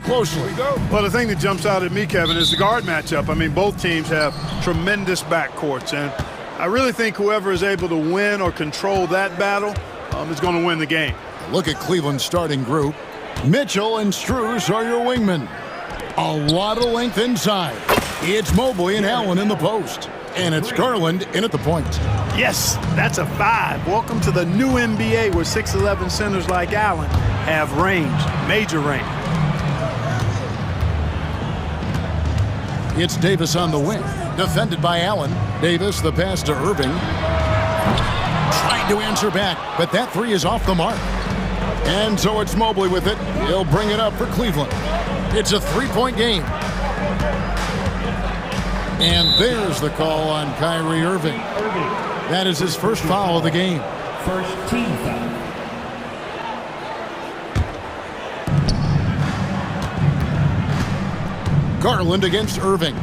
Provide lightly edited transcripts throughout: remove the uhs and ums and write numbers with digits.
closely. Well, the thing that jumps out at me, Kevin, is the guard matchup. I mean, both teams have tremendous backcourts, and I really think whoever is able to win or control that battle is going to win the game. Look at Cleveland's starting group. Mitchell and Strus are your wingmen. A lot of length inside. It's Mobley and Allen in the post. And it's Garland in at the point. Yes, that's a 5. Welcome to the new NBA where 6'11 centers like Allen have range, major range. It's Davis on the wing. Defended by Allen. Davis, the pass to Irving. Trying to answer back, but that three is off the mark. And so it's Mobley with it. He'll bring it up for Cleveland. It's a 3-point game. And there's the call on Kyrie Irving. That is his first foul of the game. First team foul. Garland against Irving.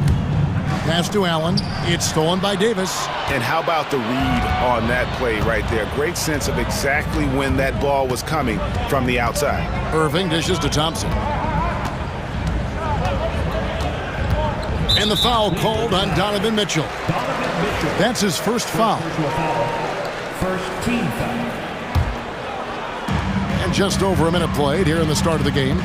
Pass to Allen. It's stolen by Davis. And how about the read on that play right there? Great sense of exactly when that ball was coming from the outside. Irving dishes to Thompson. And the foul called on Donovan Mitchell. That's his first foul. First team foul. And just over a minute played here in the start of the game.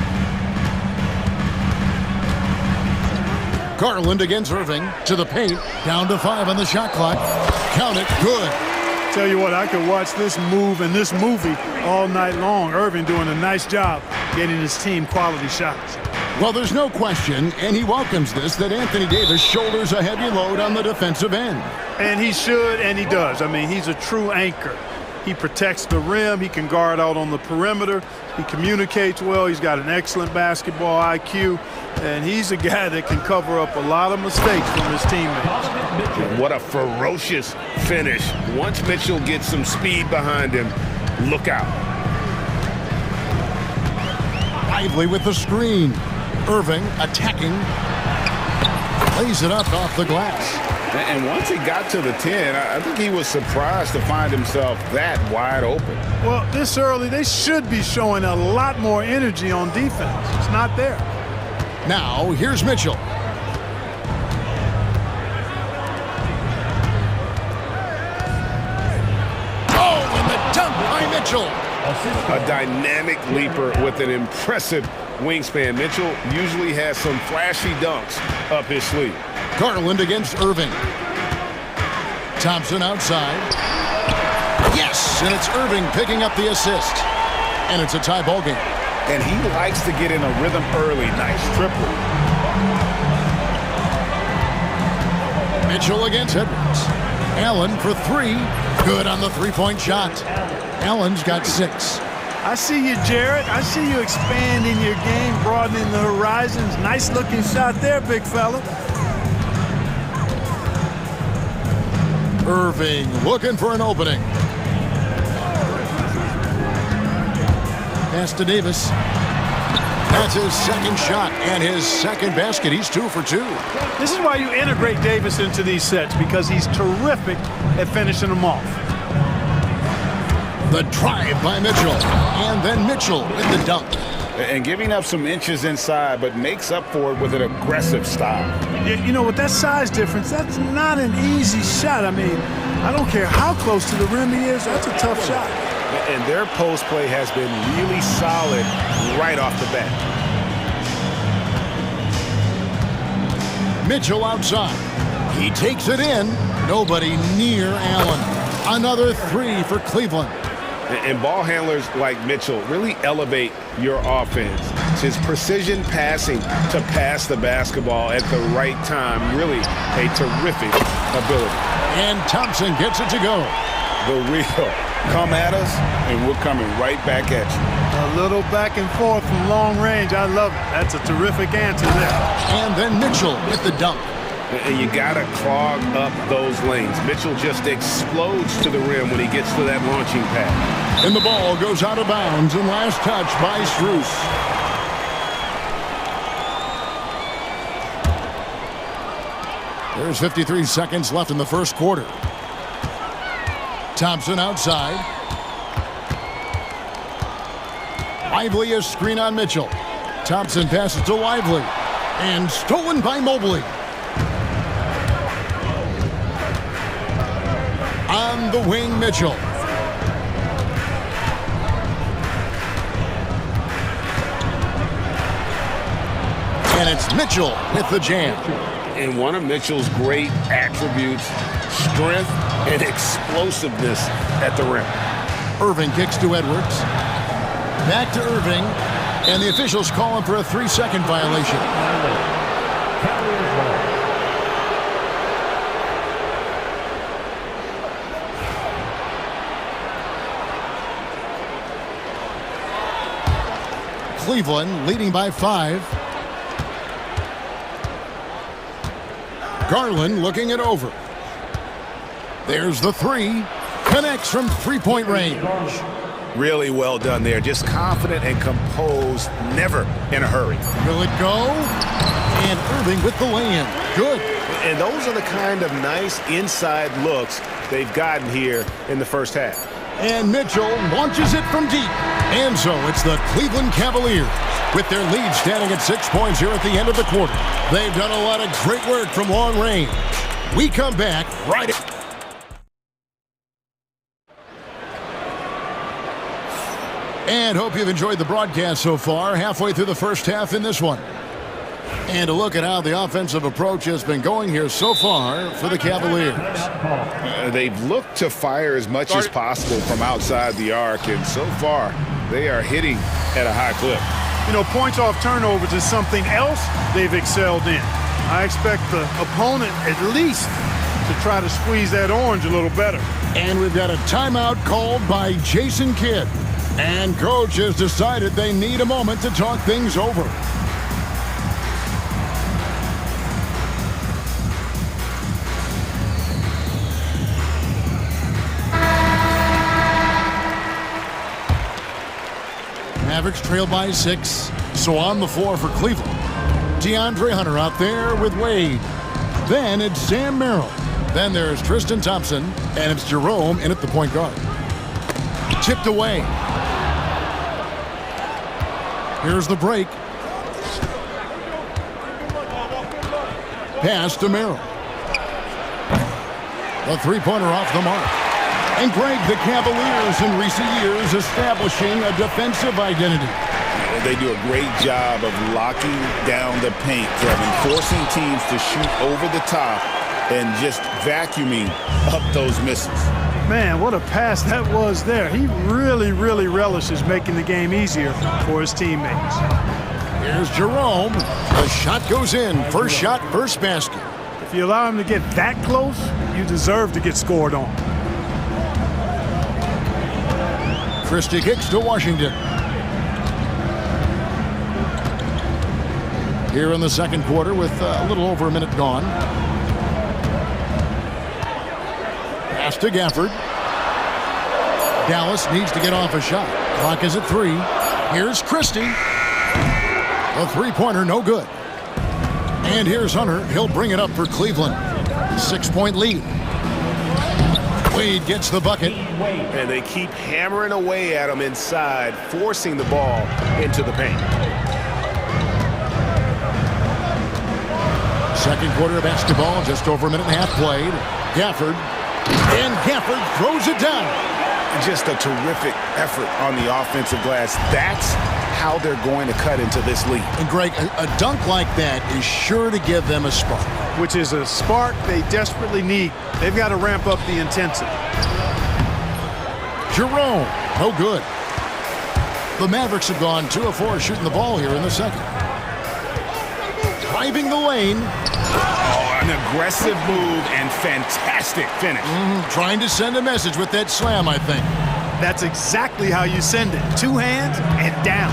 Garland against Irving to the paint. Down to 5 on the shot clock. Count it. Good. Tell you what, I could watch this move and this movie all night long. Irving doing a nice job getting his team quality shots. Well, there's no question, and he welcomes this, that Anthony Davis shoulders a heavy load on the defensive end. And he should, and he does. I mean, he's a true anchor. He protects the rim. He can guard out on the perimeter. He communicates well. He's got an excellent basketball IQ. And he's a guy that can cover up a lot of mistakes from his teammates. What a ferocious finish. Once Mitchell gets some speed behind him, look out. Lively with the screen. Irving attacking. Lays it up off the glass. And once he got to the 10, I think he was surprised to find himself that wide open. Well, this early, they should be showing a lot more energy on defense. It's not there. Now, here's Mitchell. Oh, and the dunk by Mitchell. A dynamic leaper with an impressive wingspan. Mitchell usually has some flashy dunks up his sleeve. Garland against Irving. Thompson outside. Yes, and it's Irving picking up the assist. And it's a tie ball game. And he likes to get in a rhythm early. Nice triple. Mitchell against Edwards. Allen for 3. Good on the 3-point shot. Allen's got 6. I see you, Jarrett. I see you expanding your game, broadening the horizons. Nice looking shot there, big fella. Irving looking for an opening. Pass to Davis. That's his second shot and his second basket. He's 2 for 2. This is why you integrate Davis into these sets, because he's terrific at finishing them off. The drive by Mitchell. And then Mitchell with the dunk. And giving up some inches inside, but makes up for it with an aggressive style. You know, with that size difference, that's not an easy shot. I mean, I don't care how close to the rim he is, that's a tough shot. And their post play has been really solid right off the bat. Mitchell outside. He takes it in. Nobody near Allen. Another 3 for Cleveland. And ball handlers like Mitchell really elevate your offense. It's his precision passing to pass the basketball at the right time. Really a terrific ability. And Thompson gets it to go. The real. Come at us, and we're coming right back at you. A little back and forth from long range. I love it. That's a terrific answer there. And then Mitchell with the dunk. And you got to clog up those lanes. Mitchell just explodes to the rim when he gets to that launching pad. And the ball goes out of bounds, and last touch by Strus. There's 53 seconds left in the first quarter. Thompson outside. Lively a screen on Mitchell. Thompson passes to Lively. And stolen by Mobley. On the wing, Mitchell. And it's Mitchell with the jam. And one of Mitchell's great attributes, strength and explosiveness at the rim. Irving kicks to Edwards. Back to Irving. And the officials call him for a 3-second violation. Cleveland leading by 5. Garland looking it over. There's the 3. Connects from three-point range. Really well done there. Just confident and composed, never in a hurry. Will it go? And Irving with the lay-in. Good. And those are the kind of nice inside looks they've gotten here in the first half. And Mitchell launches it from deep. And so it's the Cleveland Cavaliers with their lead standing at 6 points here at the end of the quarter. They've done a lot of great work from long range. We come back right at... And hope you've enjoyed the broadcast so far, halfway through the first half in this one. And a look at how the offensive approach has been going here so far for the Cavaliers. They've looked to fire as much as possible from outside the arc, and so far they are hitting at a high clip. You know, points off turnovers is something else they've excelled in. I expect the opponent at least to try to squeeze that orange a little better. And we've got a timeout called by Jason Kidd. And coach has decided they need a moment to talk things over. Mavericks trail by 6. So on the floor for Cleveland. DeAndre Hunter out there with Wade. Then it's Sam Merrill. Then there's Tristan Thompson. And it's Jerome in at the point guard. Tipped away. Here's the break. Pass to Merrill. The three-pointer off the mark. And Greg, the Cavaliers in recent years establishing a defensive identity. They do a great job of locking down the paint, Kevin, forcing teams to shoot over the top and just vacuuming up those misses. Man, what a pass that was there. He really, really relishes making the game easier for his teammates. Here's Jerome. The shot goes in. First shot, first basket. If you allow him to get that close, you deserve to get scored on. Christie kicks to Washington. Here in the second quarter with a little over a minute gone. Pass to Gafford. Dallas needs to get off a shot. Clock is at 3. Here's Christie. A three-pointer, no good. And here's Hunter. He'll bring it up for Cleveland. 6-point lead. Wade gets the bucket. And they keep hammering away at him inside, forcing the ball into the paint. Second quarter of basketball, just over a minute and a half played. Gafford. And Gafford throws it down. Just a terrific effort on the offensive glass. That's how they're going to cut into this lead. And Greg, a dunk like that is sure to give them a spark. Which is a spark they desperately need. They've got to ramp up the intensity. Jerome, no good. The Mavericks have gone 2 of 4 shooting the ball here in the second. Driving the lane. Oh, an aggressive move and fantastic finish. Trying to send a message with that slam, I think. That's exactly how you send it. 2 hands and down.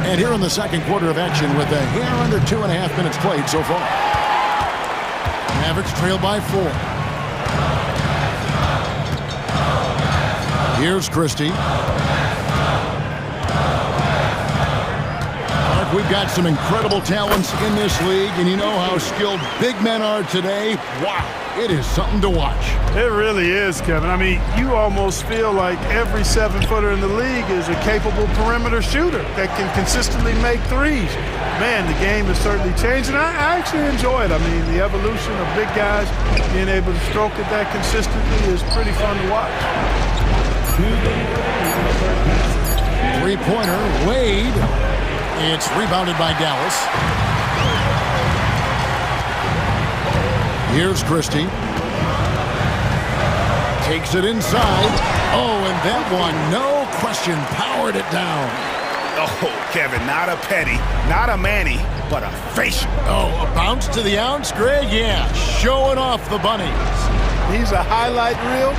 And here in the second quarter of action with a hair under 2.5 minutes played so far. Mavericks trail by 4. Here's Christie. we've got some incredible talents in this league, and you know how skilled big men are today. Wow, it is something to watch. It really is, Kevin. I mean, you almost feel like every 7-footer in the league is a capable perimeter shooter that can consistently make threes. Man, the game has certainly changed, and I actually enjoy it. I mean, the evolution of big guys being able to stroke it that consistently is pretty fun to watch. Three-pointer, Wade. It's rebounded by Dallas. Here's Christie. Takes it inside. Oh, and that one, no question, powered it down. Oh, Kevin, not a petty, not a Manny, but a facial. Oh, a bounce to the ounce, Greg? Yeah, showing off the bunnies. He's a highlight reel,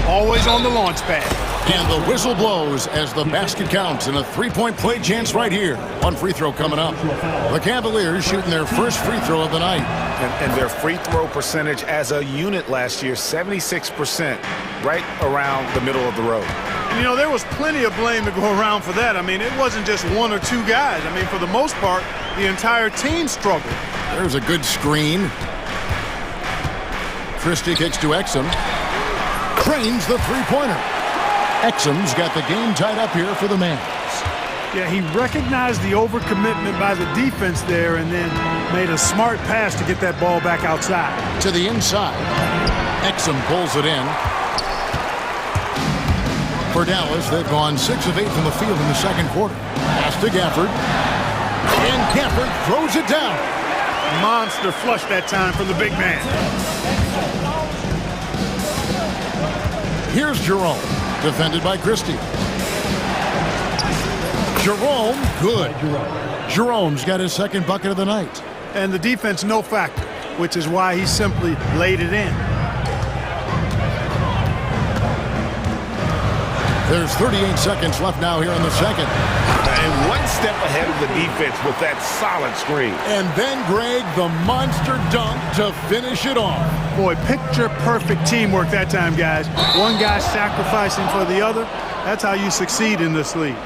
always on the launch pad. And the whistle blows as the basket counts, and a three-point play chance right here. One free throw coming up. The Cavaliers shooting their first free throw of the night. And their free throw percentage as a unit last year, 76%, right around the middle of the road. You know, there was plenty of blame to go around for that. I mean, it wasn't just one or two guys. I mean, for the most part, the entire team struggled. There's a good screen. Christie kicks to Exum. Trains the three-pointer. Exum's got the game tied up here for the Mavs. Yeah, he recognized the overcommitment by the defense there and then made a smart pass to get that ball back outside. To the inside. Exum pulls it in. For Dallas, they've gone 6 of 8 from the field in the second quarter. Pass to Gafford. And Gafford throws it down. Monster flush that time for the big man. Here's Jerome. Defended by Christie. Jerome, good. Jerome's got his second bucket of the night. And the defense no factor, which is why he simply laid it in. There's 38 seconds left now here in the second. And one step ahead of the defense with that solid screen. And then, Greg, the monster dunk to finish it off. Boy, picture-perfect teamwork that time, guys. One guy sacrificing for the other. That's how you succeed in this league.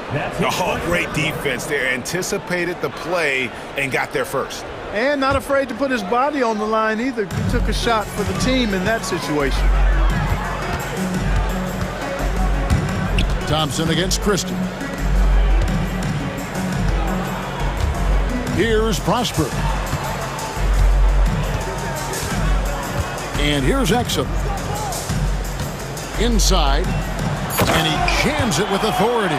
Oh, great defense there. Anticipated the play and got there first. And not afraid to put his body on the line either. He took a shot for the team in that situation. Thompson against Christie. Here's Prosper. And here's Exum. Inside. And he jams it with authority.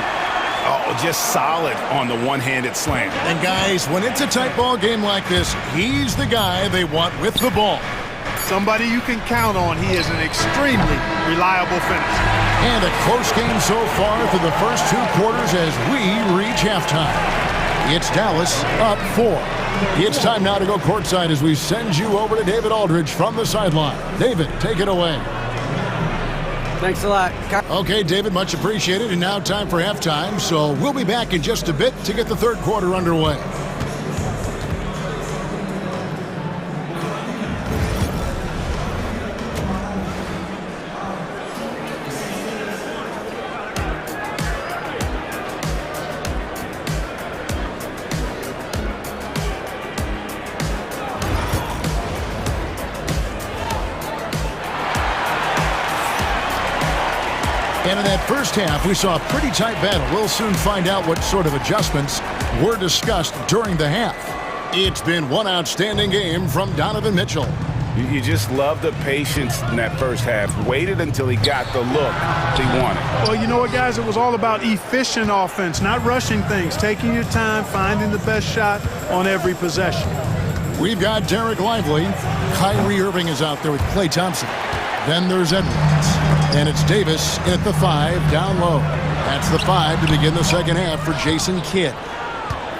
Oh, just solid on the one-handed slam. And guys, when it's a tight ball game like this, he's the guy they want with the ball. Somebody you can count on. He is an extremely reliable finisher. And a close game so far through the first 2 quarters as we reach halftime. It's Dallas up 4. It's time now to go courtside as we send you over to David Aldridge from the sideline. David, take it away. Thanks a lot. Okay, David, much appreciated. And now time for halftime, so we'll be back in just a bit to get the third quarter underway. And in that first half, we saw a pretty tight battle. We'll soon find out what sort of adjustments were discussed during the half. It's been one outstanding game from Donovan Mitchell. You just love the patience in that first half. Waited until he got the look he wanted. Well, you know what, guys? It was all about efficient offense, not rushing things, taking your time, finding the best shot on every possession. We've got Derek Lively. Kyrie Irving is out there with Klay Thompson. Then there's Edwards. And it's Davis at the 5 down low. That's the 5 to begin the second half for Jason Kidd.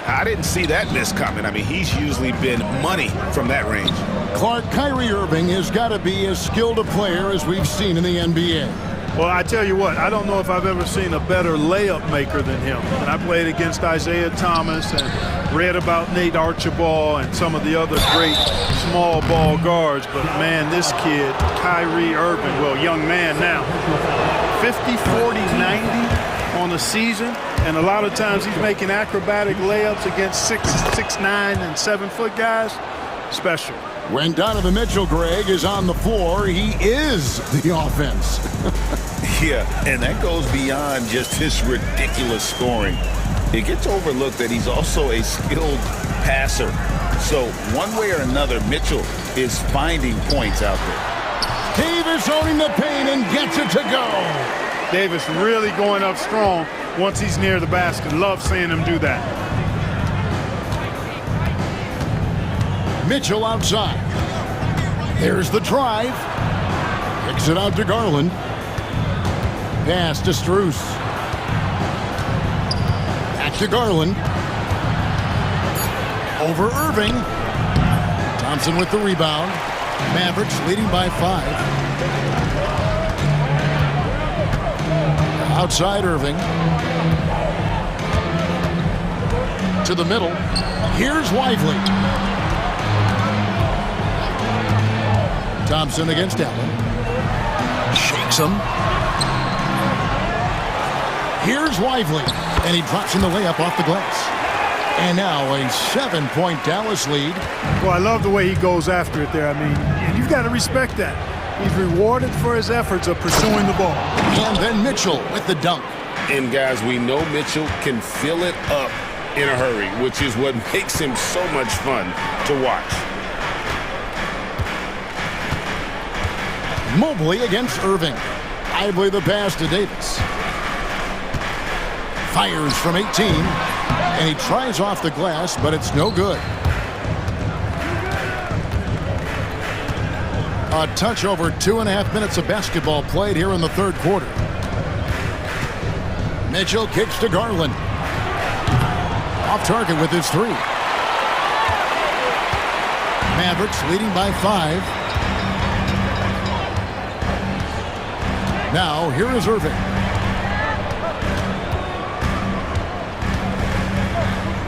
I didn't see that miss coming. I mean, he's usually been money from that range. Clark, Kyrie Irving has got to be as skilled a player as we've seen in the NBA. Well, I tell you what, I don't know if I've ever seen a better layup maker than him. And I played against Isaiah Thomas and read about Nate Archibald and some of the other great small ball guards. But, man, this kid, Kyrie Irving, well, young man now, 50, 40, 90 on a season, and a lot of times he's making acrobatic layups against 6'9" and 7-foot guys. Special. When Donovan Mitchell, Greg, is on the floor, he is the offense. Yeah, and that goes beyond just his ridiculous scoring. It gets overlooked that he's also a skilled passer. So one way or another, Mitchell is finding points out there. Davis owning the paint and gets it to go. Davis really going up strong once he's near the basket. Love seeing him do that. Mitchell outside. There's the drive. Kicks it out to Garland. Pass to Strus. Back to Garland. Over Irving. Thompson with the rebound. Mavericks leading by 5. Outside Irving. To the middle. Here's Lively. Thompson against Allen. Shakes him. Here's Lively. And he drops in the layup off the glass. And now a 7-point Dallas lead. Well, I love the way he goes after it there. I mean, you've got to respect that. He's rewarded for his efforts of pursuing the ball. And then Mitchell with the dunk. And guys, we know Mitchell can fill it up in a hurry, which is what makes him so much fun to watch. Mobley against Irving. Lively the pass to Davis. Fires from 18. And he tries off the glass, but it's no good. A touch over 2.5 minutes of basketball played here in the third quarter. Mitchell kicks to Garland. Off target with his 3. Mavericks leading by 5. Now, here is Irving.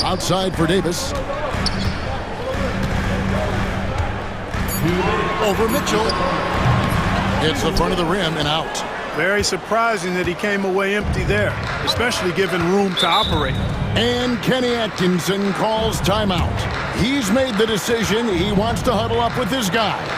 Outside for Davis. Over Mitchell. Hits the front of the rim and out. Very surprising that he came away empty there, especially given room to operate. And Kenny Atkinson calls timeout. He's made the decision. He wants to huddle up with his guys.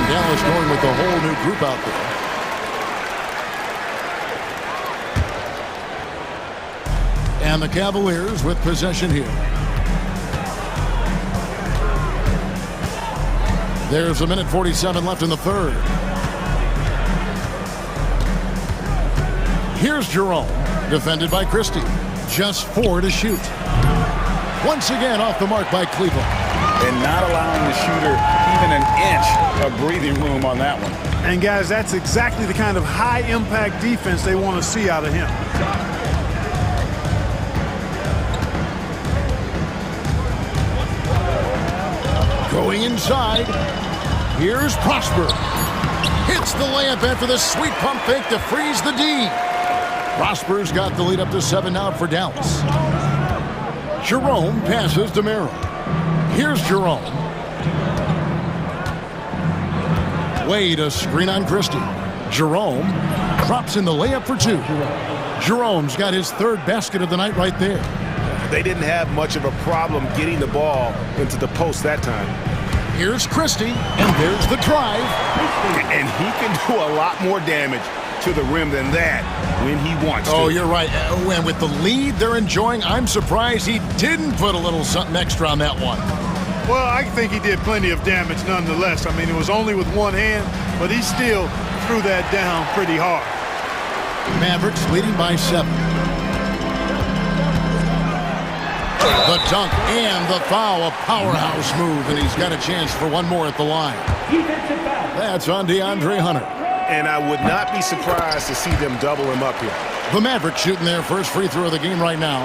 Dallas going with a whole new group out there. And the Cavaliers with possession here. There's a minute 47 left in the third. Here's Jerome, defended by Christie. Just 4 to shoot. Once again off the mark by Cleveland. And not allowing the shooter even an inch of breathing room on that one. And guys, that's exactly the kind of high-impact defense they want to see out of him. Going inside. Here's Prosper. Hits the layup after the sweet pump fake to freeze the D. Prosper's got the lead up to 7 now for Dallas. Jerome passes to Merrill. Here's Jerome. Wade a screen on Christie. Jerome drops in the layup for 2. Jerome's got his 3rd basket of the night right there. They didn't have much of a problem getting the ball into the post that time. Here's Christie, and there's the drive. And he can do a lot more damage to the rim than that when he wants to. Oh, you're right. And with the lead they're enjoying, I'm surprised he didn't put a little something extra on that one. Well, I think he did plenty of damage nonetheless. I mean, it was only with one hand, but he still threw that down pretty hard. Mavericks leading by 7. The dunk and the foul, a powerhouse move, and he's got a chance for one more at the line. That's on DeAndre Hunter. And I would not be surprised to see them double him up here. The Mavericks shooting their first free throw of the game right now.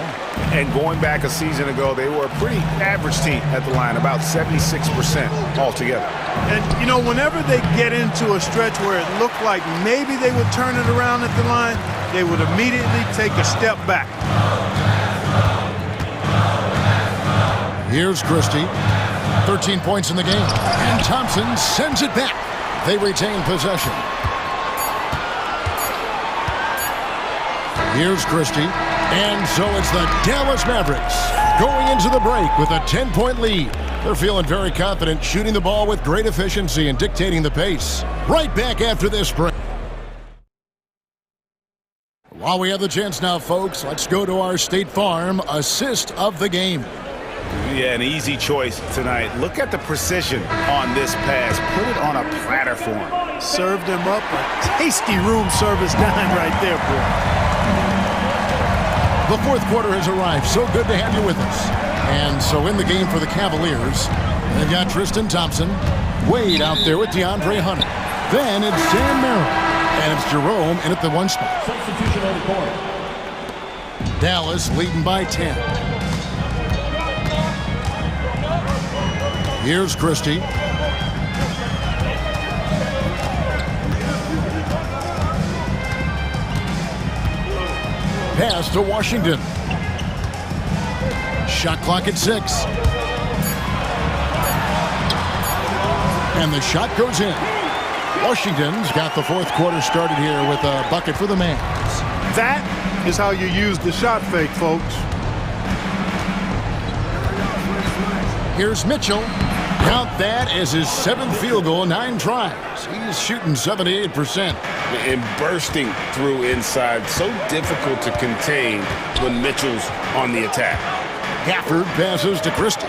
And going back a season ago, they were a pretty average team at the line, about 76% altogether. And, you know, whenever they get into a stretch where it looked like maybe they would turn it around at the line, they would immediately take a step back. Here's Christie. 13 points in the game. And Thompson sends it back. They retain possession. Here's Christie. And so it's the Dallas Mavericks going into the break with a 10-point lead. They're feeling very confident, shooting the ball with great efficiency and dictating the pace. Right back after this break. While we have the chance now, folks, let's go to our State Farm assist of the game. Yeah, an easy choice tonight. Look at the precision on this pass. Put it on a platter for him. Served him up a tasty room service dime right there, boy. The fourth quarter has arrived. So good to have you with us. And so in the game for the Cavaliers, they've got Tristan Thompson, Wade out there with DeAndre Hunter. Then it's Sam Merrill, and it's Jerome in at the one spot. Substitution on the court. Dallas leading by 10. Here's Christie. Pass to Washington. Shot clock at 6. And the shot goes in. Washington's got the fourth quarter started here with a bucket for the Mavs. That is how you use the shot fake, folks. Here's Mitchell. Count that as his 7th field goal in 9 tries. He's shooting 78%. And bursting through inside. So difficult to contain when Mitchell's on the attack. Gafford passes to Christie.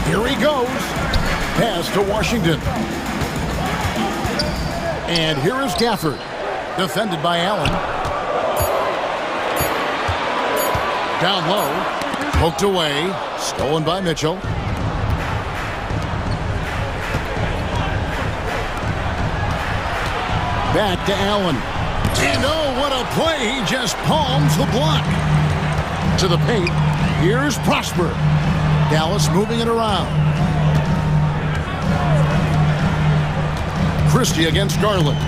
Here he goes. Pass to Washington. And here is Gafford. Defended by Allen. Down low. Poked away. Stolen by Mitchell. Back to Allen. And oh, what a play. He just palms the block. To the paint. Here's Prosper. Dallas moving it around. Christie against Garland.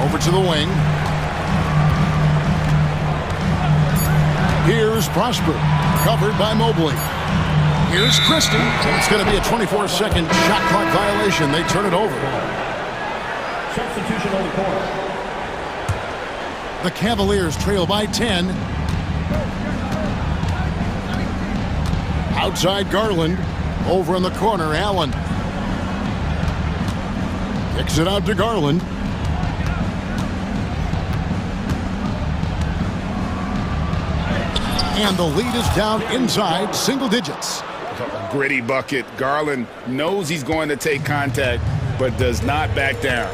Over to the wing. Here's Prosper. Covered by Mobley. Here's Christie. It's going to be a 24-second shot clock violation. They turn it over. Substitution on the court. The Cavaliers trail by 10. Outside Garland. Over in the corner, Allen. Kicks it out to Garland. And the lead is down inside single digits. A gritty bucket. Garland knows he's going to take contact, but does not back down.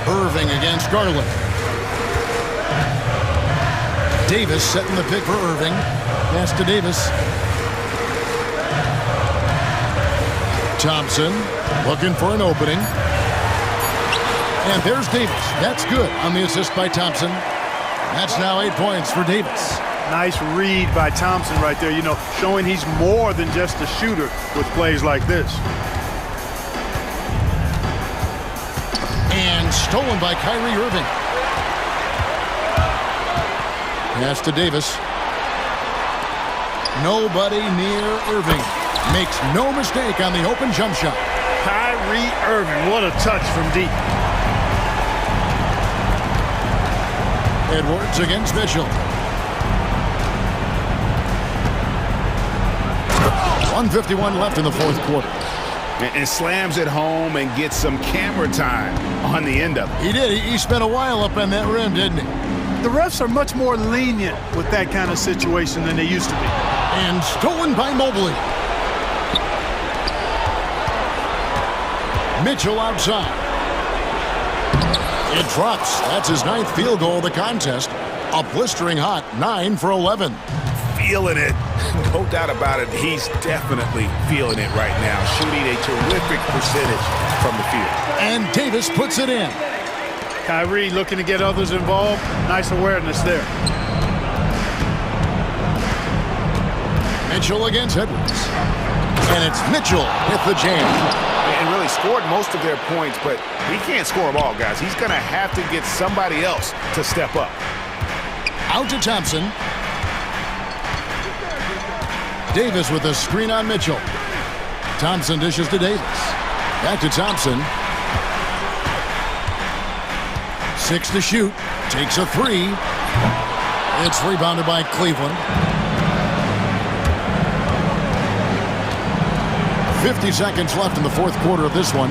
Irving against Garland. Davis setting the pick for Irving. Pass to Davis. Thompson looking for an opening. And there's Davis. That's good on the assist by Thompson. That's now 8 points for Davis. Nice read by Thompson right there, you know, showing he's more than just a shooter with plays like this. And stolen by Kyrie Irving. Pass to Davis. Nobody near Irving. Makes no mistake on the open jump shot. Kyrie Irving, what a touch from deep. Edwards against Mitchell. 1:51 left in the fourth quarter. And slams it home and gets some camera time on the end of it. He did. He spent a while up on that rim, didn't he? The refs are much more lenient with that kind of situation than they used to be. And stolen by Mobley. Mitchell outside. It drops. That's his 9th field goal of the contest. A blistering hot 9 for 11. Feeling it. No doubt about it. He's definitely feeling it right now. Shooting a terrific percentage from the field. And Davis puts it in. Kyrie looking to get others involved. Nice awareness there. Mitchell against Edwards. And it's Mitchell with the jam. And really scored most of their points, but he can't score them all, guys. He's going to have to get somebody else to step up. Out to Thompson. Davis with a screen on Mitchell. Thompson dishes to Davis. Back to Thompson. 6 to shoot. Takes a 3. It's rebounded by Cleveland. 50 seconds left in the fourth quarter of this one.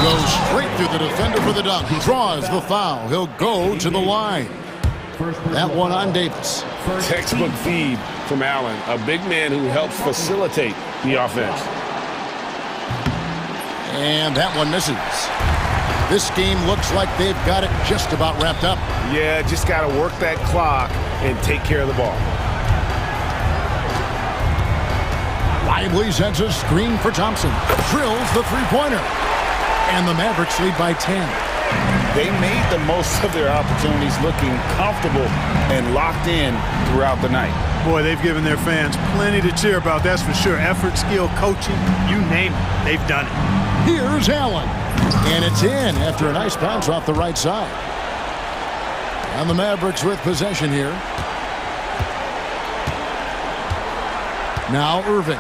Goes straight through the defender for the dunk. He draws the foul. He'll go to the line. That one on Davis. Textbook feed from Allen, a big man who helps facilitate the offense. And that one misses. This game looks like they've got it just about wrapped up. Yeah, just got to work that clock and take care of the ball. Lively sends a screen for Thompson. Drills the three-pointer. And the Mavericks lead by 10. They made the most of their opportunities, looking comfortable and locked in throughout the night. Boy, they've given their fans plenty to cheer about, that's for sure. Effort, skill, coaching, you name it, they've done it. Here's Allen. And it's in after a nice bounce off the right side. And the Mavericks with possession here. Now Irving.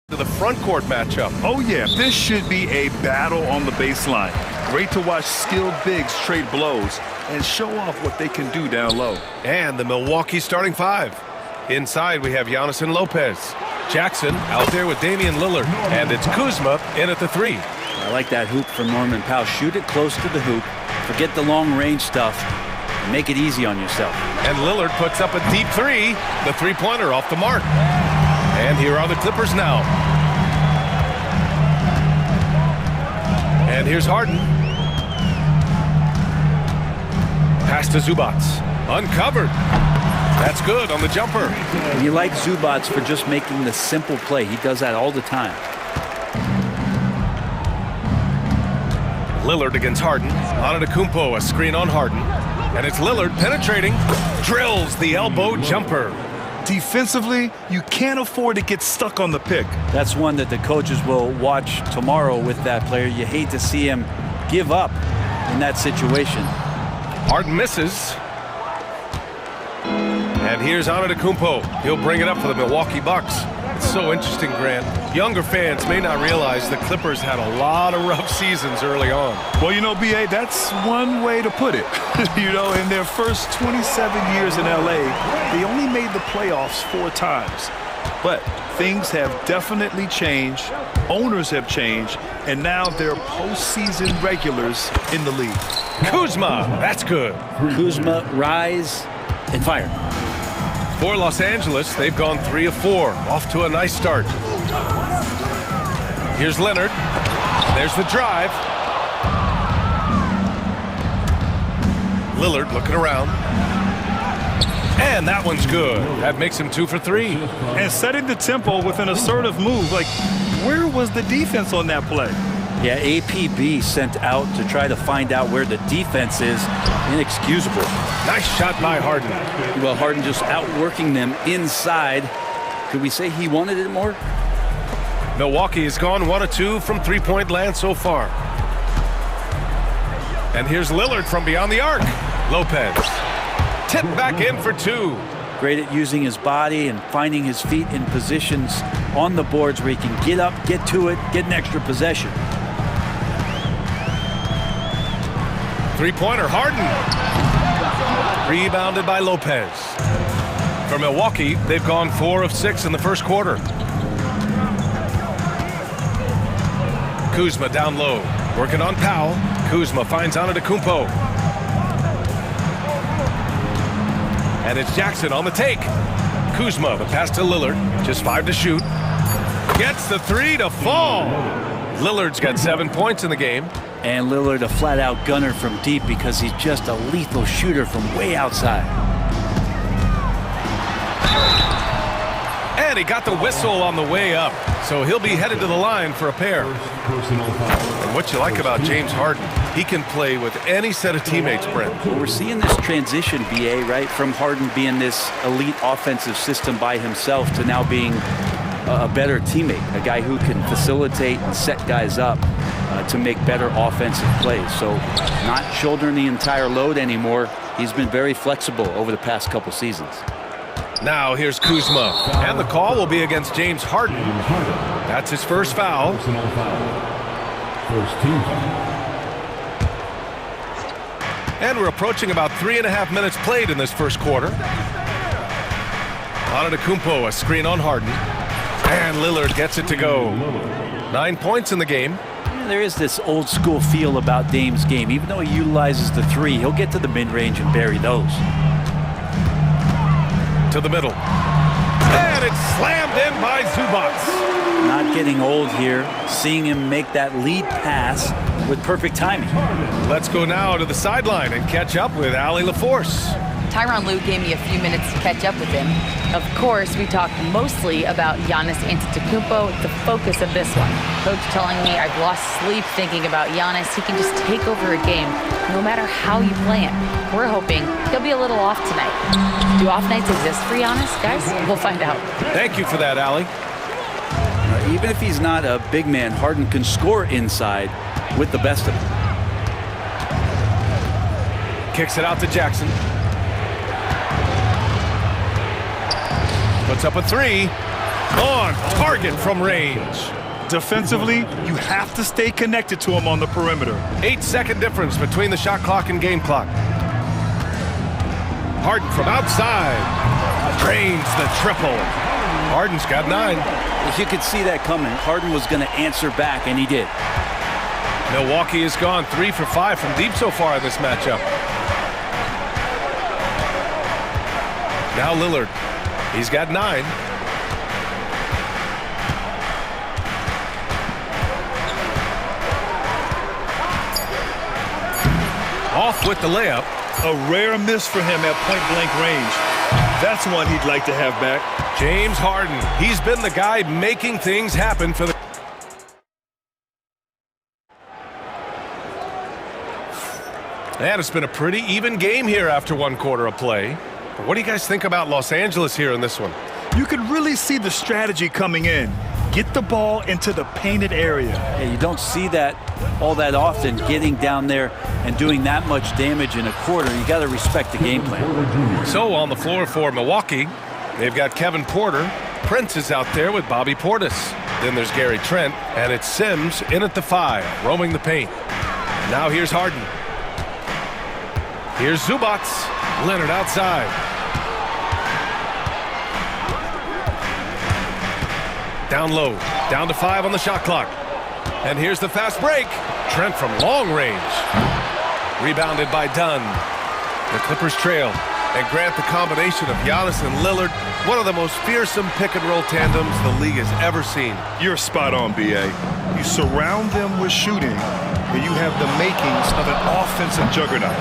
to the front court matchup. Oh yeah, this should be a battle on the baseline. Great to watch skilled bigs trade blows and show off what they can do down low. And the Milwaukee starting five. Inside we have Giannis and Lopez. Jackson out there with Damian Lillard. And it's Kuzma in at the three. I like that hoop from Norman Powell. Shoot it close to the hoop. Forget the long range stuff. Make it easy on yourself. And Lillard puts up a deep three. The three-pointer off the mark. And here are the Clippers now. And here's Harden. Pass to Zubac. Uncovered. That's good on the jumper. And you like Zubac for just making the simple play. He does that all the time. Lillard against Harden. Antetokounmpo, a screen on Harden. And it's Lillard penetrating. Drills the elbow jumper. Defensively, you can't afford to get stuck on the pick. That's one that the coaches will watch tomorrow with that player. You hate to see him give up in that situation. Harden misses. And here's Antetokounmpo. He'll bring it up for the Milwaukee Bucks. It's so interesting, Grant. Younger fans may not realize the Clippers had a lot of rough seasons early on. Well, you know, B.A., that's one way to put it. You know, in their first 27 years in L.A., they only made the playoffs 4 times. But things have definitely changed. Owners have changed. And now they're postseason regulars in the league. Kuzma, that's good. Kuzma, rise and fire. For Los Angeles, they've gone 3 of 4. Off to a nice start. Here's Leonard. There's the drive. Lillard looking around. And that one's good. That makes him 2 for 3. And setting the tempo with an assertive move. Like, where was the defense on that play? Yeah, APB sent out to try to find out where the defense is. Inexcusable. Nice shot by Harden. Well, Harden just outworking them inside. Could we say he wanted it more? Milwaukee has gone 1 of 2 from three-point land so far. And here's Lillard from beyond the arc. Lopez. Tipped back in for 2. Great at using his body and finding his feet in positions on the boards where he can get up, get to it, get an extra possession. Three-pointer, Harden. Rebounded by Lopez. For Milwaukee, they've gone 4 of 6 in the first quarter. Kuzma down low, working on Powell. Kuzma finds Antetokounmpo. And it's Jackson on the take. Kuzma, the pass to Lillard, just 5 to shoot. Gets the 3 to fall. Lillard's got 7 points in the game. And Lillard, a flat-out gunner from deep because he's just a lethal shooter from way outside. And he got the whistle on the way up, so he'll be headed to the line for a pair. And what you like about James Harden, he can play with any set of teammates, Brent. Well, we're seeing this transition, BA, right, from Harden being this elite offensive system by himself to now being a better teammate, a guy who can facilitate and set guys up to make better offensive plays. So not shouldering the entire load anymore. He's been very flexible over the past couple seasons. Now here's Kuzma, and the call will be against James Harden. That's his first foul. First team foul. And we're approaching about 3.5 minutes played in this first quarter. Antetokounmpo, a screen on Harden. And Lillard gets it to go. 9 points in the game. There is this old school feel about Dame's game. Even though he utilizes the 3, he'll get to the mid-range and bury those. To the middle. And it's slammed in by Zubac. Not getting old here. Seeing him make that lead pass with perfect timing. Let's go now to the sideline and catch up with Allie LaForce. Tyronn Lue gave me a few minutes to catch up with him. Of course, we talked mostly about Giannis Antetokounmpo, the focus of this one. Coach telling me I've lost sleep thinking about Giannis. He can just take over a game, no matter how you play him. We're hoping he'll be a little off tonight. Do off nights exist for Giannis, guys? We'll find out. Thank you for that, Allie. Even if he's not a big man, Harden can score inside with the best of them. Kicks it out to Jackson. Puts up a 3. On target from range. Defensively, you have to stay connected to him on the perimeter. 8-second difference between the shot clock and game clock. Harden from outside. Drains the triple. Harden's got 9. If you could see that coming, Harden was going to answer back, and he did. Milwaukee has gone 3 for 5 from deep so far in this matchup. Now Lillard. He's got 9. Off with the layup. A rare miss for him at point-blank range. That's one he'd like to have back. James Harden. He's been the guy making things happen for the... And it's been a pretty even game here after 1 quarter of play. But what do you guys think about Los Angeles here in this one? You could really see the strategy coming in. Get the ball into the painted area. Yeah, you don't see that all that often, getting down there and doing that much damage in a quarter. You got to respect the game plan. So on the floor for Milwaukee, they've got Kevin Porter. Prince is out there with Bobby Portis. Then there's Gary Trent, and it's Sims in at the 5, roaming the paint. Now here's Harden. Here's Zubac. Leonard outside. Down low, down to 5 on the shot clock. And here's the fast break. Trent from long range. Rebounded by Dunn. The Clippers trail. And Grant, the combination of Giannis and Lillard, one of the most fearsome pick-and-roll tandems the league has ever seen. You're spot on, B.A. You surround them with shooting, and you have the makings of an offensive juggernaut.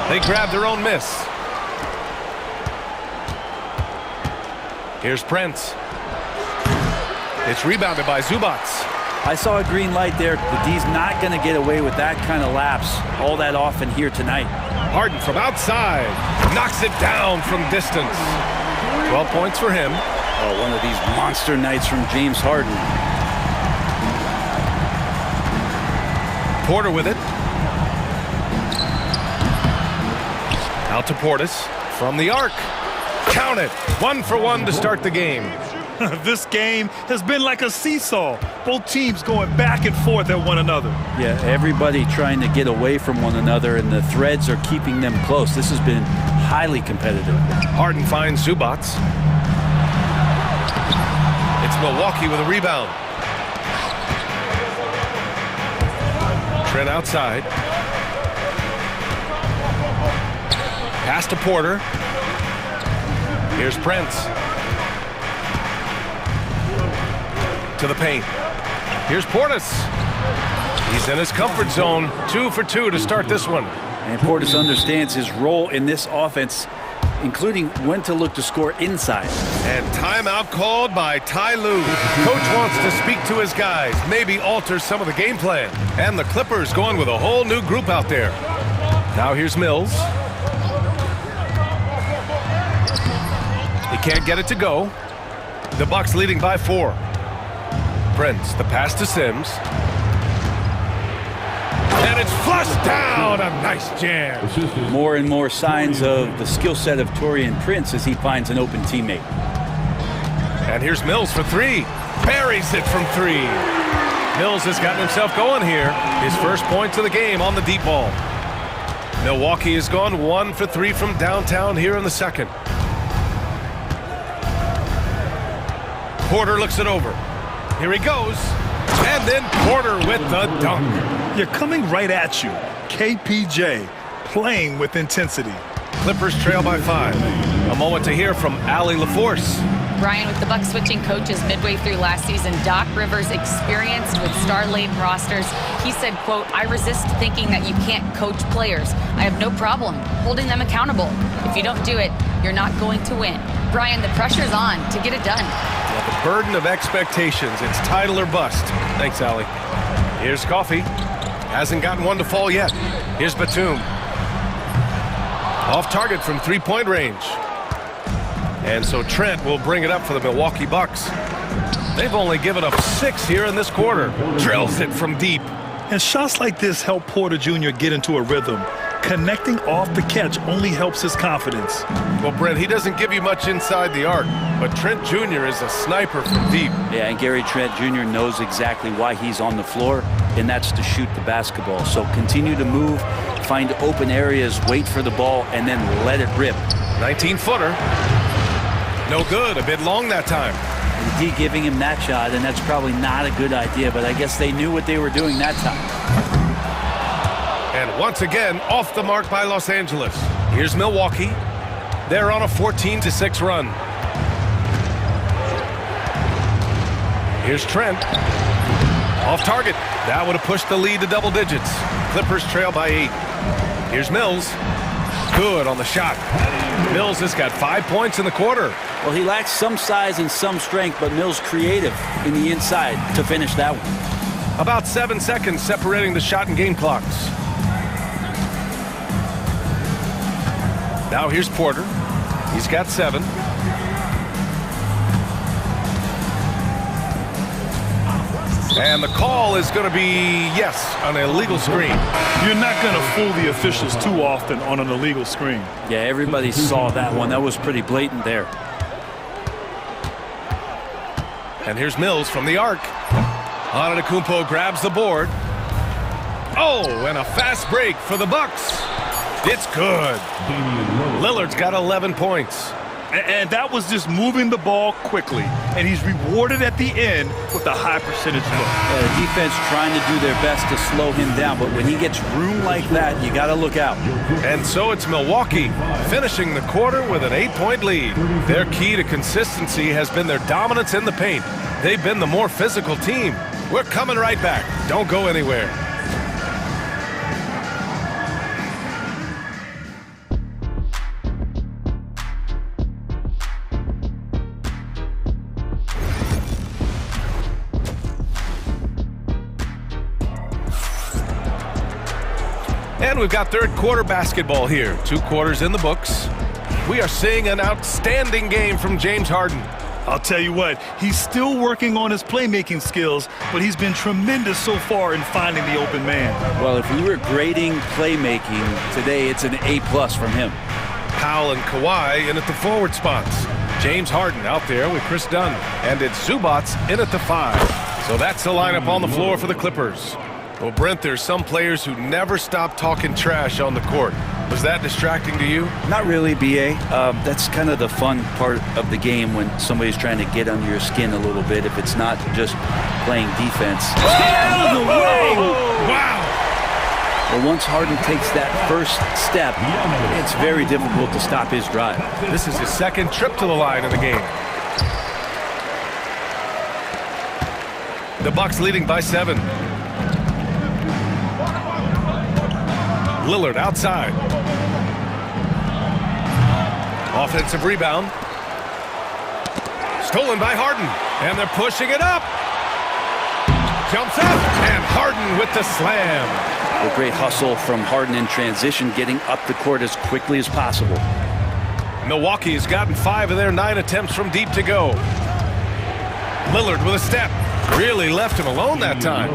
They grab their own miss. Here's Prince. It's rebounded by Zubac. I saw a green light there. The D's not going to get away with that kind of lapse all that often here tonight. Harden from outside. Knocks it down from distance. 12 points for him. Oh, one of these monster nights from James Harden. Porter with it. Out to Portis from the arc. Count it. 1 for 1 to start the game. This game has been like a seesaw. Both teams going back and forth at one another. Yeah, everybody trying to get away from one another, and the threads are keeping them close. This has been highly competitive. Harden finds Zubac. It's Milwaukee with a rebound. Trent outside. Pass to Porter. Here's Prince. To the paint. Here's Portis. He's in his comfort zone. 2 for 2 to start this one. And Portis understands his role in this offense, including when to look to score inside. And timeout called by Ty Lue. Coach wants to speak to his guys, maybe alter some of the game plan. And the Clippers going with a whole new group out there. Now here's Mills. He can't get it to go. The Bucks leading by 4. Prince, the pass to Sims. And it's flushed down. A nice jam. More and more signs of the skill set of Taurean Prince as he finds an open teammate. And here's Mills for 3. Buries it from 3. Mills has gotten himself going here. His first points of the game on the deep ball. Milwaukee has gone 1 for 3 from downtown here in the second. Porter looks it over. Here he goes. And then Porter with the dunk. You're coming right at you. KPJ playing with intensity. Clippers trail by 5. A moment to hear from Allie LaForce. Brian, with the Bucks switching coaches midway through last season, Doc Rivers experienced with star-laden rosters. He said, quote, "I resist thinking that you can't coach players. I have no problem holding them accountable. If you don't do it, you're not going to win." Brian, the pressure's on to get it done. The burden of expectations. It's title or bust. Thanks, Allie. Here's Coffee. Hasn't gotten one to fall yet. Here's Batum. Off target from 3-point range. And so Trent will bring it up for the Milwaukee Bucks. They've only given up 6 here in this quarter. Drills it from deep. And shots like this help Porter Jr. get into a rhythm. Connecting off the catch only helps his confidence. Well, Brent, he doesn't give you much inside the arc, but Trent Jr. is a sniper from deep. Yeah, and Gary Trent Jr. knows exactly why he's on the floor, and that's to shoot the basketball. So continue to move, find open areas, wait for the ball, and then let it rip. 19-footer. No good, a bit long that time. And D giving him that shot, and that's probably not a good idea, but I guess they knew what they were doing that time. And once again, off the mark by Los Angeles. Here's Milwaukee. They're on a 14-6 run. Here's Trent. Off target. That would have pushed the lead to double digits. Clippers trail by 8. Here's Mills. Good on the shot. Mills has got 5 points in the quarter. Well, he lacks some size and some strength, but Mills creative in the inside to finish that one. About 7 seconds separating the shot and game clocks. Now here's Porter. He's got 7. And the call is going to be, yes, an illegal screen. You're not going to fool the officials too often on an illegal screen. Yeah, everybody saw that one. That was pretty blatant there. And here's Mills from the arc. Antetokounmpo grabs the board. Oh, and a fast break for the Bucks. It's good. Lillard's got 11 points. And that was just moving the ball quickly. And he's rewarded at the end with a high percentage look. Yeah, the defense trying to do their best to slow him down, but when he gets room like that, you got to look out. And so it's Milwaukee finishing the quarter with an 8-point lead. Their key to consistency has been their dominance in the paint. They've been the more physical team. We're coming right back. Don't go anywhere. And we've got third quarter basketball here. 2 quarters in the books. We are seeing an outstanding game from James Harden. I'll tell you what, he's still working on his playmaking skills, but he's been tremendous so far in finding the open man. Well, if we were grading playmaking today, it's an A+ from him. Powell and Kawhi in at the forward spots. James Harden out there with Chris Dunn. And it's Zubats in at the 5. So that's the lineup on the floor for the Clippers. Well, Brent, there's some players who never stop talking trash on the court. Was that distracting to you? Not really, B.A. That's kind of the fun part of the game when somebody's trying to get under your skin a little bit, if it's not just playing defense. Stay out of the way! Wow! Well, once Harden takes that first step, it's very difficult to stop his drive. This is his second trip to the line in the game. The Bucks leading by 7. Lillard outside. Offensive rebound. Stolen by Harden. And they're pushing it up. Jumps up. And Harden with the slam. A great hustle from Harden in transition, getting up the court as quickly as possible. Milwaukee has gotten 5 of their 9 attempts from deep to go. Lillard with a step. Really left him alone that time.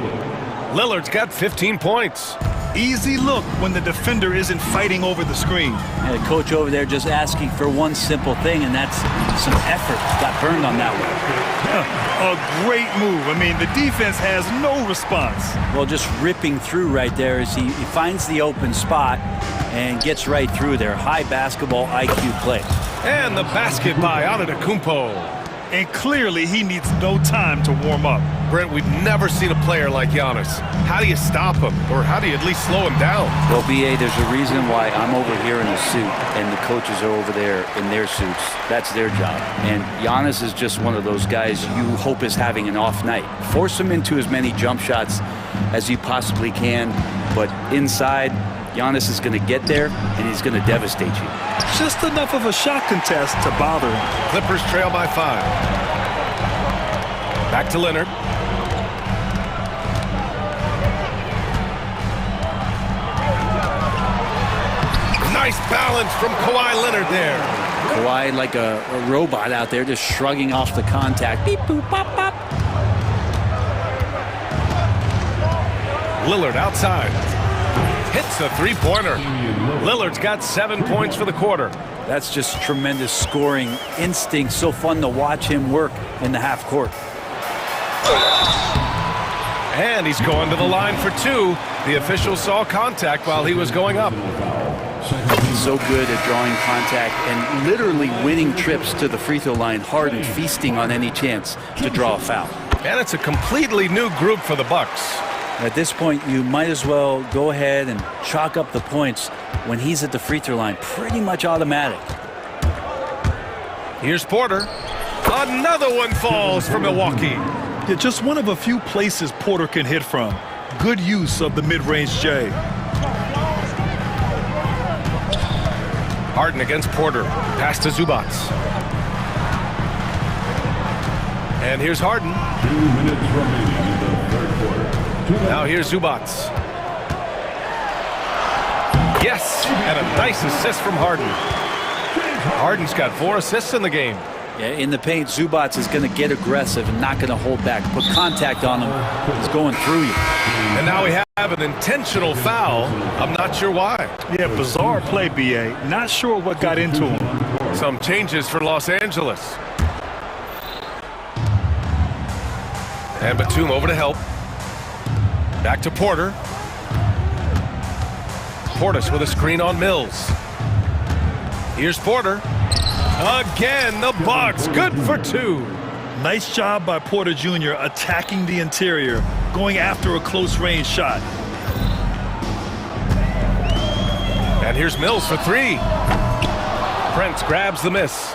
Lillard's got 15 points. Easy look when the defender isn't fighting over the screen. And the coach over there just asking for one simple thing, and that's some effort. Got burned on that one. A great move. I mean, the defense has no response. Well, just ripping through right there as he finds the open spot and gets right through there. High basketball IQ play. And the basket by Antetokounmpo. And clearly he needs no time to warm up. Brent, we've never seen a player like Giannis. How do you stop him? Or how do you at least slow him down? Well, B.A., there's a reason why I'm over here in a suit and the coaches are over there in their suits. That's their job. And Giannis is just one of those guys you hope is having an off night. Force him into as many jump shots as you possibly can, but inside, Giannis is going to get there and he's going to devastate you. Just enough of a shot contest to bother him. Clippers trail by 5. Back to Leonard. Nice balance from Kawhi Leonard there. Kawhi like a robot out there just shrugging off the contact. Beep, boop, pop, pop. Lillard outside. Hits makes the three-pointer. Lillard's got 7 points for the quarter. That's just tremendous scoring instinct. So fun to watch him work in the half court. And he's going to the line for two. The official saw contact while he was going up. So good at drawing contact and literally winning trips to the free throw line. Harden feasting on any chance to draw a foul. And it's a completely new group for the Bucks. At this point, you might as well go ahead and chalk up the points when he's at the free throw line. Pretty much automatic. Here's Porter. Another one falls for Milwaukee. Yeah, just one of a few places Porter can hit from. Good use of the mid-range J. Harden against Porter. Pass to Zubac. And here's Harden. 2 minutes remaining in the third quarter. Now here's Zubac. Yes, and a nice assist from Harden. Harden's got 4 assists in the game. Yeah, in the paint, Zubac is going to get aggressive and not going to hold back. Put contact on him. He's going through you. And now we have an intentional foul. I'm not sure why. Yeah, bizarre play, B.A. Not sure what got into him. Some changes for Los Angeles. And Batum over to help. Back to Porter. Portis with a screen on Mills. Here's Porter. Again, the Bucks. Good for 2. Nice job by Porter Jr. attacking the interior, going after a close-range shot. And here's Mills for 3. Prince grabs the miss.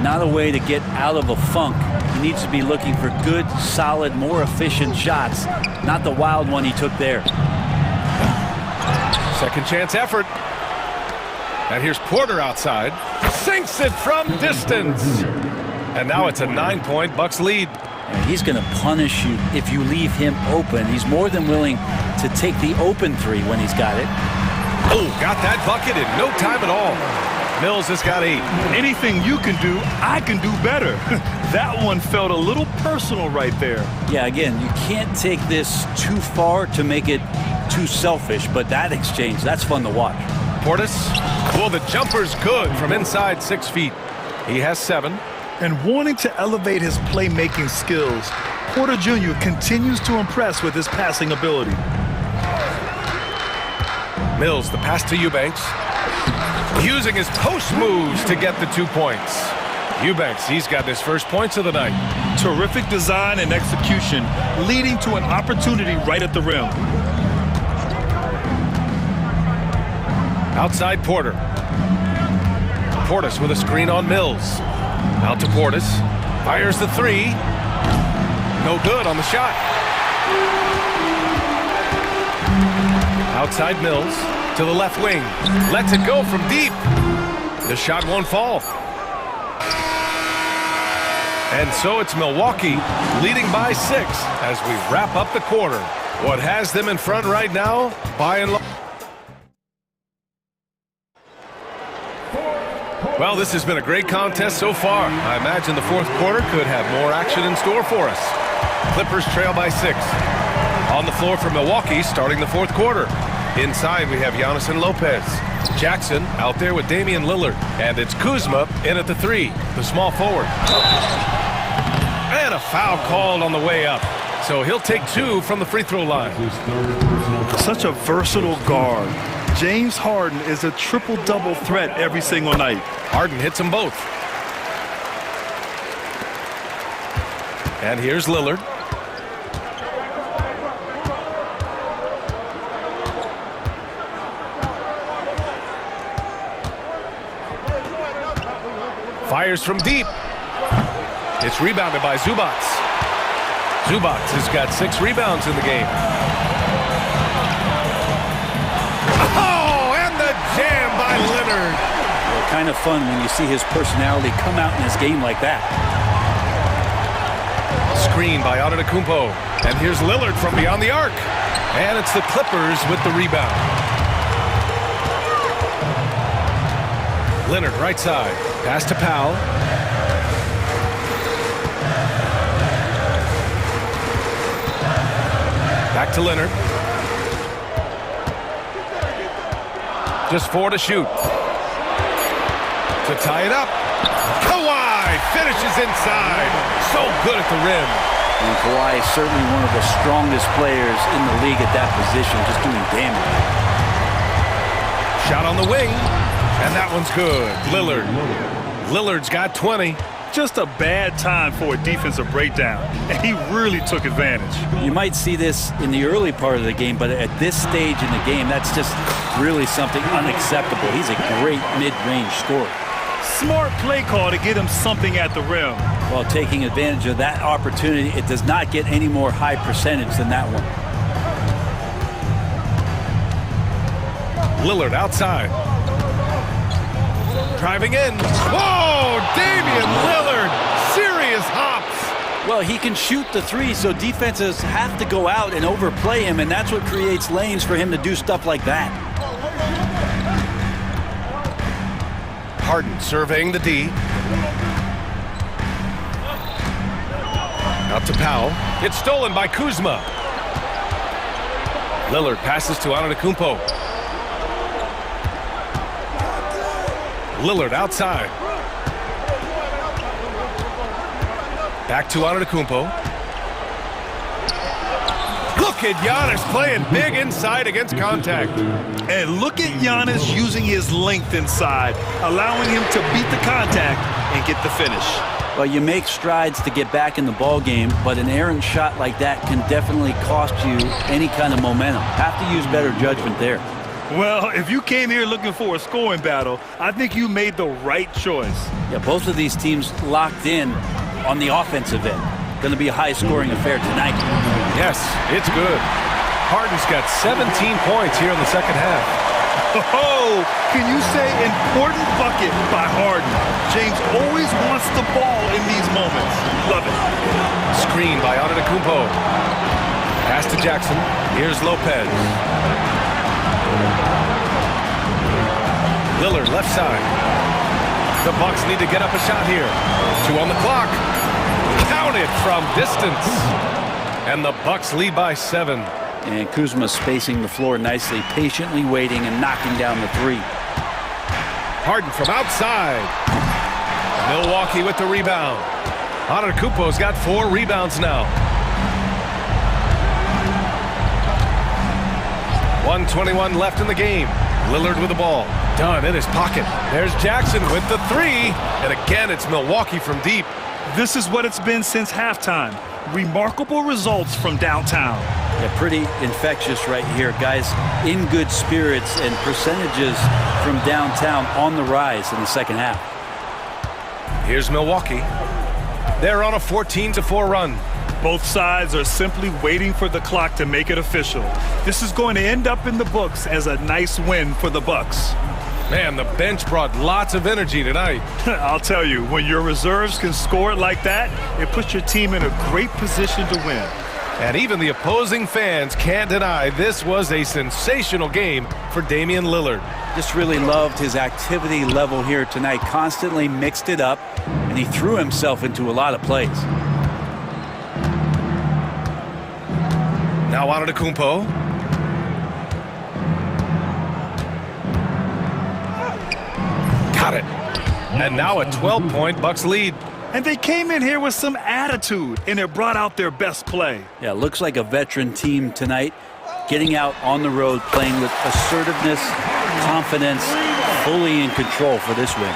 Not a way to get out of a funk. He needs to be looking for good, solid, more efficient shots, not the wild one he took there. Second chance effort. And here's Porter outside. Sinks it from distance. And now it's a 9-point Bucks lead. And he's going to punish you if you leave him open. He's more than willing to take the open 3 when he's got it. Oh, got that bucket in no time at all. Mills has got 8. Anything you can do, I can do better. That one felt a little personal right there. Yeah, again, you can't take this too far to make it too selfish, but that exchange, that's fun to watch. Portis, well, the jumper's good from inside 6 feet. He has 7. And wanting to elevate his playmaking skills, Porter Jr. continues to impress with his passing ability. Mills, the pass to Eubanks. Using his post moves to get the 2 points. Eubanks, he's got his first points of the night. Terrific design and execution, leading to an opportunity right at the rim. Outside Porter. Portis with a screen on Mills. Out to Portis. Fires the 3. No good on the shot. Outside Mills to the left wing. Lets it go from deep. The shot won't fall. And so it's Milwaukee leading by 6 as we wrap up the quarter. What has them in front right now, by and large. Well, this has been a great contest so far. I imagine the fourth quarter could have more action in store for us. Clippers trail by 6. On the floor for Milwaukee starting the fourth quarter. Inside we have Giannis and Lopez. Jackson out there with Damian Lillard. And it's Kuzma in at the 3, the small forward. And a foul called on the way up. So he'll take 2 from the free throw line. Such a versatile guard. James Harden is a triple-double threat every single night. Harden hits them both. And here's Lillard. Fires from deep. It's rebounded by Zubac. Zubac has got 6 rebounds in the game. Jam by Leonard. Well, kind of fun when you see his personality come out in his game like that. Screen by Antetokounmpo. And here's Lillard from beyond the arc. And it's the Clippers with the rebound. Leonard right side. Pass to Powell. Back to Leonard. Just 4 to shoot. To tie it up. Kawhi finishes inside. So good at the rim. And Kawhi is certainly one of the strongest players in the league at that position, just doing damage. Shot on the wing. And that one's good. Lillard. Lillard's got 20. Just a bad time for a defensive breakdown, and he really took advantage. You might see this in the early part of the game, but at this stage in the game, that's just really something unacceptable. He's a great mid-range scorer. Smart play call to get him something at the rim. While taking advantage of that opportunity, it does not get any more high percentage than that one. Lillard outside. Driving in. Whoa! Damian Lillard! Serious hops! Well, he can shoot the three, so defenses have to go out and overplay him, and that's what creates lanes for him to do stuff like that. Harden surveying the D. Out to Powell. It's stolen by Kuzma. Lillard passes to Antetokounmpo. Lillard outside. Back to Antetokounmpo. Look at Giannis playing big inside against contact. And look at Giannis using his length inside, allowing him to beat the contact and get the finish. Well, you make strides to get back in the ball game, but an errant shot like that can definitely cost you any kind of momentum. Have to use better judgment there. Well, if you came here looking for a scoring battle, I think you made the right choice. Yeah, both of these teams locked in on the offensive end. Going to be a high-scoring affair tonight. Yes, it's good. Harden's got 17 points here in the second half. Oh, can you say important bucket by Harden? James always wants the ball in these moments. Love it. Screen by Antetokounmpo. Pass to Jackson. Here's Lopez. Lillard left side. The Bucks need to get up a shot here. 2 on the clock. Count it from distance. And the Bucks lead by 7. And Kuzma spacing the floor nicely, patiently waiting and knocking down the three. Harden from outside. Milwaukee with the rebound. Antetokounmpo's got 4 rebounds now. 1:21 left in the game. Lillard with the ball. Dunn in his pocket. There's Jackson with the 3. And again, it's Milwaukee from deep. This is what it's been since halftime. Remarkable results from downtown. Yeah, pretty infectious right here. Guys in good spirits and percentages from downtown on the rise in the second half. Here's Milwaukee. They're on a 14-4 run. Both sides are simply waiting for the clock to make it official. This is going to end up in the books as a nice win for the Bucks. Man, the bench brought lots of energy tonight. I'll tell you, when your reserves can score it like that, it puts your team in a great position to win. And even the opposing fans can't deny this was a sensational game for Damian Lillard. Just really loved his activity level here tonight. Constantly mixed it up, and he threw himself into a lot of plays. Now Antetokounmpo. Got it. And now a 12-point Bucks lead. And they came in here with some attitude, and it brought out their best play. Yeah, looks like a veteran team tonight, getting out on the road, playing with assertiveness, confidence, fully in control for this win.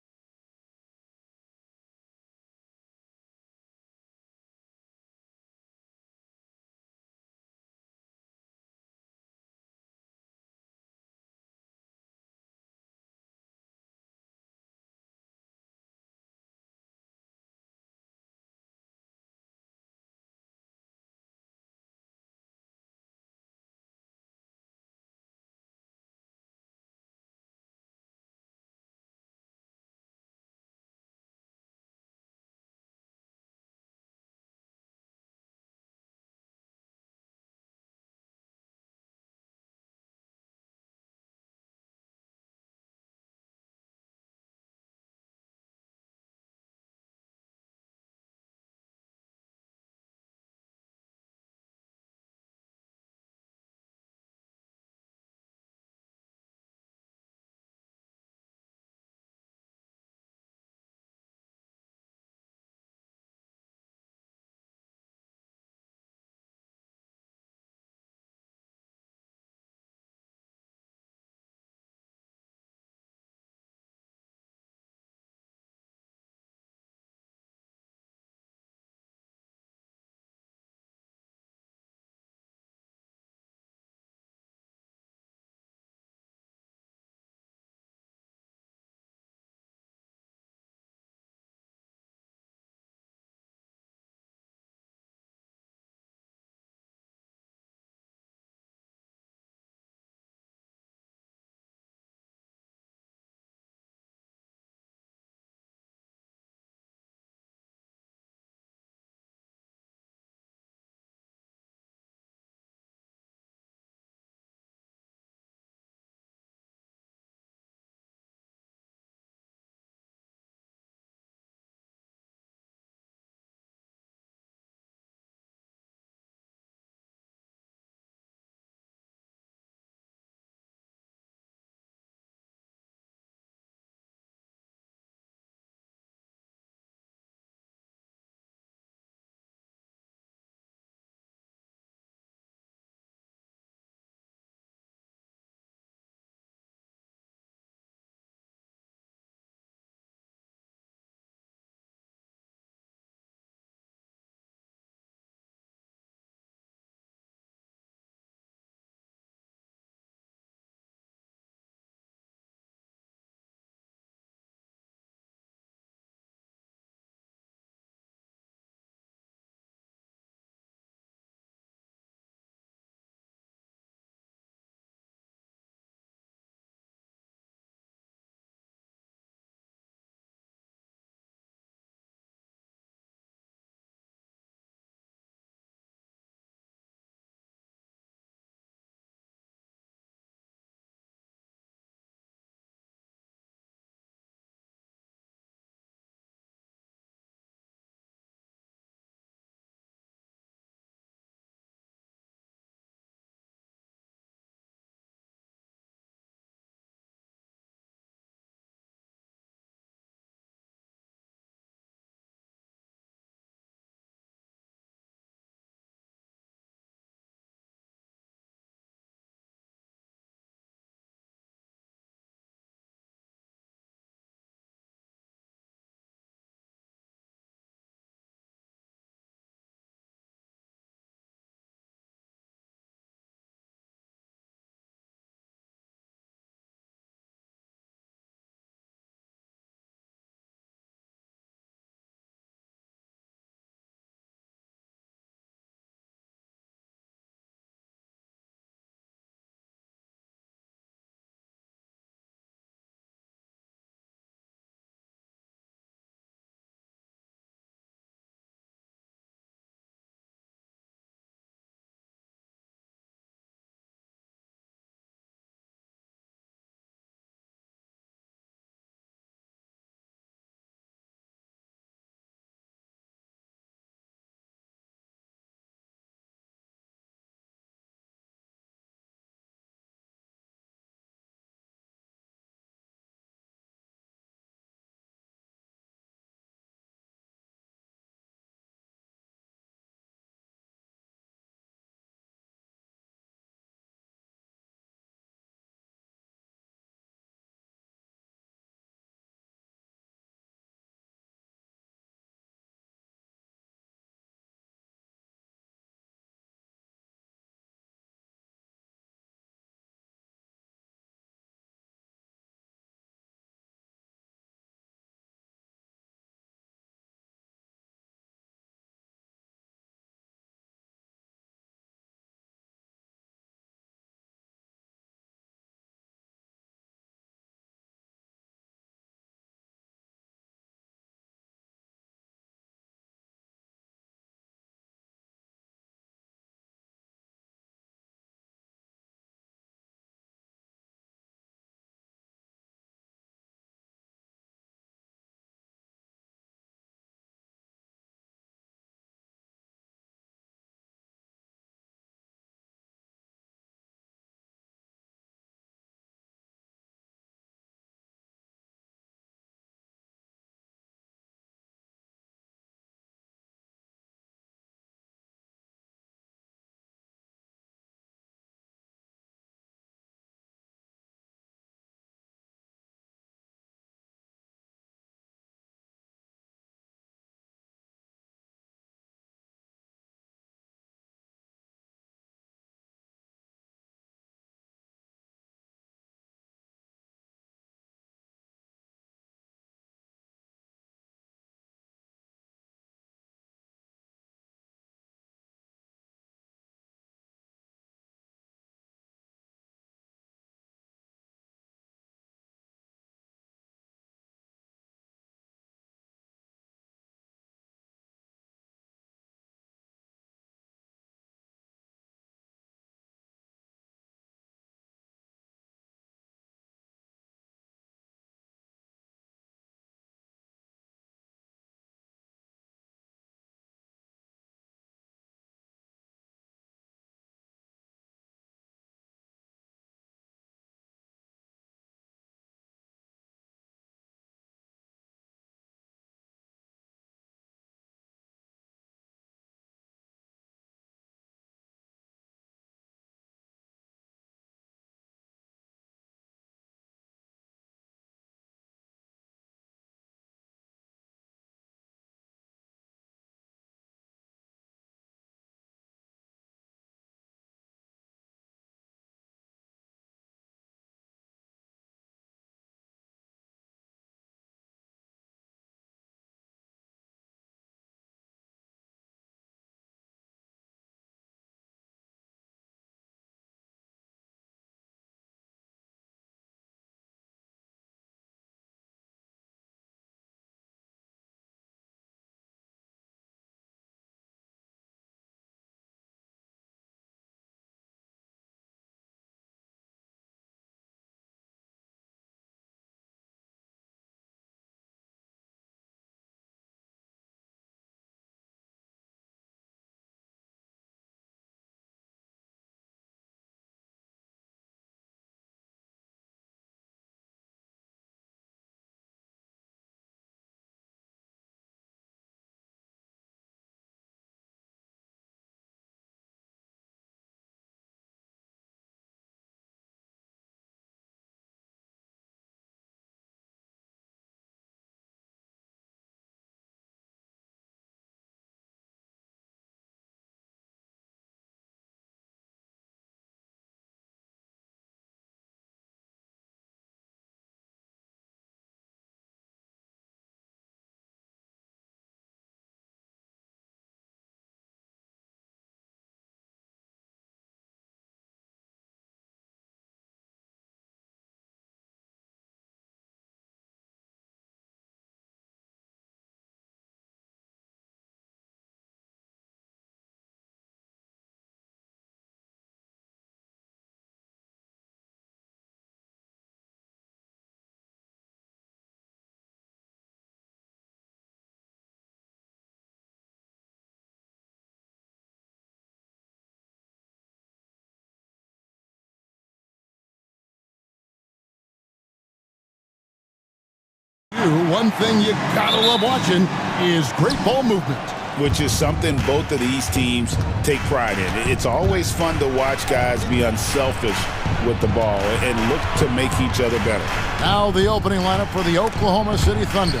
One thing you gotta love watching is great ball movement. Which is something both of these teams take pride in. It's always fun to watch guys be unselfish with the ball and look to make each other better. Now the opening lineup for the Oklahoma City Thunder.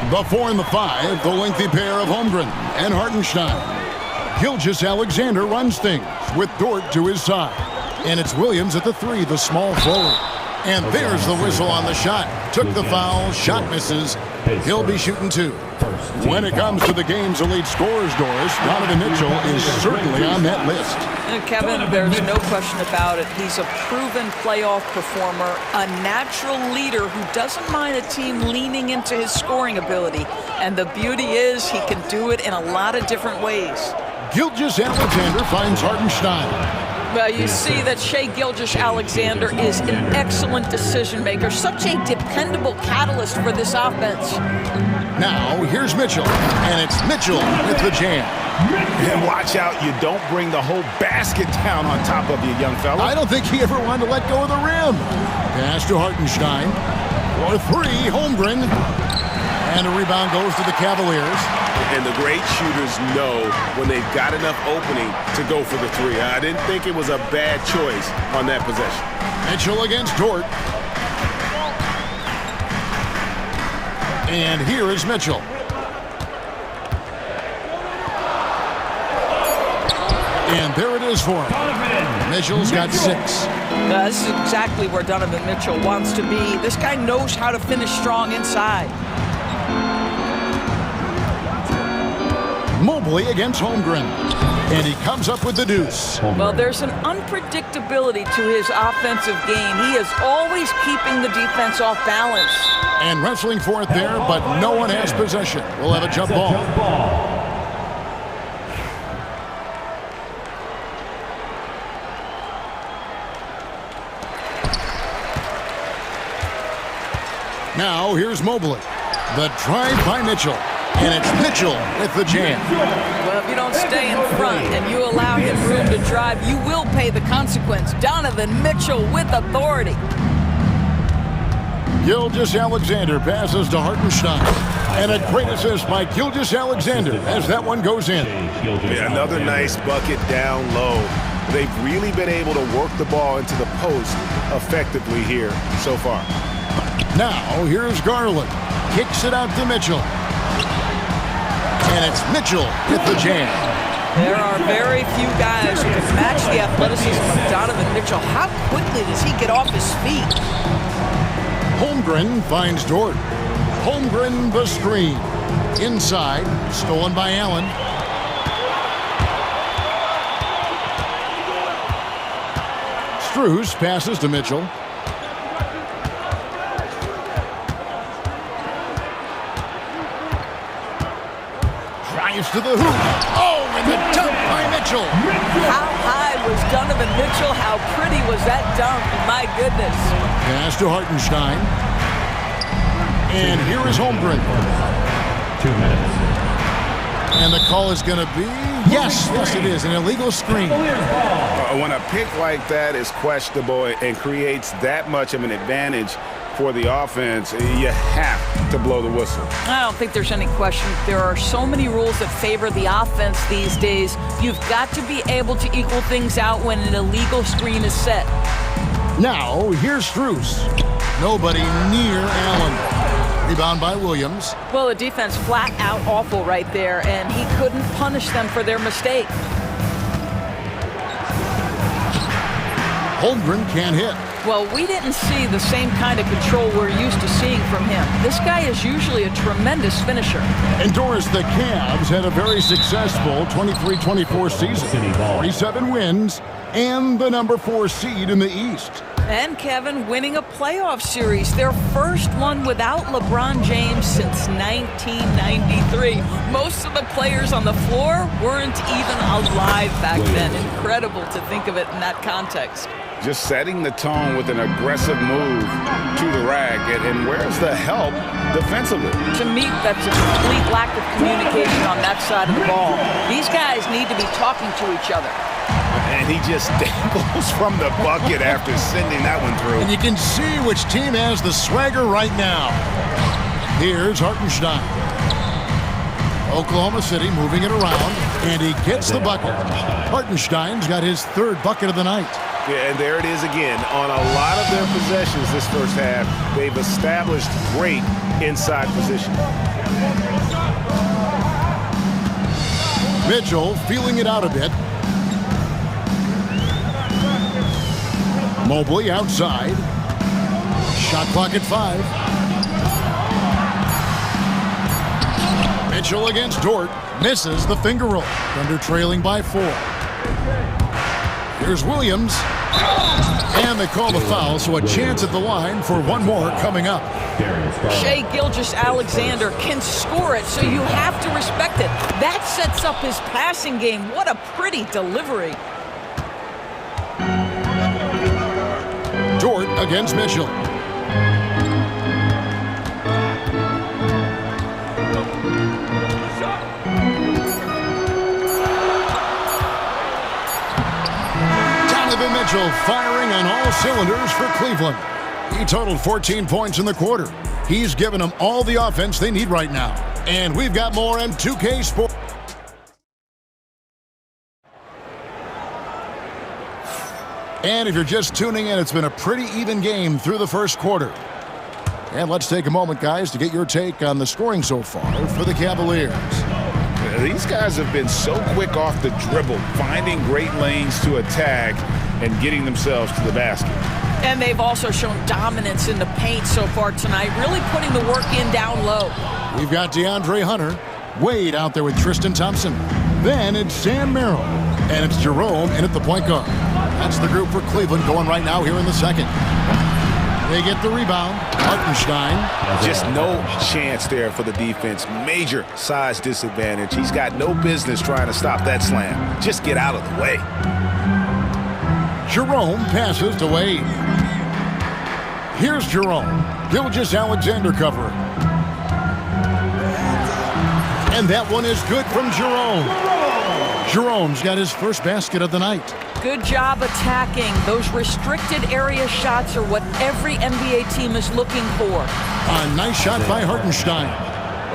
The 4 and the 5, the lengthy pair of Holmgren and Hartenstein. Gilgeous-Alexander runs things with Dort to his side. And it's Williams at the 3, the small forward. And there's the whistle on the shot. Took the foul, shot misses. He'll be shooting 2. When it comes to the game's elite scorers, Doris, Donovan Mitchell is certainly on that list. Kevin, there's no question about it. He's a proven playoff performer, a natural leader who doesn't mind a team leaning into his scoring ability. And the beauty is he can do it in a lot of different ways. Gilgeous-Alexander finds Hartenstein. Well, you see that Shai Gilgeous-Alexander is an excellent decision maker, such a dependable catalyst for this offense. Now, here's Mitchell, and it's Mitchell with the jam. And watch out, you don't bring the whole basket down on top of you, young fella. I don't think he ever wanted to let go of the rim. Pass to Hartenstein. For 3, Holmgren. And a rebound goes to the Cavaliers. And the great shooters know when they've got enough opening to go for the 3. I didn't think it was a bad choice on that possession. Mitchell against Dort. And here is Mitchell. And there it is for him. Mitchell's got 6. This is exactly where Donovan Mitchell wants to be. This guy knows how to finish strong inside. Mobley against Holmgren. And he comes up with the deuce. Well, there's an unpredictability to his offensive game. He is always keeping the defense off balance. And wrestling for it there, but no one has possession. We'll have a jump ball. Now, here's Mobley. The drive by Mitchell. And it's Mitchell with the jam. Well, if you don't stay in front and you allow him room to drive, you will pay the consequence. Donovan Mitchell with authority. Gilgeous-Alexander passes to Hartenstein. And a great assist by Gilgeous-Alexander as that one goes in. Yeah, another nice bucket down low. They've really been able to work the ball into the post effectively here so far. Now, here's Garland. Kicks it out to Mitchell. And it's Mitchell with the jam. There are very few guys who can match the athleticism of Donovan Mitchell. How quickly does he get off his feet? Holmgren finds Dort. Holmgren the screen. Inside, stolen by Allen. Strus passes to Mitchell. Drives to the hoop. Oh, and the dunk by Mitchell. How high was Donovan Mitchell? How pretty was that dunk? My goodness. Pass to Hartenstein. And here is Holmgren. 2 minutes. And the call is going to be, yes, it is, an illegal screen. When a pick like that is questionable and creates that much of an advantage for the offense, you have to blow the whistle. I don't think there's any question. There are so many rules that favor the offense these days. You've got to be able to equal things out when an illegal screen is set. Now, here's Strus. Nobody near Allen. Rebound by Williams. Well, the defense flat out awful right there, and he couldn't punish them for their mistake. Holmgren can't hit. Well, we didn't see the same kind of control we're used to seeing from him. This guy is usually a tremendous finisher. And Doris, the Cavs had a very successful 23-24 season. 47 wins and the number 4 seed in the East. And Kevin winning a playoff series, their first one without LeBron James since 1993. Most of the players on the floor weren't even alive back then. Incredible to think of it in that context. Just setting the tone with an aggressive move to the rack. And where's the help defensively? To me, that's a complete lack of communication on that side of the ball. These guys need to be talking to each other. And he just dangles from the bucket after sending that one through. And you can see which team has the swagger right now. Here's Hartenstein. Oklahoma City moving it around, and he gets the bucket. Hartenstein's got his third bucket of the night. Yeah, and there it is again. On a lot of their possessions this first half, they've established great inside position. Mitchell feeling it out a bit. Mobley outside. Shot clock at 5. Mitchell against Dort. Misses the finger roll. Thunder trailing by 4. Here's Williams. And they call the foul, so a chance at the line for one more coming up. Shai Gilgeous-Alexander can score it, so you have to respect it. That sets up his passing game. What a pretty delivery. Dort against Mitchell. Donovan Mitchell firing on all cylinders for Cleveland. He totaled 14 points in the quarter. He's given them all the offense they need right now. And we've got more in 2K Sports. And if you're just tuning in, it's been a pretty even game through the first quarter. And let's take a moment, guys, to get your take on the scoring so far for the Cavaliers. These guys have been so quick off the dribble, finding great lanes to attack and getting themselves to the basket. And they've also shown dominance in the paint so far tonight, really putting the work in down low. We've got DeAndre Hunter, Wade out there with Tristan Thompson. Then it's Sam Merrill, and it's Jerome in at the point guard. That's the group for Cleveland going right now here in the second. They get the rebound. Hartenstein. Just no chance there for the defense. Major size disadvantage. He's got no business trying to stop that slam. Just get out of the way. Jerome passes to Wade. Here's Jerome. Gilgeous-Alexander covering. And that one is good from Jerome. Jerome's got his first basket of the night. Good job attacking. Those restricted area shots are what every NBA team is looking for. A nice shot by Hartenstein.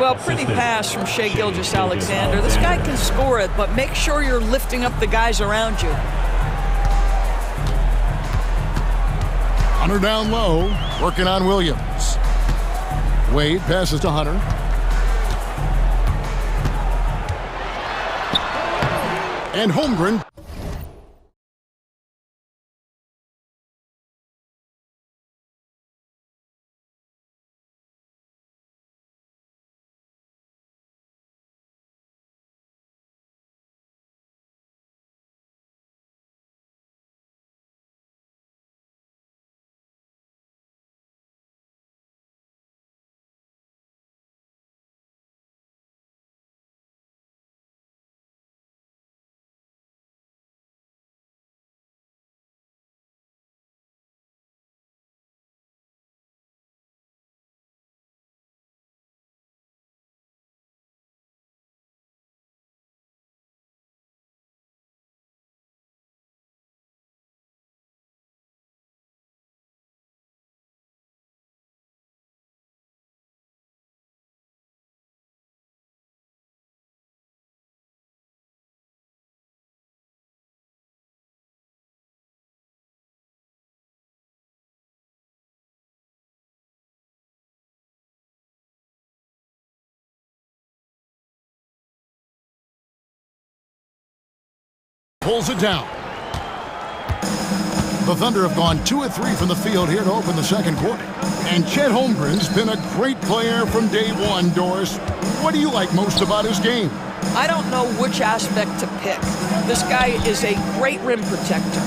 Well, pretty pass from Shai Gilgeous-Alexander. This guy can score it, but make sure you're lifting up the guys around you. Hunter down low, working on Williams. Wade passes to Hunter. And Holmgren. Pulls it down. The Thunder have gone 2 of 3 from the field here to open the second quarter. And Chet Holmgren's been a great player from day one, Doris. What do you like most about his game? I don't know which aspect to pick. This guy is a great rim protector.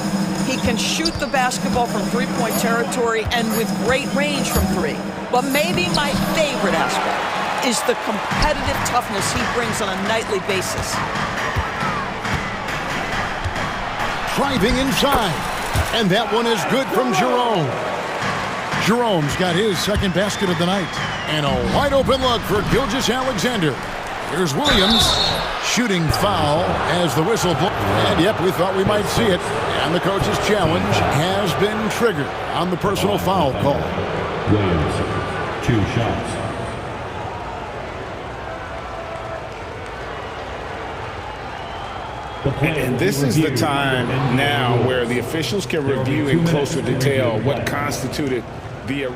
He can shoot the basketball from three-point territory and with great range from 3. But maybe my favorite aspect is the competitive toughness he brings on a nightly basis. Driving inside. And that one is good from Jerome. Jerome's got his second basket of the night. And a wide open look for Gilgeous-Alexander. Here's Williams. Shooting foul as the whistle blows. And yep, we thought we might see it. And the coach's challenge has been triggered on the personal foul call. Williams, 2 shots. And this is the time now where the officials can review in closer detail what constituted the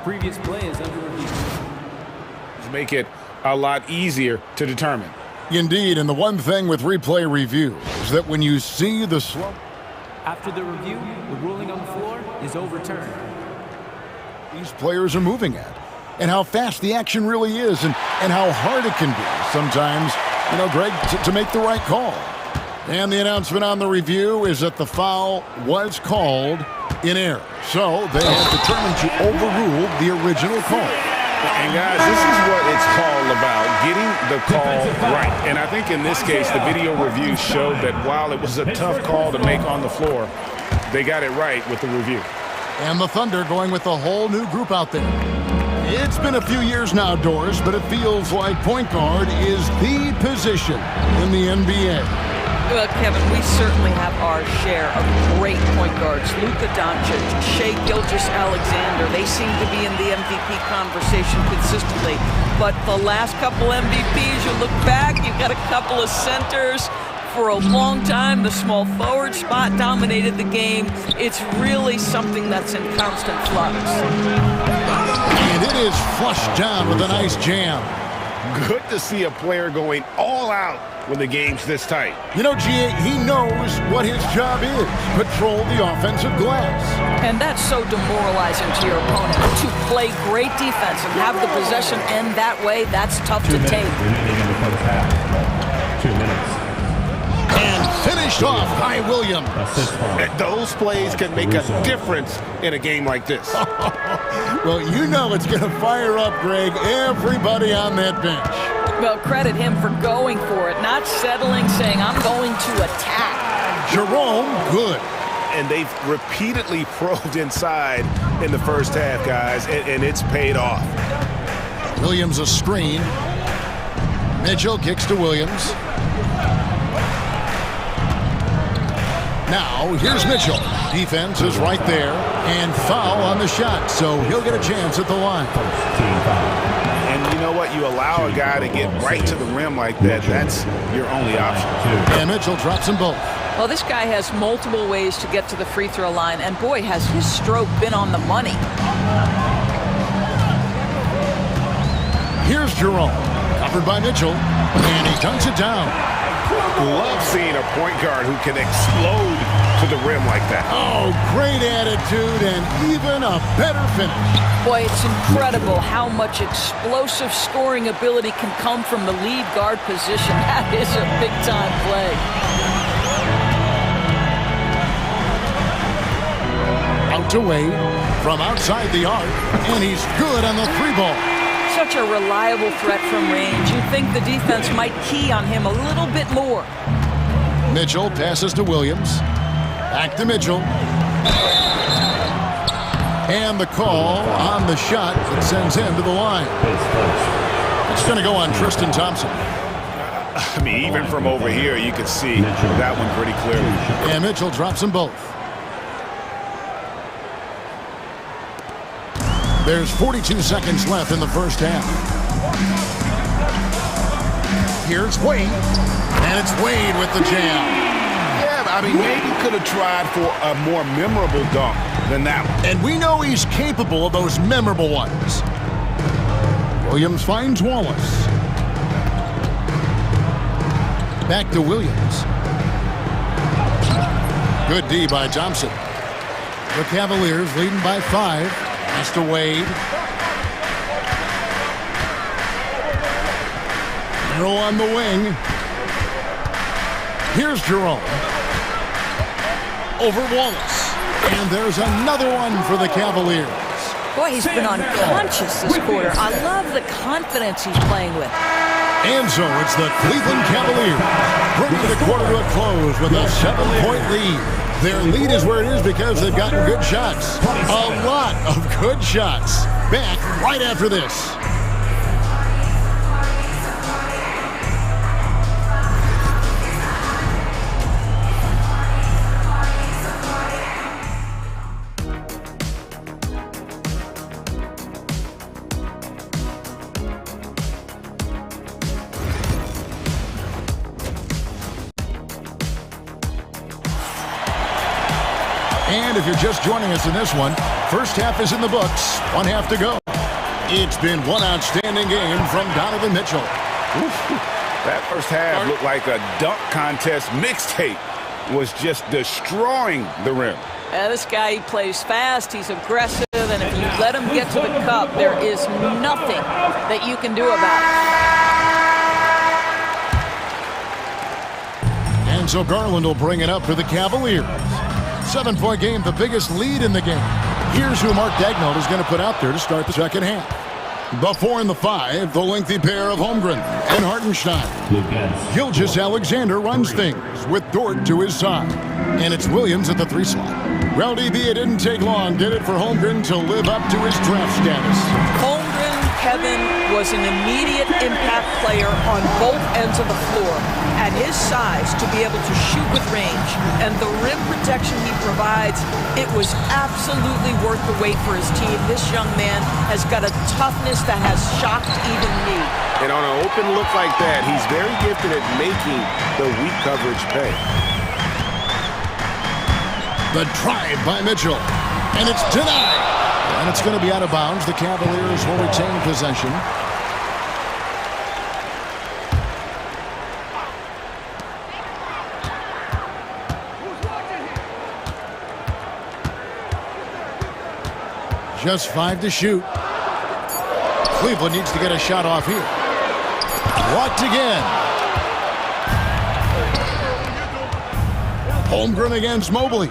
previous play is under review. Make it a lot easier to determine. Indeed, and the one thing with replay review is that when you see the slow... After the review, the ruling on the floor is overturned. These players are moving at, and how fast the action really is, and how hard it can be sometimes, you know, Greg, to make the right call. And the announcement on the review is that the foul was called in error. So they have determined to overrule the original call. And guys, this is what it's all about, getting the call right. And I think in this case, the video review showed that while it was a tough call to make on the floor, they got it right with the review. And the Thunder going with a whole new group out there. It's been a few years now, Doris, but it feels like point guard is the position in the NBA. Well, Kevin, we certainly have our share of great point guards. Luka Doncic, Shai Gilgeous-Alexander, they seem to be in the MVP conversation consistently. But the last couple MVPs, you look back, you've got a couple of centers. For a long time, the small forward spot dominated the game. It's really something that's in constant flux. And it is flushed down with a nice jam. Good to see a player going all out when the game's this tight. You know, G.A., he knows what his job is. Patrol the offensive glass. And that's so demoralizing to your opponent. To play great defense and have the possession end that way, that's tough to take. Remaining in the first half. 2 minutes. And finished off by Williams. Those plays can make a difference in a game like this. Well, you know it's going to fire up, Greg, everybody on that bench. Well, credit him for going for it, not settling, saying, I'm going to attack. Jerome, good. And they've repeatedly probed inside in the first half, guys, and it's paid off. Williams a screen. Mitchell kicks to Williams. Now, here's Mitchell. Defense is right there, and foul on the shot, so he'll get a chance at the line. And you know what? You allow a guy to get right to the rim like that, that's your only option. And Mitchell drops them both. Well, this guy has multiple ways to get to the free throw line, and boy, has his stroke been on the money. Here's Jerome, covered by Mitchell, and he dunks it down. Love seeing a point guard who can explode to the rim like that. Oh, great attitude and even a better finish. Boy, it's incredible how much explosive scoring ability can come from the lead guard position. That is a big-time play. Out to Wade from outside the arc, and he's good on the three ball. Such a reliable threat from range. You'd think the defense might key on him a little bit more. Mitchell passes to Williams. Back to Mitchell. And the call on the shot that sends him to the line. It's going to go on Tristan Thompson. I mean, even from over here, you can see that one pretty clearly. And Mitchell drops them both. There's 42 seconds left in the first half. Here's Wade. And it's Wade with the jam. Yeah, I mean, maybe could have tried for a more memorable dunk than that one. And we know he's capable of those memorable ones. Williams finds Wallace. Back to Williams. Good D by Thompson. The Cavaliers leading by 5. Pass to Wade. Arrow on the wing. Here's Jerome. Over Wallace. And there's another one for the Cavaliers. Boy, he's been unconscious this quarter. I love the confidence he's playing with. And so it's the Cleveland Cavaliers bringing the quarter to a close with a 7-point lead. Their lead is where it is because they've gotten good shots. A lot of good shots. Back right after this. And if you're just joining us in this one, first half is in the books, one half to go. It's been one outstanding game from Donovan Mitchell. That first half looked like a dunk contest mixtape. Was just destroying the rim. This guy, he plays fast, he's aggressive, and if you let him get to the cup, there is nothing that you can do about it. And so Garland will bring it up for the Cavaliers. 7-point game, the biggest lead in the game. Here's who Mark Daigneault is going to put out there to start the second half. The 4 and the 5, the lengthy pair of Holmgren and Hartenstein. Gilgeous-Alexander runs things with Dort to his side. And it's Williams at the 3 slot. Well, DB, it didn't take long, did it, for Holmgren to live up to his draft status? Holmgren, Kevin, was an immediate impact player on both ends of the floor. At his size, to be able to shoot with range and the rim protection he provides, it was absolutely worth the wait for his team. This young man has got a toughness that has shocked even me. And on an open look like that, he's very gifted at making the weak coverage pay. The drive by Mitchell, and it's denied. And it's going to be out of bounds. The Cavaliers will retain possession. Just 5 to shoot. Cleveland needs to get a shot off here. Blocked again. Holmgren against Mobley.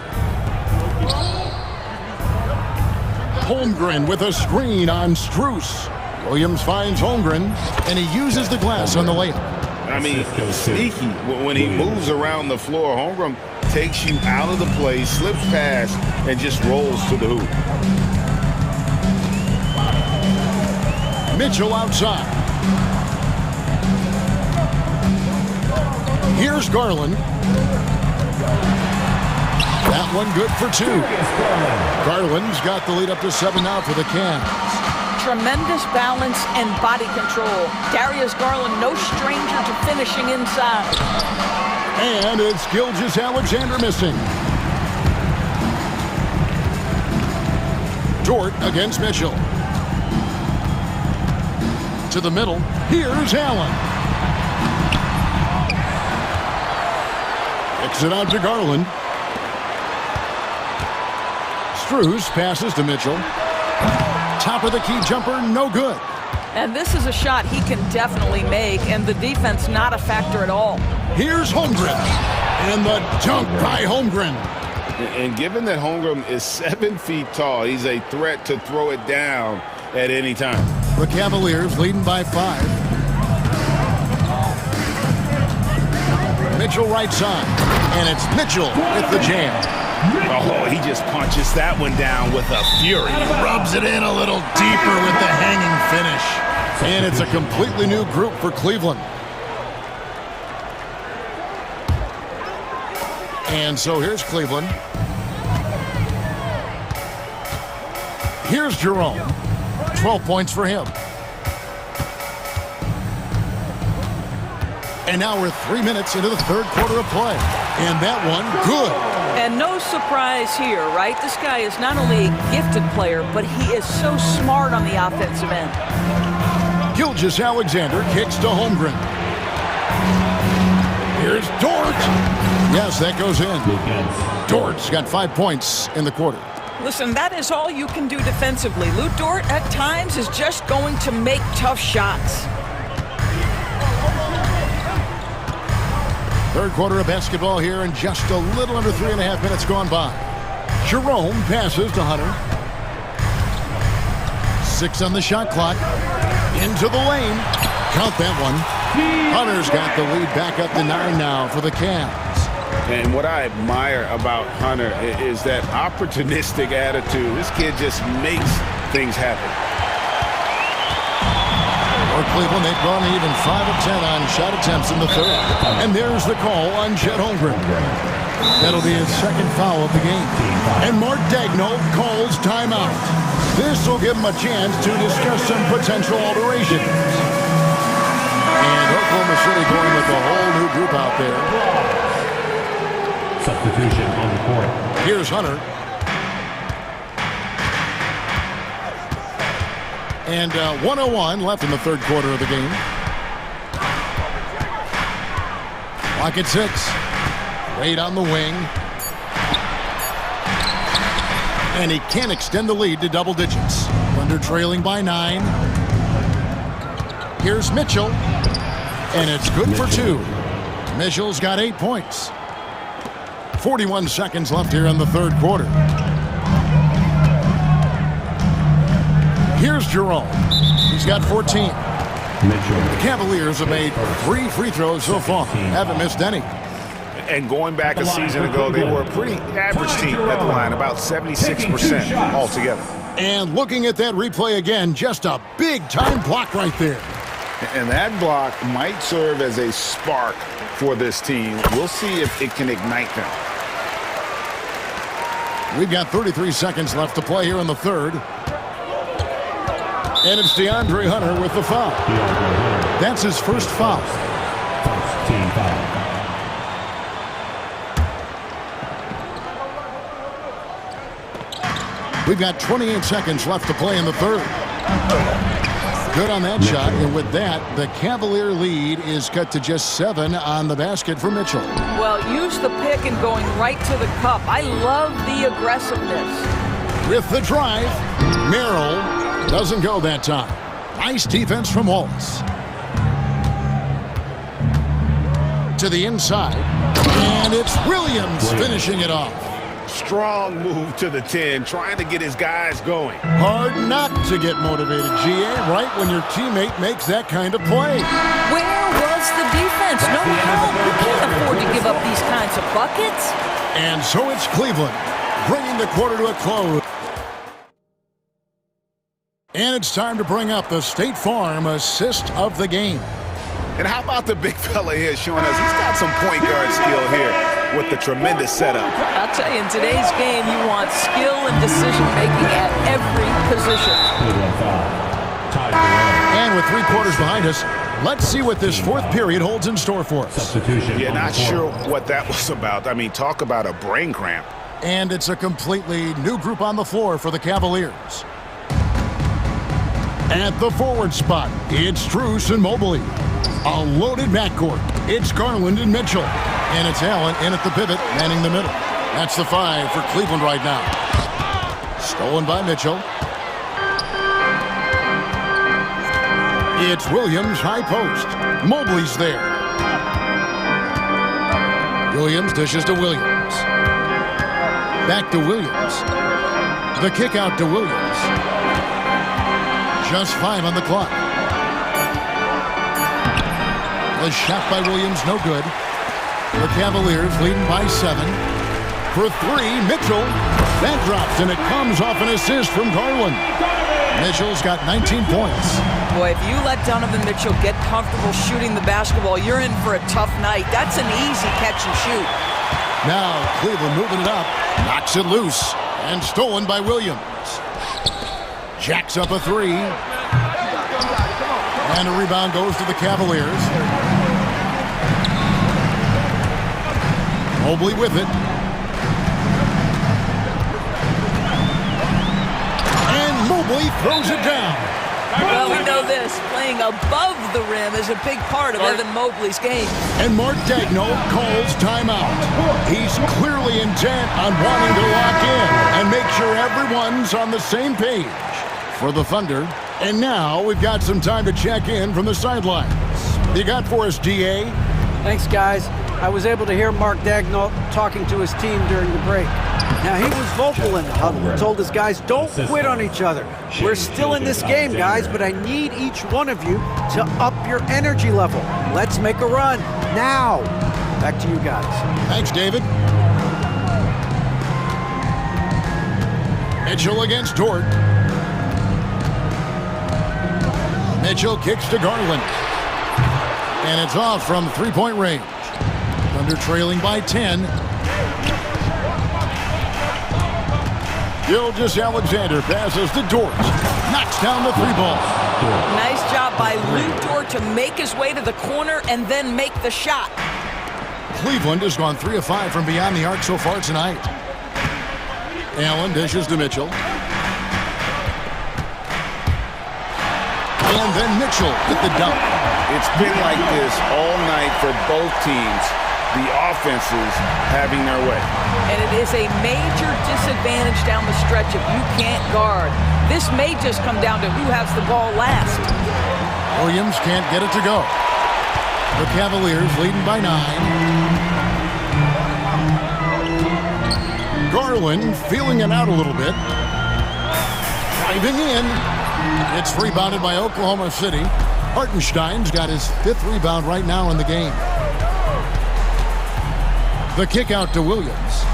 Holmgren with a screen on Strus. Williams finds Holmgren, and he uses the glass on the layup. I mean, sneaky. When he moves around the floor, Holmgren takes you out of the play, slips past, and just rolls to the hoop. Mitchell outside. Here's Garland. That one good for 2. Garland's got the lead up to 7 now for the Cavs. Tremendous balance and body control. Darius Garland, no stranger to finishing inside. And it's Gilgeous-Alexander missing. Dort against Mitchell. To the middle. Here's Allen. Kicks it out to Garland. Strus passes to Mitchell. Top of the key jumper, no good. And this is a shot he can definitely make, and the defense not a factor at all. Here's Holmgren. And the dunk by Holmgren. And given that Holmgren is 7 feet tall, he's a threat to throw it down at any time. The Cavaliers leading by 5. Mitchell right side. And it's Mitchell with the jam. Oh, he just punches that one down with a fury. Rubs it in a little deeper with the hanging finish. And it's a completely new group for Cleveland. And so here's Cleveland. Here's Jerome. 12 points for him. And now we're 3 minutes into the third quarter of play. And that one, good. And no surprise here, right? This guy is not only a gifted player, but he is so smart on the offensive end. Gilgeous-Alexander kicks to Holmgren. Here's Dort. Yes, that goes in. Dort's got 5 points in the quarter. Listen, that is all you can do defensively. Lou Dort, at times, is just going to make tough shots. Third quarter of basketball here, and just a little under 3.5 minutes gone by. Jerome passes to Hunter. 6 on the shot clock. Into the lane. Count that one. Hunter's got the lead back up to 9 now for the Cavs. And what I admire about Hunter is that opportunistic attitude. This kid just makes things happen. For Cleveland, they've gone even 5 of 10 on shot attempts in the third. And there's the call on Chet Holmgren. That'll be his second foul of the game. And Mark Daigneault calls timeout. This will give him a chance to discuss some potential alterations. And Oklahoma City going with a whole new group out there. Substitution on the court. Here's Hunter. And 1:01 left in the third quarter of the game. Clock at 6. Wade on the wing. And he can't extend the lead to double digits. Thunder trailing by 9. Here's Mitchell. And it's good for 2. Mitchell's got 8 points. 41 seconds left here in the third quarter. Here's Jerome. He's got 14. The Cavaliers have made 3 free throws so far. Haven't missed any. And going back a season ago, they were a pretty average team at the line, about 76% altogether. And looking at that replay again, just a big-time block right there. And that block might serve as a spark for this team. We'll see if it can ignite them. We've got 33 seconds left to play here in the third. And it's DeAndre Hunter with the foul. That's his first foul. First team foul. We've got 28 seconds left to play in the third. Good on that shot, and with that, the Cavalier lead is cut to just 7 on the basket for Mitchell. Well, use the pick and going right to the cup. I love the aggressiveness. With the drive, Merrill doesn't go that time. Nice defense from Wallace. To the inside, and it's Williams finishing it off. Strong move to the 10, trying to get his guys going. Hard not to get motivated, GA, right when your teammate makes that kind of play. Where was the defense? No help. You can't afford to give up these kinds of buckets. And so it's Cleveland, bringing the quarter to a close. And it's time to bring up the State Farm assist of the game. And how about the big fella here showing us he's got some point guard skill here with the tremendous setup. I'll tell you, in today's game, you want skill and decision-making at every position. And with 3 quarters behind us, let's see what this fourth period holds in store for us. Substitution. Yeah, not sure what that was about. I mean, talk about a brain cramp. And it's a completely new group on the floor for the Cavaliers. At the forward spot, it's Strus and Mobley. A loaded backcourt. It's Garland and Mitchell. And it's Allen in at the pivot, manning the middle. That's the 5 for Cleveland right now. Stolen by Mitchell. It's Williams, high post. Mobley's there. Williams dishes to Williams. Back to Williams. The kick out to Williams. Just 5 on the clock. The shot by Williams, no good. The Cavaliers leading by 7. For 3, Mitchell. That drops, and it comes off an assist from Garland. Mitchell's got 19 points. Boy, if you let Donovan Mitchell get comfortable shooting the basketball, you're in for a tough night. That's an easy catch and shoot. Now Cleveland moving it up. Knocks it loose. And stolen by Williams. Jacks up a 3. And a rebound goes to the Cavaliers. Mobley with it. And Mobley throws it down. Well, we know this. Playing above the rim is a big part of Evan Mobley's game. And Mark Daigneault calls timeout. He's clearly intent on wanting to lock in and make sure everyone's on the same page for the Thunder. And now we've got some time to check in from the sidelines. You got for us, DA? Thanks, guys. I was able to hear Mark Daigneault talking to his team during the break. Now, he was vocal in the huddle and told his guys, don't quit on each other. We're still in this game, guys, but I need each one of you to up your energy level. Let's make a run now. Back to you guys. Thanks, David. Mitchell against Dort. Mitchell kicks to Garland. And it's off from 3-point range. Thunder trailing by 10. Gilgeous-Alexander passes to Dort. Knocks down the 3-ball. Nice job by Lou Dort to make his way to the corner and then make the shot. Cleveland has gone 3 of 5 from beyond the arc so far tonight. Allen dishes to Mitchell. And then Mitchell with the dunk. It's been like this all night for both teams. The offenses having their way. And it is a major disadvantage down the stretch if you can't guard. This may just come down to who has the ball last. Williams can't get it to go. The Cavaliers leading by 9. Garland feeling it out a little bit. Driving in. It's rebounded by Oklahoma City. Hartenstein's got his 5th rebound right now in the game. The kick out to Williams.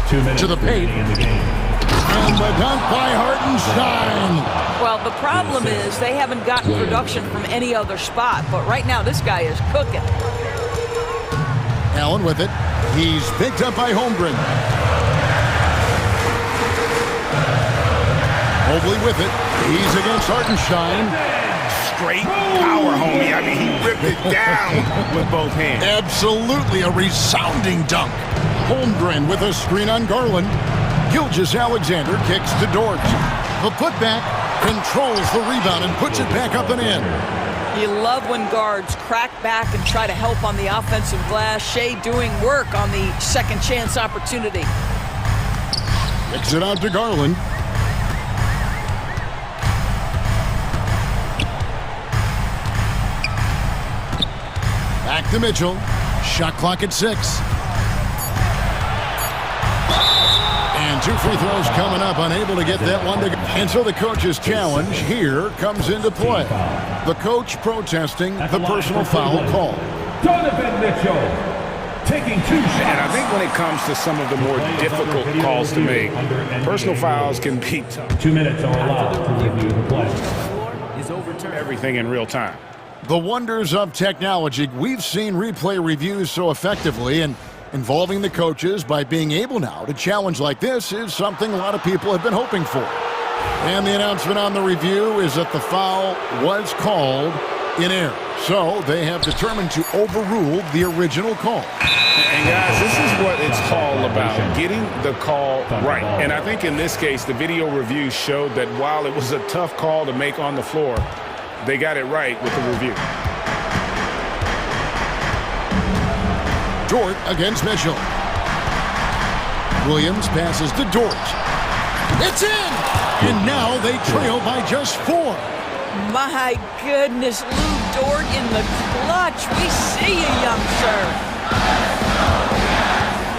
2 minutes To the paint. in the game. And the dunk by Hartenstein. Well, the problem is they haven't gotten production from any other spot, but right now this guy is cooking. Allen with it. He's picked up by Holmgren. Mobley with it. He's against Hartenstein. Straight power, homie. I mean, he ripped it down with both hands. Absolutely a resounding dunk. Holmgren with a screen on Garland. Gilgeous-Alexander kicks to Dort. The putback controls the rebound and puts it back up and in. You love when guards crack back and try to help on the offensive glass. Shea doing work on the second chance opportunity. Kicks it out to Garland. Back to Mitchell. Shot clock at 6. And 2 free throws coming up, unable to get that one to go. And so the coach's challenge here comes into play. The coach protesting the personal foul call. Donovan Mitchell taking 2 shots. And I think when it comes to some of the more difficult calls to make, personal fouls can be tough. 2 minutes are allowed to review the play. Is overturned. Everything in real time. The wonders of technology. We've seen replay reviews so effectively, and involving the coaches by being able now to challenge like this is something a lot of people have been hoping for. And the announcement on the review is that the foul was called in error. So they have determined to overrule the original call. And guys, this is what it's all about, getting the call right. And I think in this case, the video review showed that while it was a tough call to make on the floor, they got it right with the review. Dort against Mitchell. Williams passes to Dort. It's in! And now they trail by just 4. My goodness, Lou Dort in the clutch. We see you, young sir.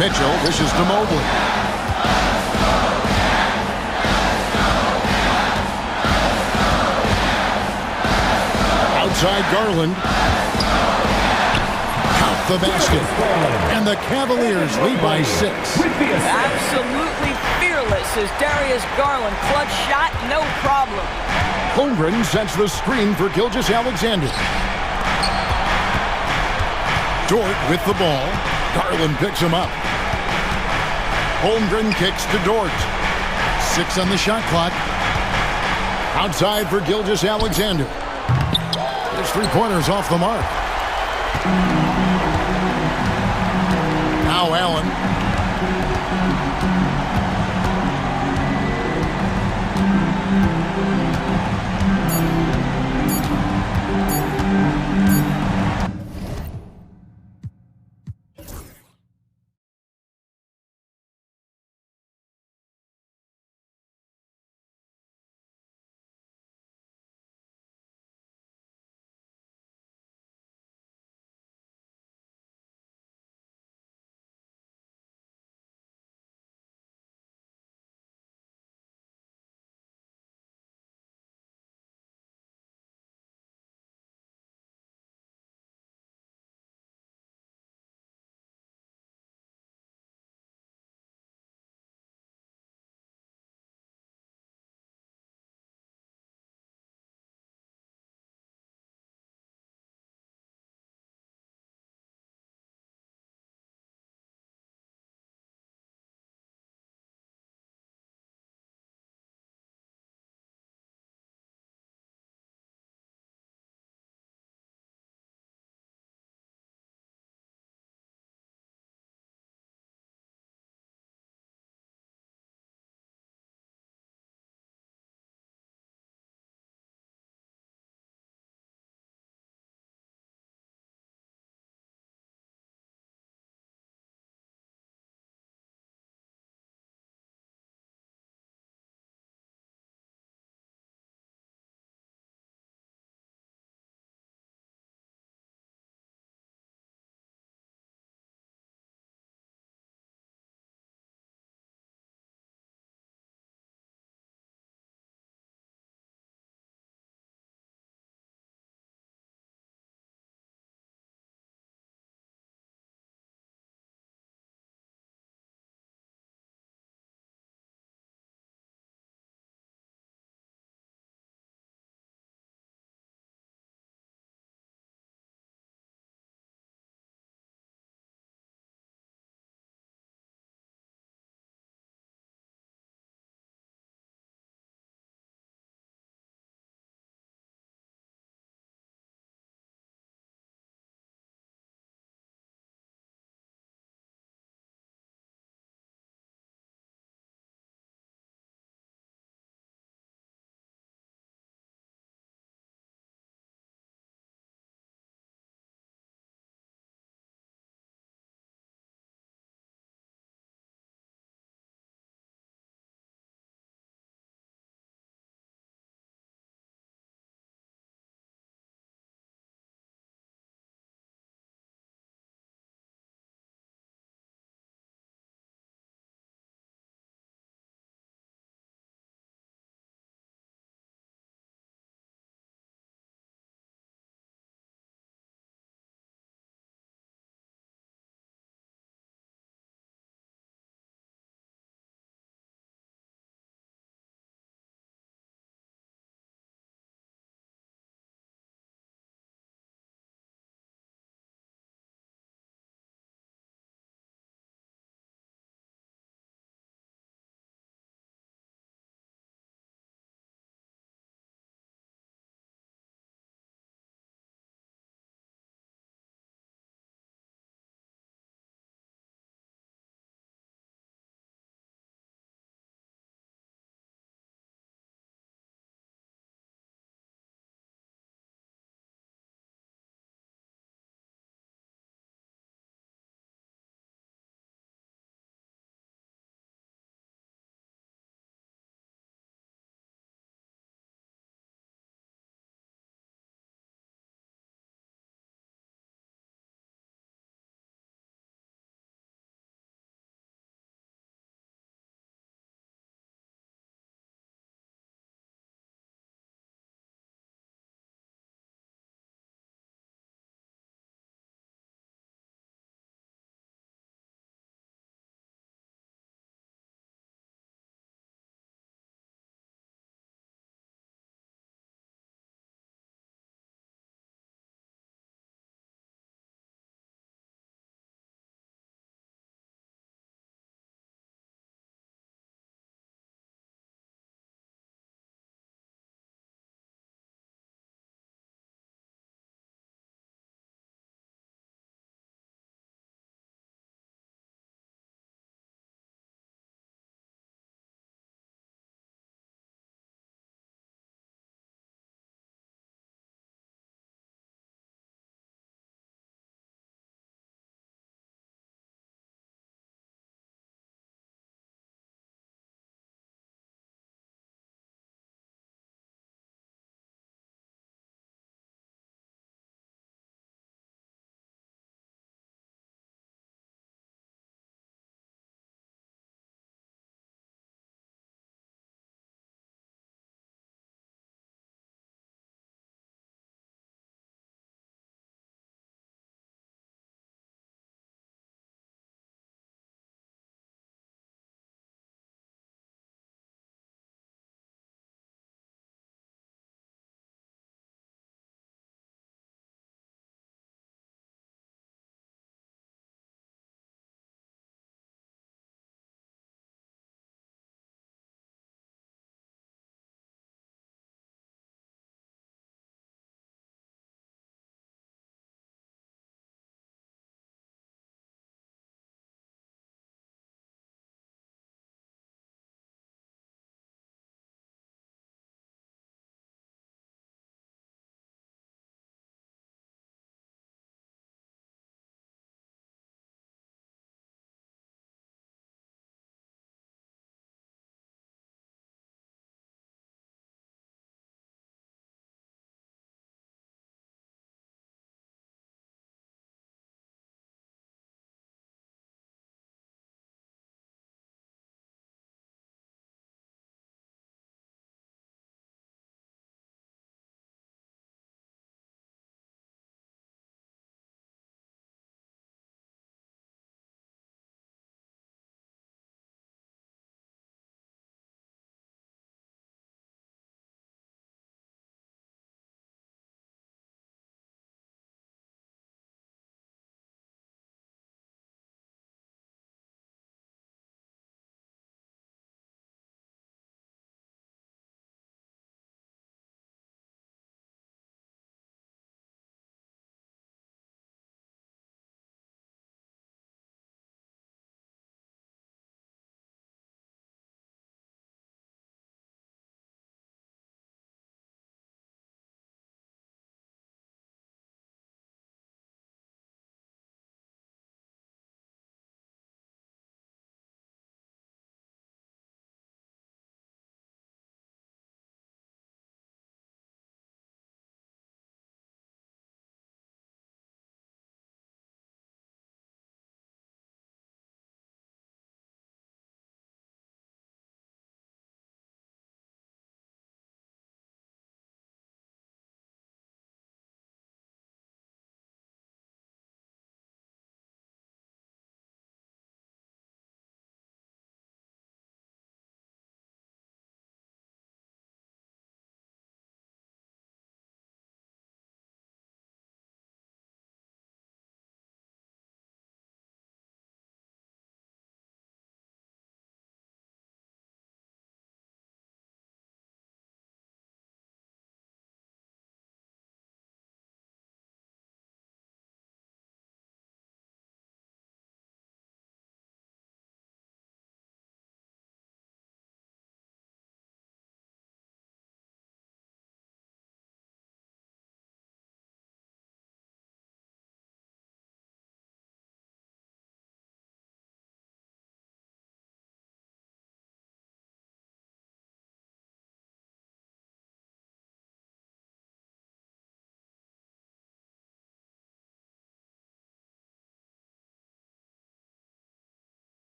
Mitchell dishes to Mobley. Outside Garland. Count the basket. And the Cavaliers lead by 6. Absolutely fearless is Darius Garland. Clutch shot, no problem. Holmgren sets the screen for Gilgeous-Alexander. Dort with the ball. Garland picks him up. Holmgren kicks to Dort. 6 on the shot clock. Outside for Gilgeous-Alexander. His 3-pointers off the mark. Now Allen.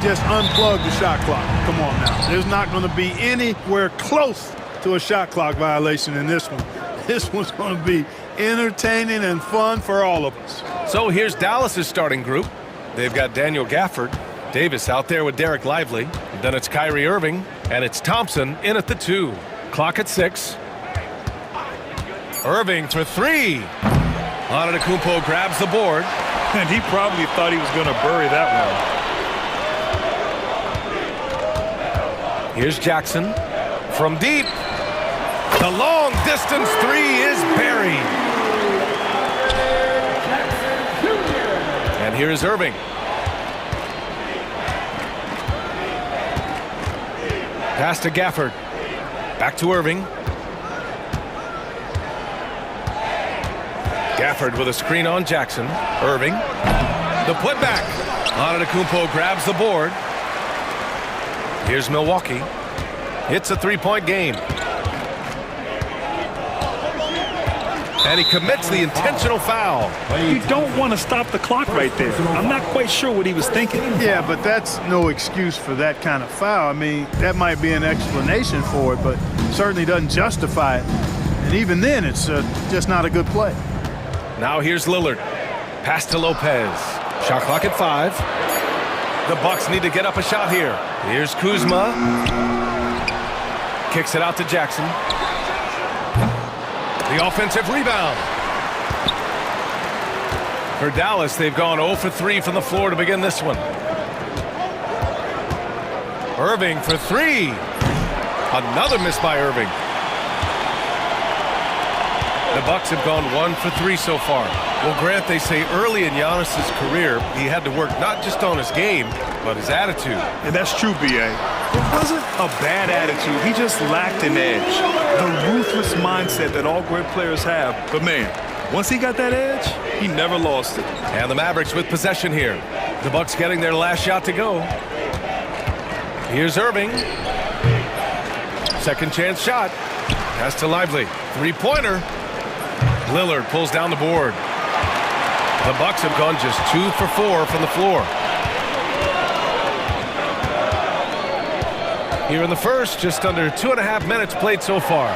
just unplug the shot clock. Come on now. There's not going to be anywhere close to a shot clock violation in this one. This one's going to be entertaining and fun for all of us. So here's Dallas's starting group. They've got Daniel Gafford, Davis out there with Derek Lively. Then it's Kyrie Irving, and it's Thompson in at the 2. Clock at 6. Irving for 3. Antetokounmpo grabs the board. And he probably thought he was going to bury that one. Here's Jackson from deep. The long distance 3 is buried. And here's Irving. Pass to Gafford. Back to Irving. Gafford with a screen on Jackson. Irving. The putback. Antetokounmpo grabs the board. Here's Milwaukee. It's a 3-point game. And he commits the intentional foul. You don't want to stop the clock right there. I'm not quite sure what he was thinking. Yeah, but that's no excuse for that kind of foul. I mean, that might be an explanation for it, but certainly doesn't justify it. And even then, it's just not a good play. Now here's Lillard. Pass to Lopez. Shot clock at 5. The Bucks need to get up a shot here. Here's Kuzma. Kicks it out to Jackson. The offensive rebound. For Dallas, they've gone 0 for 3 from the floor to begin this one. Irving for 3. Another miss by Irving. The Bucks have gone 1 for 3 so far. Well, Grant, they say early in Giannis's career, he had to work not just on his game, but his attitude. And that's true, B.A. It wasn't a bad attitude. He just lacked an edge. The ruthless mindset that all great players have. But, man, once he got that edge, he never lost it. And the Mavericks with possession here. The Bucks getting their last shot to go. Here's Irving. Second chance shot. Pass to Lively. 3-pointer. Lillard pulls down the board. The Bucks have gone just 2 for 4 from the floor. Here in the first, just under 2.5 minutes played so far.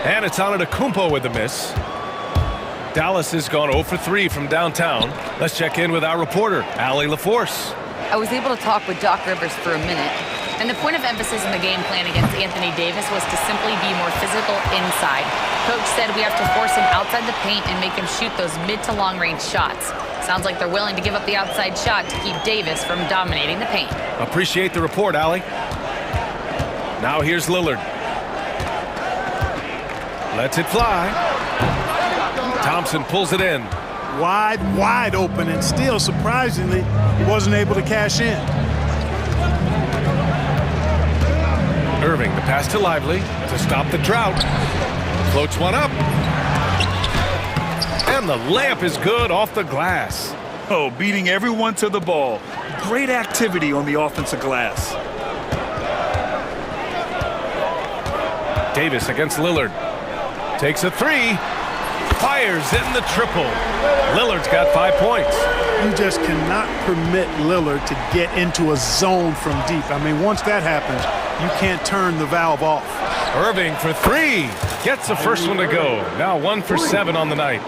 And it's Antetokounmpo with the miss. Dallas has gone 0 for 3 from downtown. Let's check in with our reporter, Allie LaForce. I was able to talk with Doc Rivers for a minute. And the point of emphasis in the game plan against Anthony Davis was to simply be more physical inside. Coach said we have to force him outside the paint and make him shoot those mid to long range shots. Sounds like they're willing to give up the outside shot to keep Davis from dominating the paint. Appreciate the report, Allie. Now here's Lillard. Lets it fly. Thompson pulls it in. Wide open, and still, surprisingly, he wasn't able to cash in. Irving, the pass to Lively to stop the drought. Floats one up. And the layup is good off the glass. Oh, beating everyone to the ball. Great activity on the offensive glass. Davis against Lillard. Takes a 3. Fires in the triple. Lillard's got 5 points. You just cannot permit Lillard to get into a zone from deep. I mean, once that happens, you can't turn the valve off. Irving for 3. Gets the first one to go. Now 1 for 7 on the night.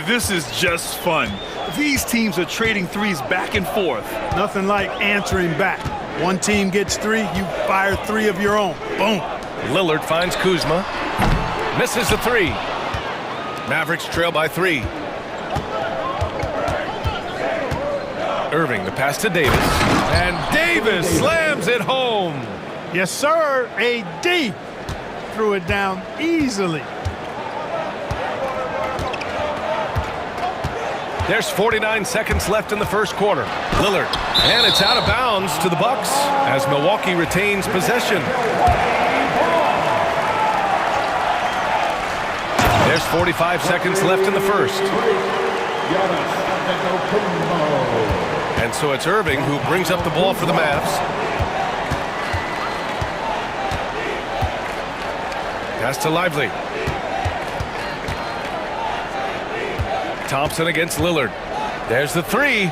This is just fun. These teams are trading threes back and forth. Nothing like answering back. One team gets 3, you fire 3 of your own. Boom. Lillard finds Kuzma. Misses the 3. Mavericks trail by 3. Irving, the pass to Davis. And Davis slams it home. Yes, sir. AD threw it down easily. There's 49 seconds left in the first quarter. Lillard, and it's out of bounds to the Bucks as Milwaukee retains possession. There's 45 seconds left in the first. And so it's Irving who brings up the ball for the Mavs. Pass to Lively. Thompson against Lillard. There's the 3.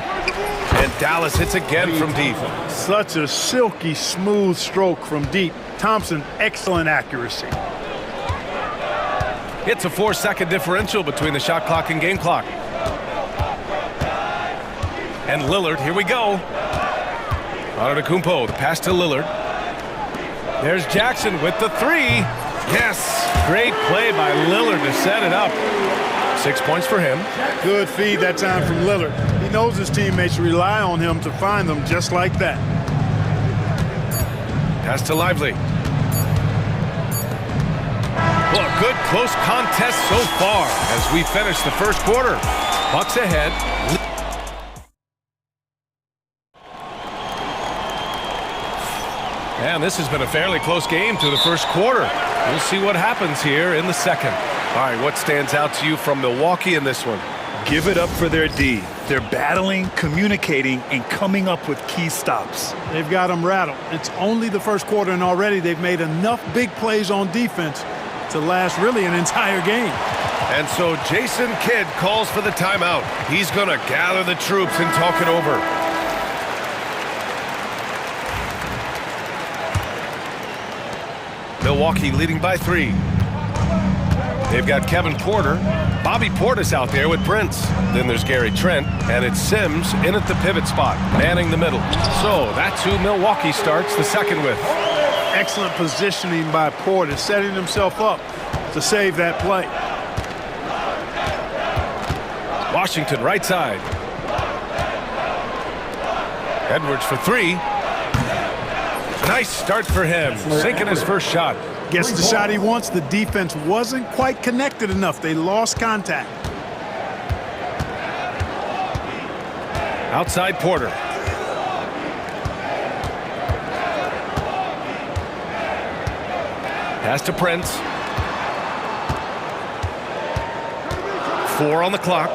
And Dallas hits again from deep. Such a silky, smooth stroke from deep. Thompson, excellent accuracy. It's a 4-second differential between the shot clock and game clock. And Lillard, here we go. Antetokounmpo, the pass to Lillard. There's Jackson with the three. Yes, great play by Lillard to set it up. 6 points for him. Good feed that time from Lillard. He knows his teammates rely on him to find them just like that. Pass to Lively. Well, a good close contest so far as we finish the first quarter. Bucks ahead. And this has been a fairly close game to the first quarter. We'll see what happens here in the second. All right, what stands out to you from Milwaukee in this one? Give it up for their D. They're battling, communicating, and coming up with key stops. They've got them rattled. It's only the first quarter, and already they've made enough big plays on defense to last really an entire game. And so Jason Kidd calls for the timeout. He's going to gather the troops and talk it over. Milwaukee leading by 3. They've got Kevin Porter. Bobby Portis out there with Prince. Then there's Gary Trent, and it's Sims in at the pivot spot, manning the middle. So that's who Milwaukee starts the second with. Excellent positioning by Portis, setting himself up to save that play. Washington right side. Edwards for 3. Nice start for him, sinking his first shot. Gets the shot he wants. The defense wasn't quite connected enough. They lost contact. Outside Porter. Pass to Prince. 4 on the clock.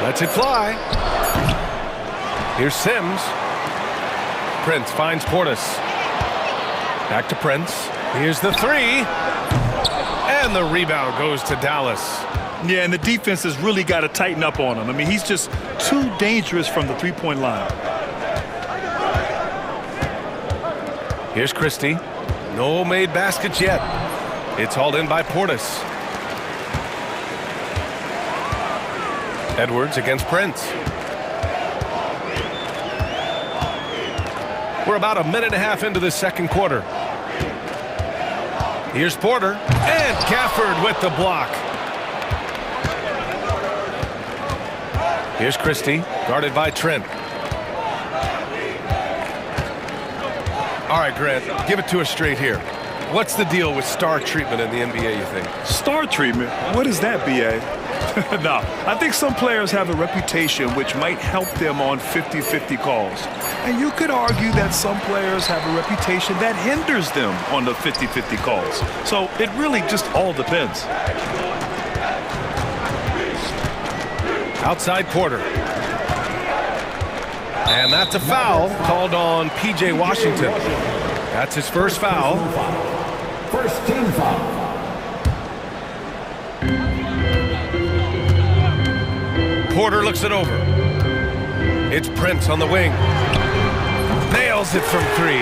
Lets it fly. Here's Sims. Prince finds Portis. Back to Prince. Here's the 3. And the rebound goes to Dallas. Yeah, and the defense has really got to tighten up on him. I mean, he's just too dangerous from the three-point line. Here's Christie. No made baskets yet. It's hauled in by Portis. Edwards against Prince. We're about a minute and a half into the second quarter. Here's Porter. And Gafford with the block. Here's Christie, guarded by Trent. All right, Grant, give it to us straight here. What's the deal with star treatment in the NBA, you think? Star treatment? What is that, B.A.? No, I think some players have a reputation which might help them on 50-50 calls. And you could argue that some players have a reputation that hinders them on the 50-50 calls. So it really just all depends. Outside Porter. And that's a foul called on P.J. Washington. That's his first foul. First team foul. Porter looks it over. It's Prince on the wing. Nails it from 3.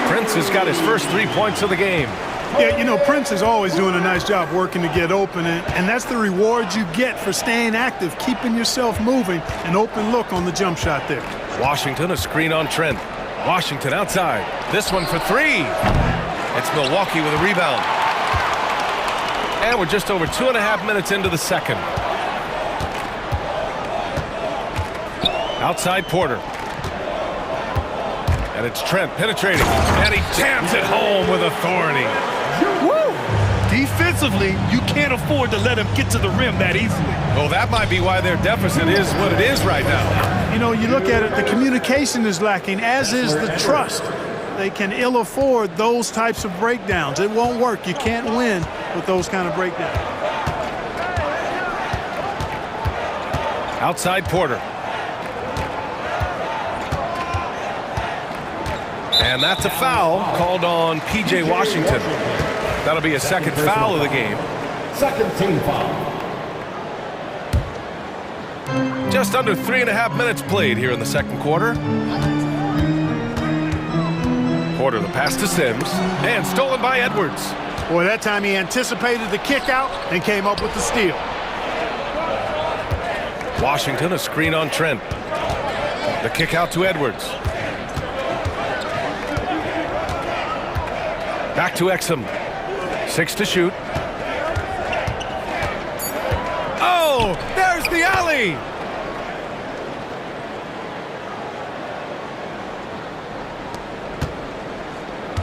Prince has got his first 3 points of the game. Yeah, you know, Prince is always doing a nice job working to get open, and that's the reward you get for staying active, keeping yourself moving, an open look on the jump shot there. Washington, a screen on Trent. Washington outside. This one for 3. It's Milwaukee with a rebound. And we're just over 2.5 minutes into the second. Outside Porter. And it's Trent penetrating. And he jams it home with authority. Woo! Defensively, you can't afford to let him get to the rim that easily. Well, that might be why their deficit is what it is right now. You know, you look at it, the communication is lacking, as is the trust. They can ill afford those types of breakdowns. It won't work. You can't win with those kind of breakdowns. Outside Porter. And that's a foul called on P.J. Washington. That'll be a second foul of the game. Second team foul. Just under 3.5 minutes played here in the second quarter. Porter, the pass to Sims, and stolen by Edwards. Boy, that time he anticipated the kick out and came up with the steal. Washington, a screen on Trent. The kick out to Edwards. Back to Exum. 6 to shoot. Oh, there's the alley!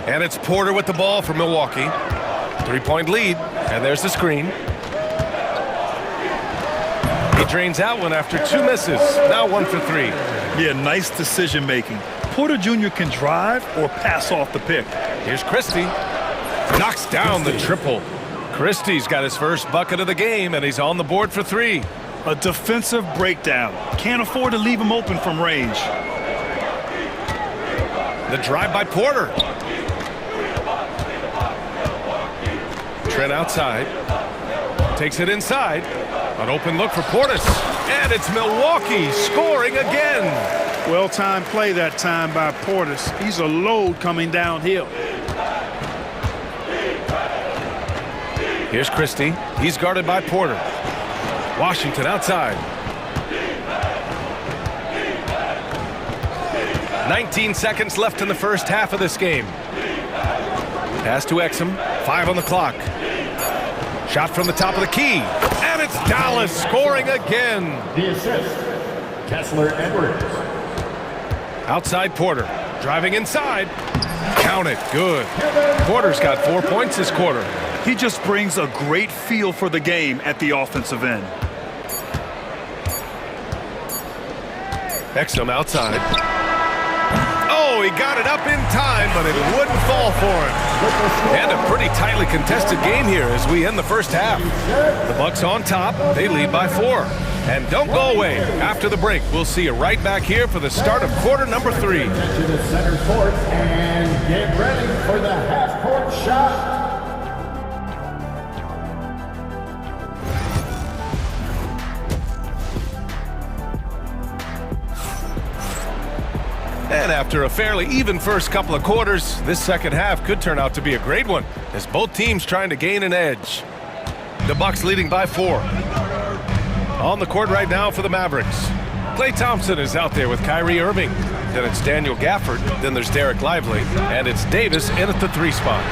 And it's Porter with the ball for Milwaukee. 3-point lead, and there's the screen. He drains out one after 2 misses. Now 1 for 3. Yeah, nice decision making. Porter Jr. can drive or pass off the pick. Here's Christie. Knocks down the triple. Christie's got his first bucket of the game, and he's on the board for 3. A defensive breakdown. Can't afford to leave him open from range. The drive by Porter. Trent outside. Takes it inside. An open look for Portis. And it's Milwaukee scoring again. Well-timed play that time by Portis. He's a load coming downhill. Here's Christie. He's guarded by Porter. Washington outside. 19 seconds left in the first half of this game. Pass to Exum. 5 on the clock. Shot from the top of the key. And it's Dallas scoring again. The assist, Kessler Edwards. Outside Porter. Driving inside. Count it. Good. Porter's got 4 points this quarter. He just brings a great feel for the game at the offensive end. Exum outside. Oh, he got it up in time, but it wouldn't fall for him. And a pretty tightly contested game here as we end the first half. The Bucks on top. They lead by 4. And don't go away. After the break, we'll see you right back here for the start of quarter number 3. To the center court and get ready for the half-court shot. And after a fairly even first couple of quarters, this second half could turn out to be a great one as both teams trying to gain an edge. The Bucks leading by 4. On the court right now for the Mavericks. Klay Thompson is out there with Kyrie Irving. Then it's Daniel Gafford. Then there's Derek Lively. And it's Davis in at the 3 spot.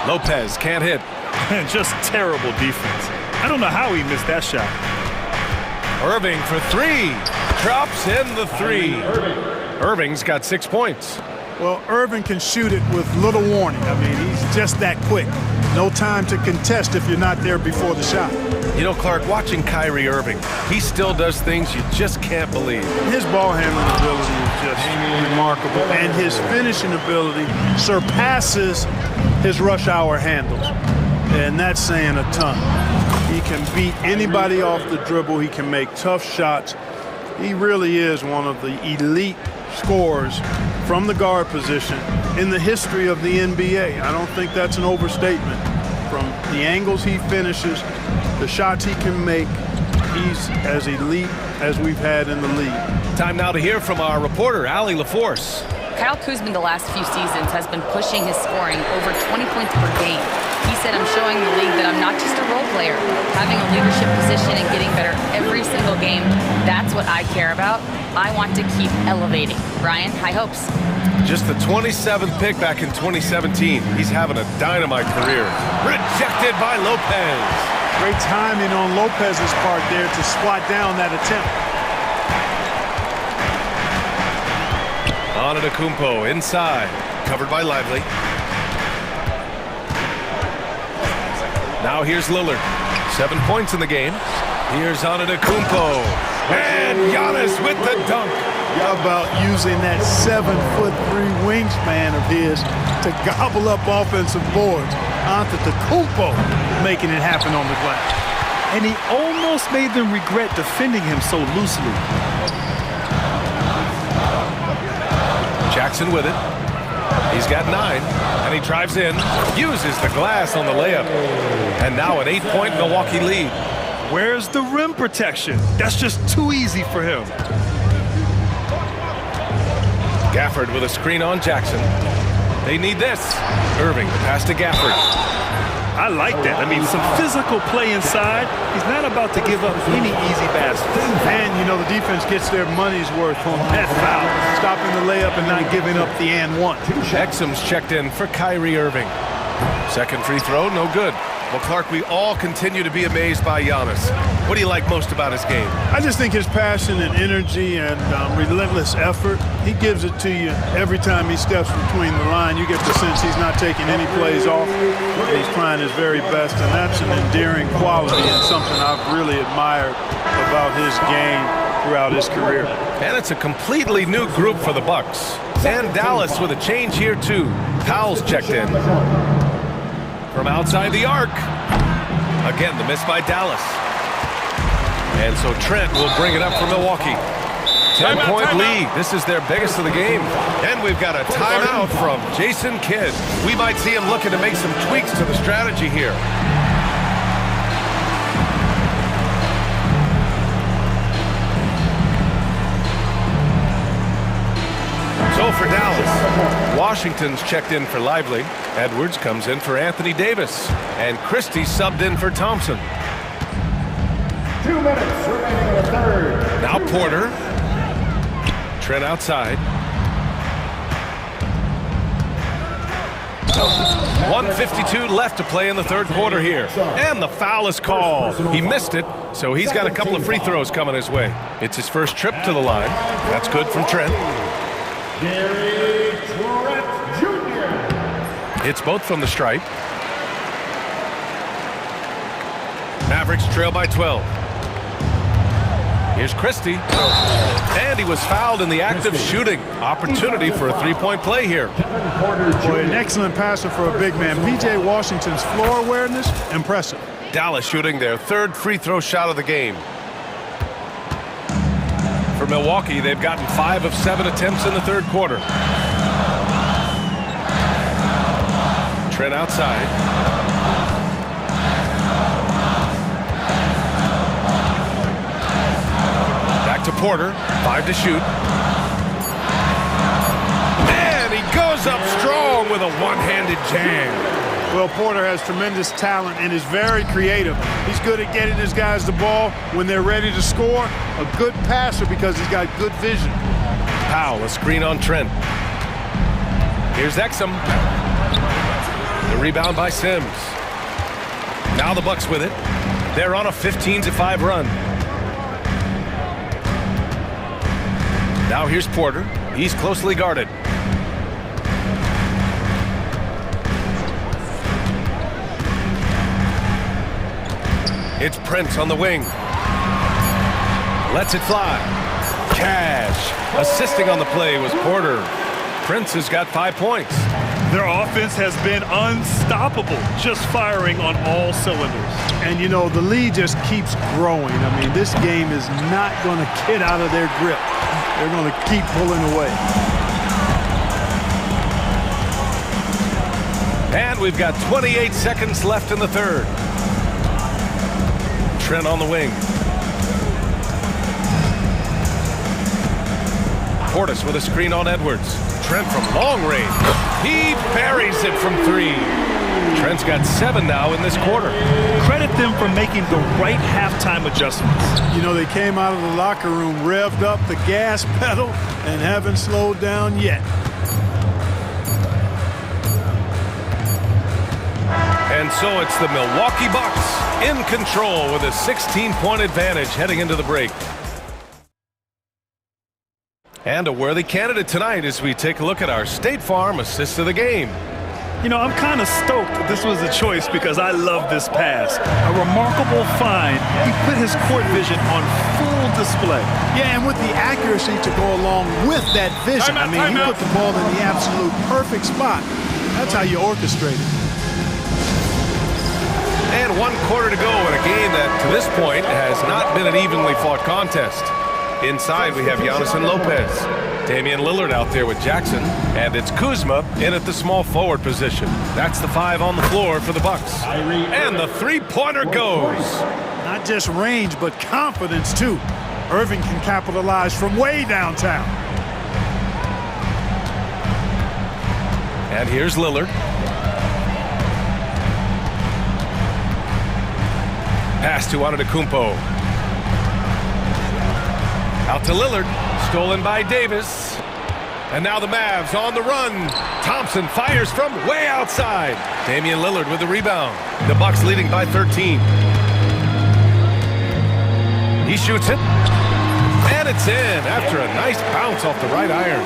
Lopez can't hit. Just terrible defense. I don't know how he missed that shot. Irving for 3. Drops in the 3. Irving's got 6 points. Well, Irving can shoot it with little warning. I mean, he's just that quick. No time to contest if you're not there before the shot. You know, Clark, watching Kyrie Irving, he still does things you just can't believe. His ball handling ability is just remarkable, and his finishing ability surpasses his rush hour handles, and that's saying a ton. He can beat anybody off the dribble. He can make tough shots. He really is one of the elite scorers from the guard position in the history of the NBA. I don't think that's an overstatement. From the angles he finishes, the shots he can make, he's as elite as we've had in the league. Time now to hear from our reporter, Allie LaForce. Kyle Kuzma the last few seasons has been pushing his scoring over 20 points per game. He said, I'm showing the league that I'm not just a role player. Having a leadership position and getting better every single game, that's what I care about. I want to keep elevating. Ryan, high hopes. Just the 27th pick back in 2017. He's having a dynamite career. Rejected by Lopez. Great timing on Lopez's part there to squat down that attempt. Antetokounmpo inside, covered by Lively. Now here's Lillard. 7 points in the game. Here's Antetokounmpo. And Giannis with the dunk. How about using that 7'3" wingspan of his to gobble up offensive boards? Antetokounmpo making it happen on the glass. And he almost almost made them regret defending him so loosely. Jackson with it. He's got 9, and he drives in, uses the glass on the layup. And now an 8-point Milwaukee lead. Where's the rim protection? That's just too easy for him. Gafford with a screen on Jackson. They need this. Irving, the pass to Gafford. I like that. I mean, some physical play inside. He's not about to give up any easy baskets. And, you know, the defense gets their money's worth on that foul. Stopping the layup and not giving up the and one. Exum's checked in for Kyrie Irving. Second free throw, no good. Well, Clark, we all continue to be amazed by Giannis. What do you like most about his game? I just think his passion and energy and relentless effort, he gives it to you every time he steps between the line. You get the sense he's not taking any plays off. He's trying his very best, and that's an endearing quality and something I've really admired about his game throughout his career. And it's a completely new group for the Bucks. And Dallas with a change here, too. Powell's checked in. From outside the arc. Again, the miss by Dallas. And so Trent will bring it up for Milwaukee. 10-point lead. This is their biggest of the game. And we've got a timeout from Jason Kidd. We might see him looking to make some tweaks to the strategy here. So for Dallas, Washington's checked in for Lively. Edwards comes in for Anthony Davis. And Christie subbed in for Thompson. 2 minutes remaining in the third. Now Porter. Trent outside. 1:52 left to play in the third quarter here. And the foul is called. He missed it, so he's got a couple of free throws coming his way. It's his first trip to the line. That's good from Trent. Gary Trent Jr. It's both from the stripe. Mavericks trail by 12. Here's Christie. And he was fouled in the act of shooting. Opportunity for a three-point play here. Boy, an excellent passer for a big man. P.J. Washington's floor awareness, impressive. Dallas shooting their third free throw shot of the game. For Milwaukee, they've gotten 5 of 7 attempts in the third quarter. Trent outside. Back to Porter. 5 to shoot. And he goes up strong with a one-handed jam. Well, Porter has tremendous talent and is very creative. He's good at getting his guys the ball when they're ready to score. A good passer because he's got good vision. Powell, a screen on Trent. Here's Exum. The rebound by Sims. Now the Bucks with it. They're on a 15-5 run. Now here's Porter. He's closely guarded. It's Prince on the wing. Lets it fly. Cash. Assisting on the play was Porter. Prince has got 5 points. Their offense has been unstoppable, just firing on all cylinders. And, you know, the lead just keeps growing. I mean, this game is not going to get out of their grip. They're going to keep pulling away. And we've got 28 seconds left in the third. Trent on the wing. Portis with a screen on Edwards. Trent from long range. He buries it from 3. Trent's got 7 now in this quarter. Credit them for making the right halftime adjustments. You know, they came out of the locker room, revved up the gas pedal, and haven't slowed down yet. And so it's the Milwaukee Bucks in control with a 16-point advantage heading into the break. And a worthy candidate tonight as we take a look at our State Farm assist of the game. You know, I'm kind of stoked that this was a choice because I love this pass. A remarkable find. He put his court vision on full display. Yeah, and with the accuracy to go along with that vision. I mean, he put the ball in the absolute perfect spot. That's how you orchestrate it. And 1 quarter to go in a game that, to this point, has not been an evenly fought contest. Inside, we have Giannis and Lopez. Damian Lillard out there with Jackson. And it's Kuzma in at the small forward position. That's the 5 on the floor for the Bucks. And the three-pointer goes. Not just range, but confidence, too. Irving can capitalize from way downtown. And here's Lillard. Pass to Antetokounmpo. Out to Lillard. Stolen by Davis. And now the Mavs on the run. Thompson fires from way outside. Damian Lillard with the rebound. The Bucks leading by 13. He shoots it. And it's in after a nice bounce off the right iron.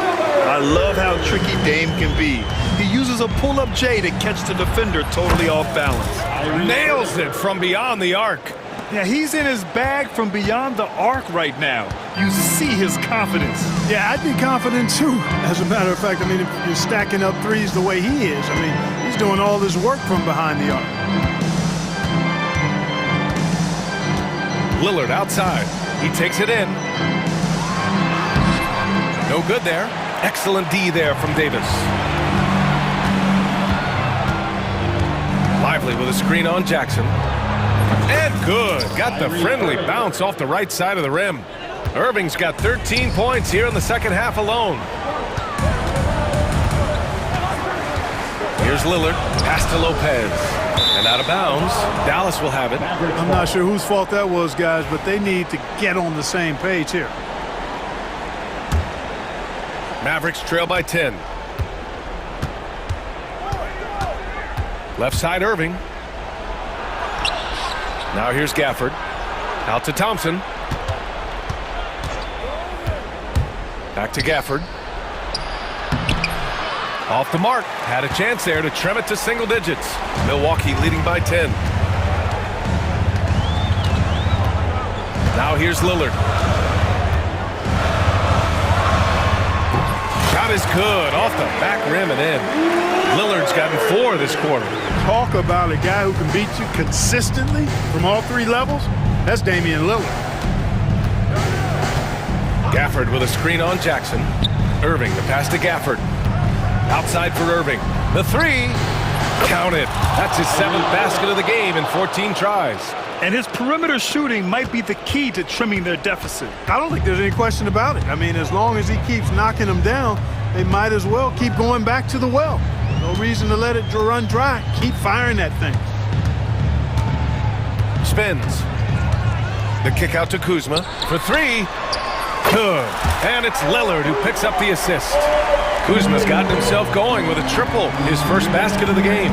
I love how tricky Dame can be. He uses a pull-up J to catch the defender totally off balance. Nails it from beyond the arc. Yeah, he's in his bag from beyond the arc right now. You see his confidence. Yeah, I'd be confident too. As a matter of fact, I mean, if you're stacking up threes the way he is, I mean, he's doing all this work from behind the arc. Lillard outside. He takes it in. No good there. Excellent D there from Davis. Lively with a screen on Jackson. And good. Got the friendly bounce off the right side of the rim. Irving's got 13 points here in the second half alone. Here's Lillard. Pass to Lopez. And out of bounds. Dallas will have it. I'm not sure whose fault that was, guys, but they need to get on the same page here. Mavericks trail by 10. Left side Irving. Now here's Gafford. Out to Thompson. Back to Gafford. Off the mark. Had a chance there to trim it to single digits. Milwaukee leading by 10. Now here's Lillard. Shot is good. Off the back rim and in. Lillard's gotten 4 this quarter. Talk about a guy who can beat you consistently from all 3 levels. That's Damian Lillard. Gafford with a screen on Jackson. Irving, the pass to Gafford. Outside for Irving. The 3. Counted. That's his 7th basket of the game in 14 tries. And his perimeter shooting might be the key to trimming their deficit. I don't think there's any question about it. I mean, as long as he keeps knocking them down, they might as well keep going back to the well. No reason to let it run dry. Keep firing that thing. Spins. The kick out to Kuzma for 3. Good. And it's Lillard who picks up the assist. Kuzma's gotten himself going with a triple, his first basket of the game.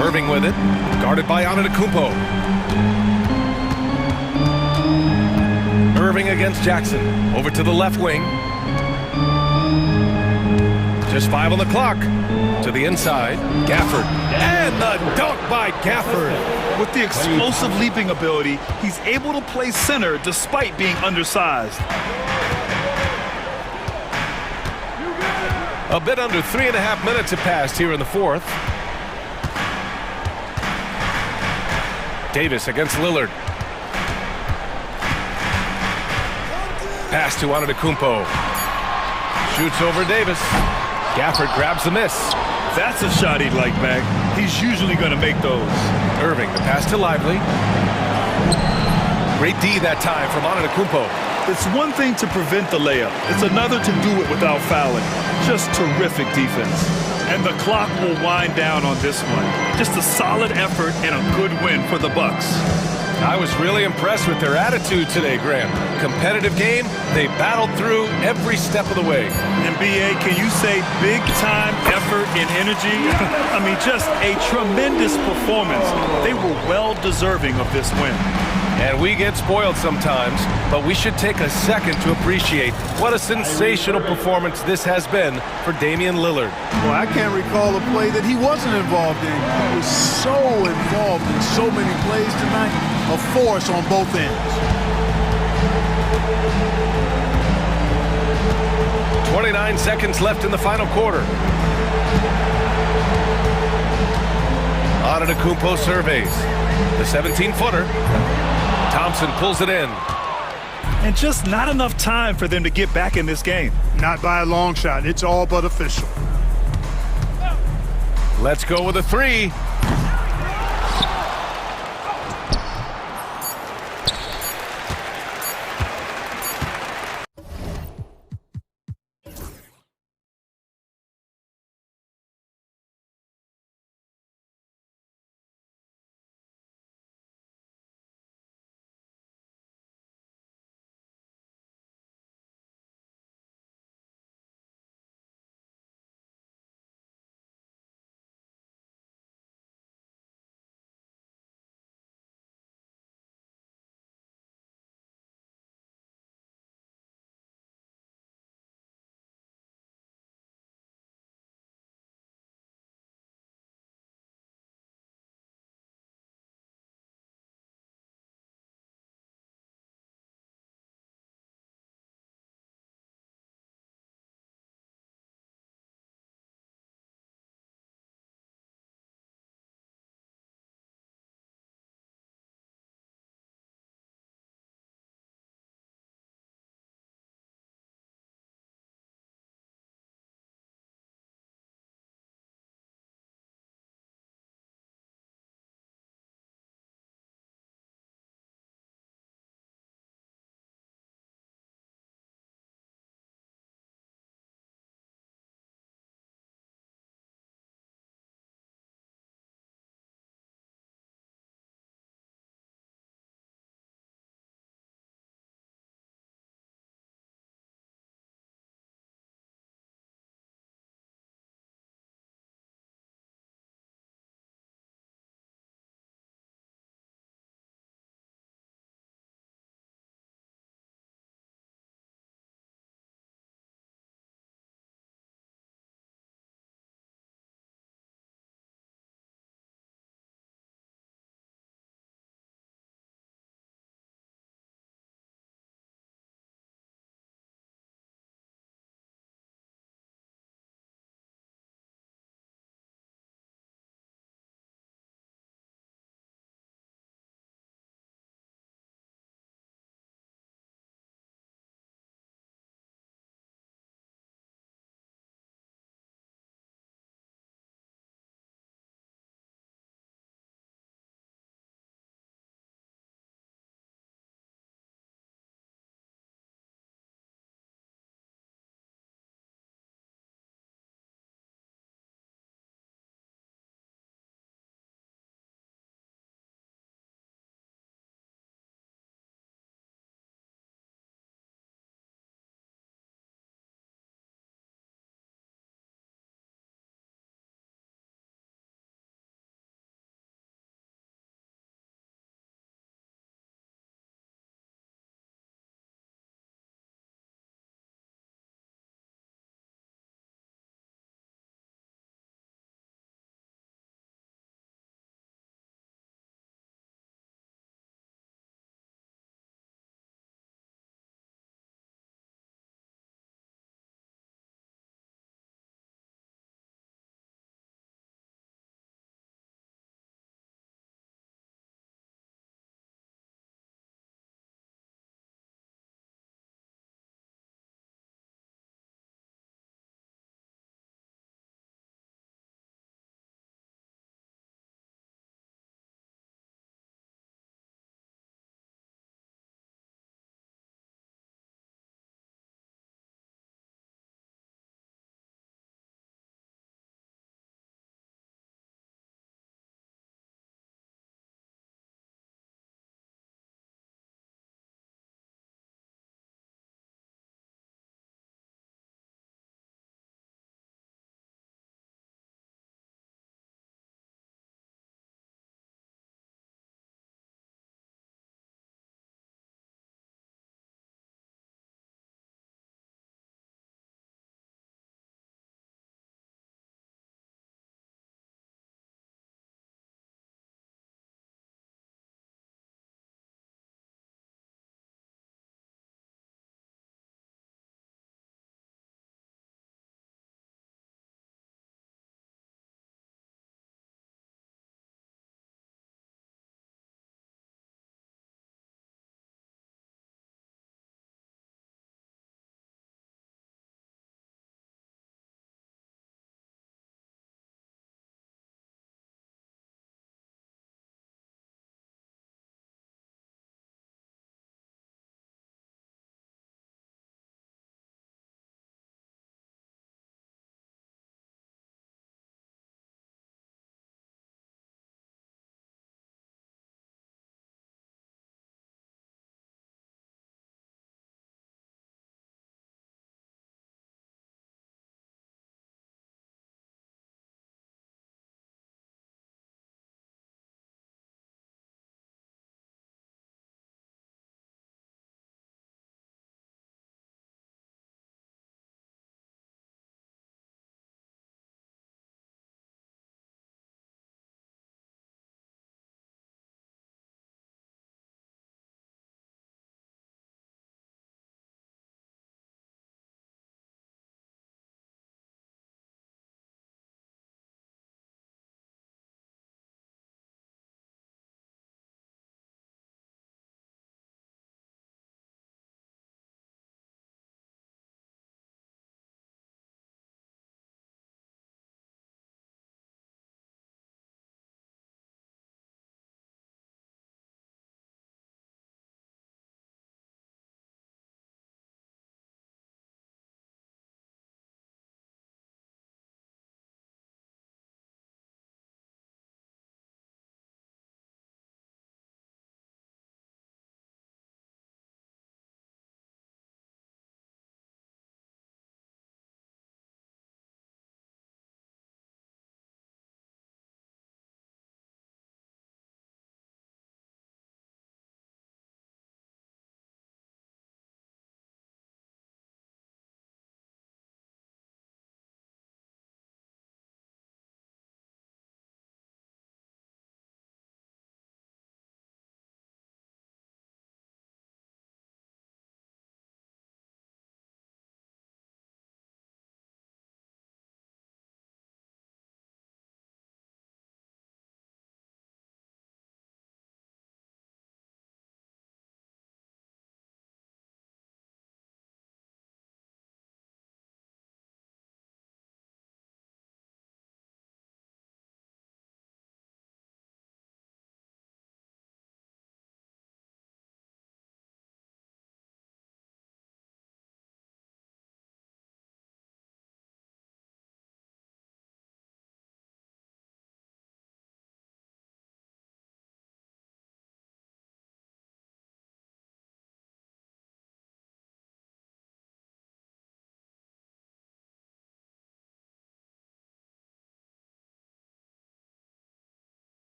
Irving with it, guarded by Antetokounmpo. Irving against Jackson, over to the left wing. Just 5 on the clock. To the inside, Gafford. And the dunk by Gafford. With the explosive leaping ability, he's able to play center despite being undersized. A bit under 3.5 minutes have passed here in the 4th. Davis against Lillard. Pass to Antetokounmpo. Shoots over Davis. Gafford grabs the miss. That's a shot he'd like back. He's usually going to make those. Irving, the pass to Lively. Great D that time from Antetokounmpo. It's one thing to prevent the layup. It's another to do it without fouling. Just terrific defense. And the clock will wind down on this one. Just a solid effort and a good win for the Bucks. I was really impressed with their attitude today, Graham. Competitive game, they battled through every step of the way. And BA, can you say big time effort and energy? I mean, just a tremendous performance. They were well deserving of this win. And we get spoiled sometimes, but we should take a second to appreciate what a sensational performance this has been for Damian Lillard. Well, I can't recall a play that he wasn't involved in. He was so involved in so many plays tonight. A force on both ends. 29 seconds left in the final quarter. Antetokounmpo surveys. The 17-footer. Thompson pulls it in. And just not enough time for them to get back in this game. Not by a long shot. It's all but official. Let's go with a three.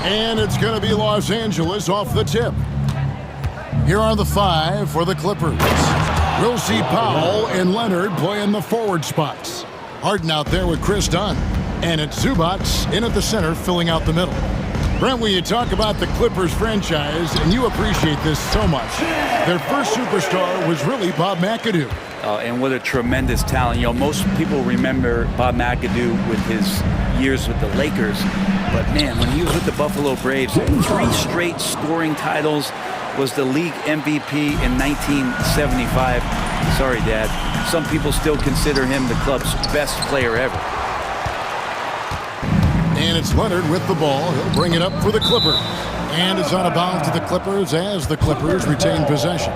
And it's going to be Los Angeles off the tip. Here are the 5 for the Clippers. We'll see Powell and Leonard play in the forward spots. Harden out there with Chris Dunn. And it's Zubac in at the center, filling out the middle. Brent, when you talk about the Clippers franchise, and you appreciate this so much, their first superstar was really Bob McAdoo. And what a tremendous talent. You know, most people remember Bob McAdoo with his years with the Lakers. But, man, when he was with the Buffalo Braves, 3 straight scoring titles, was the league MVP in 1975. Sorry, Dad. Some people still consider him the club's best player ever. And it's Leonard with the ball. He'll bring it up for the Clippers. And it's out of bounds to the Clippers as the Clippers retain possession.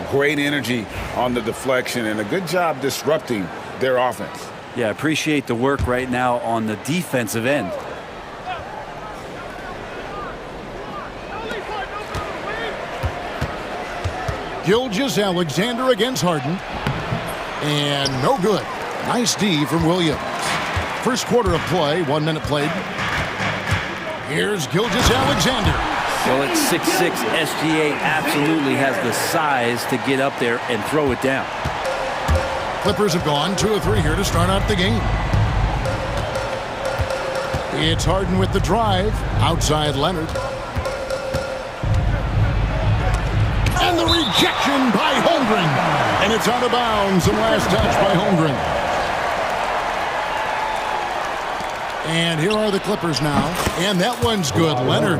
Great energy on the deflection and a good job disrupting their offense. Yeah, appreciate the work right now on the defensive end. Gilgeous-Alexander against Harden. And no good. Nice D from Williams. First quarter of play, 1 minute played. Here's Gilgeous-Alexander. Well, at 6'6", SGA absolutely has the size to get up there and throw it down. Clippers have gone 2 of 3 here to start out the game. It's Harden with the drive. Outside Leonard. And the rejection by Holmgren. And it's out of bounds and last touch by Holmgren. And here are the Clippers now. And that one's good. Leonard.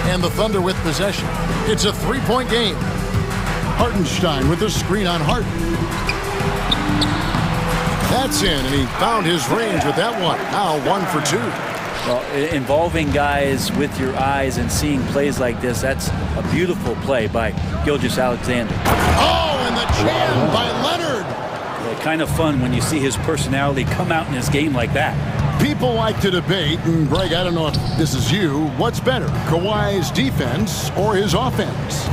And the Thunder with possession. It's a 3-point game. Hartenstein with the screen on Harden. That's in, and he found his range with that one. Now 1 for 2. Well, involving guys with your eyes and seeing plays like this, that's a beautiful play by Gilgeous-Alexander. Oh, and the jam by Leonard. Well, kind of fun when you see his personality come out in his game like that. People like to debate, and Greg, I don't know if this is you, what's better, Kawhi's defense or his offense?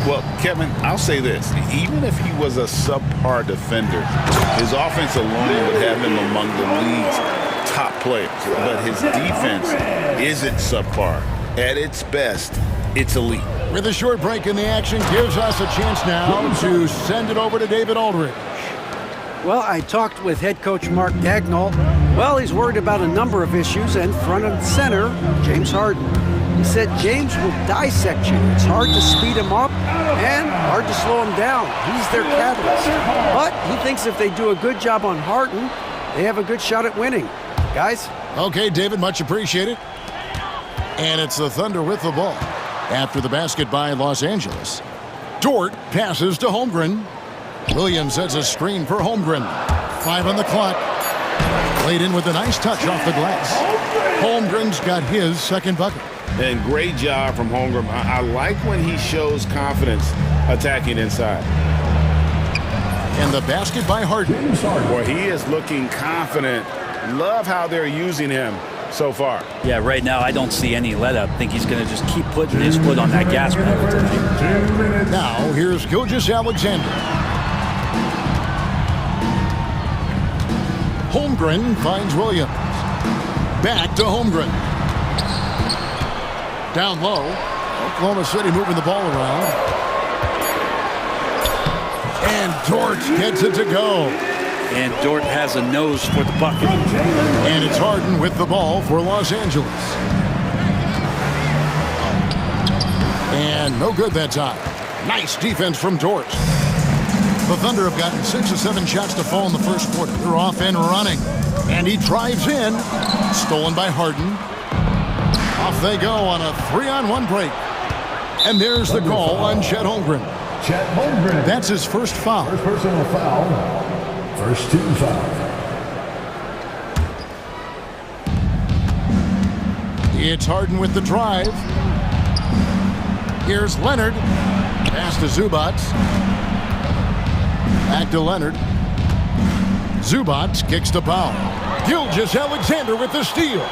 Well, Kevin, I'll say this. Even if he was a subpar defender, his offense alone would have him among the league's top players. But his defense isn't subpar. At its best, it's elite. With a short break in the action, gives us a chance now to send it over to David Aldridge. Well, I talked with head coach Mark Daigneault. Well, he's worried about a number of issues, and front and center, James Harden. He said James will dissect you. It's hard to speed him up and hard to slow him down. He's their catalyst. But he thinks if they do a good job on Harden, they have a good shot at winning. Guys? Okay, David, much appreciated. And it's the Thunder with the ball. After the basket by Los Angeles. Dort passes to Holmgren. Williams sets a screen for Holmgren. 5 on the clock. Played in with a nice touch off the glass. Holmgren's got his second bucket. And great job from Holmgren. I like when he shows confidence attacking inside. And the basket by Harden. Boy, he is looking confident. Love how they're using him so far. Yeah, right now I don't see any let up. I think he's going to just keep putting his foot on that gas pedal tonight. Now here's Gilgeous-Alexander. Holmgren finds Williams. Back to Holmgren. Down low. Oklahoma City moving the ball around. And Dort gets it to go. And Dort has a nose for the bucket. And it's Harden with the ball for Los Angeles. And no good that time. Nice defense from Dort. The Thunder have gotten 6 or 7 shots to fall in the first quarter. They're off and running. And he drives in. Stolen by Harden. Off they go on a 3-on-1 break. And there's the call on Chet Holmgren. Chet Holmgren. That's his first foul. First personal foul. First 2 fouls. It's Harden with the drive. Here's Leonard. Pass to Zubac. Back to Leonard. Zubac kicks to Powell. Gilgeous-Alexander with the steal.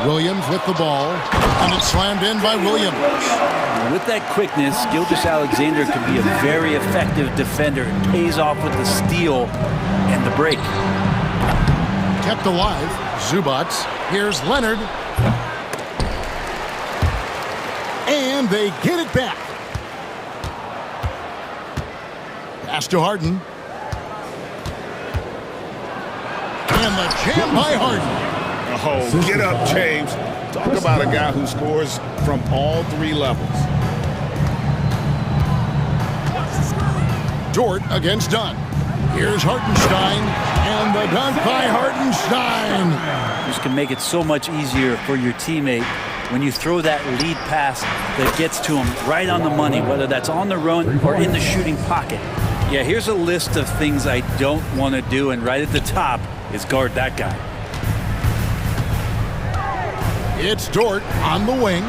Williams with the ball. And it's slammed in by Williams. With that quickness, Gilgeous-Alexander can be a very effective defender. It pays off with the steal and the break. Kept alive. Zubac. Here's Leonard. And they get it back. Pass to Harden. And the jam by Harden. Oh, get up, James. Talk about a guy who scores from all three levels. Dort against Dunn. Here's Hartenstein, and the dunk by Hartenstein. This can make it so much easier for your teammate when you throw that lead pass that gets to him right on the money, whether that's on the run or in the shooting pocket. Yeah, here's a list of things I don't want to do, and right at the top is guard that guy. It's Dort on the wing.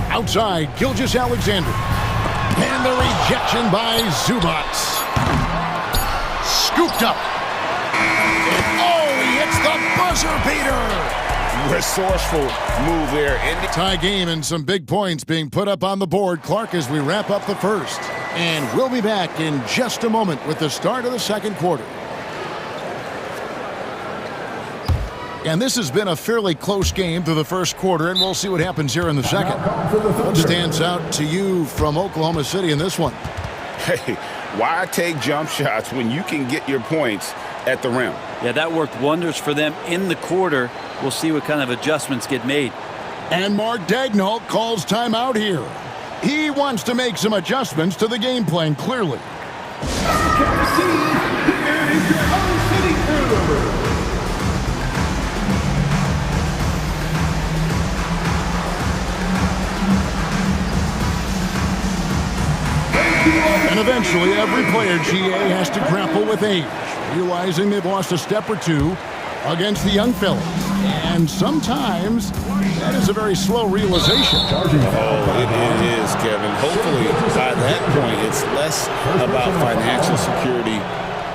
Outside, Gilgeous-Alexander. And the rejection by Zubac. Scooped up. And he hits the buzzer beater. Resourceful move there. Tie game and some big points being put up on the board. Clark, as we wrap up the first. And we'll be back in just a moment with the start of the second quarter. And this has been a fairly close game through the first quarter, and we'll see what happens here in the second. What stands out to you from Oklahoma City in this one? Hey, why take jump shots when you can get your points at the rim? Yeah, that worked wonders for them in the quarter. We'll see what kind of adjustments get made. And Mark Daignault calls timeout here. He wants to make some adjustments to the game plan, clearly. And eventually, every player, GA, has to grapple with age, realizing they've lost a step or two against the young fellas. And sometimes that is a very slow realization. Oh, it is, Kevin. Hopefully, by that point, it's less about financial security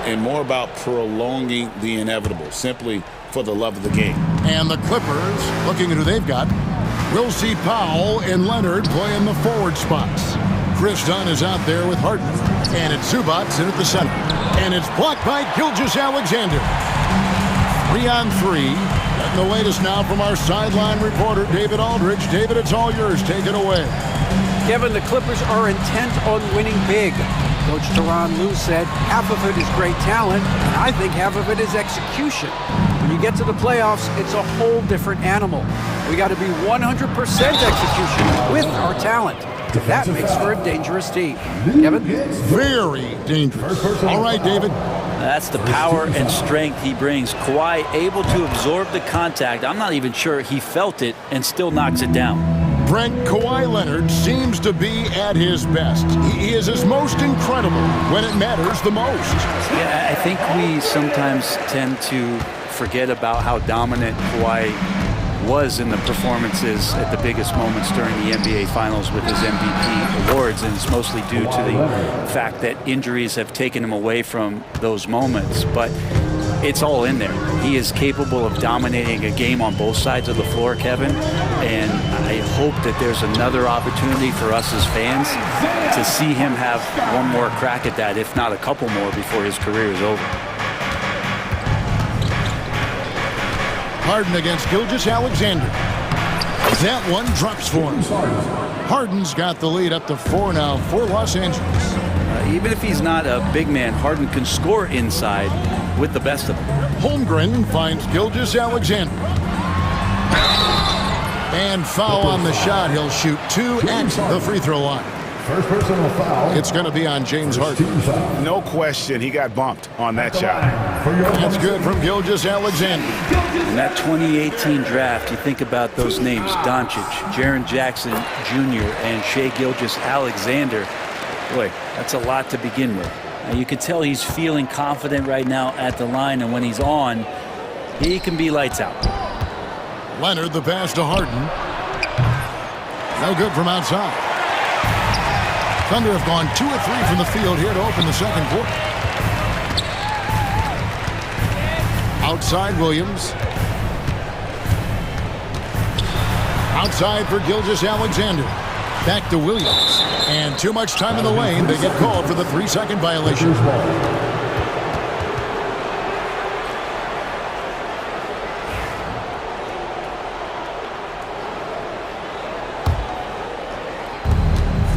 and more about prolonging the inevitable, simply for the love of the game. And the Clippers, looking at who they've got, we'll see Powell and Leonard playing the forward spots. Chris Dunn is out there with Harden. And it's Zubac in at the center. And it's blocked by Gilgeous-Alexander. 3-on-3. Getting the latest now from our sideline reporter, David Aldridge. David, it's all yours. Take it away. Kevin, the Clippers are intent on winning big. Coach Tyronn Lue said half of it is great talent, and I think half of it is execution. When you get to the playoffs, it's a whole different animal. We got to be 100% execution with our talent. That makes for a dangerous team. Kevin? Very dangerous. All right, David. That's the power and strength he brings. Kawhi able to absorb the contact. I'm not even sure he felt it and still knocks it down. Brent, Kawhi Leonard seems to be at his best. He is his most incredible when it matters the most. Yeah, I think we sometimes tend to forget about how dominant Kawhi was in the performances at the biggest moments during the NBA Finals with his MVP awards, and it's mostly due to the fact that injuries have taken him away from those moments. But it's all in there. He is capable of dominating a game on both sides of the floor, Kevin, and I hope that there's another opportunity for us as fans to see him have one more crack at that, if not a couple more, before his career is over. Harden against Gilgeous-Alexander. That one drops for him. Harden's got the lead up to 4 now for Los Angeles. Even if he's not a big man, Harden can score inside with the best of them. Holmgren finds Gilgeous-Alexander. And foul on the shot. He'll shoot 2 at the free throw line. First personal foul. It's going to be on James Harden. No question, he got bumped on that shot. That's good from Gilgeous-Alexander. In that 2018 draft, you think about those names, Doncic, Jaren Jackson Jr., and Shai Gilgeous-Alexander. Boy, that's a lot to begin with. Now, you can tell he's feeling confident right now at the line, and when he's on, he can be lights out. Leonard, the pass to Harden. No good from outside. Thunder have gone 2 of 3 from the field here to open the second quarter. Outside Williams. Outside for Gilgeous-Alexander. Back to Williams. And too much time in the lane. They get called for the 3-second violation.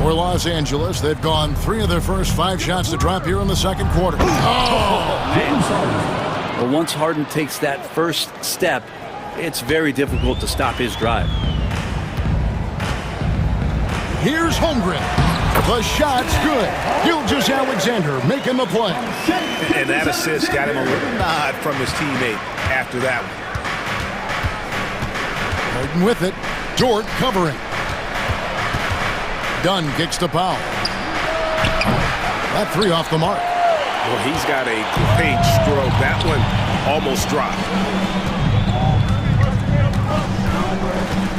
For Los Angeles, they've gone 3 of their first 5 shots to drop here in the second quarter. But once Harden takes that first step, it's very difficult to stop his drive. Here's Holmgren. The shot's good. Gilgeous-Alexander making the play. And that assist got him a little nod from his teammate after that one. Harden with it. Dort covering. Dunn kicks to Powell. That 3 off the mark. Well, he's got a great stroke. That one almost dropped.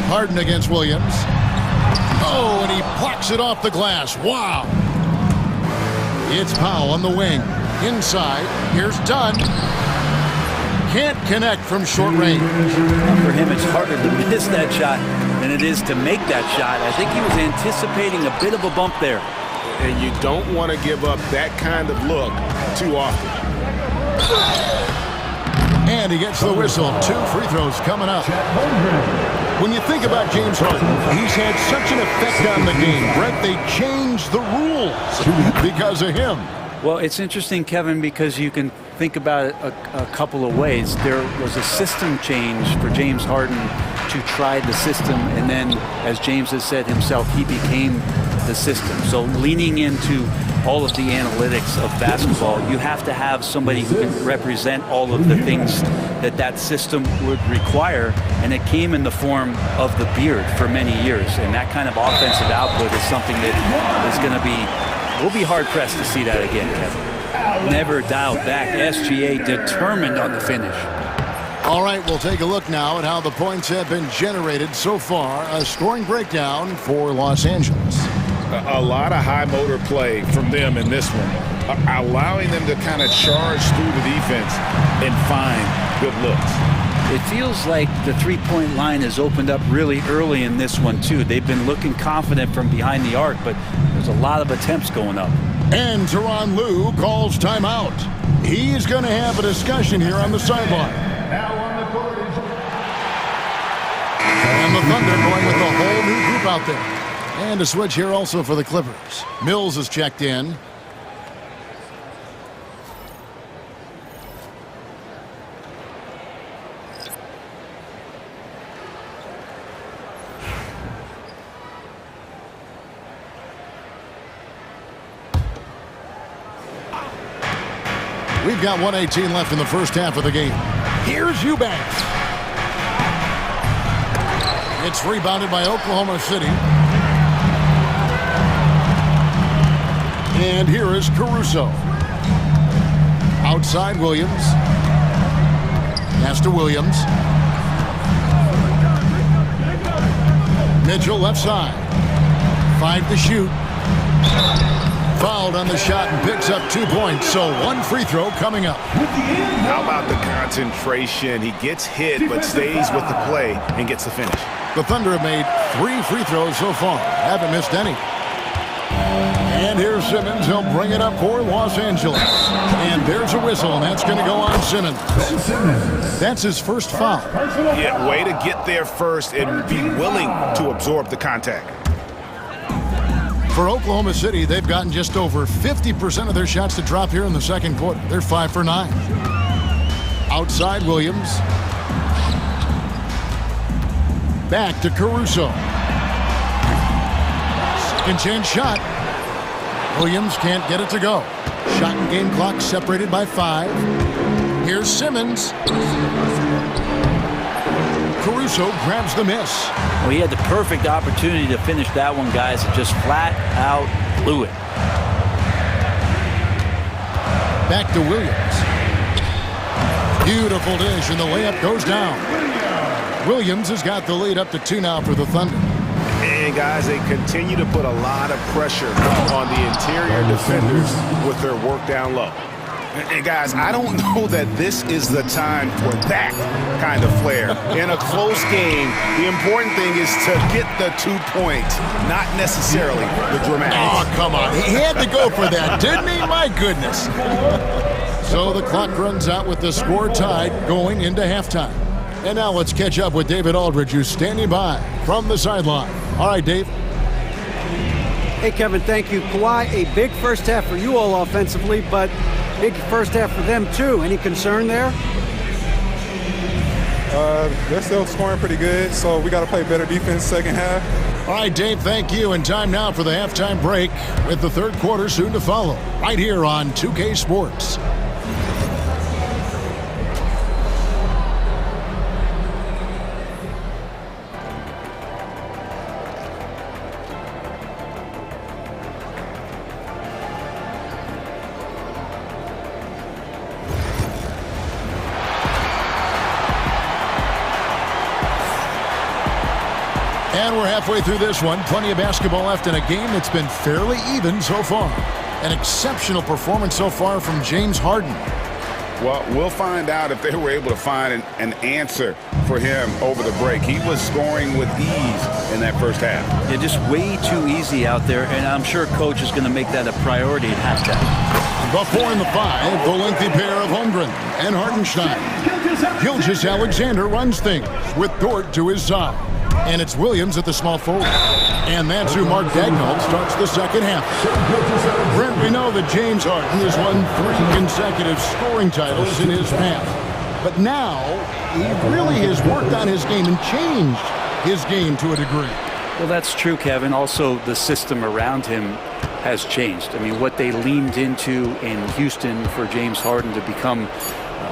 Harden against Williams. Oh, and he plucks it off the glass. Wow. It's Powell on the wing. Inside. Here's Dunn. Can't connect from short range. For him, it's harder to miss that shot than it is to make that shot. I think he was anticipating a bit of a bump there. And you don't want to give up that kind of look too often. And he gets the whistle. 2 free throws coming up. When you think about James Harden, he's had such an effect on the game. Brett, they changed the rules because of him. Well, it's interesting, Kevin, because you can think about it a couple of ways. There was a system change for James Harden to try the system, and then, as James has said himself, he became the system. So leaning into all of the analytics of basketball, you have to have somebody who can represent all of the things that that system would require, and it came in the form of the beard for many years. And that kind of offensive output is something that is going to be, we'll be hard-pressed to see that again, Kevin. Never dialed back. SGA determined on the finish. All right, we'll take a look now at how the points have been generated so far. A scoring breakdown for Los Angeles. A lot of high motor play from them in this one, allowing them to kind of charge through the defense and find good looks. It feels like the three-point line has opened up really early in this one, too. They've been looking confident from behind the arc, but there's a lot of attempts going up. And Tyronn Lue calls timeout. He's going to have a discussion here on the sideline. And the Thunder going with a whole new group out there. And a switch here also for the Clippers. Mills is checked in. We've got 1:18 left in the first half of the game. Here's Eubanks. It's rebounded by Oklahoma City. And here is Caruso. Outside Williams. Pass to Williams. Mitchell left side. 5 to shoot. Fouled on the shot and picks up 2 points. So 1 free throw coming up. How about the concentration? He gets hit but stays with the play and gets the finish. The Thunder have made 3 free throws so far. Haven't missed any. And here's Simmons. He'll bring it up for Los Angeles. And there's a whistle, and that's going to go on Simmons. That's his first foul. Yeah, way to get there first and be willing to absorb the contact. For Oklahoma City, they've gotten just over 50% of their shots to drop here in the second quarter. They're 5 for 9. Outside Williams. Back to Caruso. Second chance shot. Williams can't get it to go. Shot and game clock separated by 5. Here's Simmons. Caruso grabs the miss. Well, he had the perfect opportunity to finish that one, guys, and just flat out blew it. Back to Williams. Beautiful dish, and the layup goes down. Williams has got the lead up to 2 now for the Thunder. And, guys, they continue to put a lot of pressure on the interior defenders with their work down low. And, guys, I don't know that this is the time for that kind of flair. In a close game, the important thing is to get the 2 points, not necessarily the dramatics. Oh, come on. He had to go for that, didn't he? My goodness. So the clock runs out with the score tied going into halftime. And now let's catch up with David Aldridge, who's standing by from the sideline. All right, Dave. Hey, Kevin, thank you. Kawhi, a big first half for you all offensively, but big first half for them too. Any concern there? They're still scoring pretty good, so we got to play better defense second half. All right, Dave, thank you. And time now for the halftime break with the third quarter soon to follow right here on 2K Sports. And we're halfway through this one. Plenty of basketball left in a game that's been fairly even so far. An exceptional performance so far from James Harden. Well, we'll find out if they were able to find an answer for him over the break. He was scoring with ease in that first half. Yeah, just way too easy out there, and I'm sure coach is going to make that a priority at halftime. The 4 and the 5, the lengthy pair of Holmgren and Hartenstein. Gilgeous-Alexander runs things with Dort to his side. And it's Williams at the small forward. And that's who Mark Daigneault starts the second half. Brent, we know that James Harden has won 3 consecutive scoring titles in his past. But now, he really has worked on his game and changed his game to a degree. Well, that's true, Kevin. Also, the system around him has changed. I mean, what they leaned into in Houston for James Harden to become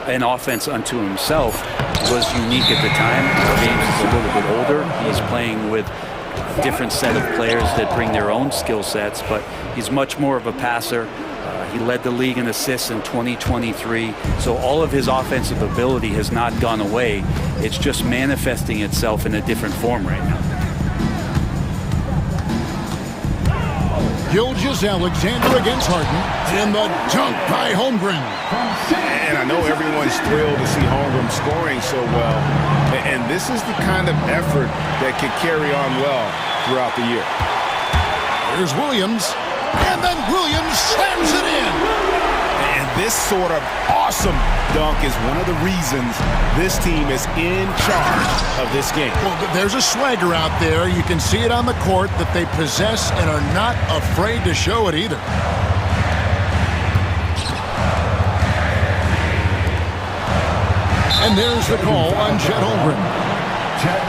an offense unto himself was unique at the time. James is a little bit older. He's playing with a different set of players that bring their own skill sets, but he's much more of a passer. He led the league in assists in 2023, so all of his offensive ability has not gone away. It's just manifesting itself in a different form right now. Gilgeous-Alexander against Harden, and the dunk by Holmgren. And I know everyone's thrilled to see Holmgren scoring so well, and this is the kind of effort that could carry on well throughout the year. Here's Williams, and then Williams slams it in. And this sort of awesome dunk is one of the reasons this team is in charge of this game. Well, there's a swagger out there. You can see it on the court that they possess and are not afraid to show it either. And there's the call on Chet Holmgren.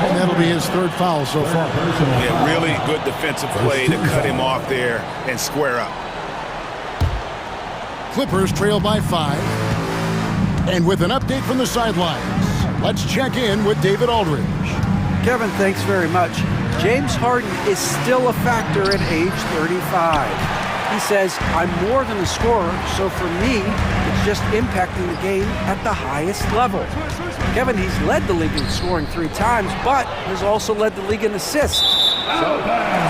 And that'll be his 3rd foul so far. Yeah, really good defensive play to cut him off there and square up. Clippers trail by 5. And with an update from the sidelines, let's check in with David Aldridge. Kevin, thanks very much. James Harden is still a factor at age 35. He says, I'm more than a scorer, so for me, it's just impacting the game at the highest level. Kevin, he's led the league in scoring 3 times, but has also led the league in assists. So,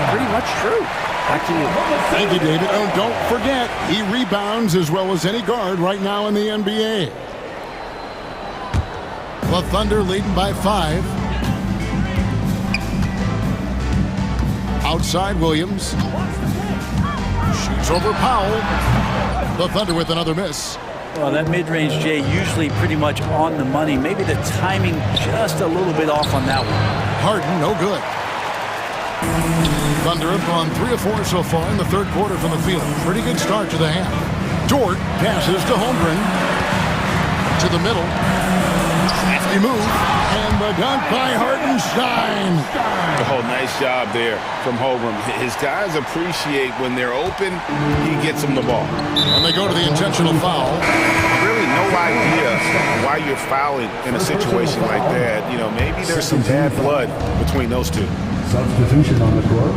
pretty much true. Back to you. Thank you, David. Oh, don't forget, he rebounds as well as any guard right now in the NBA. The Thunder leading by 5. Outside Williams. Shoots over Powell. The Thunder with another miss. Well, that mid-range, Jay, usually pretty much on the money. Maybe the timing just a little bit off on that one. Harden, no good. Thunder have gone 3 of 4 so far in the 3rd quarter from the field. Pretty good start to the half. Dort passes to Holmgren. To the middle. Crafty move. And the dunk by Hartenstein. Oh, nice job there from Holmgren. His guys appreciate when they're open, he gets them the ball. And they go to the intentional foul. Really no idea why you're fouling in a situation like that. You know, maybe there's some bad blood between those two. Substitution on the court.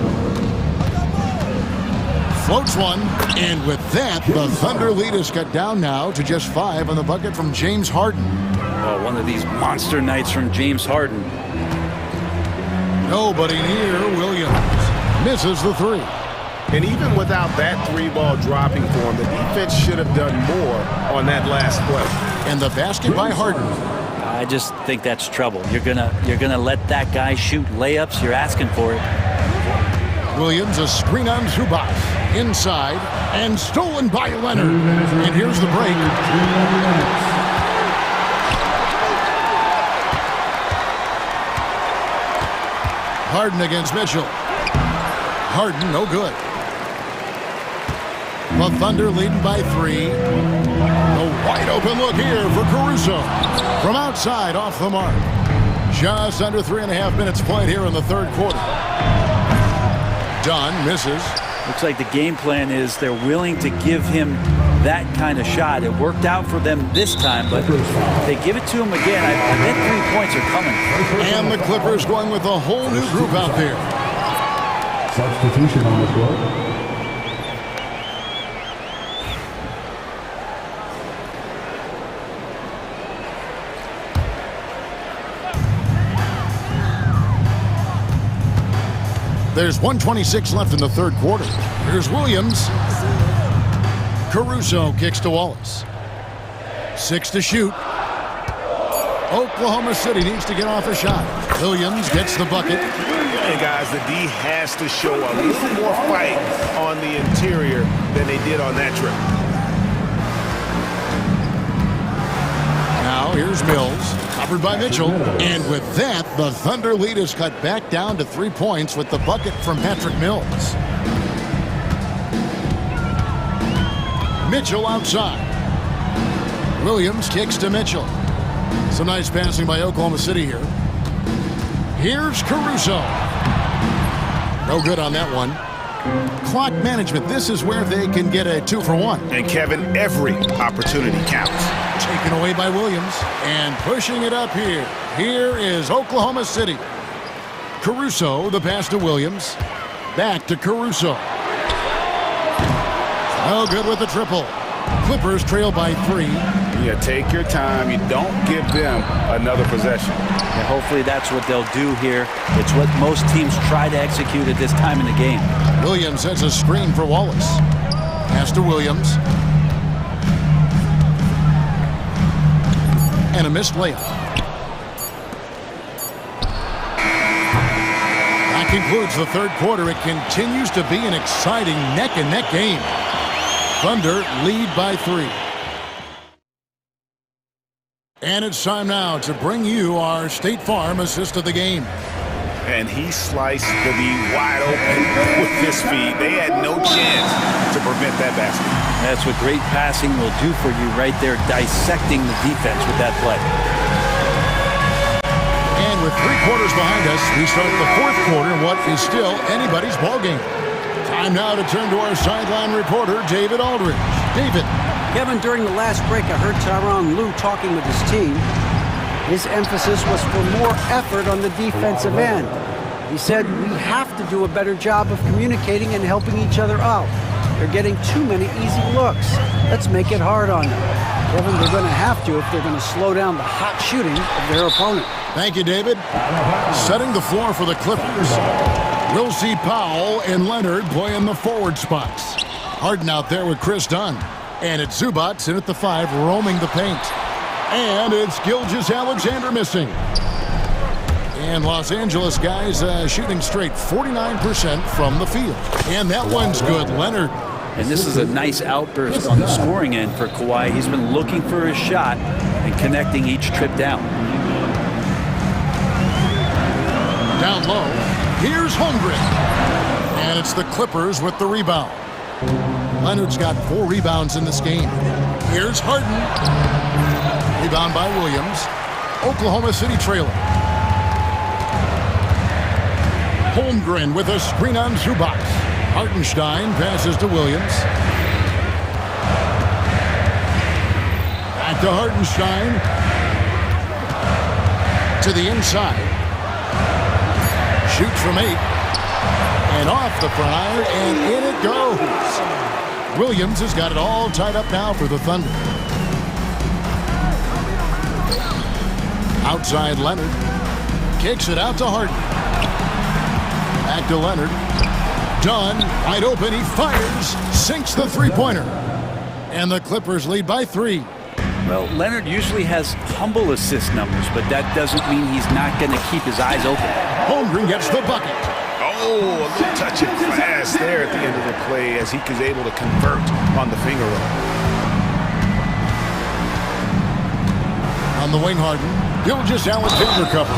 Floats one, and with that, the Thunder lead is cut down now to just 5 on the bucket from James Harden. Oh, one of these monster nights from James Harden. Nobody near Williams. Misses the 3. And even without that 3-ball dropping for him, the defense should have done more on that last play. And the basket by Harden. I just think that's trouble. You're gonna let that guy shoot layups. You're asking for it. Williams, a screen on Zubac. Inside, and stolen by Leonard. And here's the break. Harden against Mitchell. Harden, no good. The Thunder leading by 3. A wide open look here for Caruso. From outside, off the mark. Just under 3.5 minutes played here in the third quarter. Dunn misses. Looks like the game plan is they're willing to give him that kind of shot. It worked out for them this time, but if they give it to him again, I bet 3 points are coming. And the Clippers going with a whole new group out there. Substitution on the floor. There's 1:26 left in the third quarter. Here's Williams. Caruso kicks to Wallace. 6 to shoot. Oklahoma City needs to get off a shot. Williams gets the bucket. Hey guys, the D has to show a little more fight on the interior than they did on that trip. Now here's Mills, covered by Mitchell. And with that, the Thunder lead is cut back down to 3 points with the bucket from Patrick Mills. Mitchell outside. Williams kicks to Mitchell. Some nice passing by Oklahoma City here. Here's Caruso. No good on that one. Clock management. This is where they can get a 2 for 1. And Kevin, every opportunity counts. Taken away by Williams. And pushing it up here. Here is Oklahoma City. Caruso, the pass to Williams. Back to Caruso. No good with the triple. Clippers trail by 3. Yeah, take your time. You don't give them another possession. And hopefully that's what they'll do here. It's what most teams try to execute at this time in the game. Williams sets a screen for Wallace. Pass to Williams. And a missed layup. That concludes the third quarter. It continues to be an exciting neck-and-neck game. Thunder lead by 3. And it's time now to bring you our State Farm assist of the game. And he sliced the D wide open with his feet. They had no chance to prevent that basket. That's what great passing will do for you right there, dissecting the defense with that play. And with 3 quarters behind us, we start the fourth quarter in what is still anybody's ballgame. Time now to turn to our sideline reporter, David Aldridge. David. Kevin, during the last break, I heard Tyronn Lue talking with his team. His emphasis was for more effort on the defensive end. He said, we have to do a better job of communicating and helping each other out. They're getting too many easy looks. Let's make it hard on them. Kevin, they're going to have to if they're going to slow down the hot shooting of their opponent. Thank you, David. Setting the floor for the Clippers. We'll see Powell and Leonard play in the forward spots. Harden out there with Chris Dunn. And it's Zubac in at the 5, roaming the paint. And it's Gilgeous-Alexander missing. And Los Angeles guys shooting straight 49% from the field. And that one's good, Leonard. And this is a nice outburst on the scoring end for Kawhi. He's been looking for his shot and connecting each trip down. Down low, here's Holmgren. And it's the Clippers with the rebound. Leonard's got 4 rebounds in this game. Here's Harden. Rebound by Williams. Oklahoma City trailing. Holmgren with a screen on Zubac. Hartenstein passes to Williams. Back to Hartenstein. To the inside. Shoots from 8. And off the prior, and in it goes. Williams has got it all tied up now for the Thunder. Outside Leonard. Kicks it out to Harden. Back to Leonard. Dunn, wide open, he fires. Sinks the three-pointer. And the Clippers lead by 3. Well, Leonard usually has humble assist numbers, but that doesn't mean he's not going to keep his eyes open. Holmgren gets the bucket. Oh, a little touch and pass there at the end of the play as he was able to convert on the finger roll. On the wing, Harden. Gilgeous-Alexander cover.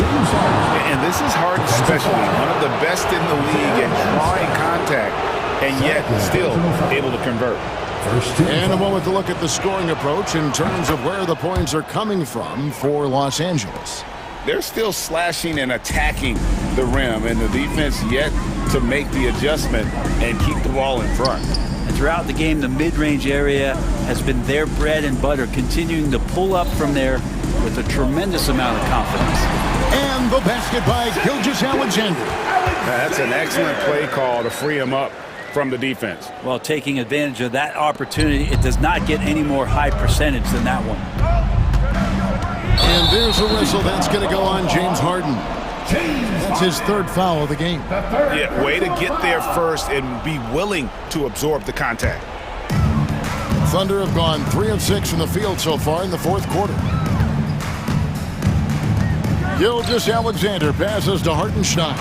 And this is Harden especially, one of the best in the league at drawing contact, and yet still able to convert. And a moment to look at the scoring approach in terms of where the points are coming from for Los Angeles. They're still slashing and attacking the rim, and the defense yet to make the adjustment and keep the ball in front. And throughout the game, the mid-range area has been their bread and butter, continuing to pull up from there with a tremendous amount of confidence. And the basket by Gilgeous-Alexander. That's an excellent play call to free him up from the defense. Well, taking advantage of that opportunity, it does not get any more high percentage than that one. And there's a whistle that's going to go on James Harden. That's his third foul of the game. Yeah, way to get there first and be willing to absorb the contact. Thunder have gone 3 of 6 from the field so far in the fourth quarter. Gilgeous-Alexander passes to Hartenstein.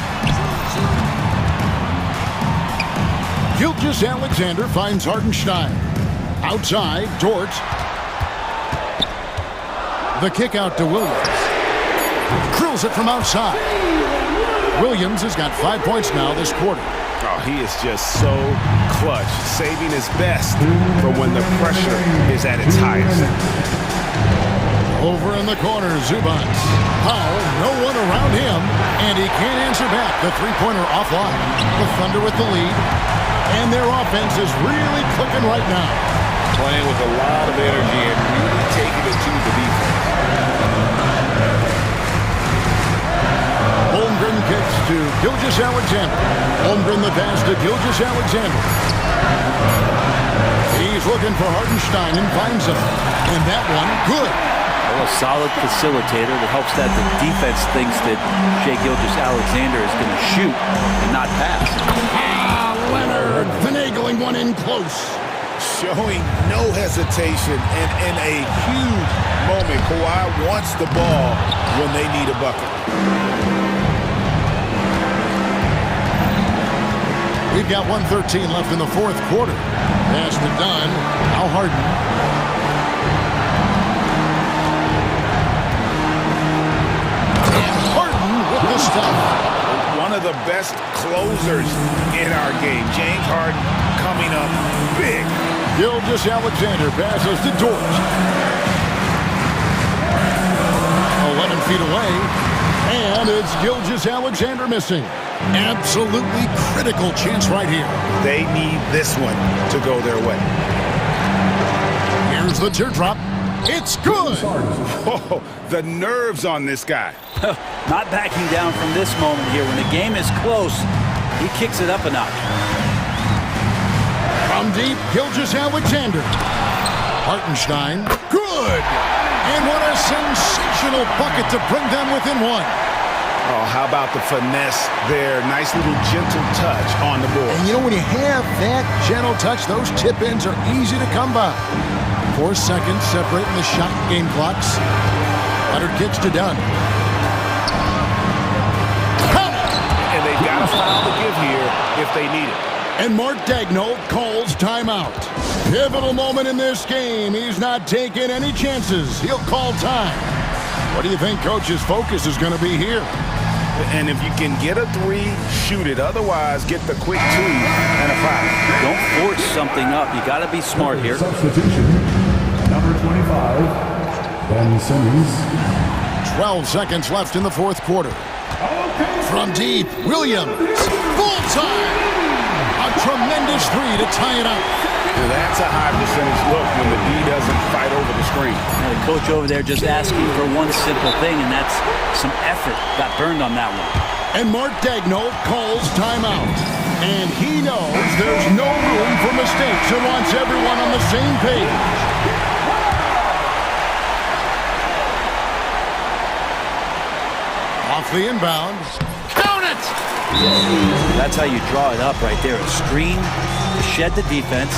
Gilgeous-Alexander finds Hartenstein. Outside, Dort. The kick out to Williams. Drills it from outside. Williams has got 5 points now this quarter. Oh, he is just so clutch, saving his best for when the pressure is at its highest. Over in the corner, Zubats. Powell, no one around him, and he can't answer back. The three-pointer offline. The Thunder with the lead, and their offense is really clicking right now. Playing with a lot of energy and really taking it to the defense. Holmgren kicks to Gilgeous-Alexander. Holmgren the pass to Gilgeous-Alexander. He's looking for Hartenstein and finds him. And that one, good. A solid facilitator that helps that the defense thinks that Shai Gilgeous-Alexander is going to shoot and not pass. Leonard finagling one in close. Showing no hesitation, and in a huge moment, Kawhi wants the ball when they need a bucket. We've got 1:13 left in the fourth quarter. Pass to Dunn. Now Harden. The stuff. One of the best closers in our game. James Harden coming up big. Gilgeous-Alexander passes to Dort. 11 feet away. And it's Gilgeous-Alexander missing. Absolutely critical chance right here. They need this one to go their way. Here's the teardrop. It's good. Oh, the nerves on this guy. Not backing down from this moment here. When the game is close, he kicks it up a notch. From deep, Gilgeous-Alexander. Hartenstein, good. And what a sensational bucket to bring them within one. Oh, how about the finesse there? Nice little gentle touch on the board. And you know, when you have that gentle touch, those tip-ins are easy to come by. 4 seconds separating the shot game clocks. Leonard kicks to Dunn. And they've got a foul to give here if they need it. And Mark Daigneault calls timeout. Pivotal moment in this game. He's not taking any chances. He'll call time. What do you think Coach's focus is going to be here? And if you can get a three, shoot it. Otherwise, get the quick 2 and a foul. Don't force something up. You got to be smart here. Substitution, number 25, Ben Simmons. 12 seconds left in the fourth quarter. From deep, Williams. Bullseye! A tremendous three to tie it up. Well, that's a high percentage look when the D doesn't fight over the screen. Now the coach over there just asking for one simple thing, and that's some effort. Got burned on that one. And Mark Daigneault calls timeout. And he knows there's no room for mistakes and wants everyone on the same page. Off the inbound. Count it! That's how you draw it up right there. A screen to shed the defense,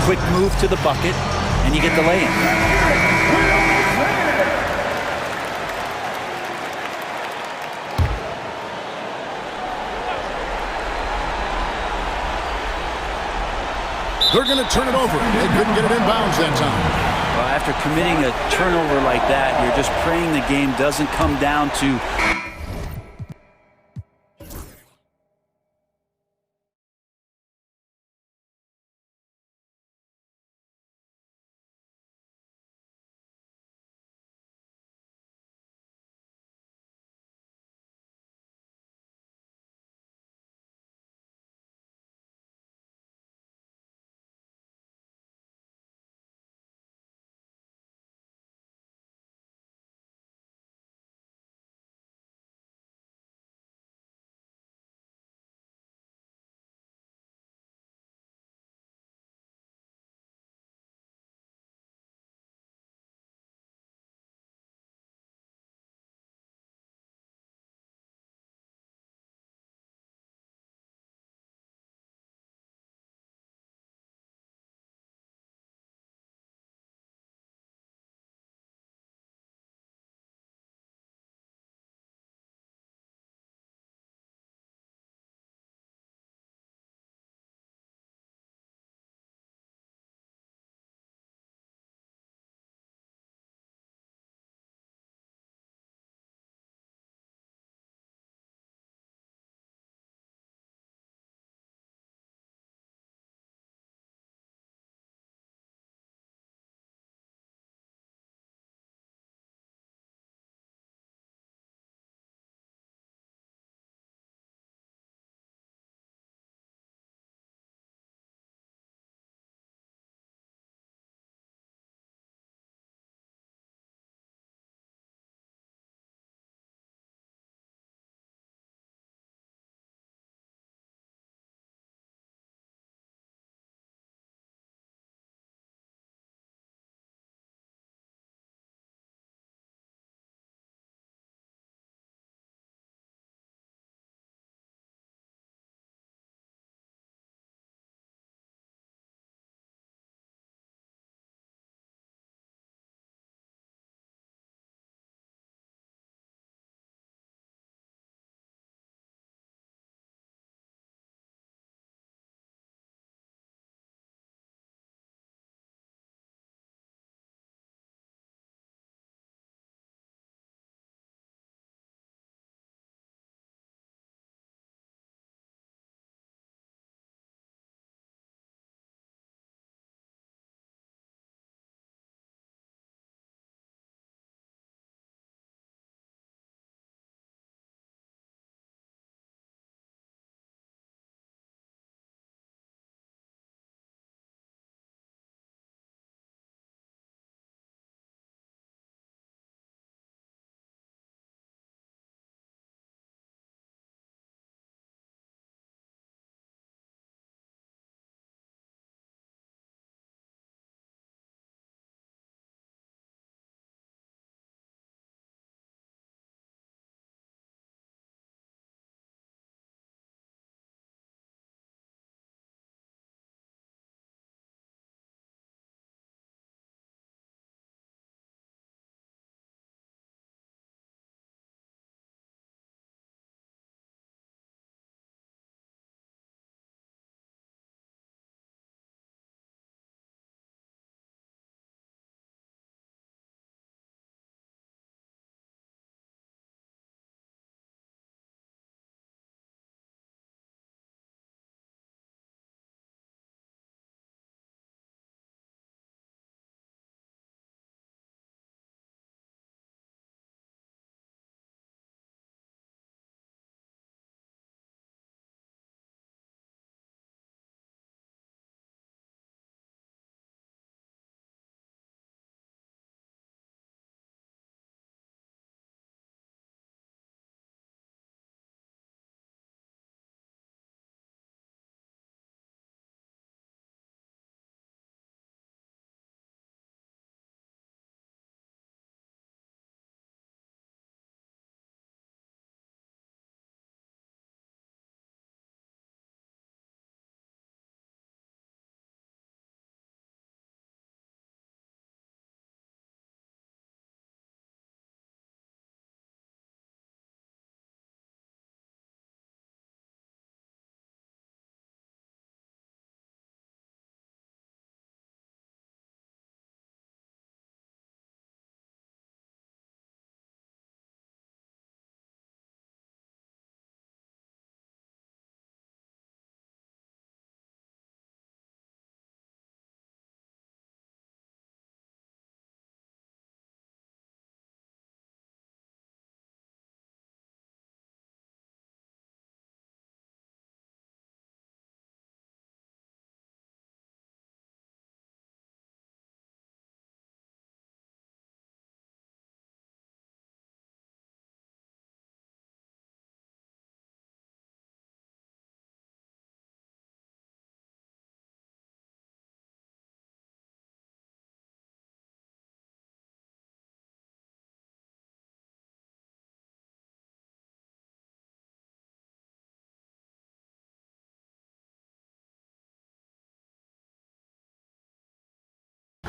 quick move to the bucket, and you get the lay-in. They're going to turn it over. They couldn't get it inbounds that time. Well, after committing a turnover like that, you're just praying the game doesn't come down to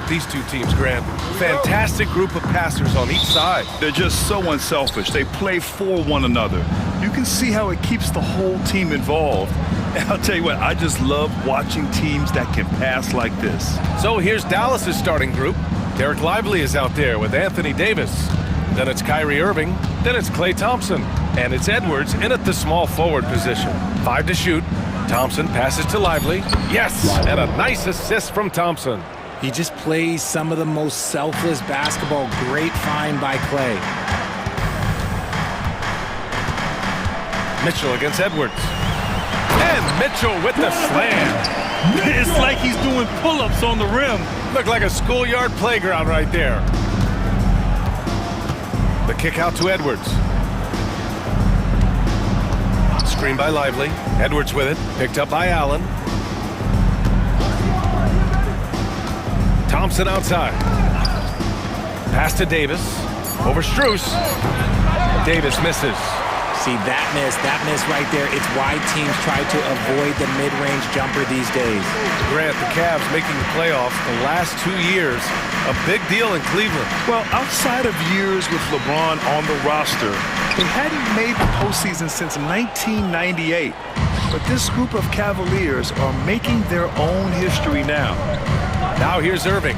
these two teams, Grant. Fantastic group of passers on each side. They're just so unselfish. They play for one another. You can see how it keeps the whole team involved. And I'll tell you what, I just love watching teams that can pass like this. So here's Dallas's starting group. Derek Lively is out there with Anthony Davis. Then it's Kyrie Irving. Then it's Klay Thompson. And it's Edwards in at the small forward position. 5 to shoot. Thompson passes to Lively. Yes, and a nice assist from Thompson. He just plays some of the most selfless basketball. Great find by Klay. Mitchell against Edwards. And Mitchell with the slam. It's like he's doing pull-ups on the rim. Looked like a schoolyard playground right there. The kick out to Edwards. Screen by Lively. Edwards with it. Picked up by Allen. Thompson outside. Pass to Davis. Over Strus. Davis misses. See, that miss right there, it's why teams try to avoid the mid-range jumper these days. Grant, the Cavs making the playoffs the last 2 years, a big deal in Cleveland. Well, outside of years with LeBron on the roster, they hadn't made the postseason since 1998. But this group of Cavaliers are making their own history now. Now here's Irving.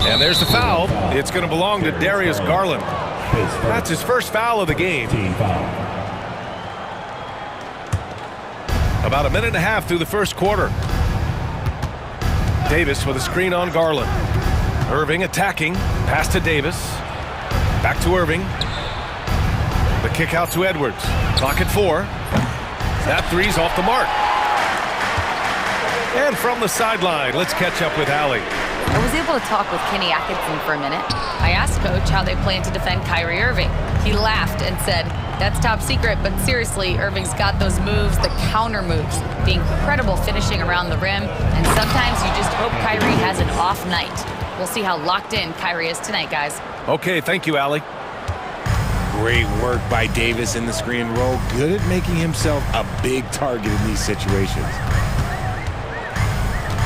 And there's the foul. It's going to belong to Darius Garland. That's his first foul of the game. About a minute and a half through the first quarter. Davis with a screen on Garland. Irving attacking. Pass to Davis. Back to Irving. The kick out to Edwards. Clock at 4. That three's off the mark. And from the sideline, let's catch up with Allie. I was able to talk with Kenny Atkinson for a minute. I asked Coach how they plan to defend Kyrie Irving. He laughed and said, "That's top secret, but seriously, Irving's got those moves, the counter moves, the incredible finishing around the rim, and sometimes you just hope Kyrie has an off night." We'll see how locked in Kyrie is tonight, guys. Okay, thank you, Allie. Great work by Davis in the screen roll. Good at making himself a big target in these situations.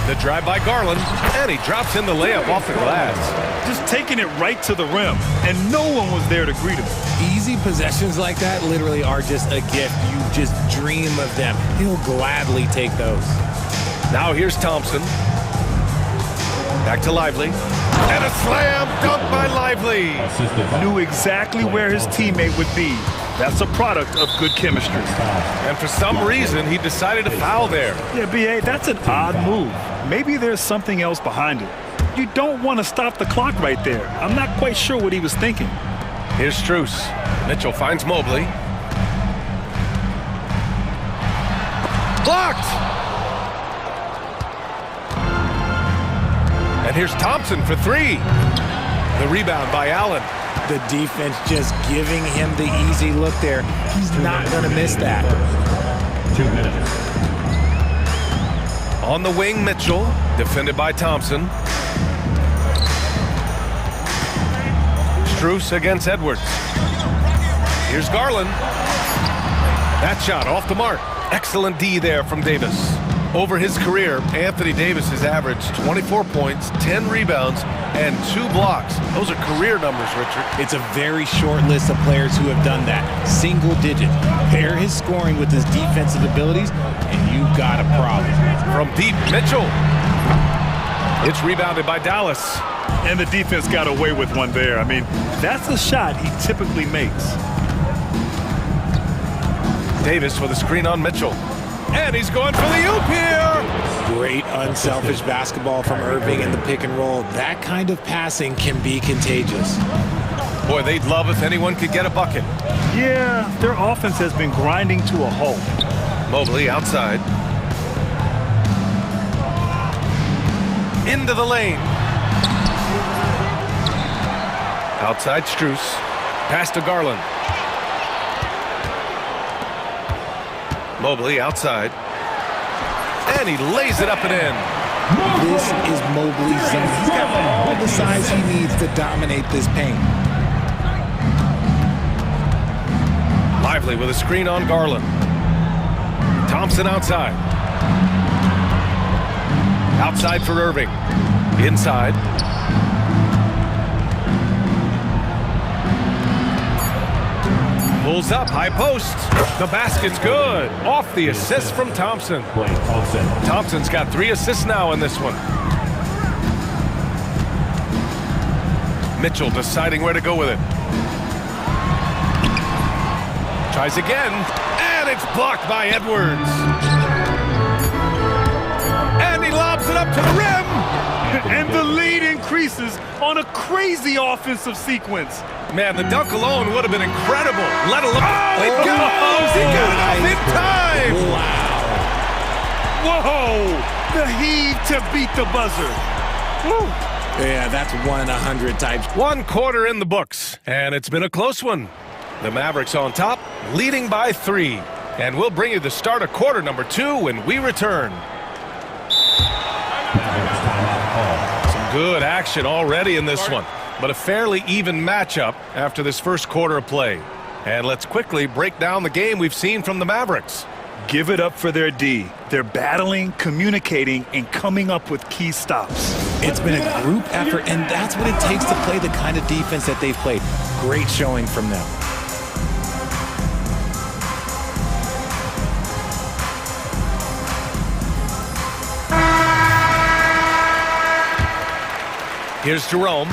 The drive by Garland, and he drops in the layup off the glass. Just taking it right to the rim, and no one was there to greet him. Easy possessions like that literally are just a gift. You just dream of them. He'll gladly take those. Now here's Thompson. Back to Lively. And a slam dunk by Lively. Knew exactly where his teammate would be. That's a product of good chemistry. And for some reason, he decided to foul there. Yeah, B.A., that's an odd move. Maybe there's something else behind it. You don't want to stop the clock right there. I'm not quite sure what he was thinking. Here's Strus. Mitchell finds Mobley. Blocked! And here's Thompson for 3. The rebound by Allen. The defense just giving him the easy look there. He's not going to miss that. 2 minutes. On the wing, Mitchell, defended by Thompson. Strus against Edwards. Here's Garland. That shot off the mark. Excellent D there from Davis. Over his career, Anthony Davis has averaged 24 points, 10 rebounds, and 2 blocks. Those are career numbers, Richard. It's a very short list of players who have done that. Single digit. Pair his scoring with his defensive abilities, and you've got a problem. From deep, Mitchell. It's rebounded by Dallas. And the defense got away with one there. I mean, that's a shot he typically makes. Davis with a screen on Mitchell. And he's going for the oop here. Great unselfish basketball from Irving in the pick and roll. That kind of passing can be contagious. Boy, they'd love if anyone could get a bucket. Yeah, their offense has been grinding to a halt. Mobley outside. Into the lane. Outside Strus. Pass to Garland. Mobley outside. And he lays it up and in. This is Mobley's zone. He's got all the size he needs to dominate this paint. Lively with a screen on Garland. Thompson outside. Outside for Irving. Inside. Pulls up, high post. The basket's good. Off the assist from Thompson. Thompson's got 3 assists now in this one. Mitchell deciding where to go with it. Tries again, and it's blocked by Edwards. And he lobs it up to the rim. And the lead increases on a crazy offensive sequence. Man, the dunk alone would have been incredible. Let alone... Oh, it goes! He got it off in time! Wow. Whoa! The heave to beat the buzzer. Woo. Yeah, that's 1 in 100 types. 1 quarter in the books, and it's been a close one. The Mavericks on top, leading by 3. And we'll bring you the start of quarter number 2 when we return. Some good action already in this one, but a fairly even matchup after this first quarter of play. And let's quickly break down the game we've seen from the Mavericks. Give it up for their D. They're battling, communicating, and coming up with key stops. It's been a group effort, and that's what it takes to play the kind of defense that they've played. Great showing from them. Here's Jerome.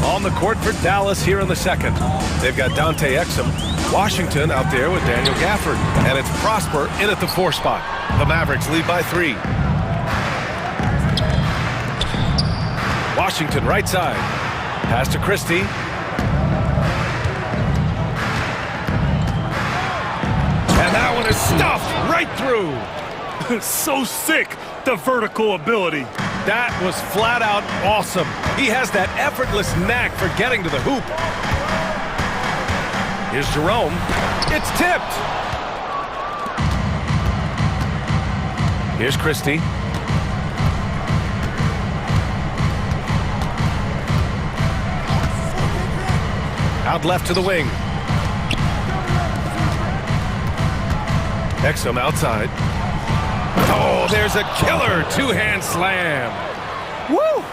On the court for Dallas here in the second. They've got Dante Exum. Washington out there with Daniel Gafford. And it's Prosper in at the 4 spot. The Mavericks lead by 3. Washington right side. Pass to Christie. And that one is stuffed right through. So sick, the vertical ability. That was flat out awesome. He has that effortless knack for getting to the hoop. Here's Jerome. It's tipped. Here's Christie. Out left to the wing. Exum outside. Oh, there's a killer 2-hand slam. Woo!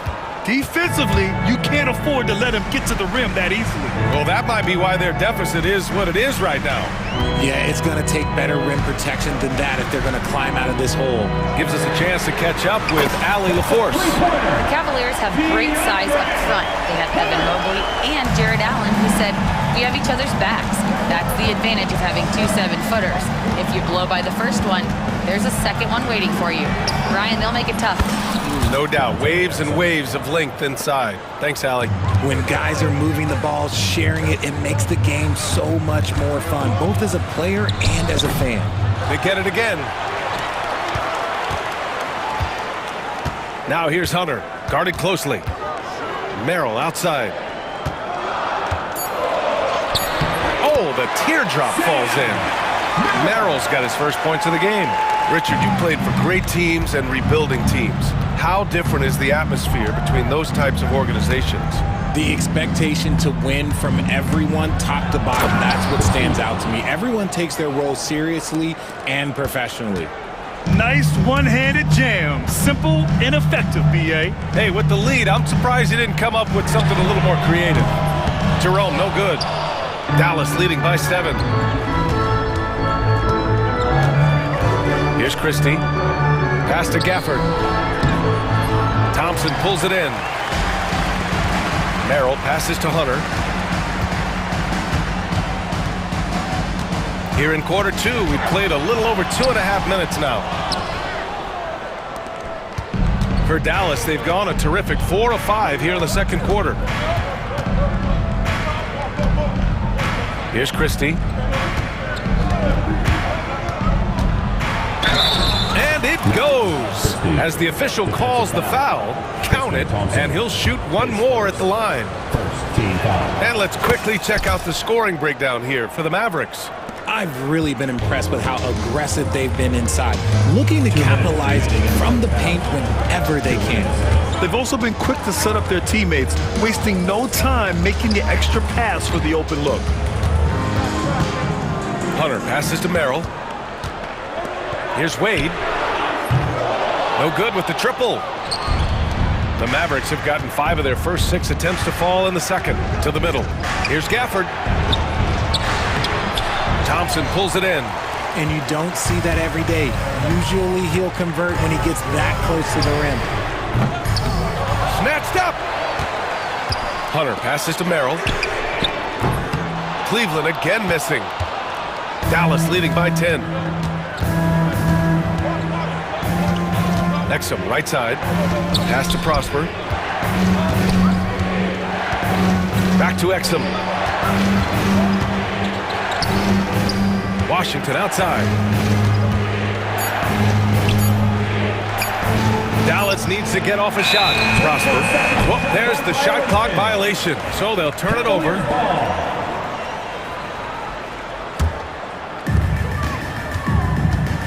Defensively, you can't afford to let him get to the rim that easily. Well, that might be why their deficit is what it is right now. Yeah, it's going to take better rim protection than that if they're going to climb out of this hole. Gives us a chance to catch up with Allie LaForce. The Cavaliers have great size up front. They have Evan Mobley and Jared Allen, who said, we have each other's backs. That's the advantage of having 2 7-footers. If you blow by the first one, there's a second one waiting for you. Ryan, they'll make it tough. No doubt. Waves and waves of length inside. Thanks, Allie. When guys are moving the ball, sharing it, it makes the game so much more fun, both as a player and as a fan. They get it again. Now here's Hunter, guarded closely. Merrill outside. Oh, the teardrop falls in. Merrill's got his first points of the game. Richard, you played for great teams and rebuilding teams. How different is the atmosphere between those types of organizations? The expectation to win from everyone, top to bottom, that's what stands out to me. Everyone takes their role seriously and professionally. Nice one-handed jam. Simple and effective, B.A. Hey, with the lead, I'm surprised he didn't come up with something a little more creative. Jerome, no good. Dallas leading by 7. Here's Christie. Pass to Gafford. Thompson pulls it in. Merrill passes to Hunter. Here in quarter 2, we played a little over 2.5 minutes now. For Dallas, they've gone a terrific 4 of 5 here in the second quarter. Here's Christie. And it goes. As the official calls the foul, count it, and he'll shoot one more at the line. And let's quickly check out the scoring breakdown here for the Mavericks. I've really been impressed with how aggressive they've been inside, looking to capitalize from the paint whenever they can. They've also been quick to set up their teammates, wasting no time making the extra pass for the open look. Hunter passes to Merrill. Here's Wade. No good with the triple. The Mavericks have gotten 5 of their first 6 attempts to fall in the second. To the middle. Here's Gafford. Thompson pulls it in. And you don't see that every day. Usually he'll convert when he gets that close to the rim. Snatched up. Hunter passes to Merrill. Cleveland again missing. Dallas leading by 10. Exum right side. Pass to Prosper. Back to Exum. Washington outside. Dallas needs to get off a shot. Prosper. Well, there's the shot clock violation. So they'll turn it over.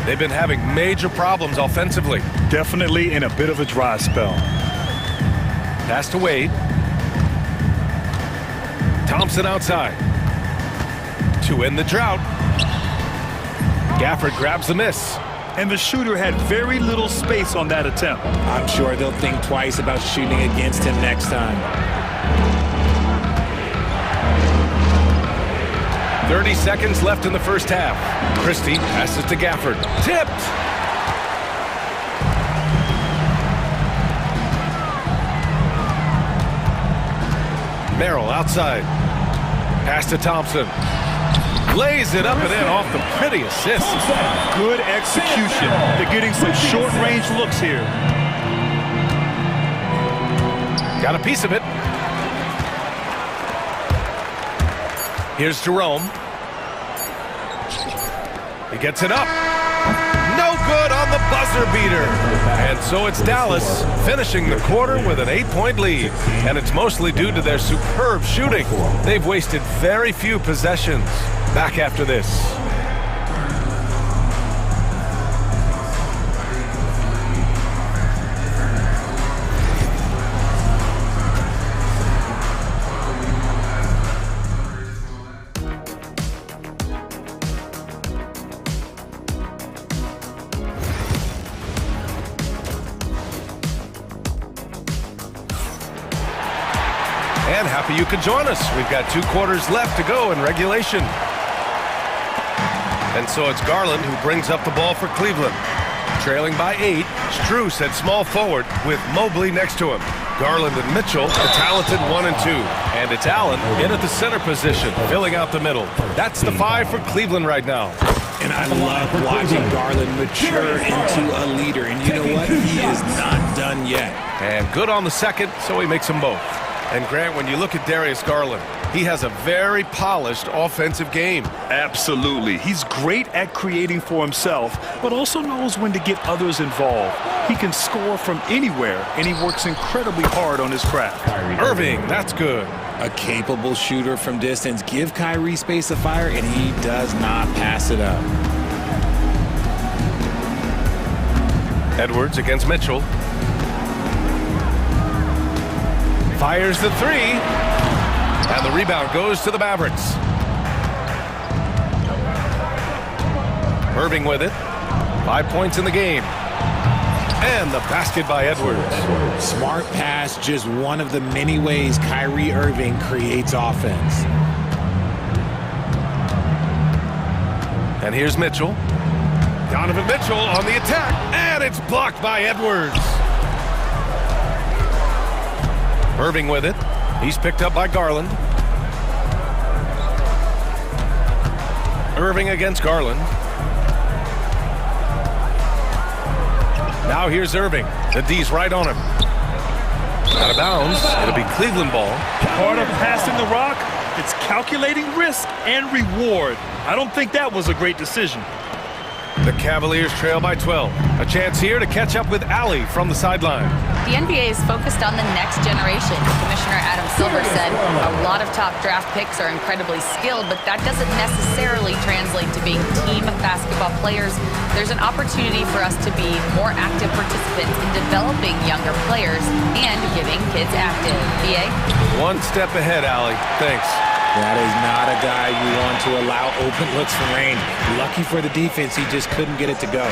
They've been having major problems offensively. Definitely in a bit of a dry spell. Pass to Wade. Thompson outside. To end the drought. Gafford grabs the miss. And the shooter had very little space on that attempt. I'm sure they'll think twice about shooting against him next time. 30 seconds left in the first half. Christie passes to Gafford. Tipped! Merrill outside. Pass to Thompson. Lays it up and in off the pretty assist. Good execution. They're getting some short-range looks here. Got a piece of it. Here's Jerome. He gets it up. No good on the buzzer beater. And so it's Dallas finishing the quarter with an 8-point lead. And it's mostly due to their superb shooting. They've wasted very few possessions. Back after this. And happy you could join us. We've got 2 quarters left to go in regulation. And so it's Garland who brings up the ball for Cleveland. Trailing by 8, Strus at small forward with Mobley next to him. Garland and Mitchell, the talented 1 and 2. And it's Allen in at the center position, filling out the middle. That's the 5 for Cleveland right now. And I love watching Garland mature into a leader. And you know what? He is not done yet. And good on the second, so he makes them both. And Grant, when you look at Darius Garland, he has a very polished offensive game. Absolutely. He's great at creating for himself, but also knows when to get others involved. He can score from anywhere, and he works incredibly hard on his craft. Irving, that's good. A capable shooter from distance. Give Kyrie space to fire, and he does not pass it up. Edwards against Mitchell. Fires the 3. And the rebound goes to the Mavericks. Irving with it. 5 points in the game. And the basket by Edwards. Smart pass, just one of the many ways Kyrie Irving creates offense. And here's Mitchell. Donovan Mitchell on the attack. And it's blocked by Edwards. Irving with it. He's picked up by Garland. Irving against Garland. Now here's Irving. The D's right on him. Out of bounds. It'll be Cleveland ball. Part of passing the rock, it's calculating risk and reward. I don't think that was a great decision. The Cavaliers trail by 12. A chance here to catch up with Allie from the sideline. The NBA is focused on the next generation. Commissioner Adam Silver said a lot of top draft picks are incredibly skilled, but that doesn't necessarily translate to being team basketball players. There's an opportunity for us to be more active participants in developing younger players and getting kids active. BA? One step ahead, Allie. Thanks. That is not a guy you want to allow open looks from range. Lucky for the defense, he just couldn't get it to go.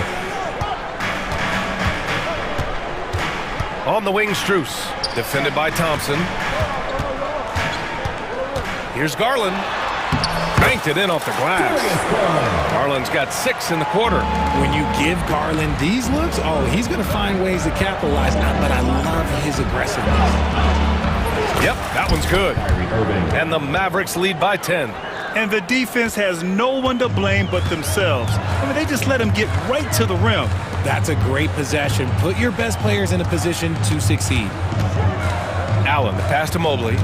On the wing, Strus. Defended by Thompson. Here's Garland. Banked it in off the glass. Garland's got 6 in the quarter. When you give Garland these looks, oh, he's going to find ways to capitalize. But I love his aggressiveness. Yep, that one's good. And the Mavericks lead by 10. And the defense has no one to blame but themselves. I mean, they just let him get right to the rim. That's a great possession. Put your best players in a position to succeed. Allen, the pass to Mobley.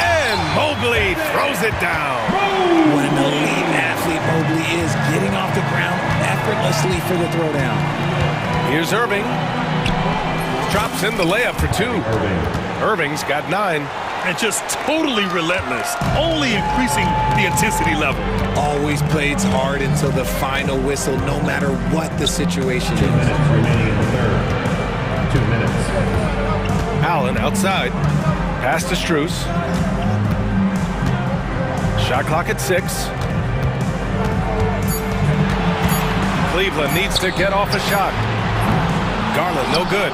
And Mobley throws it down. What an elite athlete Mobley is, getting off the ground effortlessly for the throwdown. Here's Irving. Drops in the layup for 2. Irving's got 9. And just totally relentless, only increasing the intensity level. Always plays hard until the final whistle, no matter what the situation is. 2 minutes remaining in the third. 2 minutes. Allen outside. Pass to Strus. Shot clock at 6. Cleveland needs to get off a shot. Garland, no good.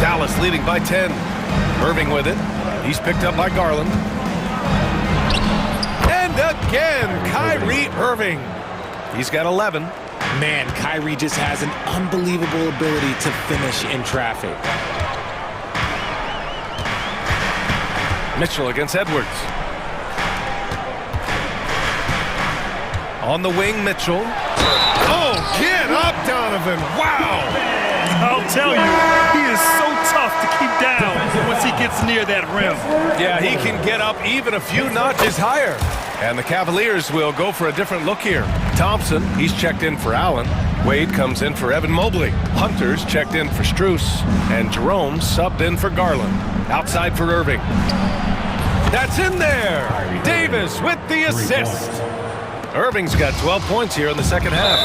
Dallas leading by 10. Irving with it. He's picked up by Garland. And again, Kyrie Irving. He's got 11. Man, Kyrie just has an unbelievable ability to finish in traffic. Mitchell against Edwards. On the wing, Mitchell. Oh, get up, Donovan. Wow. I'll tell you, he is so tough to keep down once he gets near that rim. Yeah, he can get up even a few notches higher. And the Cavaliers will go for a different look here. Thompson, he's checked in for Allen. Wade comes in for Evan Mobley. Hunter's checked in for Strus. And Jerome subbed in for Garland. Outside for Irving. That's in there. Davis with the assist. Irving's got 12 points here in the second half.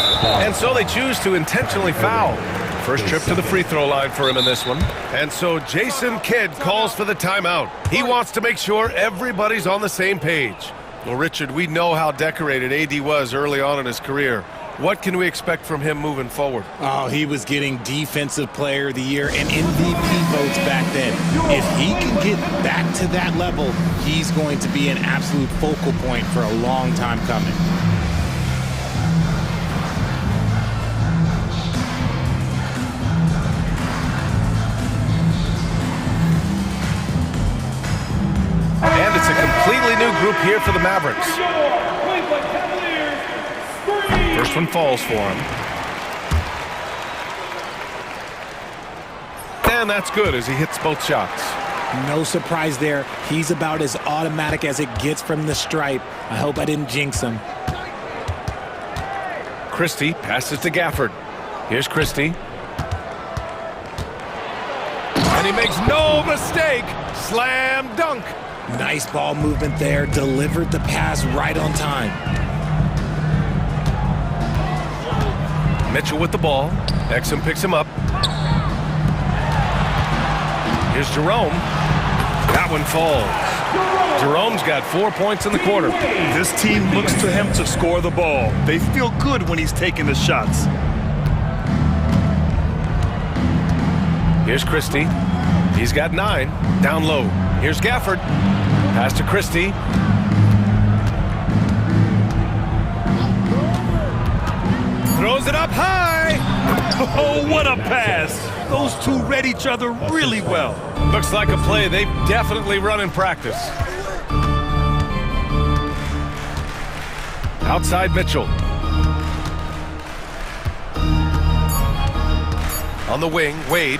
And so they choose to intentionally foul. First trip to the free throw line for him in this one. And so Jason Kidd calls for the timeout. He wants to make sure everybody's on the same page. Well, Richard, we know how decorated AD was early on in his career. What can we expect from him moving forward? Oh, he was getting Defensive Player of the Year and MVP votes back then. If he can get back to that level, he's going to be an absolute focal point for a long time coming. And it's a completely new group here for the Mavericks. First one falls for him. And that's good as he hits both shots. No surprise there. He's about as automatic as it gets from the stripe. I hope I didn't jinx him. Christie passes to Gafford. Here's Christie. And he makes no mistake. Slam dunk. Nice ball movement there. Delivered the pass right on time. Mitchell with the ball. Exum picks him up. Here's Jerome. That one falls. Jerome's got 4 points in the quarter. This team looks to him to score the ball. They feel good when he's taking the shots. Here's Christie. He's got 9. Down low. Here's Gafford. Pass to Christie. Throws it up high. Oh, what a pass. Those two read each other really well. Looks like a play they've definitely run in practice. Outside Mitchell. On the wing, Wade.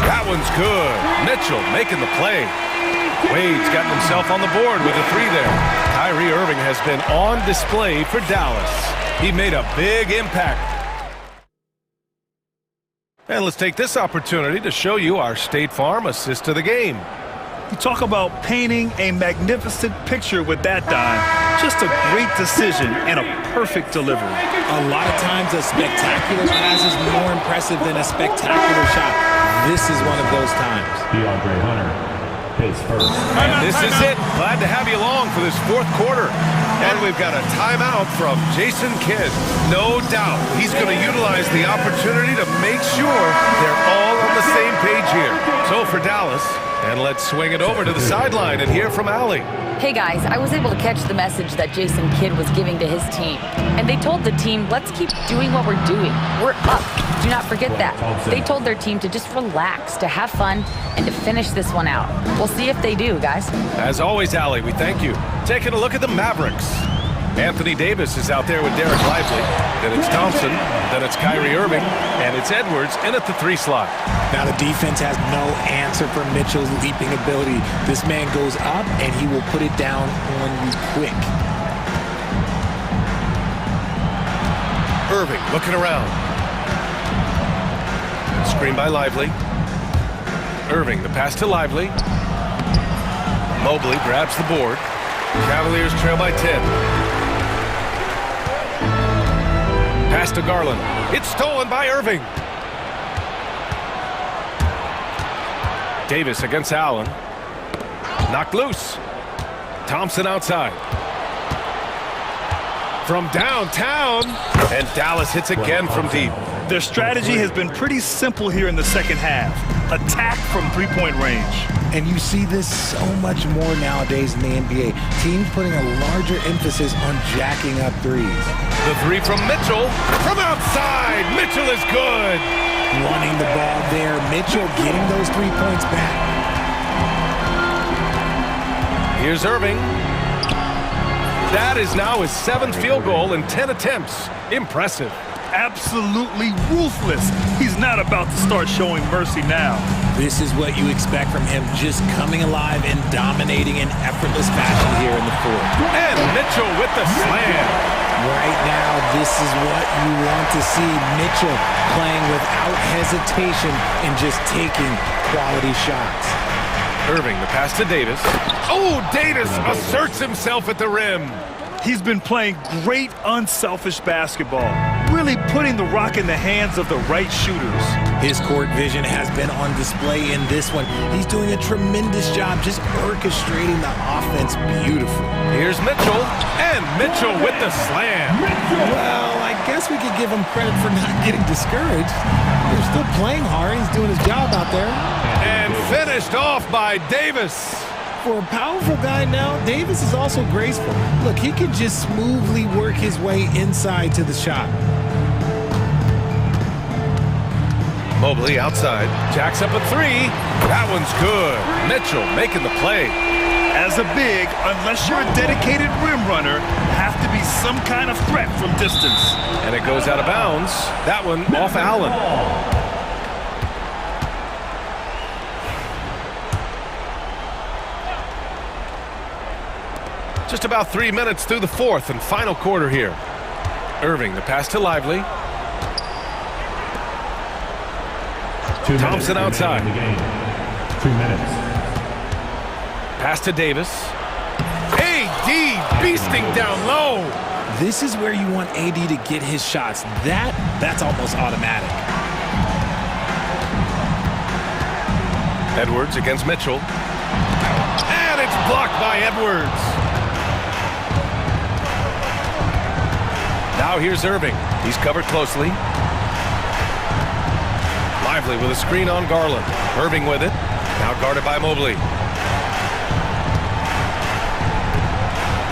That one's good. Mitchell making the play. Wade's gotten himself on the board with a 3 there. Kyrie Irving has been on display for Dallas. He made a big impact. And let's take this opportunity to show you our State Farm assist to the game. You talk about painting a magnificent picture with that dime. Just a great decision and a perfect delivery. A lot of times a spectacular pass is more impressive than a spectacular shot. This is one of those times. DeAndre Hunter. And this is it. Glad to have you along for this fourth quarter. And we've got a timeout from Jason Kidd. No doubt he's going to utilize the opportunity to make sure they're all on the same page here. So for Dallas, and let's swing it over to the sideline and hear from Allie. Hey guys, I was able to catch the message that Jason Kidd was giving to his team. And they told the team, let's keep doing what we're doing. We're up. Do not forget that. They told their team to just relax, to have fun, and to finish this one out. We'll see if they do, guys. As always, Allie, we thank you. Taking a look at the Mavericks. Anthony Davis is out there with Derek Lively. Then it's Thompson. Then it's Kyrie Irving. And it's Edwards in at the 3 slot. Now the defense has no answer for Mitchell's leaping ability. This man goes up and he will put it down on you quick. Irving looking around. Screen by Lively. Irving, the pass to Lively. Mobley grabs the board. Cavaliers trail by 10. Pass to Garland. It's stolen by Irving. Davis against Allen. Knocked loose. Thompson outside. From downtown. And Dallas hits again from deep. Their strategy has been pretty simple here in the second half. Attack from three-point range. And you see this so much more nowadays in the NBA. Teams putting a larger emphasis on jacking up threes. The 3 from Mitchell. From outside. Mitchell is good. Wanting the ball there. Mitchell getting those 3 points back. Here's Irving. That is now his 7th field goal in 10 attempts. Impressive. Absolutely ruthless. He's not about to start showing mercy now. This is what you expect from him, just coming alive and dominating in effortless fashion here in the fourth. And Mitchell with the slam. Right now, this is what you want to see. Mitchell playing without hesitation and just taking quality shots. Irving, the pass to Davis. Oh, Davis asserts himself at the rim. He's been playing great unselfish basketball, really putting the rock in the hands of the right shooters. His court vision has been on display in this one. He's doing a tremendous job just orchestrating the offense beautifully. Here's Mitchell, and Mitchell with the slam. Well, I guess we could give him credit for not getting discouraged. They're still playing hard. He's doing his job out there. And finished off by Davis. For a powerful guy now, Davis is also graceful. Look, he can just smoothly work his way inside to the shot. Mobley outside, jacks up a 3. That one's good. Mitchell making the play. As a big, unless you're a dedicated rim runner, have to be some kind of threat from distance. And it goes out of bounds. That one off Allen. Just about 3 minutes through the fourth and final quarter here. Irving, the pass to Lively. Thompson outside. 2 minutes. Pass to Davis. AD beasting down low. This is where you want AD to get his shots. That's almost automatic. Edwards against Mitchell. And it's blocked by Edwards. Now here's Irving. He's covered closely. Lively with a screen on Garland. Irving with it. Now guarded by Mobley.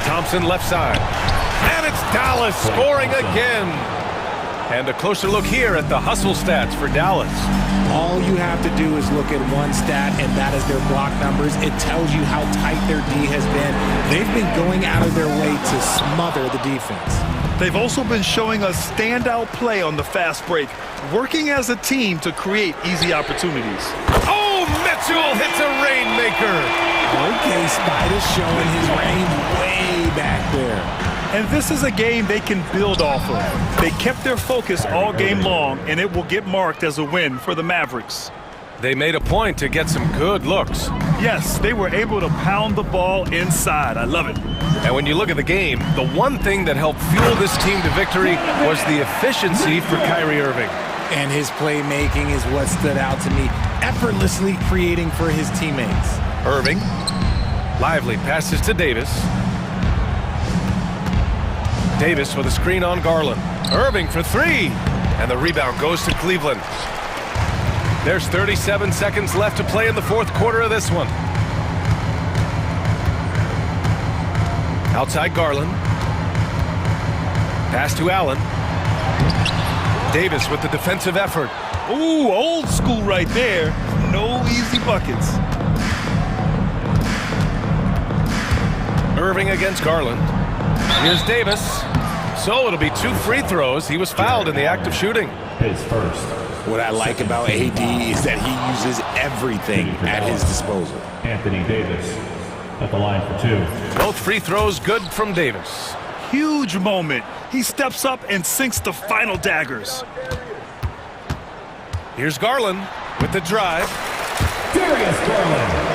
Thompson left side. And it's Dallas scoring again. And a closer look here at the hustle stats for Dallas. All you have to do is look at one stat, and that is their block numbers. It tells you how tight their D has been. They've been going out of their way to smother the defense. They've also been showing us standout play on the fast break, working as a team to create easy opportunities. Oh, Mitchell hits a rainmaker. Okay, Spider's showing his range way back there. And this is a game they can build off of. They kept their focus all game long, and it will get marked as a win for the Mavericks. They made a point to get some good looks. Yes, they were able to pound the ball inside. I love it. And when you look at the game, the one thing that helped fuel this team to victory was the efficiency for Kyrie Irving. And his playmaking is what stood out to me, effortlessly creating for his teammates. Irving. Lively passes to Davis. Davis with a screen on Garland. Irving for three. And the rebound goes to Cleveland. There's 37 seconds left to play in the fourth quarter of this one. Outside Garland. Pass to Allen. Davis with the defensive effort. Ooh, old school right there. No easy buckets. Irving against Garland. Here's Davis. So it'll be 2 free throws. He was fouled in the act of shooting. His first. What I like about AD is that he uses everything at his disposal. Anthony Davis at the line for 2. Both free throws good from Davis. Huge moment. He steps up and sinks the final daggers. Here's Garland with the drive. Darius Garland.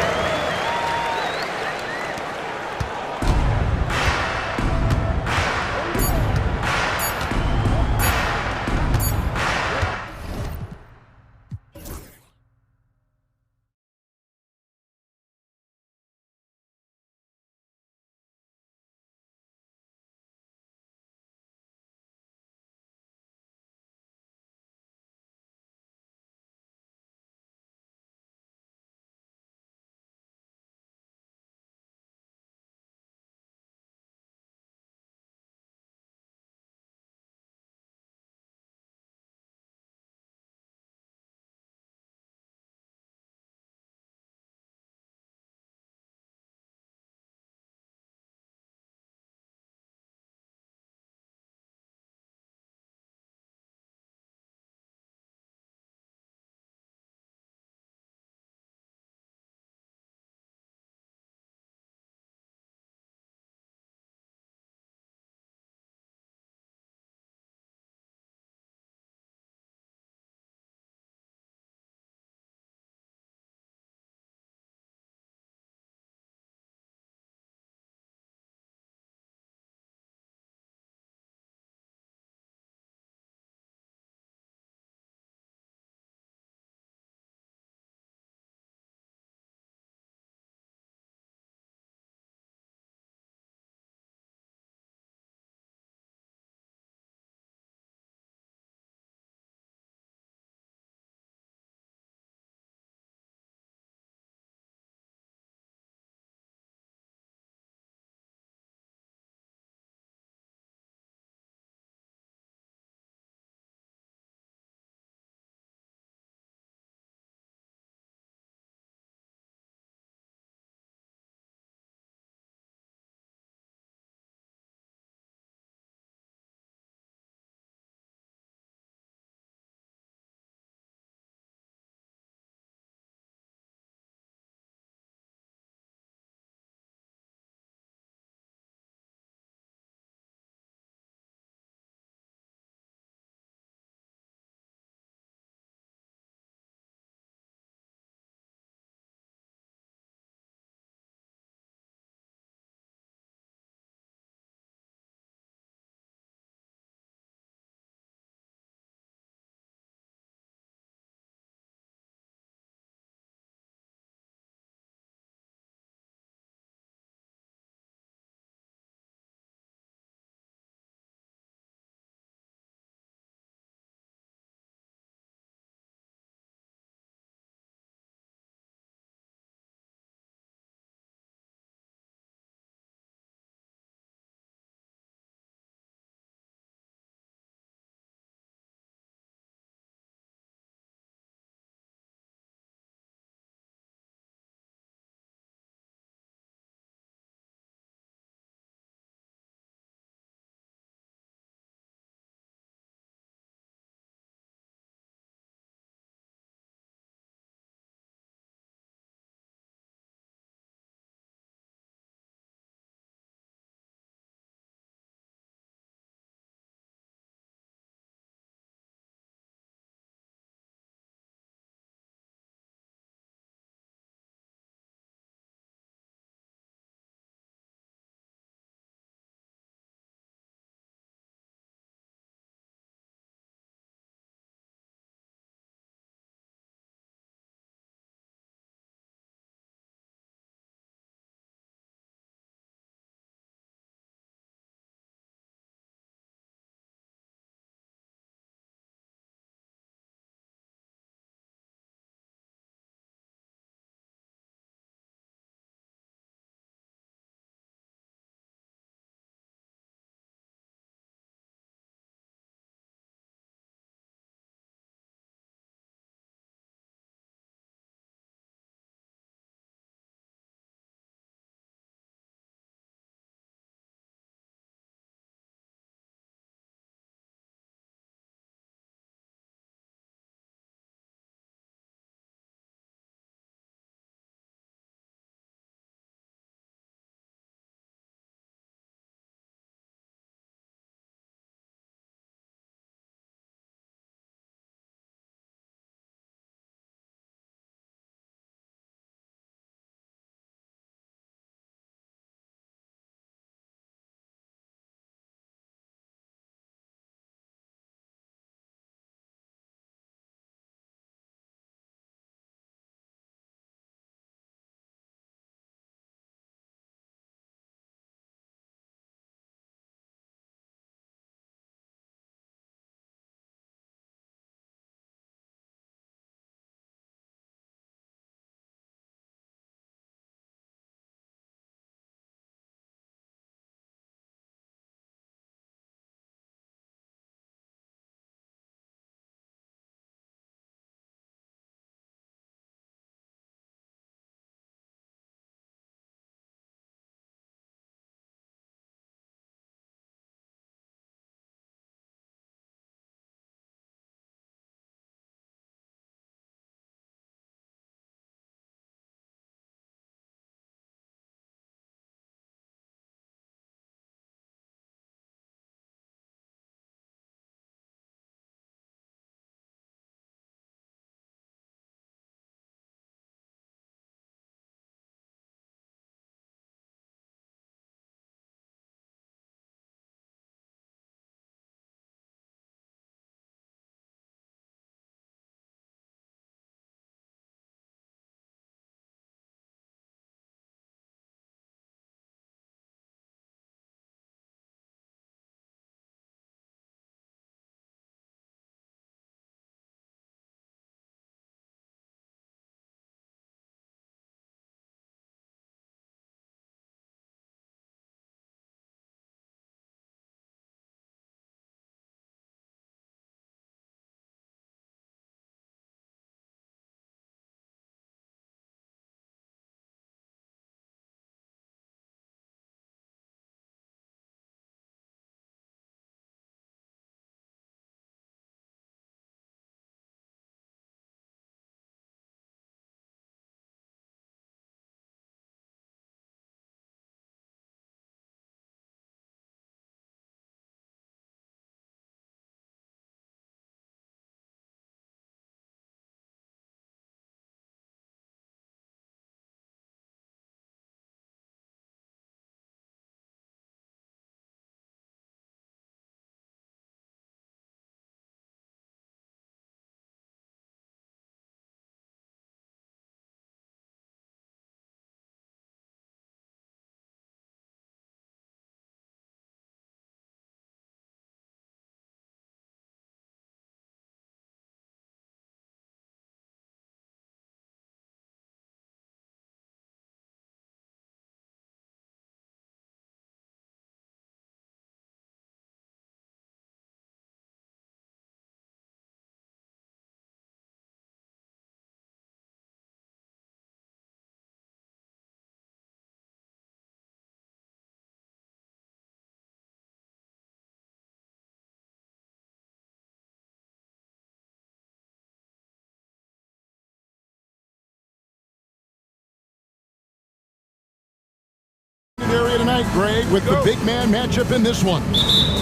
right, Greg, with the big man matchup in this one.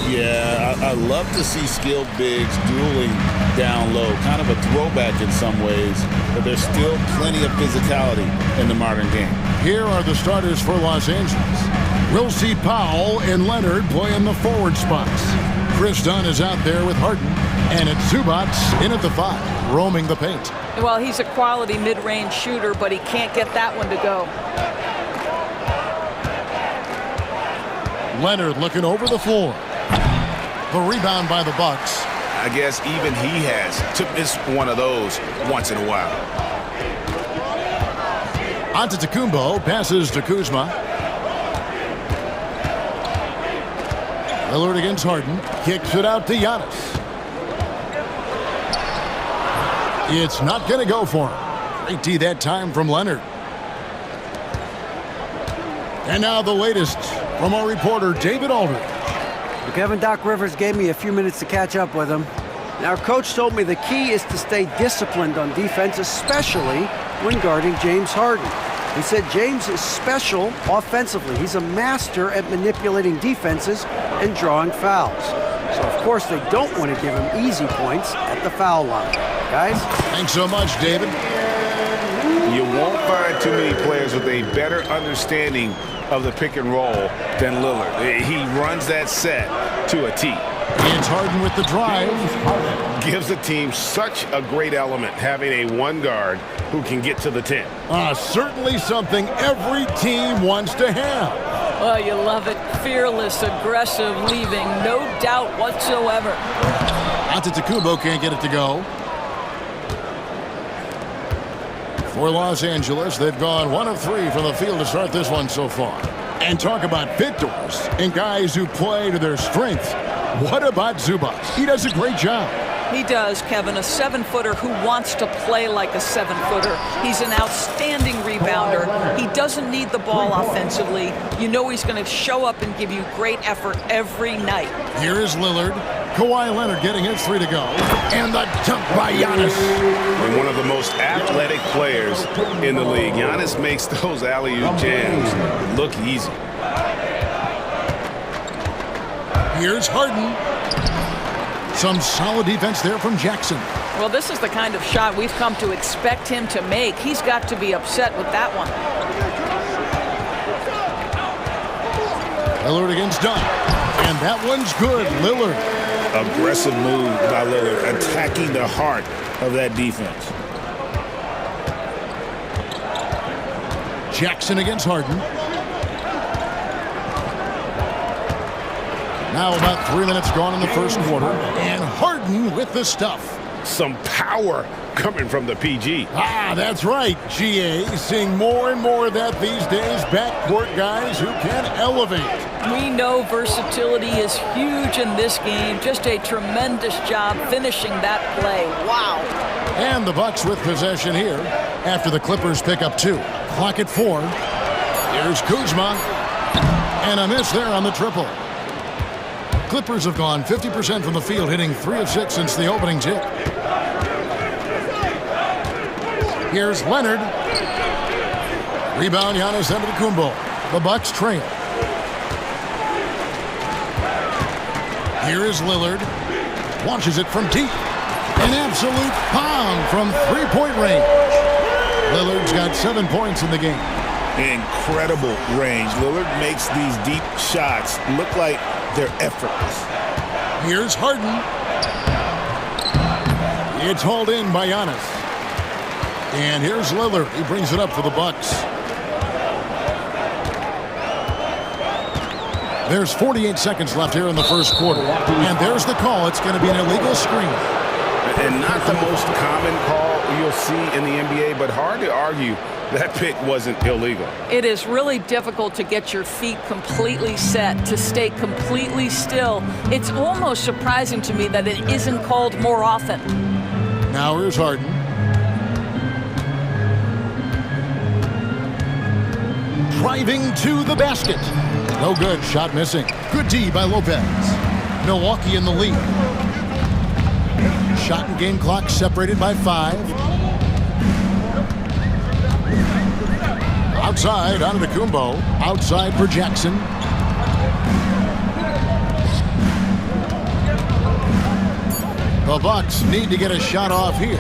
Yeah, I love to see skilled bigs dueling down low. Kind of a throwback in some ways, but there's still plenty of physicality in the modern game. Here are the starters for Los Angeles. We'll see Powell and Leonard play in the forward spots. Chris Dunn is out there with Harden, and it's Zubac in at the 5, roaming the paint. Well, he's a quality mid-range shooter, but he can't get that one to go. Leonard looking over the floor. The rebound by the Bucks. I guess even he has to miss one of those once in a while. Antetokounmpo passes to Kuzma. Lillard against Harden. Kicks it out to Giannis. It's not going to go for him. Great D that time from Leonard. And now the latest from our reporter, David Aldridge. Kevin, Doc Rivers gave me a few minutes to catch up with him. Now, Coach told me the key is to stay disciplined on defense, especially when guarding James Harden. He said James is special offensively. He's a master at manipulating defenses and drawing fouls. So, of course, they don't want to give him easy points at the foul line. Guys? Thanks so much, David. You won't find too many players with a better understanding of the pick and roll than Lillard. He runs that set to a T. It's Harden with the drive. Gives the team such a great element having a one guard who can get to the 10. Certainly something every team wants to have. Well, you love it. Fearless, aggressive, leaving no doubt whatsoever. Antetokounmpo can't get it to go. For Los Angeles, they've gone 1 of 3 from the field to start this one so far. And talk about fit doors and guys who play to their strength. What about Zubac? He does a great job. He does, Kevin, a 7-footer who wants to play like a 7-footer. He's an outstanding rebounder. He doesn't need the ball offensively. You know he's going to show up and give you great effort every night. Here is Lillard. Kawhi Leonard getting his 3 to go. And the dunk by Giannis. And one of the most athletic players in the league. Giannis makes those alley-oop jams look easy. Here's Harden. Some solid defense there from Jackson. Well, this is the kind of shot we've come to expect him to make. He's got to be upset with that one. Lillard against Dunn. And that one's good. Lillard. Aggressive move by Lillard, attacking the heart of that defense. Jackson against Harden. Now about 3 minutes gone in the first quarter. And Harden with the stuff. Some power coming from the PG. That's right, GA. Seeing more and more of that these days. Backcourt guys who can elevate. We know versatility is huge in this game. Just a tremendous job finishing that play. Wow. And the Bucks with possession here after the Clippers pick up 2. Clock at 4. Here's Kuzma. And a miss there on the triple. Clippers have gone 50% from the field, hitting 3 of 6 since the opening tip. Here's Leonard. Rebound, Giannis Antetokounmpo. The Bucks trail. Here is Lillard. Launches it from deep. An absolute pound from 3-point range. Lillard's got 7 points in the game. Incredible range. Lillard makes these deep shots look like they're effortless. Here's Harden. It's hauled in by Giannis. And here's Lillard. He brings it up for the Bucks. There's 48 seconds left here in the first quarter. And there's the call. It's going to be an illegal screen. And not the most common call you'll see in the NBA, but hard to argue that pick wasn't illegal. It is really difficult to get your feet completely set, to stay completely still. It's almost surprising to me that it isn't called more often. Now here's Harden. Driving to the basket. No good. Shot missing. Good D by Lopez. Milwaukee in the lead. Shot and game clock separated by 5. Outside, Antetokounmpo. Outside for Jackson. The Bucks need to get a shot off here.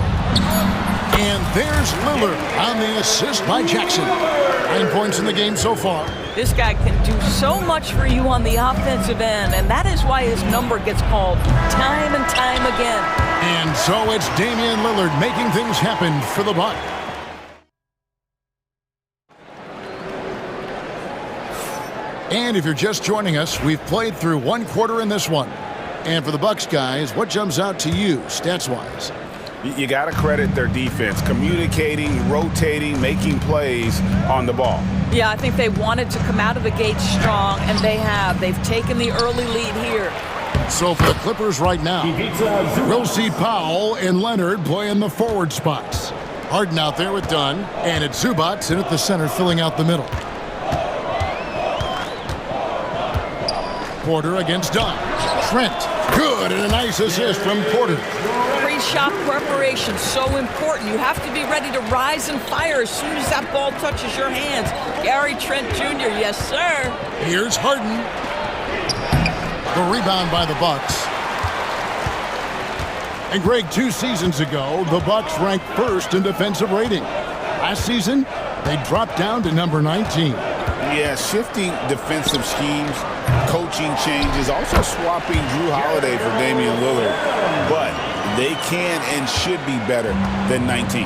And there's Lillard on the assist by Jackson. 9 points in the game so far. This guy can do so much for you on the offensive end, and that is why his number gets called time and time again. And so it's Damian Lillard making things happen for the Bucks. And if you're just joining us, we've played through one quarter in this one. And for the Bucks guys, what jumps out to you stats-wise? You got to credit their defense, communicating, rotating, making plays on the ball. Yeah, I think they wanted to come out of the gate strong, and they have. They've taken the early lead here. So for the Clippers right now, we'll see Powell and Leonard play in the forward spots. Harden out there with Dunn, and it's Zubac in at the center filling out the middle. Porter against Dunn. Trent, good, and a nice assist from Porter. Pre-shot preparation, so important. You have to be ready to rise and fire as soon as that ball touches your hands. Gary Trent Jr., yes, sir. Here's Harden. The rebound by the Bucks. And Greg, 2 seasons ago, the Bucks ranked first in defensive rating. Last season, they dropped down to number 19. Yeah, shifting defensive schemes, coaching changes, also swapping Drew Holiday for Damian Lillard. But they can and should be better than 19.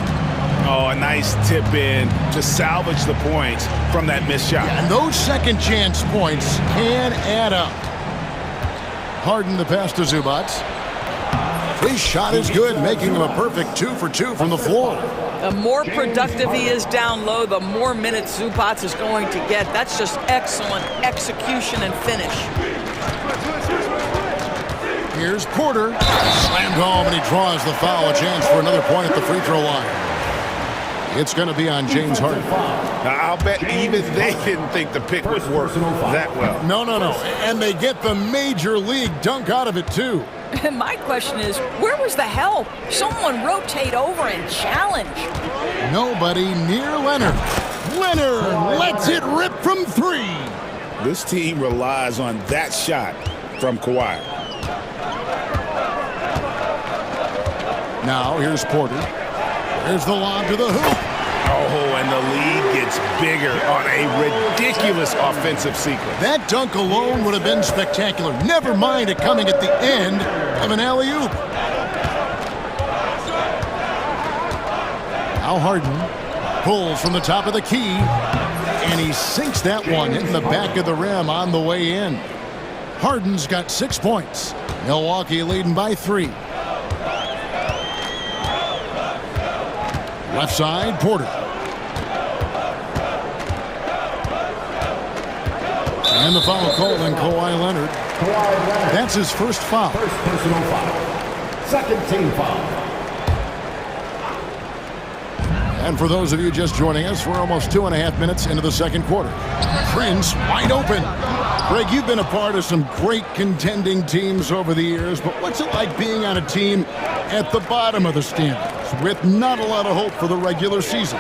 Oh, a nice tip in to salvage the points from that missed shot. And those second chance points can add up. Harden the pass to Zubac. His shot is good, making him a perfect 2 for 2 from the floor. The more productive he is down low, the more minutes Zubac is going to get. That's just excellent execution and finish. Here's Porter. Slammed home, and he draws the foul. A chance for another point at the free throw line. It's going to be on James Harden. Now, I'll bet even they didn't think the pick would work that well. No. And they get the major league dunk out of it, too. And my question is, where was the help? Someone rotate over and challenge. Nobody near Leonard. Leonard lets it rip from 3. This team relies on that shot from Kawhi. Now here's Porter. There's the lob to the hoop. Oh, and the lead gets bigger on a ridiculous offensive sequence. That dunk alone would have been spectacular. Never mind it coming at the end of an alley-oop. Now Harden pulls from the top of the key, and he sinks that one in the back of the rim on the way in. Harden's got 6 points. Milwaukee leading by 3. Left side, Porter. And the foul called on Kawhi Leonard. That's his first foul. First personal foul. Second team foul. And for those of you just joining us, we're almost 2.5 minutes into the second quarter. Prince wide open. Greg, you've been a part of some great contending teams over the years, but what's it like being on a team at the bottom of the standings with not a lot of hope for the regular season?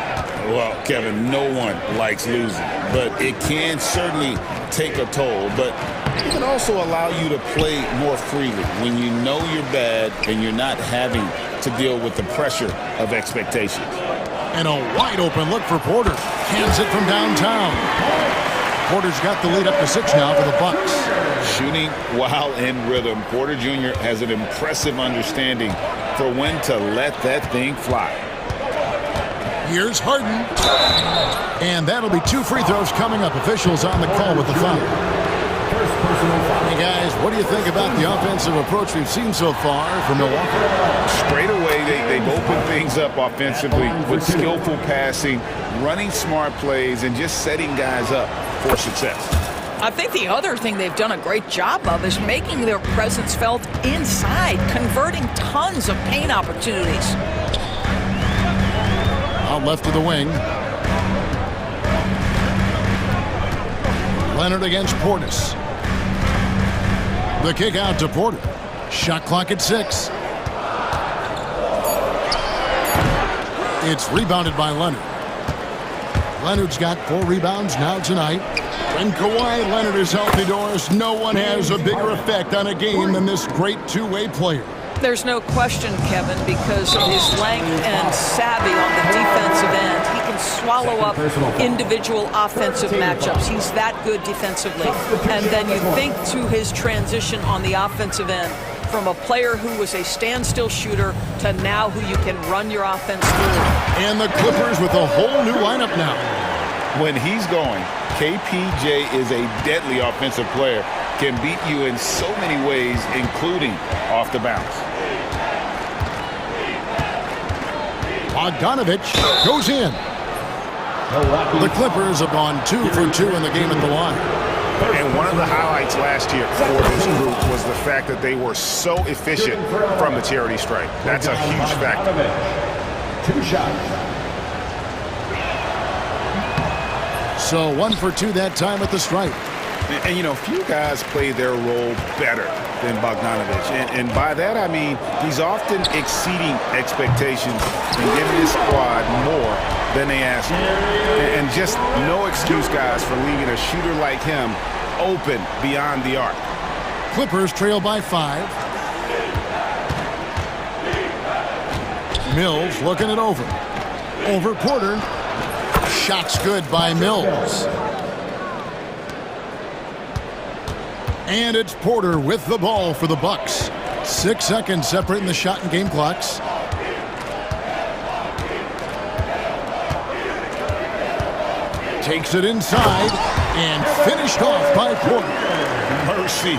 Well, Kevin, no one likes losing, but it can certainly take a toll. But it can also allow you to play more freely when you know you're bad and you're not having to deal with the pressure of expectations. And a wide open look for Porter. Cans it from downtown. Porter's got the lead up to 6 now for the Bucks. Shooting while in rhythm, Porter Jr. has an impressive understanding for when to let that thing fly. Here's Harden. And that'll be 2 free throws coming up. Officials on the call with the foul. Hey guys, what do you think about the offensive approach we've seen so far from Milwaukee? Straight away, they've opened things up offensively with skillful passing, running smart plays, and just setting guys up for success. I think the other thing they've done a great job of is making their presence felt inside, converting tons of paint opportunities. Out left of the wing. Leonard against Portis. The kick out to Porter. Shot clock at 6. It's rebounded by Leonard. Leonard's got 4 rebounds now tonight. When Kawhi Leonard is healthy, Doris, no one has a bigger effect on a game than this great two-way player. There's no question, Kevin, because of his length and savvy on the defensive end. He can swallow up individual offensive matchups. He's that good defensively. And then you think to his transition on the offensive end, from a player who was a standstill shooter to now who you can run your offense through. And the Clippers with a whole new lineup now. When he's going, KPJ is a deadly offensive player. Can beat you in so many ways, including off the bounce. Bogdanovich goes in. The Clippers have gone 2 for 2 in the game at the line. And one of the highlights last year for this group was the fact that they were so efficient from the charity stripe. That's a huge factor. 2 shots. So 1 for 2 that time at the stripe. And you know, few guys play their role better than Bogdanovich. And by that, I mean he's often exceeding expectations and giving his squad more than they ask for. And just no excuse, guys, for leaving a shooter like him open beyond the arc. Clippers trail by 5. Mills looking it over. Over Porter. Shot's good by Mills. And it's Porter with the ball for the Bucks. 6 seconds separating the shot and game clocks. Takes it inside and finished off by Porter. Mercy.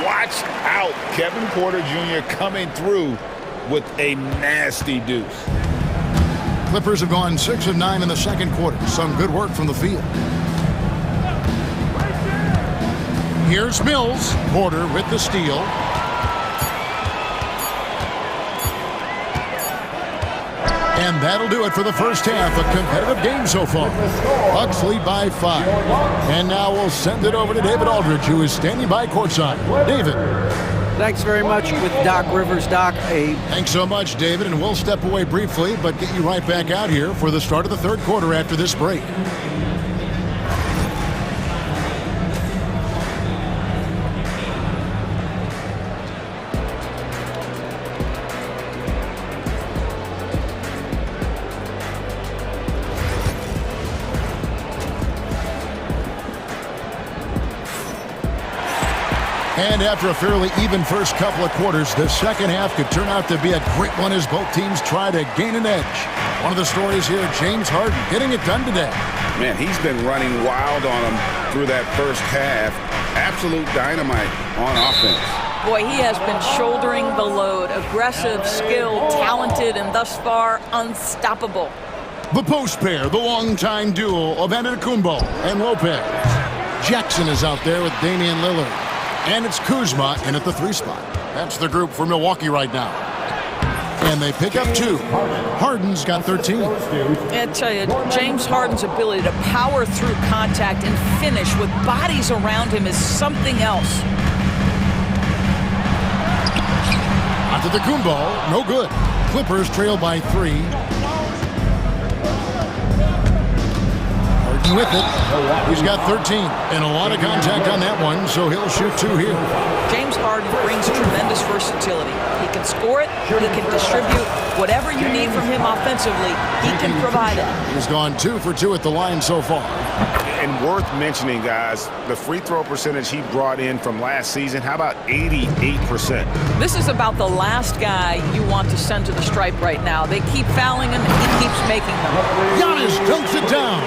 Watch out. Kevin Porter Jr. coming through with a nasty deuce. Clippers have gone 6 of 9 in the second quarter. Some good work from the field. Here's Mills. Porter with the steal. And that'll do it for the first half. A competitive game so far. Bucks lead by 5. And now we'll send it over to David Aldridge, who is standing by courtside. David. Thanks very much with Doc Rivers. Doc, Thanks so much, David, and we'll step away briefly, but get you right back out here for the start of the third quarter after this break. And after a fairly even first couple of quarters, the second half could turn out to be a great one as both teams try to gain an edge. One of the stories here, James Harden getting it done today. Man, he's been running wild on them through that first half. Absolute dynamite on offense. Boy, he has been shouldering the load. Aggressive, skilled, talented, and thus far unstoppable. The post pair, the longtime duo of Antetokounmpo and Lopez. Jackson is out there with Damian Lillard. And it's Kuzma in at the 3 spot. That's the group for Milwaukee right now. And they pick up 2. Harden's got 13. I tell you, James Harden's ability to power through contact and finish with bodies around him is something else. Antetokounmpo, no good. Clippers trail by 3. With it. He's got 13 and a lot of contact on that one, so he'll shoot 2 here. James Harden brings tremendous versatility. He can score it, he can distribute. Whatever you need from him offensively, he can provide it. He's gone 2 for 2 at the line so far. And worth mentioning, guys, the free throw percentage he brought in from last season, how about 88%? This is about the last guy you want to send to the stripe right now. They keep fouling him, and he keeps making them. Giannis dunks it down.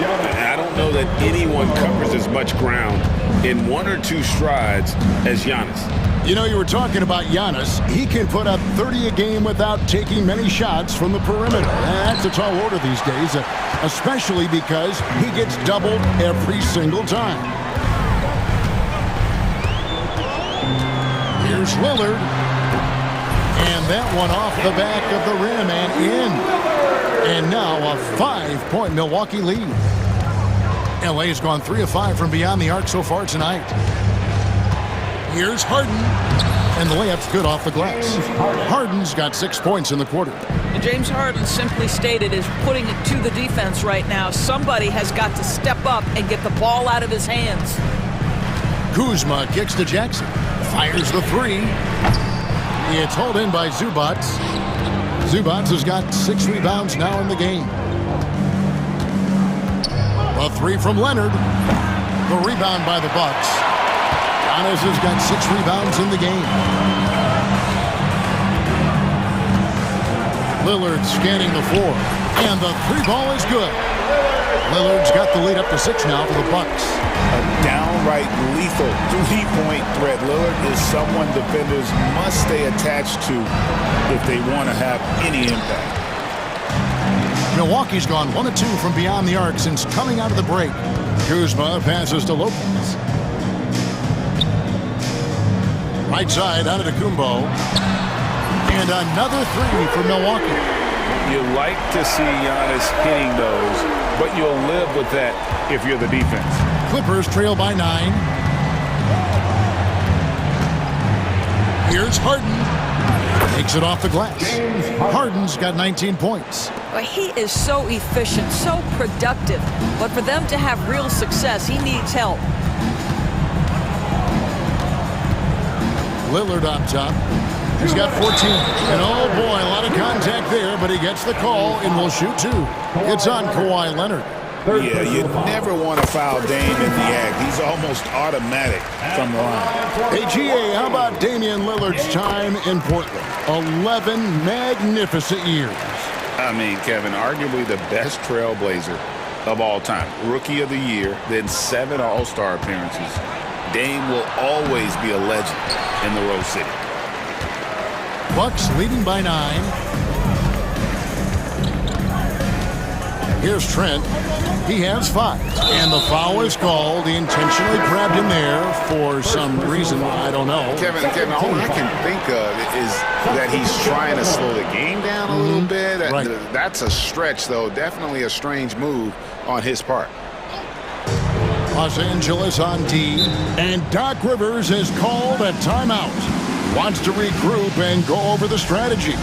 I don't know that anyone covers as much ground in 1 or 2 strides as Giannis. You know, you were talking about Giannis. He can put up 30 a game without taking many shots from the perimeter. And that's a tall order these days, especially because he gets doubled every single time. Here's Lillard. And that one off the back of the rim and in. And now a 5-point Milwaukee lead. LA has gone 3 of 5 from beyond the arc so far tonight. Here's Harden. And the layup's good off the glass. Harden's got 6 points in the quarter. And James Harden, simply stated, is putting it to the defense right now. Somebody has got to step up and get the ball out of his hands. Kuzma kicks to Jackson. Fires the 3. It's hauled in by Zubats. Zubats has got 6 rebounds now in the game. A 3 from Leonard. The rebound by the Bucks. Giannis has got 6 rebounds in the game. Lillard scanning the floor. And the 3 ball is good. Lillard's got the lead up to 6 now for the Bucks. A downright lethal 3-point threat. Lillard is someone defenders must stay attached to if they want to have any impact. Milwaukee's gone 1 of 2 from beyond the arc since coming out of the break. Kuzma passes to Lopez. Right side out of Kumbo. And another 3 for Milwaukee. You like to see Giannis hitting those, but you'll live with that if you're the defense. Clippers trail by 9. Here's Harden. Takes it off the glass. Harden's got 19 points. Well, he is so efficient, so productive. But for them to have real success, he needs help. Lillard up top. He's got 14. And oh boy, a lot of contact there, but he gets the call and will shoot 2. It's on Kawhi Leonard. Yeah, you never want to foul Dame in the act. He's almost automatic from the line. Hey, GA, how about Damian Lillard's time in Portland? 11 magnificent years. I mean, Kevin, arguably the best trailblazer of all time. Rookie of the year, then 7 All-Star appearances. Dame will always be a legend in the Rose City. Bucks leading by 9. Here's Trent. He has 5. And the foul is called. He intentionally grabbed him there for some reason. I don't know. Kevin, all I can think of is that he's trying to slow the game down a little bit. Right. That's a stretch, though. Definitely a strange move on his part. Los Angeles on D. And Doc Rivers has called a timeout. Wants to regroup and go over the strategy.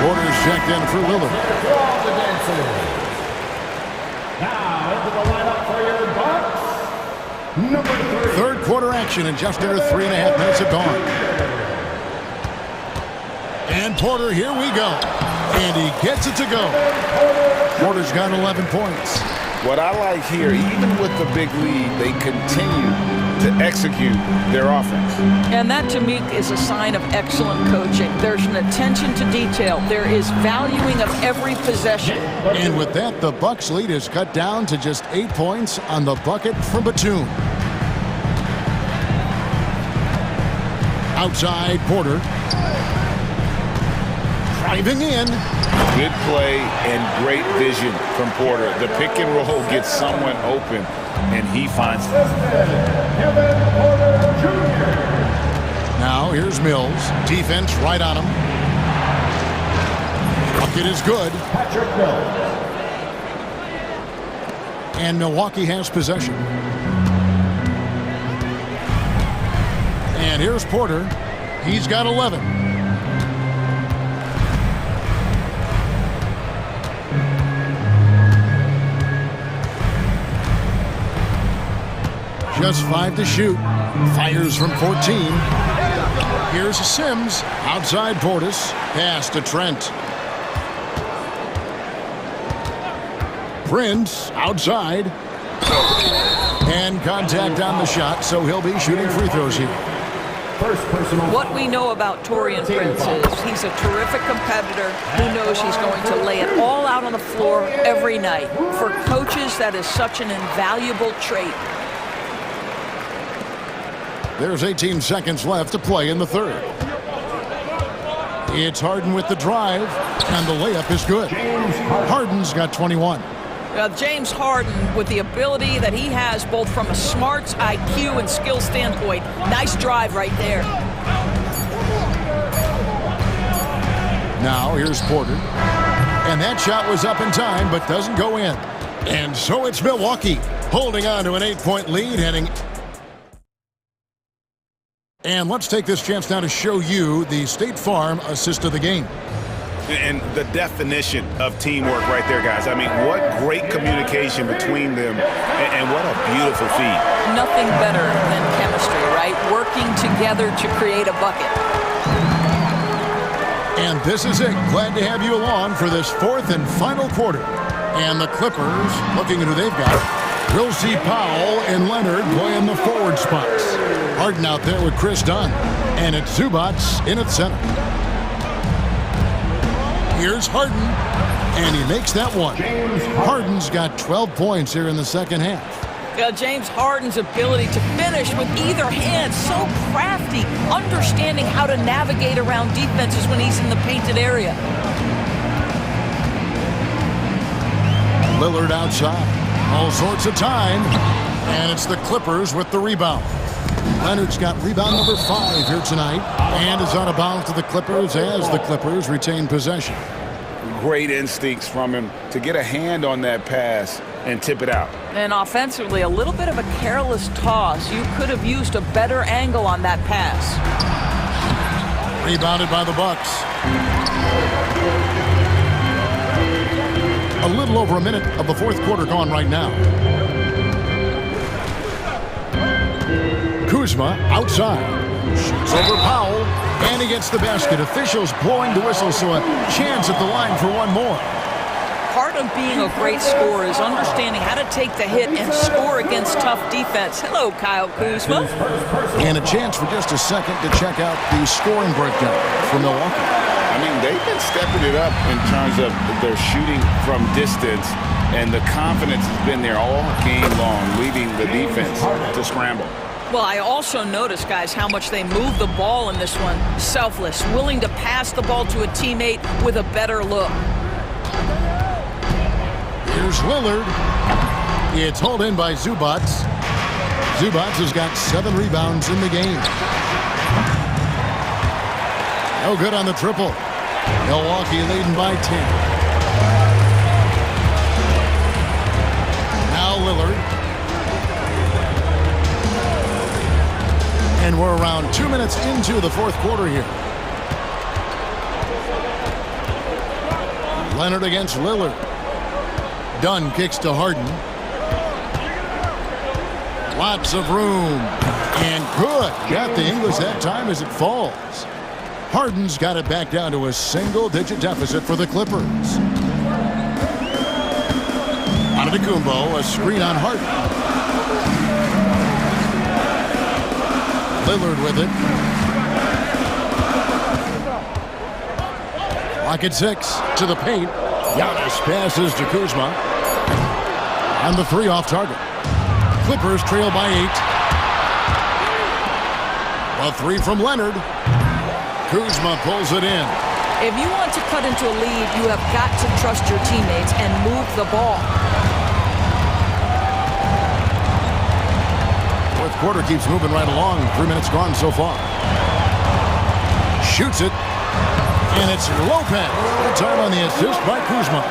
Porter's checked in for Lillard. Now into the lineup for your Bucks, number 3. Third quarter action and just under 3.5 minutes have gone. And Porter, here we go. And he gets it to go. Porter's got 11 points. What I like here, even with the big lead, they continue to execute their offense. And that, to me, is a sign of excellent coaching. There's an attention to detail. There is valuing of every possession. And with that, the Bucks lead is cut down to just 8 points on the bucket from Batum. Outside, Porter. Driving in. Good play and great vision from Porter. The pick and roll gets someone open, and he finds it. Now here's Mills. Defense right on him. Bucket is good. And Milwaukee has possession. And here's Porter. He's got 11. Just 5 to shoot. Fires from 14. Here's Sims. Outside Portis. Pass to Trent. Prince outside. And contact on the shot, so he'll be shooting free throws here. What we know about Taurean Prince is he's a terrific competitor who knows he's going to lay it all out on the floor every night. For coaches, that is such an invaluable trait. There's 18 seconds left to play in the third. It's Harden with the drive, and the layup is good. Harden's got 21. James Harden, with the ability that he has both from a smarts, IQ, and skill standpoint, nice drive right there. Now here's Porter. And that shot was up in time, but doesn't go in. And so it's Milwaukee holding on to an 8-point lead, heading And let's take this chance now to show you the State Farm assist of the game. And the definition of teamwork right there, guys. I mean, what great communication between them, and what a beautiful feed. Nothing better than chemistry, right? Working together to create a bucket. And this is it. Glad to have you along for this fourth and final quarter. And the Clippers, looking at who they've got, we'll see Powell and Leonard playing the forward spots. Harden out there with Chris Dunn. And it's Zubats in at center. Here's Harden, and he makes that one. Harden's got 12 points here in the second half. James Harden's ability to finish with either hand, so crafty, understanding how to navigate around defenses when he's in the painted area. Lillard outside, all sorts of time, and it's the Clippers with the rebound. Leonard's got rebound number 5 here tonight, and is out of bounds to the Clippers as the Clippers retain possession. Great instincts from him to get a hand on that pass and tip it out. And offensively, a little bit of a careless toss. You could have used a better angle on that pass. Rebounded by the Bucks. A little over a minute of the fourth quarter gone right now. Kuzma outside, shoots over Powell, and he gets the basket. Officials blowing the whistle, so a chance at the line for one more. Part of being a great scorer is understanding how to take the hit and score against tough defense. Hello, Kyle Kuzma. And a chance for just a second to check out the scoring breakdown for Milwaukee. I mean, they've been stepping it up in terms of their shooting from distance, and the confidence has been there all game long, leading the defense to scramble. Well, I also noticed, guys, how much they move the ball in this one. Selfless, willing to pass the ball to a teammate with a better look. Here's Lillard. It's hauled in by Zubats. Zubats has got 7 rebounds in the game. No good on the triple. Milwaukee leading by 10. Now Lillard. And we're around 2 minutes into the fourth quarter here. Leonard against Lillard. Dunn kicks to Harden. Lots of room. And good. Got the English that time as it falls. Harden's got it back down to a single-digit deficit for the Clippers. Antetokounmpo, a screen on Harden. Lillard with it. Lock at 6 to the paint. Giannis passes to Kuzma. And the 3 off target. Clippers trail by 8. A 3 from Leonard. Kuzma pulls it in. If you want to cut into a lead, you have got to trust your teammates and move the ball. Fourth quarter keeps moving right along. 3 minutes gone so far. Shoots it. And it's Lopez. Good time on the assist by Kuzma.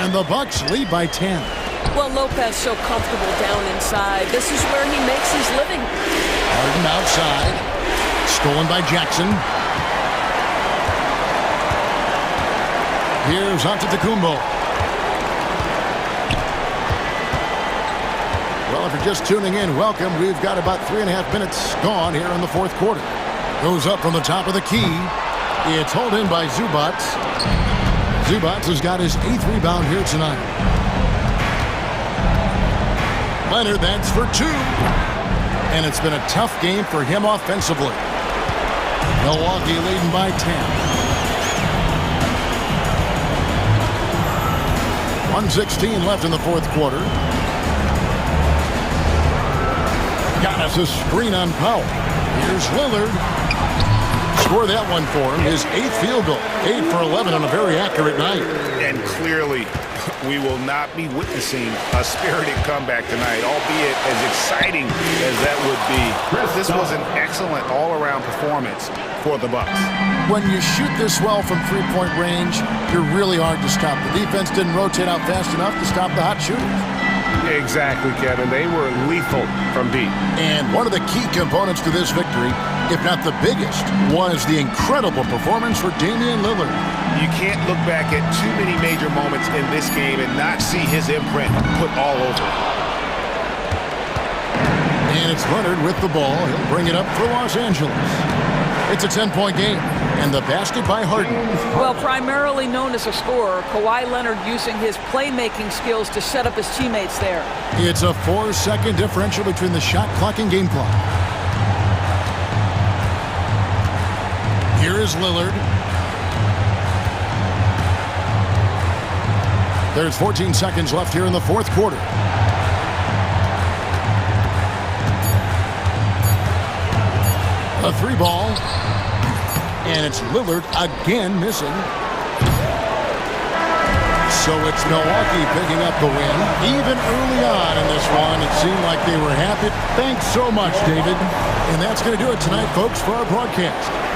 And the Bucks lead by 10. Well, Lopez so comfortable down inside. This is where he makes his living. Harden outside. Stolen by Jackson. Here's Antetokounmpo. Well, if you're just tuning in, welcome. We've got about 3.5 minutes gone here in the fourth quarter. Goes up from the top of the key. It's hauled in by Zubats. Zubats has got his 8th rebound here tonight. Leonard, that's for 2. And it's been a tough game for him offensively. Milwaukee leading by 10. 1:16 left in the fourth quarter. Giannis a screen on Powell. Here's Lillard. Score that one for him. His 8th field goal. 8 for 11 on a very accurate night. And clearly, we will not be witnessing a spirited comeback tonight, albeit as exciting as that would be. This was an excellent all-around performance for the Bucks. When you shoot this well from three-point range, you're really hard to stop. The defense didn't rotate out fast enough to stop the hot shooters. Exactly, Kevin. They were lethal from deep. And one of the key components to this victory, if not the biggest, was the incredible performance for Damian Lillard. You can't look back at too many major moments in this game and not see his imprint put all over it. And it's Leonard with the ball. He'll bring it up for Los Angeles. It's a 10-point game, and the basket by Harden. Well, primarily known as a scorer, Kawhi Leonard using his playmaking skills to set up his teammates there. It's a 4-second differential between the shot clock and game clock. Here is Lillard. There's 14 seconds left here in the fourth quarter. A three ball. And it's Lillard again missing. So it's Milwaukee picking up the win. Even early on in this one, it seemed like they were happy. Thanks so much, David. And that's going to do it tonight, folks, for our broadcast.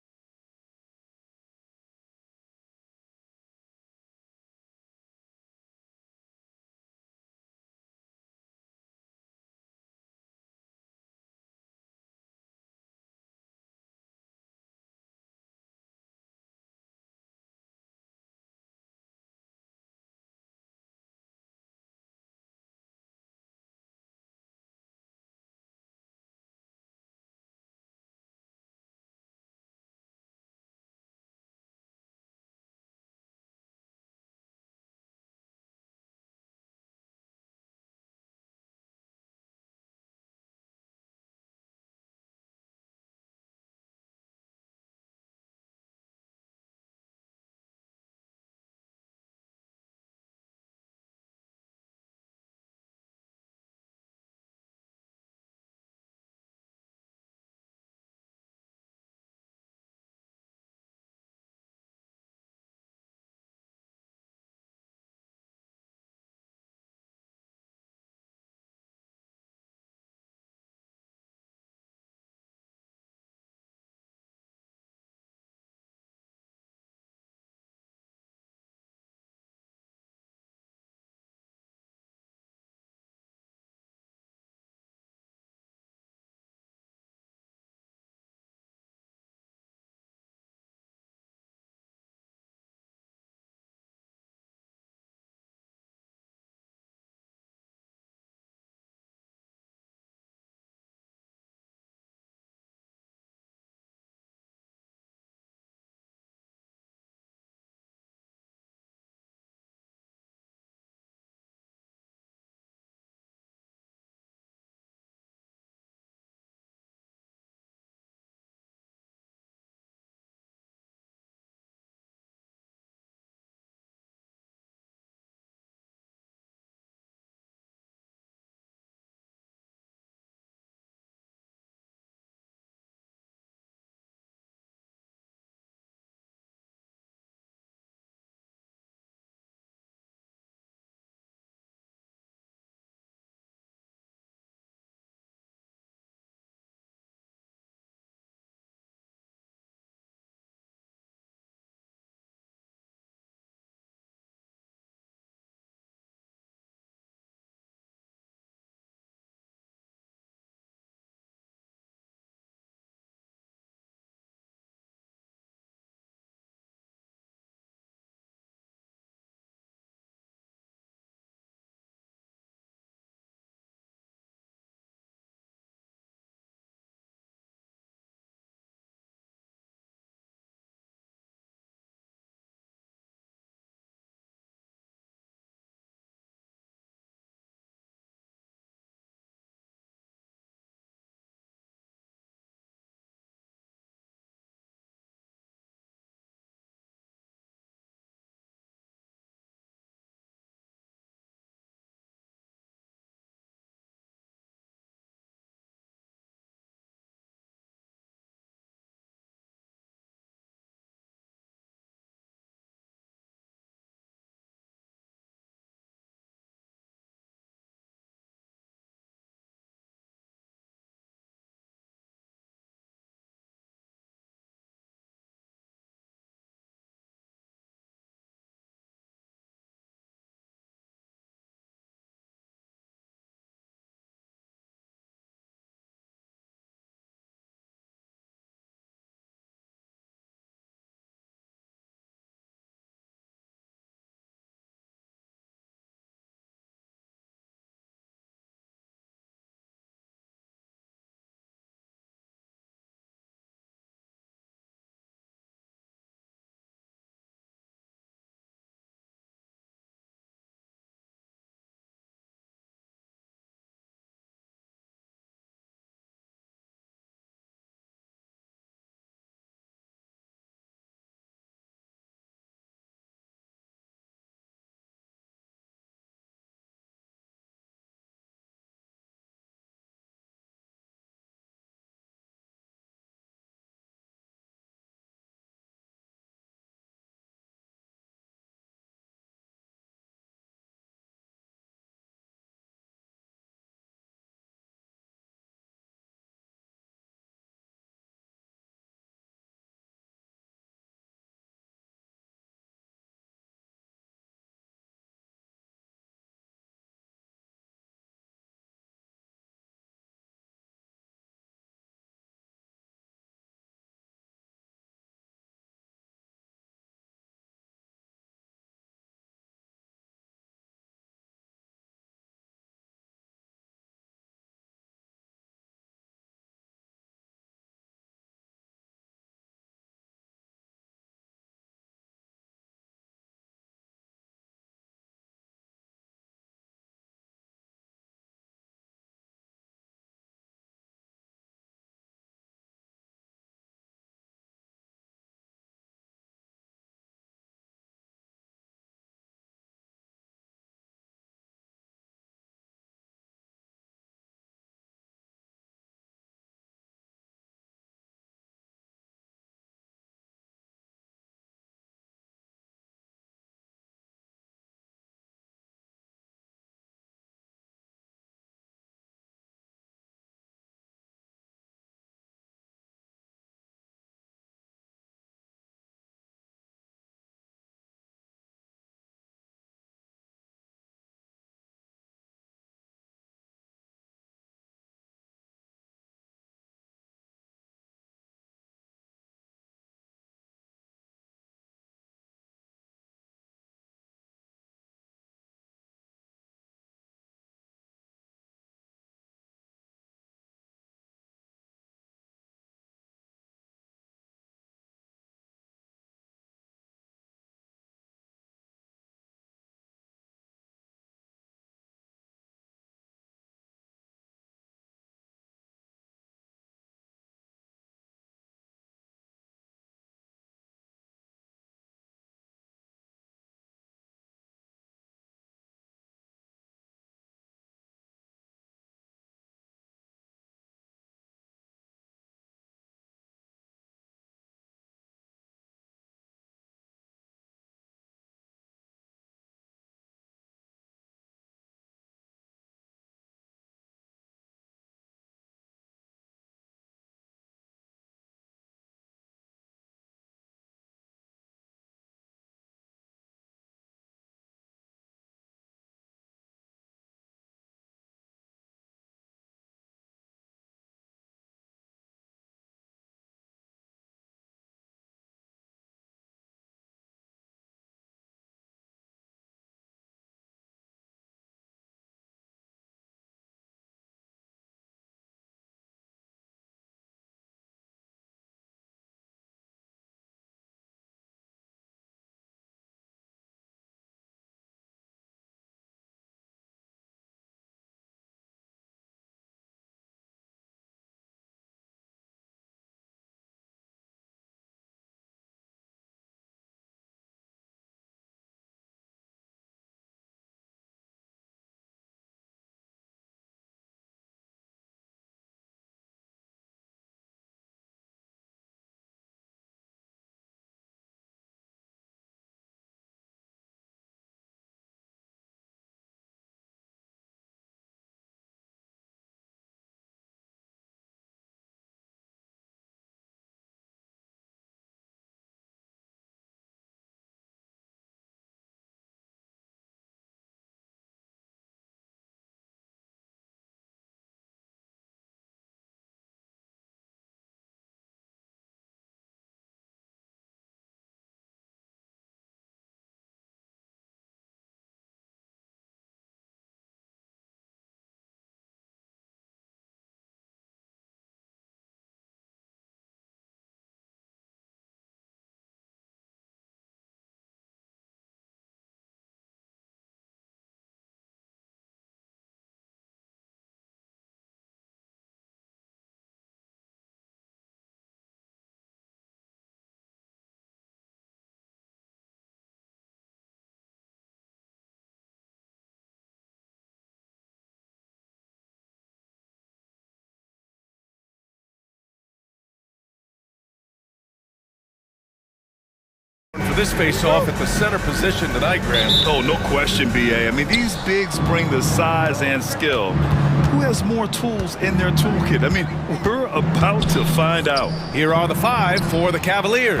for this face-off at the center position tonight, Grant. Oh, no question, B.A. I mean, these bigs bring the size and skill. Who has more tools in their toolkit? I mean, we're about to find out. Here are the 5 for the Cavaliers.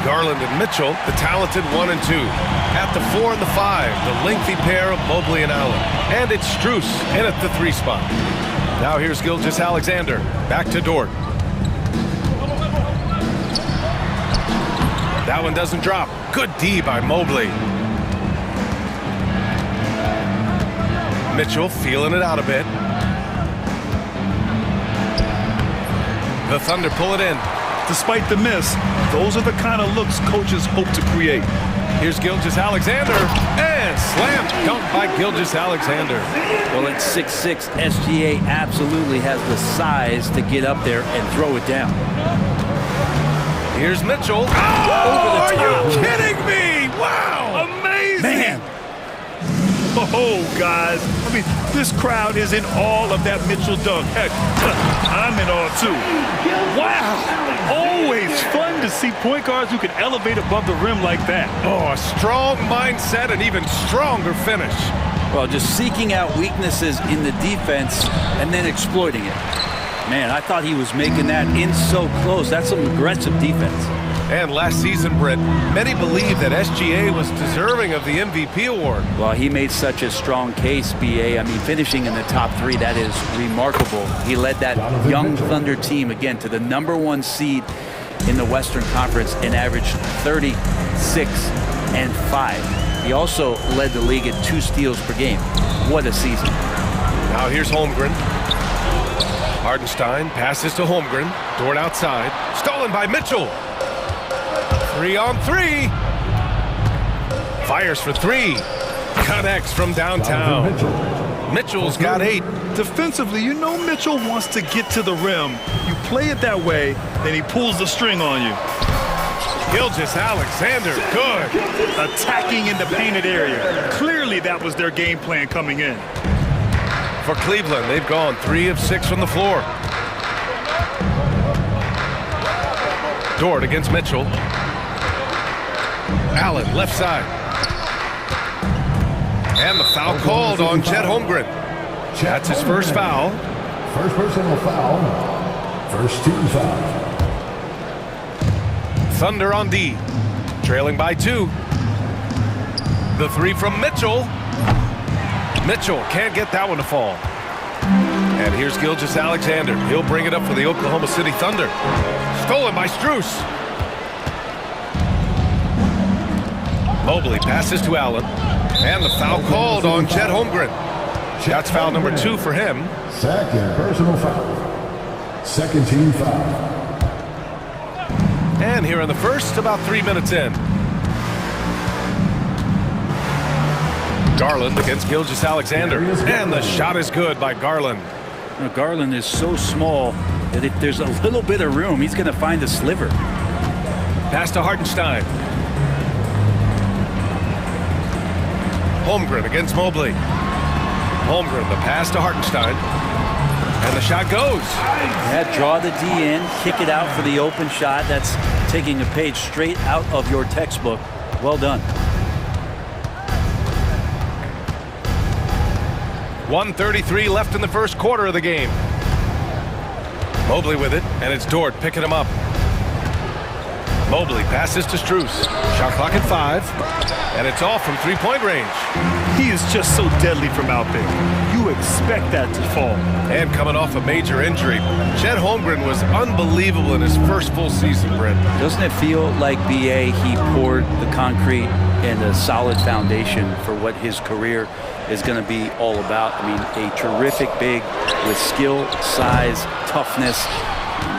Garland and Mitchell, the talented 1 and 2. At the 4 and the 5, the lengthy pair of Mobley and Allen. And it's Strus in at the 3 spot. Now here's Gilgeous-Alexander. Back to Dort. That one doesn't drop. Good D by Mobley. Mitchell feeling it out a bit. The Thunder pull it in. Despite the miss, those are the kind of looks coaches hope to create. Here's Gilgeous-Alexander, and slam dunk by Gilgeous-Alexander. Well, at 6'6", SGA absolutely has the size to get up there and throw it down. Here's Mitchell. Oh, are you kidding me? Wow! Amazing! Man! Oh, guys. I mean, this crowd is in awe of that Mitchell dunk. Heck, I'm in awe, too. Wow! Always fun to see point guards who can elevate above the rim like that. Oh, a strong mindset and even stronger finish. Well, just seeking out weaknesses in the defense and then exploiting it. Man, I thought he was making that in so close. That's some aggressive defense. And last season, Britt, many believe that SGA was deserving of the MVP award. Well, he made such a strong case, B.A. I mean, finishing in the top 3, that is remarkable. He led that young Thunder team, again, to the #1 seed in the Western Conference and averaged 36 and 5. He also led the league at 2 steals per game. What a season. Now here's Holmgren. Hardenstein passes to Holmgren. Dort outside. Stolen by Mitchell. 3 on 3. Fires for 3. Connects from downtown. Mitchell's got 8. Defensively, you know Mitchell wants to get to the rim. You play it that way, then he pulls the string on you. Gilgeous-Alexander, good. Attacking in the painted area. Clearly that was their game plan coming in. For Cleveland, they've gone 3 of 6 from the floor. Dort against Mitchell. Allen, left side. And the foul called on Chet Holmgren. That's his first foul. First personal foul. First team foul. Thunder on D. Trailing by 2. The 3 from Mitchell. Mitchell can't get that one to fall. And here's Gilgeous-Alexander. He'll bring it up for the Oklahoma City Thunder. Stolen by Strus. Mobley passes to Allen. And the foul called on Chet Holmgren. That's foul number 2 for him. Second personal foul. Second team foul. And here in the first, about 3 minutes in. Garland against Gilgeous-Alexander. And the shot is good by Garland. Now, Garland is so small that if there's a little bit of room, he's going to find a sliver. Pass to Hardenstein. Holmgren against Mobley. Holmgren, the pass to Hardenstein. And the shot goes. Yeah, draw the D in, kick it out for the open shot. That's taking a page straight out of your textbook. Well done. 1:33 left in the first quarter of the game. Mobley with it, and it's Dort picking him up. Mobley passes to Strus. Shot clock at 5, and it's off from 3-point range. He is just so deadly from out there. You expect that to fall. And coming off a major injury, Chet Holmgren was unbelievable in his first full season, Brent. Doesn't it feel like B.A. he poured the concrete and a solid foundation for what his career is going to be all about? I mean, a terrific big with skill, size, toughness.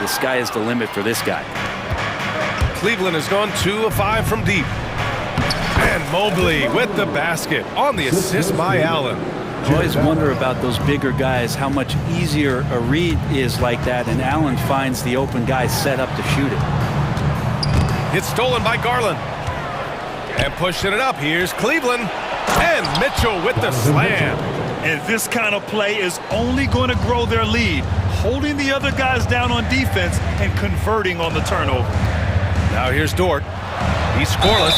The sky is the limit for this guy. Cleveland has gone 2 of 5 from deep. And Mobley with the basket on the assist by Allen. I always wonder about those bigger guys, how much easier a read is like that, and Allen finds the open guy set up to shoot it. It's stolen by Garland. And pushing it up, here's Cleveland. And Mitchell with the slam. And this kind of play is only going to grow their lead, holding the other guys down on defense and converting on the turnover. Now here's Dort. He's scoreless,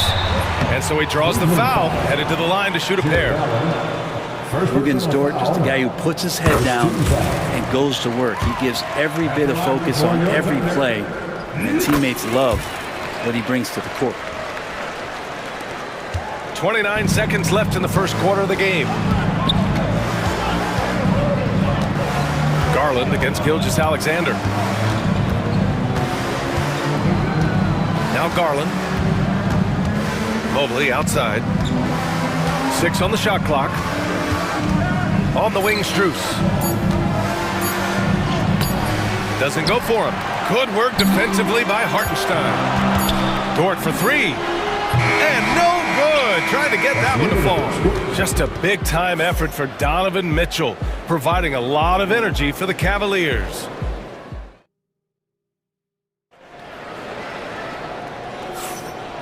and so he draws the foul, headed to the line to shoot a pair. Dort, just a guy who puts his head down and goes to work. He gives every bit of focus on every play, and teammates love what he brings to the court. 29 seconds left in the first quarter of the game. Garland against Gilgeous-Alexander. Now Garland. Mobley outside. 6 on the shot clock. On the wing, Strus. Doesn't go for him. Good work defensively by Hartenstein. Dort for 3. And no good. Trying to get that one to fall. Just a big-time effort for Donovan Mitchell, providing a lot of energy for the Cavaliers.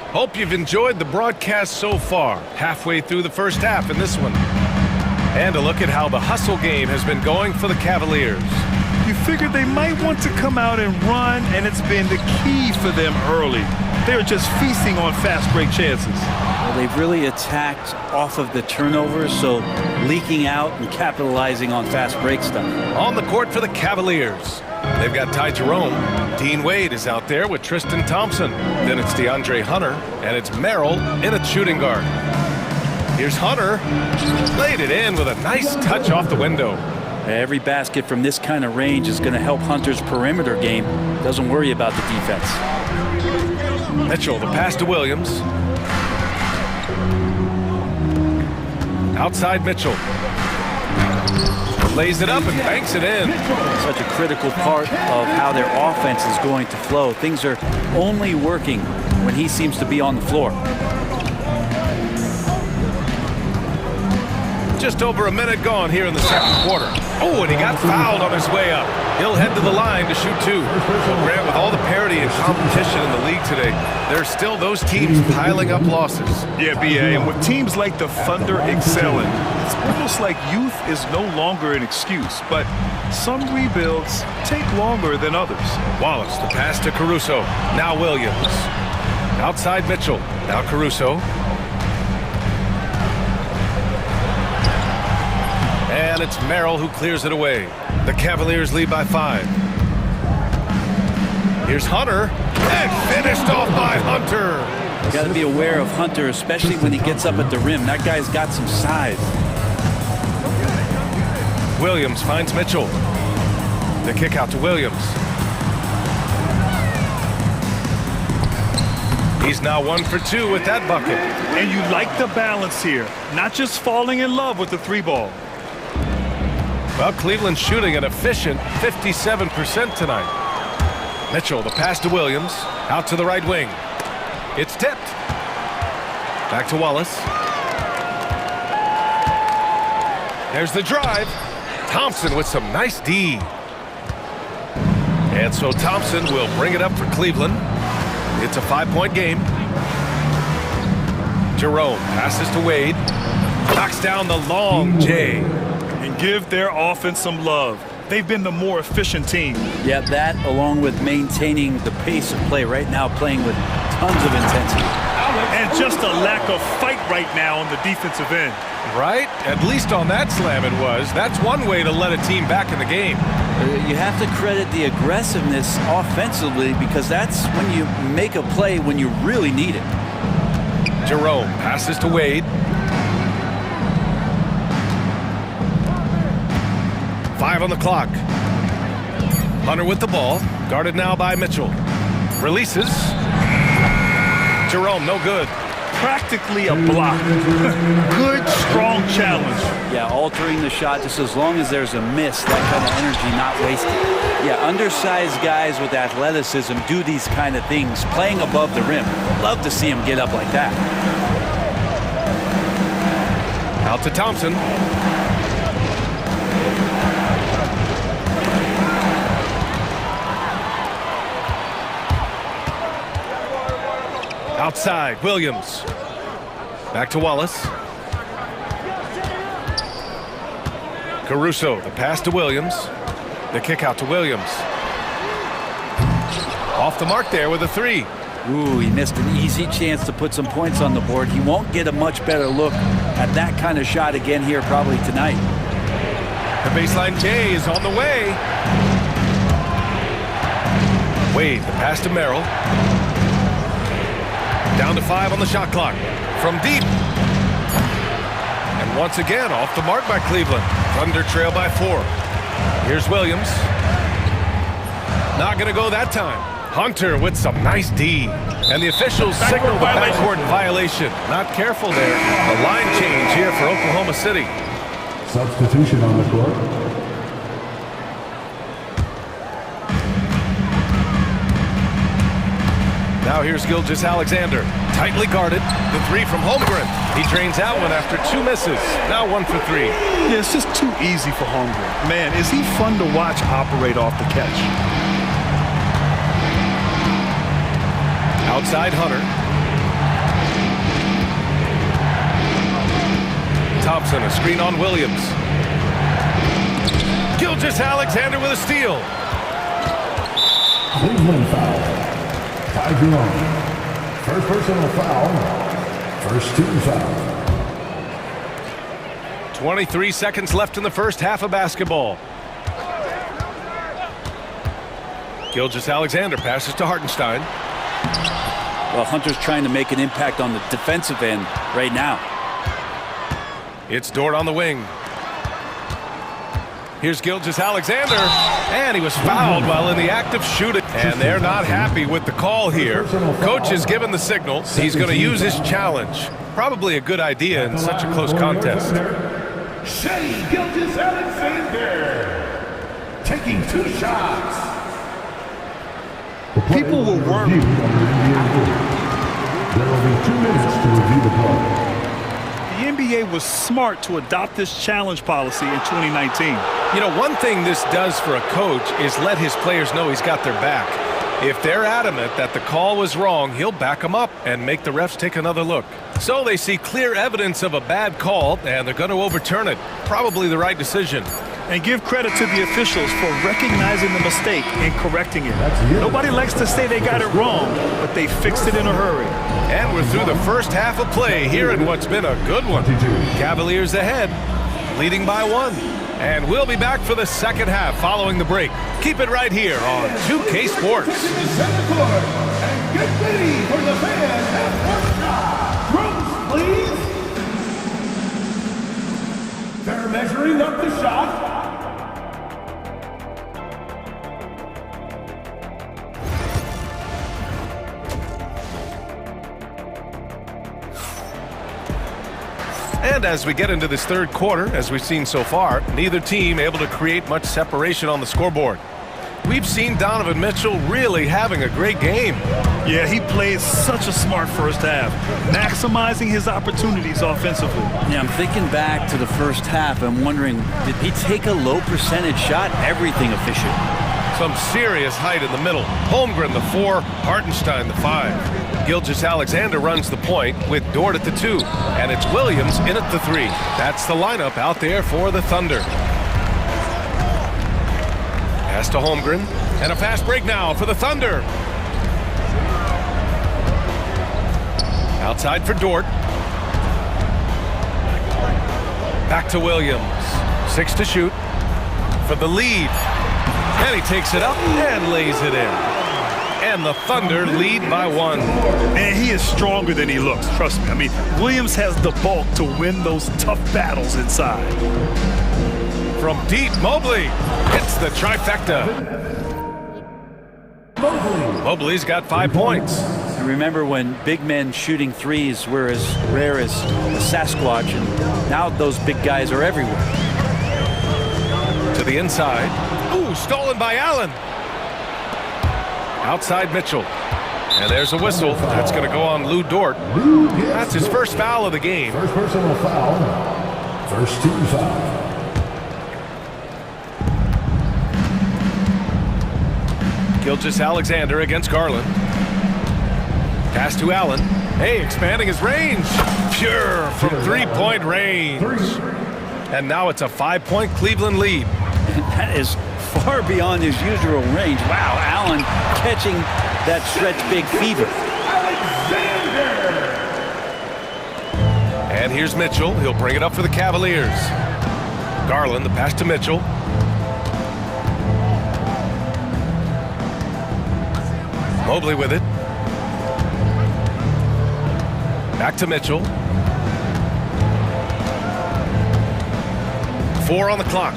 Hope you've enjoyed the broadcast so far. Halfway through the first half in this one. And a look at how the hustle game has been going for the Cavaliers. You figured they might want to come out and run, and it's been the key for them early. They're just feasting on fast break chances. Well, they've really attacked off of the turnovers, so leaking out and capitalizing on fast break stuff. On the court for the Cavaliers. They've got Ty Jerome. Dean Wade is out there with Tristan Thompson. Then it's DeAndre Hunter, and it's Merrill in a shooting guard. Here's Hunter. Laid it in with a nice touch off the window. Every basket from this kind of range is going to help Hunter's perimeter game. Doesn't worry about the defense. Mitchell, the pass to Williams. Outside Mitchell. Lays it up and banks it in. Such a critical part of how their offense is going to flow. Things are only working when he seems to be on the floor. Just over a minute gone here in the second quarter. Oh, and he got fouled on his way up. He'll head to the line to shoot 2. Well, Grant, with all the parity and competition in the league today, there's still those teams piling up losses. Yeah, B.A., and with teams like the Thunder excelling, it's almost like youth is no longer an excuse, but some rebuilds take longer than others. Wallace, the pass to Caruso. Now Williams. Outside Mitchell. Now Caruso. And it's Merrill who clears it away. The Cavaliers lead by 5. Here's Hunter. And finished off by Hunter. You got to be aware of Hunter, especially when he gets up at the rim. That guy's got some size. Williams finds Mitchell. The kick out to Williams. He's now 1 for 2 with that bucket. And you like the balance here. Not just falling in love with the 3-ball. Well, Cleveland's shooting an efficient 57% tonight. Mitchell, the pass to Williams. Out to the right wing. It's tipped. Back to Wallace. There's the drive. Thompson with some nice D. And so Thompson will bring it up for Cleveland. It's a 5-point game. Jerome passes to Wade. Knocks down the long J. And give their offense some love. They've been the more efficient team. Yeah, that along with maintaining the pace of play right now, playing with tons of intensity. And just a lack of fight right now on the defensive end. Right? At least on that slam it was. That's one way to let a team back in the game. You have to credit the aggressiveness offensively because that's when you make a play when you really need it. Jerome passes to Wade. 5 on the clock. Hunter with the ball. Guarded now by Mitchell. Releases. Jerome, no good. Practically a block. Good, strong challenge. Yeah, altering the shot just as long as there's a miss. That kind of energy not wasted. Yeah, undersized guys with athleticism do these kind of things, playing above the rim. Love to see him get up like that. Out to Thompson. Outside, Williams. Back to Wallace. Caruso, the pass to Williams. The kick out to Williams. Off the mark there with a 3. Ooh, he missed an easy chance to put some points on the board. He won't get a much better look at that kind of shot again here probably tonight. The baseline J is on the way. Wade, the pass to Merrill. Down to 5 on the shot clock. From deep. And once again, off the mark by Cleveland. Thunder trail by 4. Here's Williams. Not going to go that time. Hunter with some nice D. And the officials signal the backcourt violation. Not careful there. A line change here for Oklahoma City. Substitution on the court. Now here's Gilgeous-Alexander. Tightly guarded. The 3 from Holmgren. He drains that one after 2 misses. Now 1 for 3. Yeah, it's just too easy for Holmgren. Man, is he fun to watch operate off the catch. Outside Hunter. Thompson, a screen on Williams. Gilgeous-Alexander with a steal. Cleveland foul. 5 your own. First personal foul. First team foul. 23 seconds left in the first half of basketball. Gilgeous-Alexander passes to Hartenstein. Well, Hunter's trying to make an impact on the defensive end right now. It's Dort on the wing. Here's Gilgeous-Alexander, and he was fouled while in the act of shooting. And they're not happy with the call here. Coach has given the signal. He's going to use his challenge. Probably a good idea in such a close contest. Shea Gilgeous-Alexander taking 2 shots. People will worry. There will be 2 minutes to review the play. The NBA was smart to adopt this challenge policy in 2019. You know, one thing this does for a coach is let his players know he's got their back. If they're adamant that the call was wrong, he'll back them up and make the refs take another look. So they see clear evidence of a bad call, and they're going to overturn it. Probably the right decision. And give credit to the officials for recognizing the mistake and correcting it. Nobody likes to say they got it wrong, but they fixed it in a hurry. And we're through the first half of play here in what's been a good one. Cavaliers ahead, leading by 1. And we'll be back for the second half following the break. Keep it right here on 2K Sports. And get ready for the fan half court shot. Rooms, please. They're measuring up the shot. And as we get into this third quarter, as we've seen so far, neither team able to create much separation on the scoreboard. We've seen Donovan Mitchell really having a great game. Yeah, he played such a smart first half, maximizing his opportunities offensively. Yeah, I'm thinking back to the first half. I'm wondering, did he take a low percentage shot? Everything efficient. Some serious height in the middle. Holmgren the 4, Hartenstein the 5. Gilgeous-Alexander runs the point with Dort at the 2, and it's Williams in at the 3. That's the lineup out there for the Thunder. Pass to Holmgren, and a fast break now for the Thunder. Outside for Dort. Back to Williams. 6 to shoot for the lead. And he takes it up and lays it in. And the Thunder lead by 1. And he is stronger than he looks, trust me. I mean, Williams has the bulk to win those tough battles inside. From deep, Mobley hits the trifecta. Mobley's got 5 points. I remember when big men shooting threes were as rare as a Sasquatch, and now those big guys are everywhere. To the inside. Ooh, stolen by Allen. Outside Mitchell. And there's a whistle. That's going to go on Lou Dort. That's his first foul of the game. First personal foul. First team foul. Gilgeous-Alexander against Garland. Pass to Allen. Hey, expanding his range. Pure from 3-point range. And now it's a 5-point Cleveland lead. That is far beyond his usual range. Wow, Allen catching that stretch big fever. And here's Mitchell. He'll bring it up for the Cavaliers. Garland, the pass to Mitchell. Mobley with it. Back to Mitchell. 4 on the clock.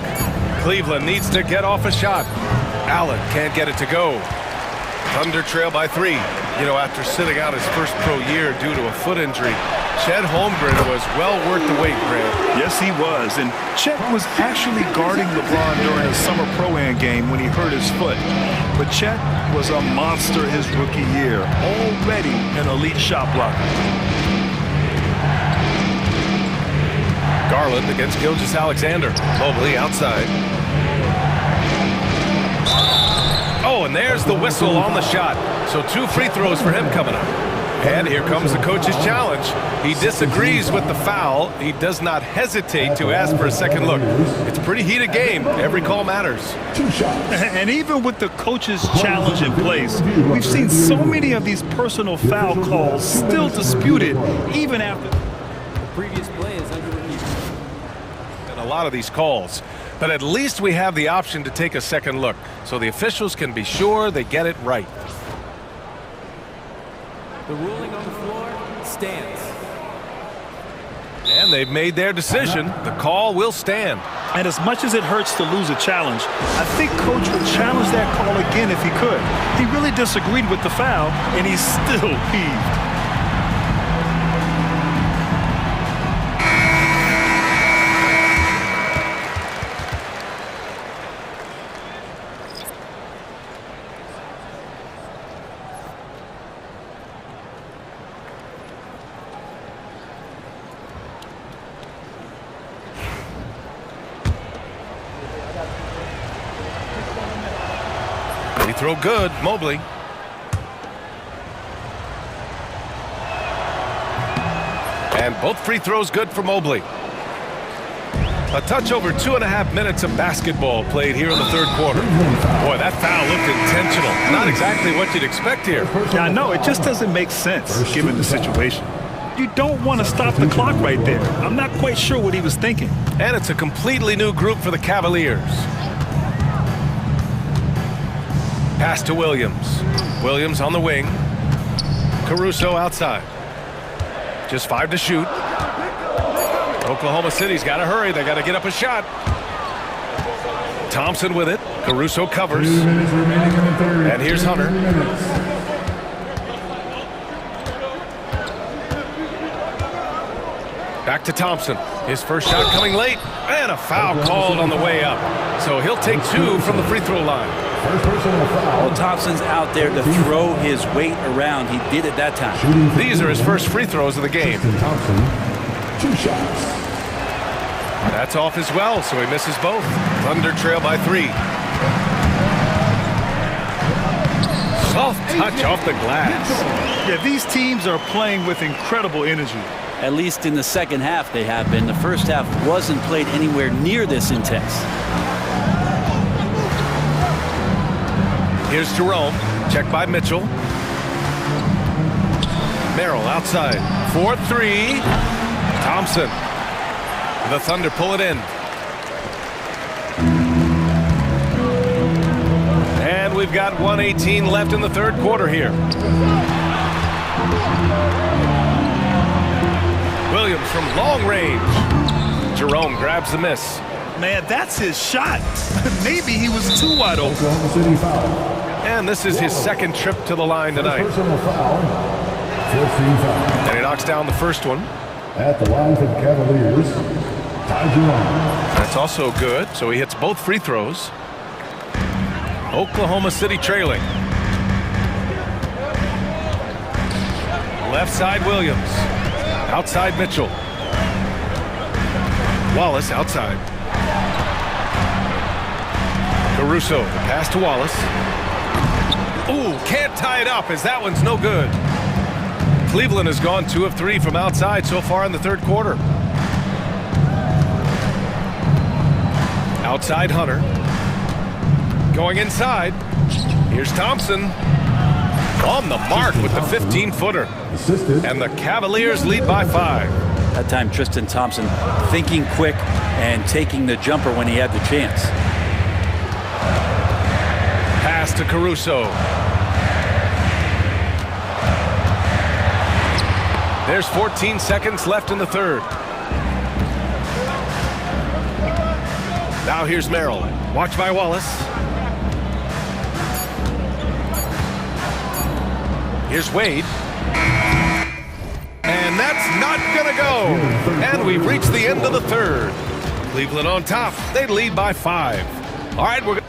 Cleveland needs to get off a shot. Allen can't get it to go. Thunder trail by 3. You know, after sitting out his first pro year due to a foot injury, Chet Holmgren was well worth the wait, Grant. Yes, he was. And Chet was actually guarding LeBron during a summer pro-am game when he hurt his foot. But Chet was a monster his rookie year, already an elite shot blocker. Garland against Gilgeous-Alexander. Mobley outside. Oh, and there's the whistle on the shot. So 2 free throws for him coming up. And here comes the coach's challenge. He disagrees with the foul. He does not hesitate to ask for a second look. It's a pretty heated game. Every call matters. And even with the coach's challenge in place, we've seen so many of these personal foul calls still disputed even after The previous play is under review. And a lot of these calls. But at least we have the option to take a second look, so the officials can be sure they get it right. The ruling on the floor stands. And they've made their decision. The call will stand. And as much as it hurts to lose a challenge, I think Coach would challenge that call again if he could. He really disagreed with the foul, and he's still peeved. Free throw good, Mobley. And both free throws good for Mobley. A touch over 2.5 minutes of basketball played here in the third quarter. Boy, that foul looked intentional. Not exactly what you'd expect here. Yeah, I know. It just doesn't make sense given the situation. You don't want to stop the clock right there. I'm not quite sure what he was thinking. And it's a completely new group for the Cavaliers. Pass to Williams. Williams on the wing. Caruso outside. Just 5 to shoot. Oklahoma City's got to hurry. They got to get up a shot. Thompson with it. Caruso covers. And here's Hunter. Back to Thompson. His first shot coming late. And a foul called on the way up. So he'll take 2 from the free throw line. Well, Thompson's out there to throw his weight around. He did it that time. These are his first free throws of the game. Thompson, 2 shots. That's off as well, so he misses both. Thunder trail by 3. Soft touch off the glass. Yeah, these teams are playing with incredible energy. At least in the second half they have been. The first half wasn't played anywhere near this intense. Here's Jerome. Check by Mitchell. Merrill outside. 4-3. Thompson. The Thunder pull it in. And we've got 1:18 left in the third quarter here. Williams from long range. Jerome grabs the miss. Man, that's his shot. Maybe he was too wide open. Oklahoma City foul. And this is his second trip to the line tonight. Personal foul. 15 foul. And he knocks down the first one. At the line for the Cavaliers, Ty Jerome. That's also good, so he hits both free throws. Oklahoma City trailing. Left side Williams. Outside Mitchell. Wallace outside. Caruso, the pass to Wallace. Ooh, can't tie it up as that one's no good. Cleveland has gone 2 of 3 from outside so far in the third quarter. Outside Hunter. Going inside. Here's Thompson. On the mark with the 15-footer. And the Cavaliers lead by 5. That time, Tristan Thompson thinking quick and taking the jumper when he had the chance. Pass to Caruso. There's 14 seconds left in the third. Now here's Merrill. Watch by Wallace. Here's Wade. And that's not gonna go. And we've reached the end of the third. Cleveland on top. They lead by 5. All right, we're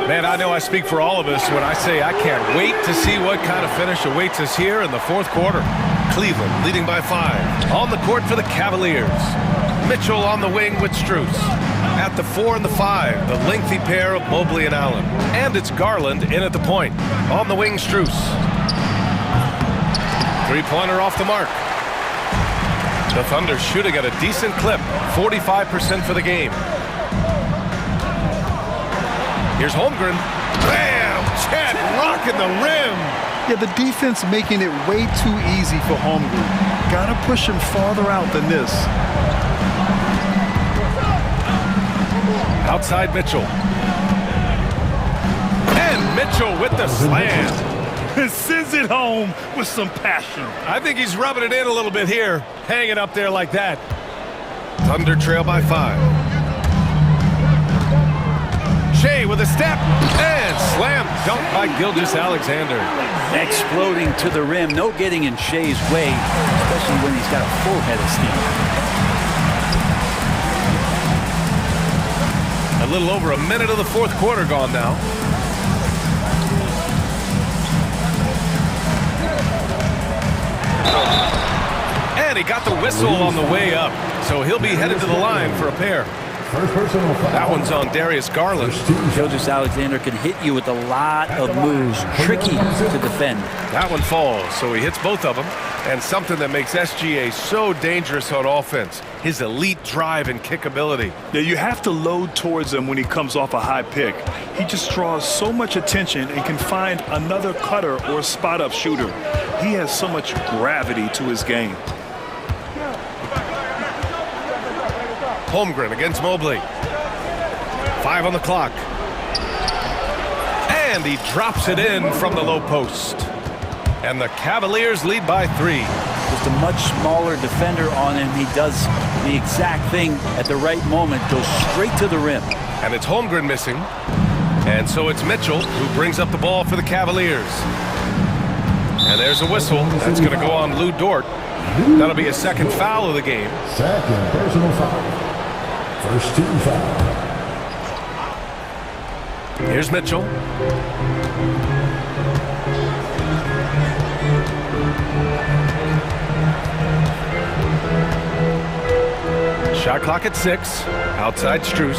Man, I know I speak for all of us when I say I can't wait to see what kind of finish awaits us here in the fourth quarter. Cleveland leading by 5. On the court for the Cavaliers. Mitchell on the wing with Strus. At the 4 and the 5, the lengthy pair of Mobley and Allen. And it's Garland in at the point. On the wing, Strus. Three-pointer off the mark. The Thunder shooting at a decent clip, 45% for the game. Here's Holmgren. Bam! Chad rocking the rim. Yeah, the defense making it way too easy for Holmgren. Gotta push him farther out than this. Outside Mitchell. And Mitchell with the slam. Sends it home with some passion. I think he's rubbing it in a little bit here. Hanging up there like that. Thunder trail by 5. Shea with a step. And slam dunk by Gilgeous-Alexander. Exploding to the rim. No getting in Shea's way, especially when he's got a full head of steam. A little over a minute of the fourth quarter gone now. And he got the whistle on the way up, so he'll be headed to the line for a pair. That one's on Darius Garland. Gilgeous-Alexander can hit you with a lot of moves. Tricky to defend. That one falls, so he hits both of them. And something that makes SGA so dangerous on offense, his elite drive and kick ability. Yeah, you have to load towards him when he comes off a high pick. He just draws so much attention and can find another cutter or spot-up shooter. He has so much gravity to his game. Holmgren against Mobley. 5 on the clock. And he drops it in from the low post. And the Cavaliers lead by 3. Just a much smaller defender on him. He does the exact thing at the right moment. Goes straight to the rim. And it's Holmgren missing. And so it's Mitchell who brings up the ball for the Cavaliers. And there's a whistle. That's going to go on Lou Dort. That'll be a second foul of the game. Second personal foul. First team foul. Here's Mitchell. Shot clock at 6. Outside Strus.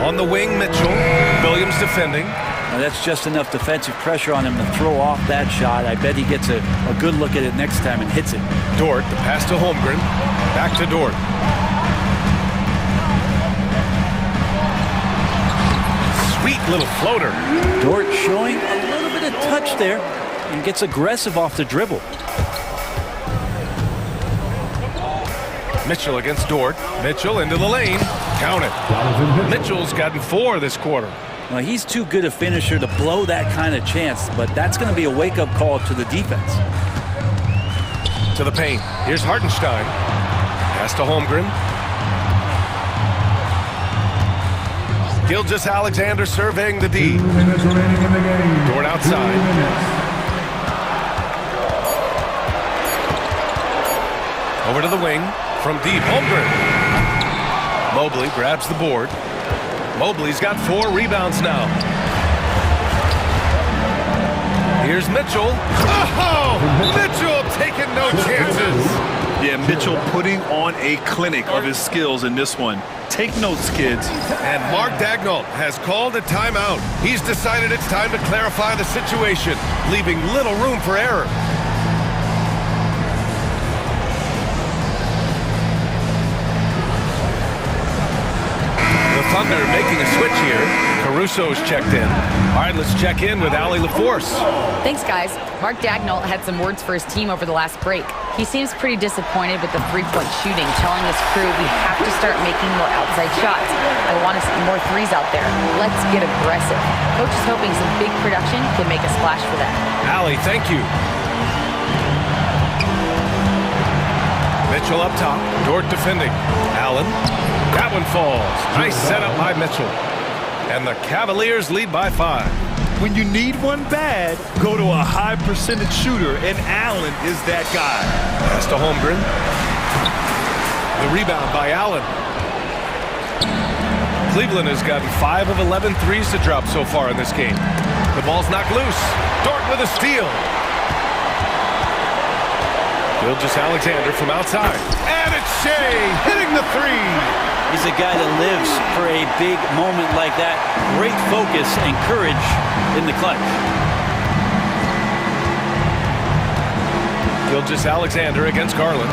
On the wing, Mitchell. Williams defending. Now that's just enough defensive pressure on him to throw off that shot. I bet he gets a good look at it next time and hits it. Dort, the pass to Holmgren. Back to Dort. Sweet little floater. Dort showing a little bit of touch there and gets aggressive off the dribble. Mitchell against Dort. Mitchell into the lane. Count it. Mitchell's gotten 4 this quarter. Well, he's too good a finisher to blow that kind of chance, but that's going to be a wake-up call to the defense. To the paint. Here's Hartenstein. Pass to Holmgren. Gilgeous-Alexander surveying the D. 2 minutes remaining in the game. Dort outside. Over to the wing. From deep, Holmgren. Mobley grabs the board. Mobley's got 4 rebounds now. Here's Mitchell. Oh! Mitchell taking no chances. Yeah, Mitchell putting on a clinic of his skills in this one. Take notes, kids. And Mark Daigneault has called a timeout. He's decided it's time to clarify the situation, leaving little room for error. Caruso's checked in. All right, let's check in with Allie LaForce. Thanks, guys. Mark Dagnall had some words for his team over the last break. He seems pretty disappointed with the three-point shooting, telling his crew we have to start making more outside shots. I want to see more threes out there. Let's get aggressive. Coach is hoping some big production can make a splash for them. Allie, thank you. Mitchell up top. Dort defending. Allen. That one falls. Nice setup by Mitchell. And the Cavaliers lead by 5. When you need one bad, go to a high percentage shooter, and Allen is that guy. Pass to Holmgren. The rebound by Allen. Cleveland has gotten 5 of 11 threes to drop so far in this game. The ball's knocked loose. Dort with a steal. Gilgeous-Alexander from outside. And it's Shea hitting the three. He's a guy that lives for a big moment like that. Great focus and courage in the clutch. Gilgeous-Alexander against Garland.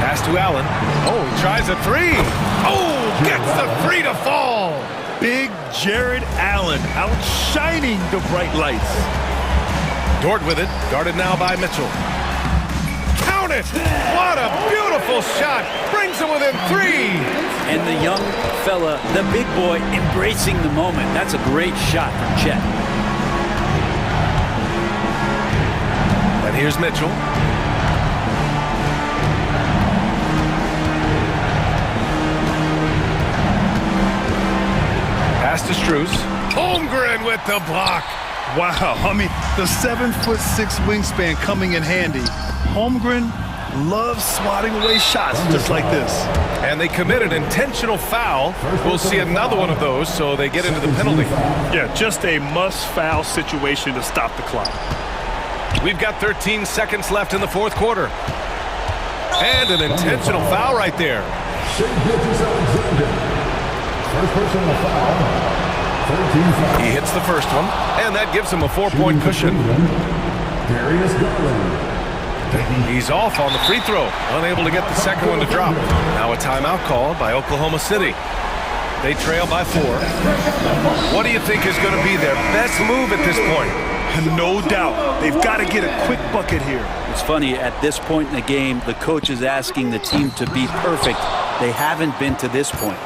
Pass to Allen. Oh, he tries a three. Oh, gets the three to fall. Big Jared Allen outshining the bright lights. Dort with it. Guarded now by Mitchell. Count it! What a beautiful shot! Brings him within 3. And the young fella, the big boy, embracing the moment. That's a great shot from Chet. And here's Mitchell. Pass to Strus. Holmgren with the block. Wow, I mean, the 7'6" wingspan coming in handy. Holmgren loves swatting away shots just like this. And they committed intentional foul. We'll see another one of those, so they get into the penalty. Yeah, just a must-foul situation to stop the clock. We've got 13 seconds left in the fourth quarter. And an intentional foul right there. First personal foul. 13 foul. He hits the first one, and that gives him a 4-point cushion. Darius Garland. He's off on the free throw, unable to get the second one to drop. Now a timeout called by Oklahoma City. They trail by 4. What do you think is going to be their best move at this point? No doubt. They've got to get a quick bucket here. It's funny, at this point in the game, the coach is asking the team to be perfect. They haven't been to this point.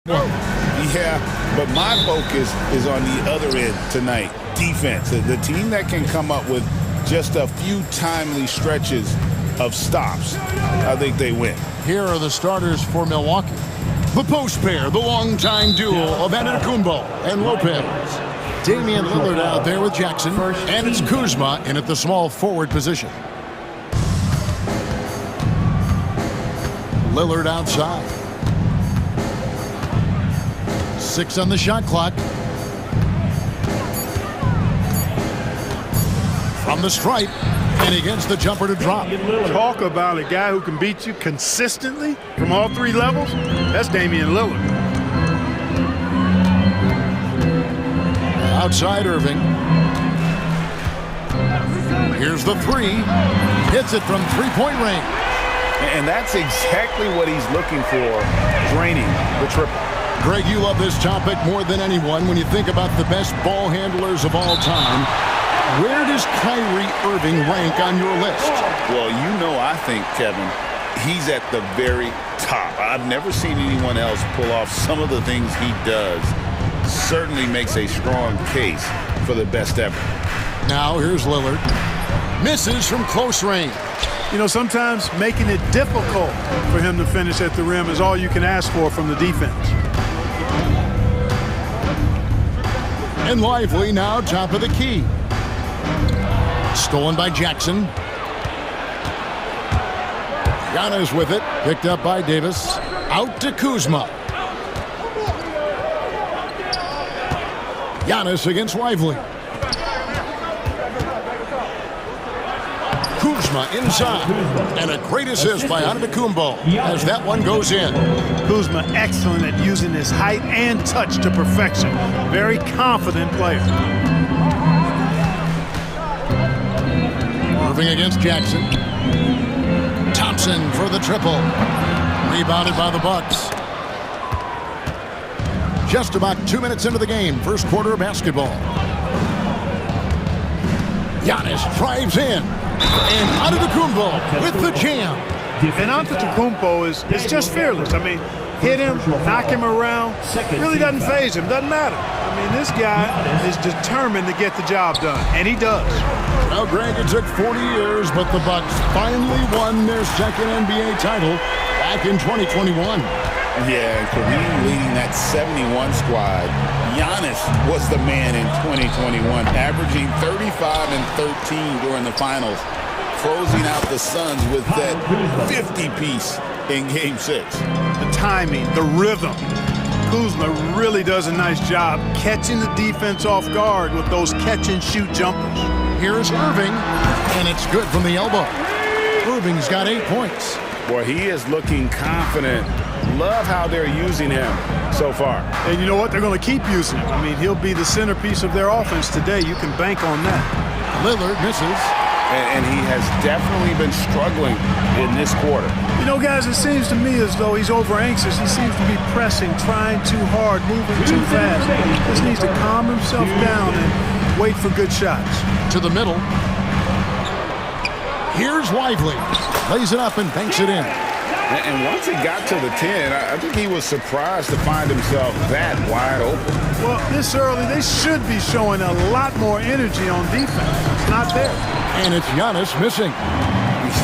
Yeah, but my focus is on the other end tonight, defense. The team that can come up with just a few timely stretches of stops, I think they win. Here are the starters for Milwaukee. The post pair, the longtime duo of Antetokounmpo and Lopez. Damian Lillard out there with Jackson, and it's Kuzma in at the small forward position. Lillard outside. 6 on the shot clock. From the stripe, and he gets the jumper to drop. Talk about a guy who can beat you consistently from all 3 levels. That's Damian Lillard. Outside Irving. Here's the 3. Hits it from three-point range. And that's exactly what he's looking for, draining the triple. Greg, you love this topic more than anyone when you think about the best ball handlers of all time. Where does Kyrie Irving rank on your list? Well, you know, I think, Kevin, he's at the very top. I've never seen anyone else pull off some of the things he does. Certainly makes a strong case for the best ever. Now here's Lillard. Misses from close range. You know, sometimes making it difficult for him to finish at the rim is all you can ask for from the defense. And Lively now top of the key. Stolen by Jackson. Giannis with it. Picked up by Davis. Out to Kuzma. Giannis against Lively. Kuzma inside. And a great assist by Antetokounmpo as that one goes in. Kuzma excellent at using his height and touch to perfection. Very confident player. Irving against Jackson. Thompson for the triple. Rebounded by the Bucks. Just about 2 minutes into the game, first quarter of basketball. Giannis drives in. And Antetokounmpo with the jam. And Antetokounmpo is just fearless. I mean, hit him, knock him around. Really doesn't faze him, doesn't matter. I mean, this guy is determined to get the job done, and he does. Well, Greg, it took 40 years, but the Bucks finally won their second NBA title back in 2021. Yeah, and Kareem leading that 71 squad. Giannis was the man in 2021, averaging 35 and 13 during the finals, closing out the Suns with that 50-piece in Game 6. The timing, the rhythm. Kuzma really does a nice job catching the defense off guard with those catch-and-shoot jumpers. Here's Irving, and it's good from the elbow. Irving's got 8 points. Boy, he is looking confident. Love how they're using him so far. And you know what? They're going to keep using him. I mean, he'll be the centerpiece of their offense today. You can bank on that. Lillard misses. And he has definitely been struggling in this quarter. You know, guys, it seems to me as though he's over-anxious. He seems to be pressing, trying too hard, moving too fast. He just needs to calm himself down and wait for good shots. To the middle. Here's Lively. Lays it up and banks it in. And once he got to the 10, I think he was surprised to find himself that wide open. Well, this early, they should be showing a lot more energy on defense. It's not there. And it's Giannis missing.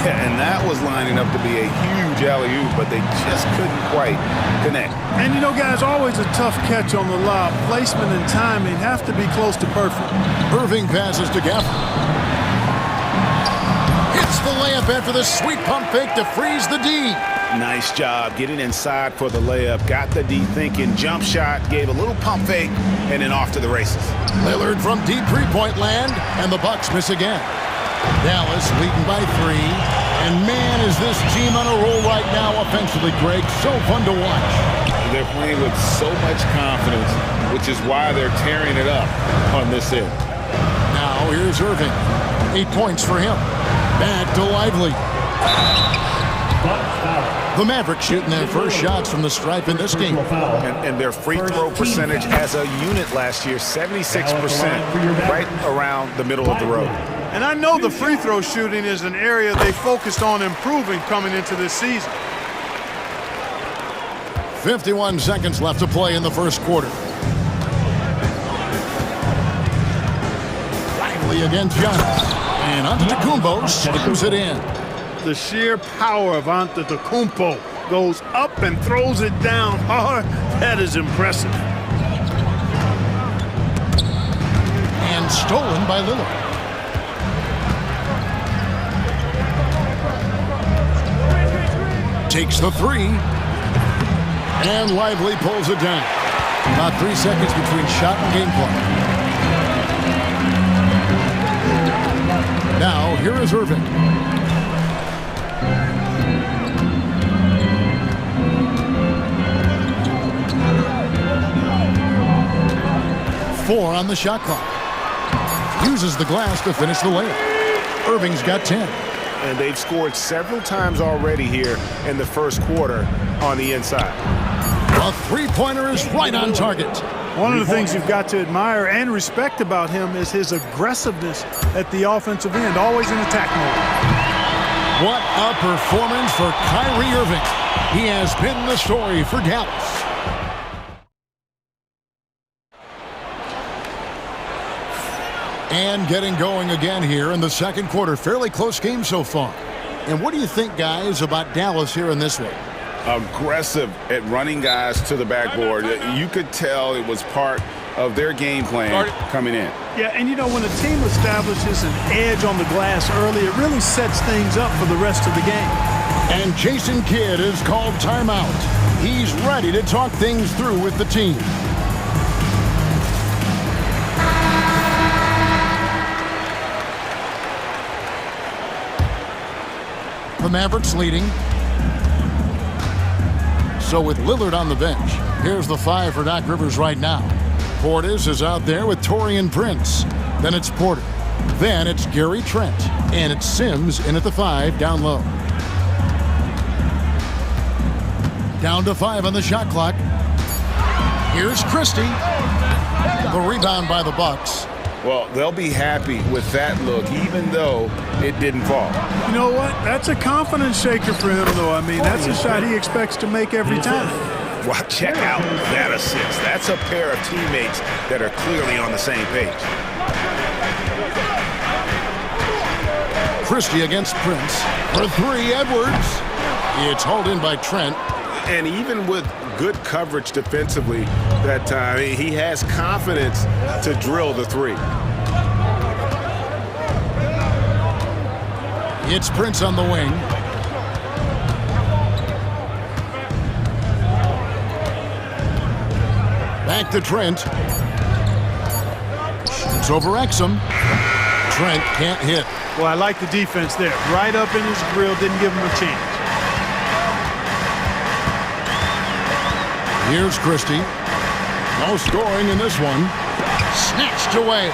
Yeah, and that was lining up to be a huge alley-oop, but they just couldn't quite connect. And you know, guys, always a tough catch on the lob. Placement and timing have to be close to perfect. Irving passes to Gafford. Hits the layup after the sweet pump fake to freeze the D. Nice job getting inside for the layup. Got the D thinking. Jump shot, gave a little pump fake, and then off to the races. Lillard from deep three-point land, and the Bucks miss again. Dallas leading by 3. And man, is this team on a roll right now offensively, Greg. So fun to watch. They're playing with so much confidence, which is why they're tearing it up on this end. Now here's Irving. 8 points for him. Back to Lively. The Mavericks shooting their first shots from the stripe in this game. And their free throw percentage as a unit last year, 76%, right around the middle of the road. And I know the free throw shooting is an area they focused on improving coming into this season. 51 seconds left to play in the first quarter. Lively against Giannis. And Antetokounmpo slams it in. The sheer power of Antetokounmpo goes up and throws it down hard. That is impressive. And stolen by Lillard. Takes the three. And Lively pulls it down. About 3 seconds between shot and game clock. Now, here is Irving. Four on the shot clock. Uses the glass to finish the layup. Irving's got 10. And they've scored several times already here in the first quarter on the inside. A three-pointer is right on target. One of the things you've got to admire and respect about him is his aggressiveness at the offensive end, always in attack mode. What a performance for Kyrie Irving. He has been the story for Dallas. And getting going again here in the second quarter. Fairly close game so far. And what do you think, guys, about Dallas here in this one? Aggressive at running guys to the backboard. You could tell it was part of their game plan coming in. Yeah, and you know, when a team establishes an edge on the glass early, it really sets things up for the rest of the game. And Jason Kidd is called timeout. He's ready to talk things through with the team. The Mavericks leading. So with Lillard on the bench, here's the five for Doc Rivers right now. Portis is out there with Taurean Prince. Then it's Porter. Then it's Gary Trent. And it's Sims in at the 5 down low. Down to 5 on the shot clock. Here's Christie. The rebound by the Bucks. Well, they'll be happy with that look, even though it didn't fall. You know what? That's a confidence shaker for him, though. I mean, that's a shot he expects to make every time. Well, check out that assist. That's a pair of teammates that are clearly on the same page. Christie against Prince. For three, Edwards. It's hauled in by Trent. And even with good coverage defensively that time, he has confidence to drill the three. It's Prince on the wing. Back to Trent. It's over Exum. Trent can't hit. Well, I like the defense there. Right up in his grill, didn't give him a chance. Here's Christie. No scoring in this one. Snatched away.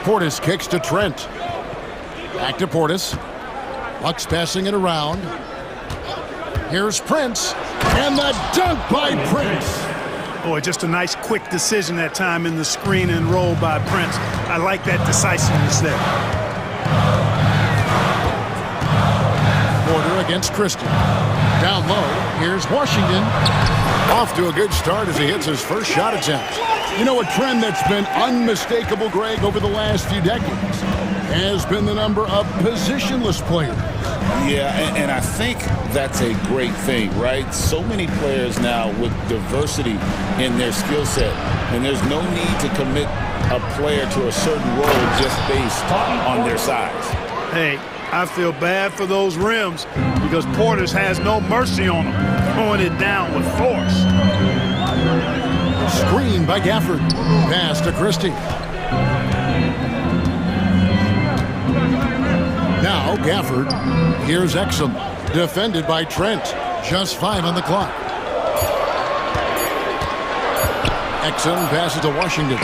Portis kicks to Trent. Back to Portis. Bucks passing it around. Here's Prince. And the dunk by Prince. Boy, just a nice quick decision that time in the screen and roll by Prince. I like that decisiveness there. Porter against Christie. Down low, here's Washington. Off to a good start as he hits his first shot attempt. You know, a trend that's been unmistakable, Greg, over the last few decades has been the number of positionless players. Yeah, and I think that's a great thing, right? So many players now with diversity in their skill set, and there's no need to commit a player to a certain role just based on their size. Hey, I feel bad for those rims because Portis has no mercy on them, throwing it down with force. Screen by Gafford. Pass to Christie. Now Gafford. Here's Exum. Defended by Trent. Just 5 on the clock. Exum passes to Washington.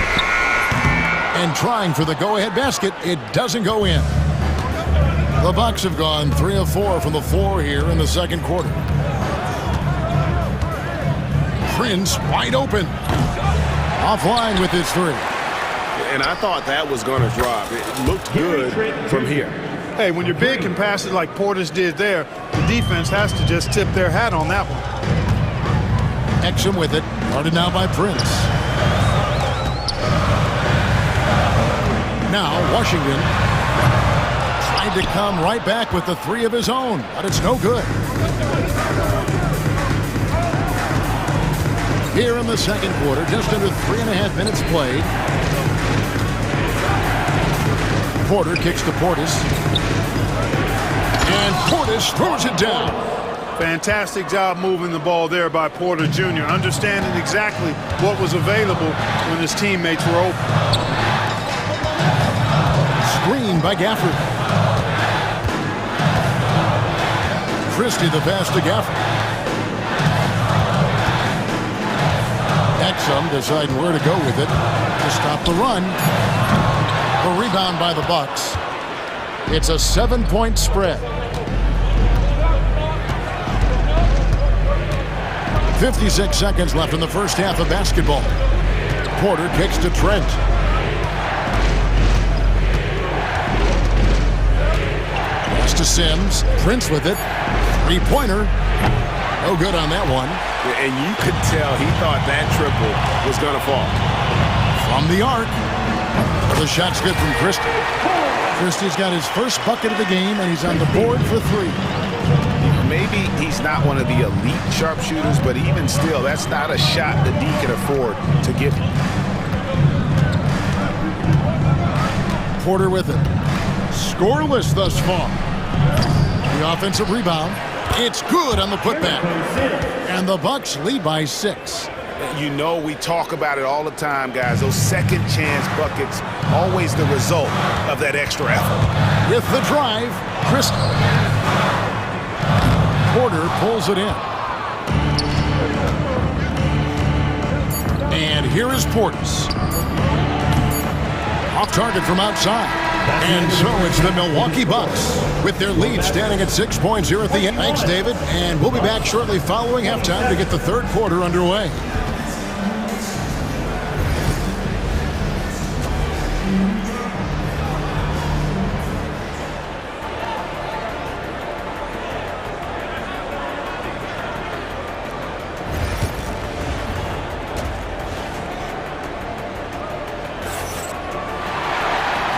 And trying for the go-ahead basket. It doesn't go in. The Bucks have gone 3 of 4 from the floor here in the second quarter. Prince wide open. Offline with his three. And I thought that was going to drop. It looked good from here. Hey, when you're big and pass it like Portis did there, the defense has to just tip their hat on that one. Exum with it. Guarded now by Prince. Now Washington tried to come right back with the three of his own, but it's no good. Here in the second quarter, just under 3.5 minutes played. Porter kicks to Portis. And Portis throws it down. Fantastic job moving the ball there by Porter Jr., understanding exactly what was available when his teammates were open. Screen by Gafford. Christie the pass to Gafford. Exum deciding where to go with it to stop the run. A rebound by the Bucks. It's a 7-point spread. 56 seconds left in the first half of basketball. Porter kicks to Trent. Pass to Sims. Prince with it. Three-pointer. No good on that one. And you could tell he thought that triple was going to fall. From the arc. The shot's good from Christie. Christie's got his first bucket of the game, and he's on the board for three. Maybe he's not one of the elite sharpshooters, but even still, that's not a shot that D can afford to give him. Porter with it. Scoreless thus far. The offensive rebound. It's good on the putback. And the Bucks lead by 6. You know, we talk about it all the time, guys. Those second chance buckets, always the result of that extra effort. With the drive, Christie. Porter pulls it in. And here is Portis. Off target from outside. And so it's the Milwaukee Bucks with their lead standing at 6 points here at the end. Thanks, David. And we'll be back shortly following halftime to get the third quarter underway.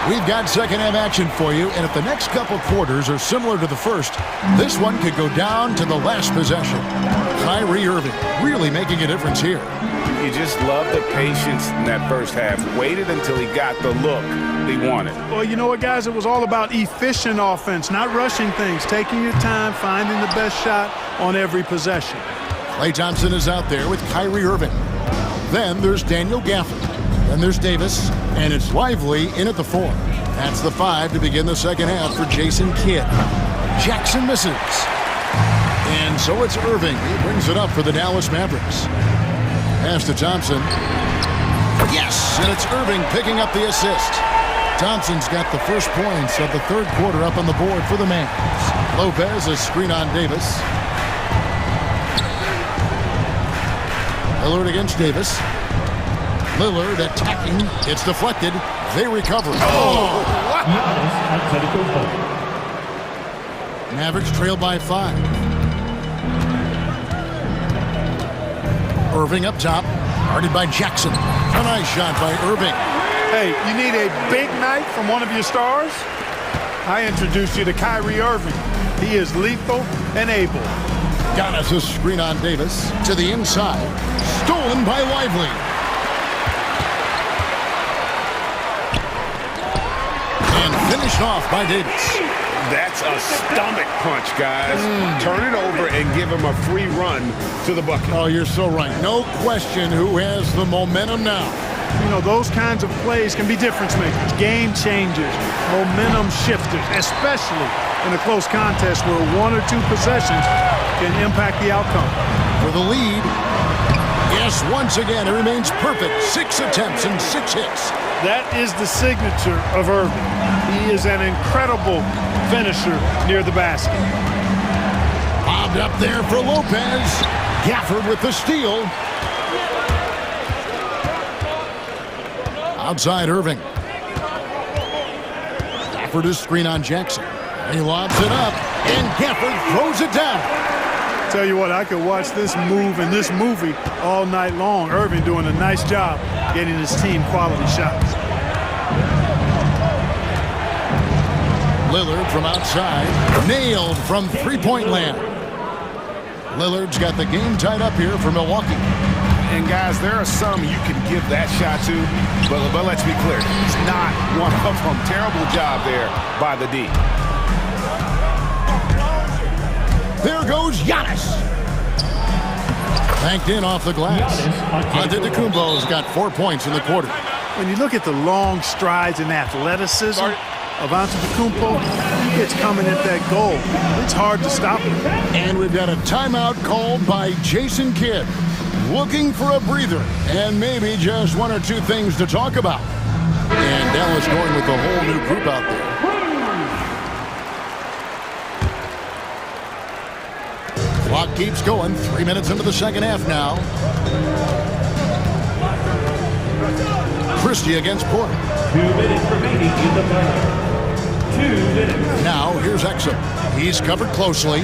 We've got second half action for you, and if the next couple quarters are similar to the first, this one could go down to the last possession. Kyrie Irving really making a difference here. You just love the patience in that first half. Waited until he got the look he wanted. Well, you know what, guys? It was all about efficient offense, not rushing things, taking your time, finding the best shot on every possession. Klay Thompson is out there with Kyrie Irving. Then there's Daniel Gafford. Then there's Davis, and it's Lively in at the 4. That's the 5 to begin the second half for Jason Kidd. Jackson misses. And so it's Irving. He brings it up for the Dallas Mavericks. Pass to Thompson. Yes, and it's Irving picking up the assist. Thompson's got the first points of the third quarter up on the board for the Mavs. Lopez a screen on Davis. Lillard against Davis. Lillard attacking. It's deflected. They recover. Oh! Mavericks trail by 5. Irving up top. Guarded by Jackson. A nice shot by Irving. Hey, you need a big night from one of your stars? I introduced you to Kyrie Irving. He is lethal and able. Giannis a screen on Davis. To the inside. Stolen by Lively. Finished off by Davis. That's a stomach punch, guys. Turn it over and give him a free run to the bucket. Oh, you're so right. No question who has the momentum now. You know, those kinds of plays can be difference makers, game changers, momentum shifters, especially in a close contest where 1 or 2 possessions can impact the outcome. For the lead, yes, once again, it remains perfect. 6 attempts and 6 hits. That is the signature of Irving. He is an incredible finisher near the basket. Bobbed up there for Lopez. Gafford with the steal. Outside Irving. Gafford is screen on Jackson. He lobs it up, and Gafford throws it down. Tell you what, I could watch this move and this movie all night long. Irving doing a nice job getting his team quality shots. Lillard from outside, nailed from three-point land. Lillard's got the game tied up here for Milwaukee. And guys, there are some you can give that shot to, but let's be clear, he's not one of them. Terrible job there by the D. There goes Giannis. Banked in off the glass. Antetokounmpo's got 4 points in the quarter. When you look at the long strides and athleticism of Antetokounmpo, he gets coming at that goal. It's hard to stop him. And we've got a timeout called by Jason Kidd. Looking for a breather and maybe just one or two things to talk about. And Dallas going with a whole new group out there. Clock keeps going. 3 minutes into the second half now. Christie against Porter. 2 minutes remaining in the final. 2 minutes. Now here's Exum. He's covered closely.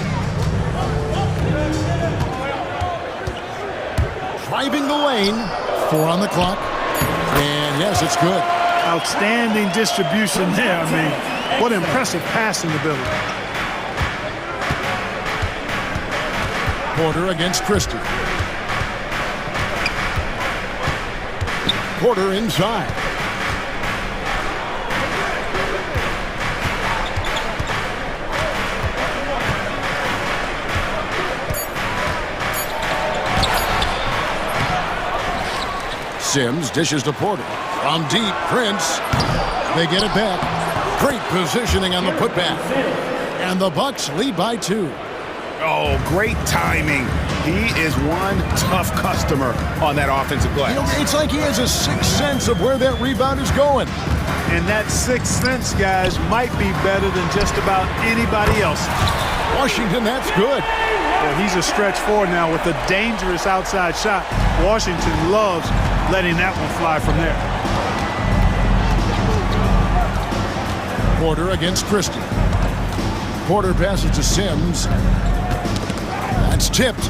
Driving the lane. 4 on the clock. And yes, it's good. Outstanding distribution there. I mean, what impressive passing ability. Porter against Christie. Porter inside. Sims dishes to Porter. From deep, Prince. They get it back. Great positioning on the putback. And the Bucks lead by 2. Oh, great timing. He is one tough customer on that offensive glass. You know, it's like he has a sixth sense of where that rebound is going. And that sixth sense, guys, might be better than just about anybody else. Washington, that's good. Well, he's a stretch forward now with a dangerous outside shot. Washington loves letting that one fly from there. Porter against Christie. Porter passes to Sims. That's tipped.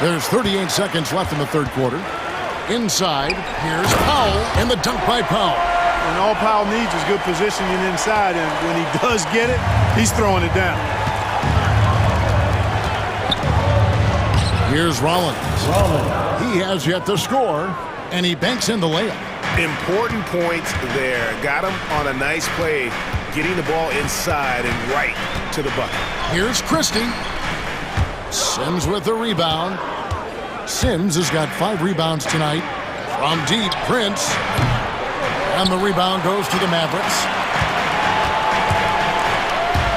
There's 38 seconds left in the third quarter. Inside, here's Powell, and the dunk by Powell. And all Powell needs is good positioning inside, and when he does get it, he's throwing it down. Here's Rollins. He has yet to score, and he banks in the layup. Important points there. Got him on a nice play, getting the ball inside and right to the bucket. Here's Christie. Sims with the rebound. Sims has got 5 rebounds tonight. From deep, Prince. And the rebound goes to the Mavericks.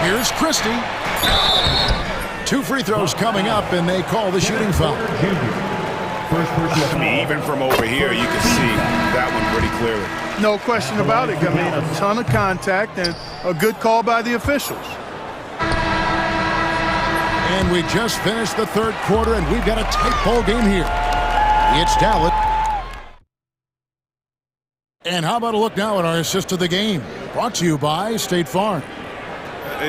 Here's Christie. 2 free throws coming up, and they call the shooting foul. I mean, even from over here, you can see that one pretty clearly. No question about it. I mean, a ton of contact and a good call by the officials. And we just finished the third quarter, and we've got a tight ball game here. It's Dallas. And how about a look now at our assist of the game? Brought to you by State Farm.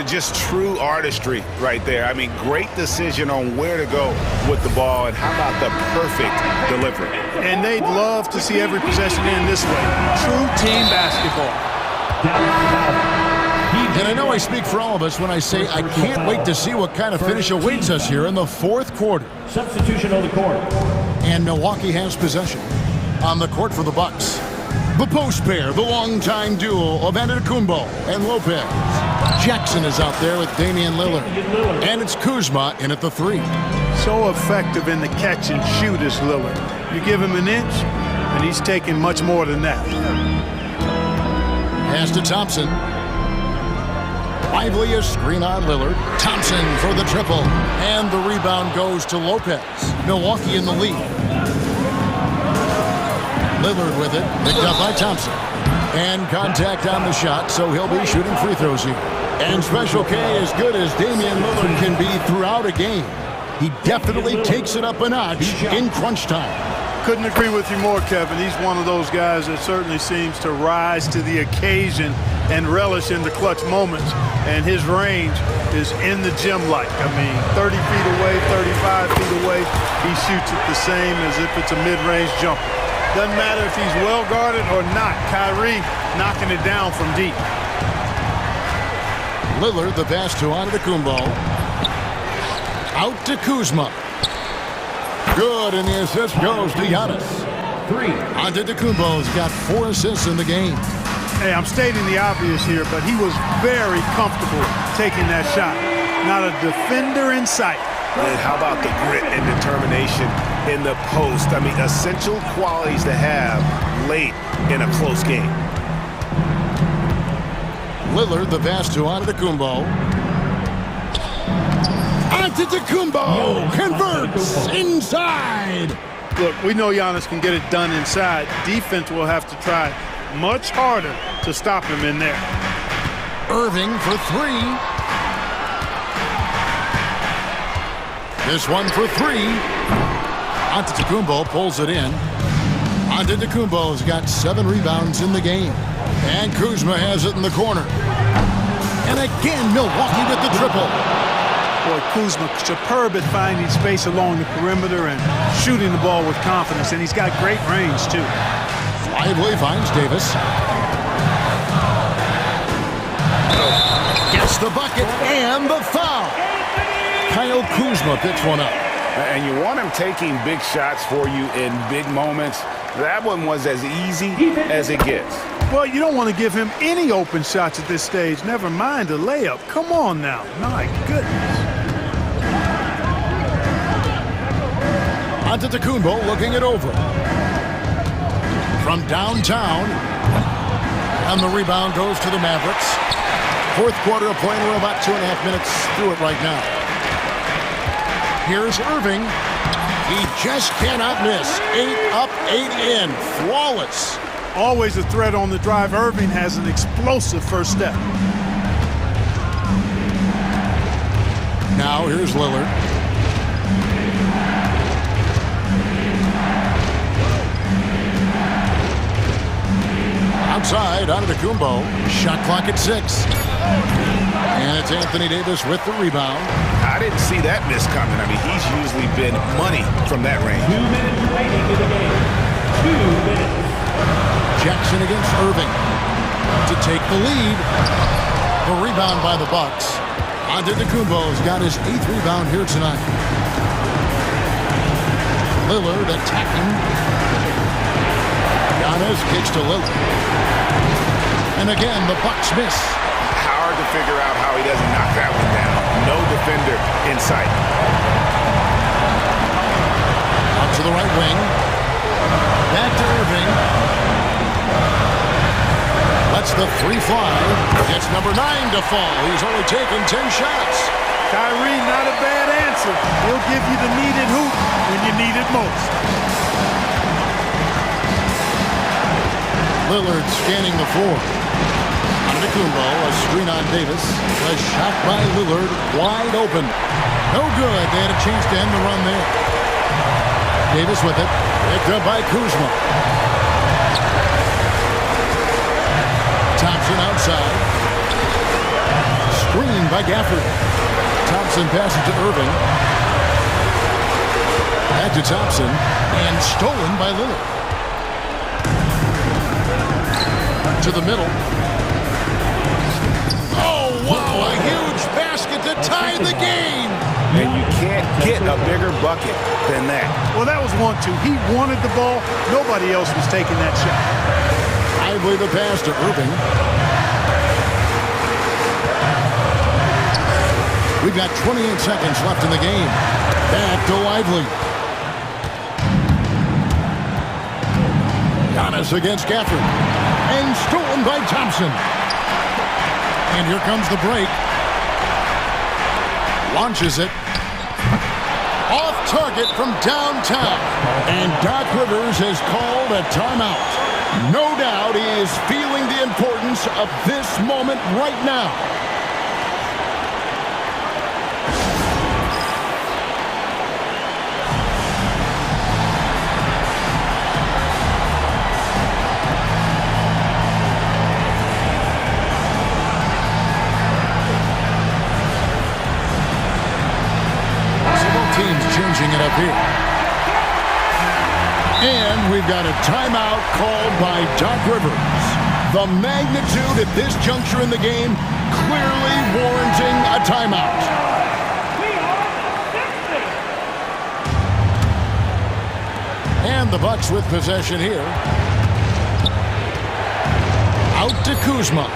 Just true artistry right there. I mean, great decision on where to go with the ball, and how about the perfect delivery. And they'd love to see every possession end this way. True team basketball. And I know I speak for all of us when I say I can't wait to see what kind of finish awaits us here in the fourth quarter. Substitution on the court. And Milwaukee has possession. On the court for the Bucks. The post pair, the longtime duo of Antetokounmpo and Lopez. Jackson is out there with Damian Lillard. And it's Kuzma in at the 3. So effective in the catch and shoot is Lillard. You give him an inch, and he's taking much more than that. Pass to Thompson. Lively a screen on Lillard. Thompson for the triple. And the rebound goes to Lopez. Milwaukee in the lead. Lillard with it. Picked up by Thompson. And contact on the shot, so he'll be shooting free throws here. And Special K, as good as Damian Lillard can be throughout a game, he definitely takes it up a notch in crunch time. Couldn't agree with you more, Kevin. He's one of those guys that certainly seems to rise to the occasion and relish in the clutch moments. And his range is in the gym-like. I mean, 30 feet away, 35 feet away, he shoots it the same as if it's a mid-range jumper. Doesn't matter if he's well-guarded or not. Kyrie knocking it down from deep. Lillard, the pass to Antetokounmpo. Out to Kuzma. Good, and the assist goes to Giannis. 3. Antetokounmpo's got 4 assists in the game. Hey, I'm stating the obvious here, but he was very comfortable taking that shot. Not a defender in sight. And how about the grit and determination in the post? I mean, essential qualities to have late in a close game. Lillard, the pass to Antetokounmpo. Antetokounmpo converts inside. Look, we know Giannis can get it done inside. Defense will have to try much harder to stop him in there. Irving for 3. This one for 3. Antetokounmpo pulls it in. Antetokounmpo's got 7 rebounds in the game. And Kuzma has it in the corner. And again, Milwaukee with the triple. Boy, Kuzma superb at finding space along the perimeter and shooting the ball with confidence. And he's got great range, too. Lively finds Davis. Gets the bucket and the foul. Kyle Kuzma picks one up. And you want him taking big shots for you in big moments. That one was as easy as it gets. Well, you don't want to give him any open shots at this stage. Never mind a layup. Come on now. My goodness. Antetokounmpo looking it over. From downtown. And the rebound goes to the Mavericks. Fourth quarter of play. We're about 2.5 minutes through it right now. Here's Irving. He just cannot miss. 8 up, 8 in. Flawless. Always a threat on the drive. Irving has an explosive first step. Now here's Lillard. Outside, Antetokounmpo. Shot clock at 6. And it's Anthony Davis with the rebound. I didn't see that miss coming. I mean, he's usually been money from that range. 2 minutes remaining in the game. 2 minutes. Jackson against Irving to take the lead. The rebound by the Bucks. Antetokounmpo's got his 8th rebound here tonight. Lillard attacking. Giannis kicks to Lillard. And again, the Bucks miss. Hard to figure out how he doesn't knock that one down. No defender in sight. Out to the right wing. Back to Irving. Lets the 3 fly. Gets number 9 to fall. He's only taken 10 shots. Kyrie, not a bad answer. He'll give you the needed hoop when you need it most. Lillard scanning the floor. Antetokounmpo, a screen on Davis. A shot by Lillard, wide open. No good. They had a chance to end the run there. Davis with it. Picked up by Kuzma. Thompson outside. Screen by Gafford. Thompson passes to Irving. Back to Thompson. And stolen by Lillard. To the middle. Oh, wow, a huge basket to tie the game. And you can't get a bigger bucket than that. Well, that was 1-2. He wanted the ball. Nobody else was taking that shot. Lively the pass to Irving. We've got 28 seconds left in the game. Back to Lively. Giannis against Gafford. And stolen by Thompson. And here comes the break. Launches it. Off target from downtown. And Doc Rivers has called a timeout. No doubt he is feeling the importance of this moment right now. here. And we've got a timeout called by Doc Rivers. The magnitude at this juncture in the game clearly warranting a timeout. And the Bucks with possession here. Out to Kuzma.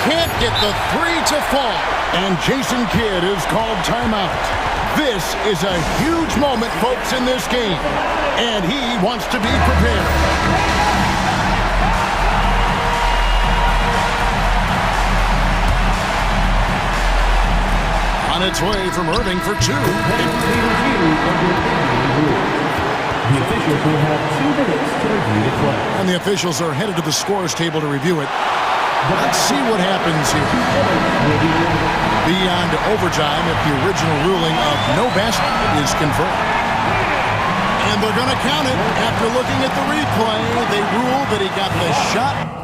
Can't get the three to fall. And Jason Kidd is called timeout. This is a huge moment, folks, in this game. And he wants to be prepared. On its way from Irving for two. The officials will have 2 minutes to review the play. And the officials are headed to the scores table to review it. Let's see what happens here. Beyond overtime if the original ruling of no basket is confirmed. And they're going to count it. After looking at the replay, they rule that he got the shot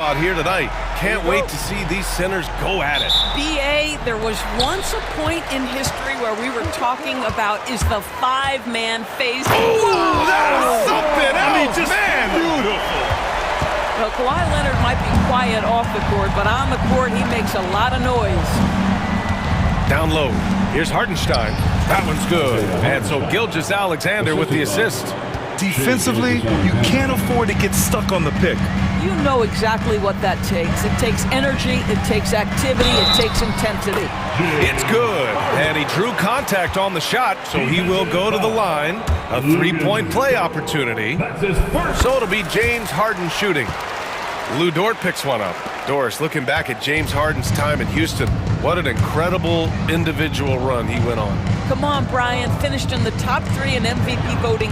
Out here tonight. Can't wait to see these centers go at it. BA, there was once a point in history where we were talking about is the five-man phase. Oh, that was something else, man. Beautiful. Well, Kawhi Leonard might be quiet off the court, but on the court, he makes a lot of noise. Down low. Here's Hartenstein. That one's good. And so Gilgeous-Alexander with the assist. Defensively, you can't afford to get stuck on the pick. You know exactly what that takes. It takes energy, it takes activity, it takes intensity. It's good. And he drew contact on the shot, so he will go to the line. A three-point play opportunity. So it'll be James Harden shooting. Lou Dort picks one up. Doris looking back at James Harden's time in Houston. What an incredible individual run he went on. Come on, Brian. Finished in the top 3 in MVP voting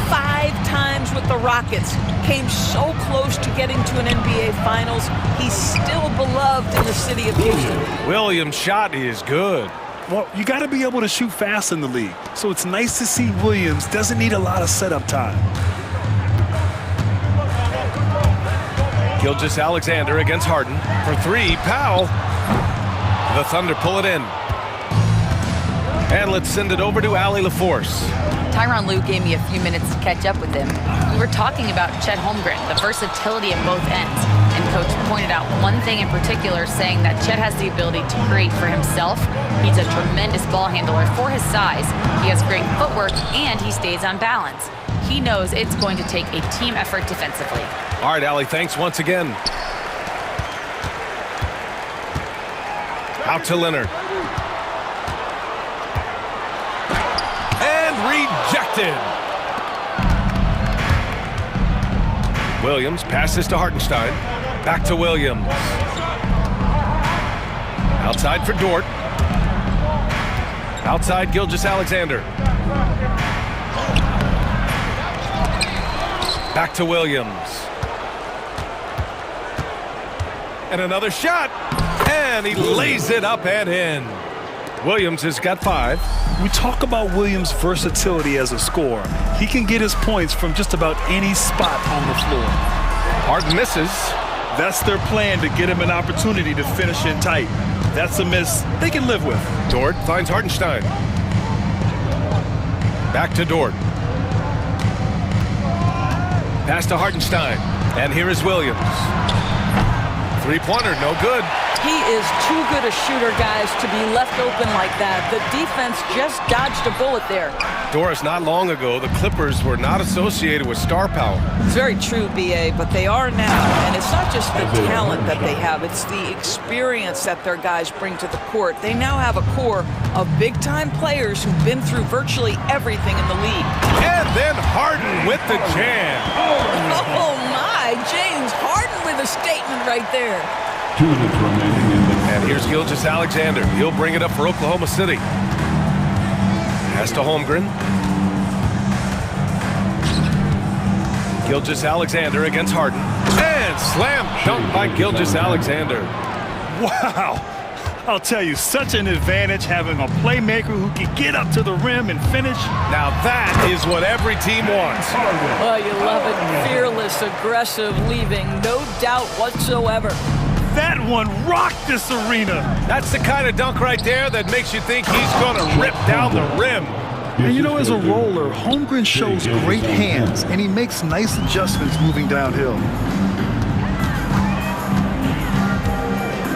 5 times with the Rockets. Came so close to getting to an NBA Finals. He's still beloved in the city of Houston. Williams' shot is good. Well, you got to be able to shoot fast in the league. So it's nice to see Williams doesn't need a lot of setup time. Gilgeous-Alexander against Harden. For 3, Powell. The Thunder pull it in. And let's send it over to Allie LaForce. Tyronn Lue gave me a few minutes to catch up with him. We were talking about Chet Holmgren, the versatility at both ends. And Coach pointed out one thing in particular, saying that Chet has the ability to create for himself. He's a tremendous ball handler for his size. He has great footwork, and he stays on balance. He knows it's going to take a team effort defensively. All right, Allie, thanks once again. Out to Leonard. And rejected. Williams passes to Hartenstein. Back to Williams. Outside for Dort. Outside Gilgeous-Alexander. Back to Williams. And another shot. And he lays it up and in. Williams has got 5. We talk about Williams' versatility as a scorer. He can get his points from just about any spot on the floor. Harden misses. That's their plan, to get him an opportunity to finish in tight. That's a miss they can live with. Dort finds Hartenstein. Back to Dort. Pass to Hartenstein. And here is Williams. Three-pointer, no good. He is too good a shooter, guys, to be left open like that. The defense just dodged a bullet there. Doris, not long ago, the Clippers were not associated with star power. It's very true, BA, but they are now. And it's not just the talent that they have, it's the experience that their guys bring to the court. They now have a core of big-time players who've been through virtually everything in the league. And then Harden with the jam. Oh, my. James Harden with a statement right there. 2 minutes remaining in the... And here's Gilgeous-Alexander. He'll bring it up for Oklahoma City. Pass to Holmgren. Gilgeous-Alexander against Harden. And slam dunk by Gilgeous-Alexander. Wow. I'll tell you, such an advantage having a playmaker who can get up to the rim and finish. Now that is what every team wants. Well, you love it. Fearless, aggressive, leaving. No doubt whatsoever. That one rocked this arena. That's the kind of dunk right there that makes you think he's going to rip down the rim. And you know, as a roller, Holmgren shows great hands, and he makes nice adjustments moving downhill.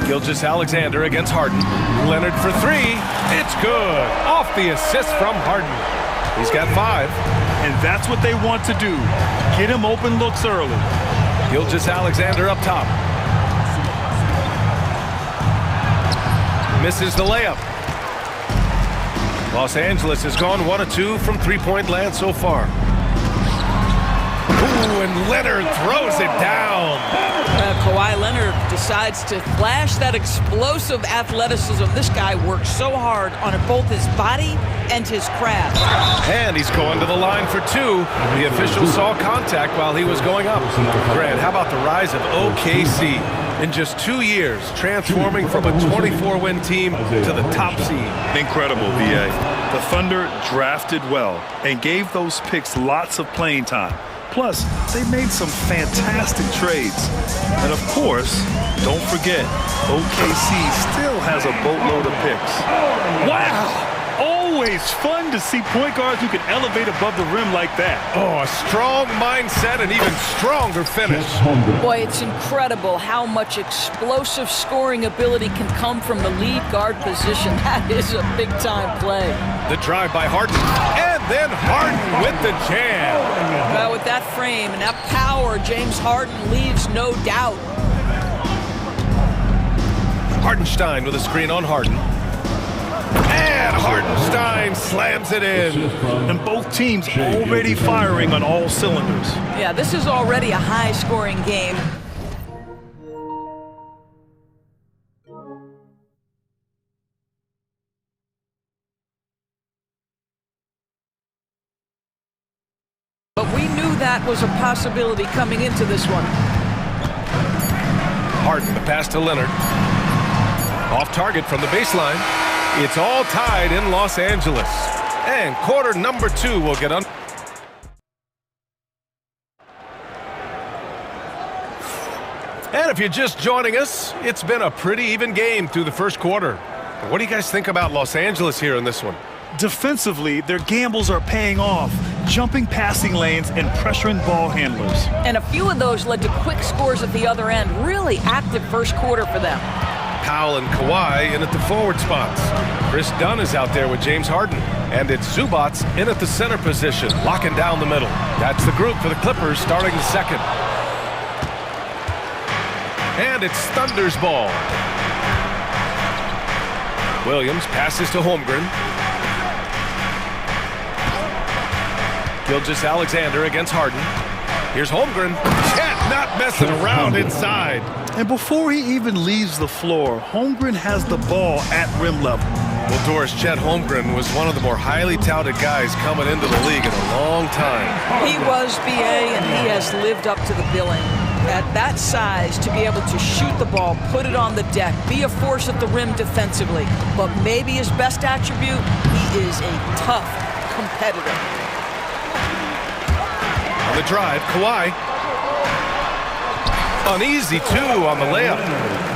Gilgeous-Alexander against Harden. Leonard for 3. It's good. Off the assist from Harden. He's got 5. And that's what they want to do. Get him open looks early. Gilgeous-Alexander up top. Misses the layup. Los Angeles has gone 1 of 2 from three-point land so far. Ooh, and Leonard throws it down. Kawhi Leonard decides to flash that explosive athleticism. This guy works so hard on both his body and his craft. And he's going to the line for 2. The official saw contact while he was going up. Grant, how about the rise of OKC? In just 2 years, transforming from a 24-win team to the top seed. Incredible, BA. The Thunder drafted well and gave those picks lots of playing time. Plus, they made some fantastic trades. And of course, don't forget, OKC still has a boatload of picks. Wow! Always fun to see point guards who can elevate above the rim like that. Oh, a strong mindset and even stronger finish. Boy, it's incredible how much explosive scoring ability can come from the lead guard position. That is a big-time play. The drive by Harden, and then Harden with the jam. Well, with that frame and that power, James Harden leaves no doubt. Hardenstein with a screen on Harden. And Hardenstein slams it in. And both teams already firing on all cylinders. Yeah, this is already a high-scoring game. But we knew that was a possibility coming into this one. Harden, the pass to Leonard. Off target from the baseline. It's all tied in Los Angeles. And quarter number 2 will get on. And if you're just joining us, it's been a pretty even game through the first quarter. What do you guys think about Los Angeles here in this one? Defensively, their gambles are paying off, jumping passing lanes and pressuring ball handlers. And a few of those led to quick scores at the other end. Really active first quarter for them. Powell and Kawhi in at the forward spots. Chris Dunn is out there with James Harden. And it's Zubats in at the center position, locking down the middle. That's the group for the Clippers starting the second. And it's Thunder's ball. Williams passes to Holmgren. Gilgeous-Alexander against Harden. Here's Holmgren. Chet not messing around inside. And before he even leaves the floor, Holmgren has the ball at rim level. Well, Doris, Chet Holmgren was one of the more highly touted guys coming into the league in a long time. He was, BA, and he has lived up to the billing. At that size, to be able to shoot the ball, put it on the deck, be a force at the rim defensively. But maybe his best attribute, he is a tough competitor. On the drive, Kawhi. Uneasy, too, on the layup.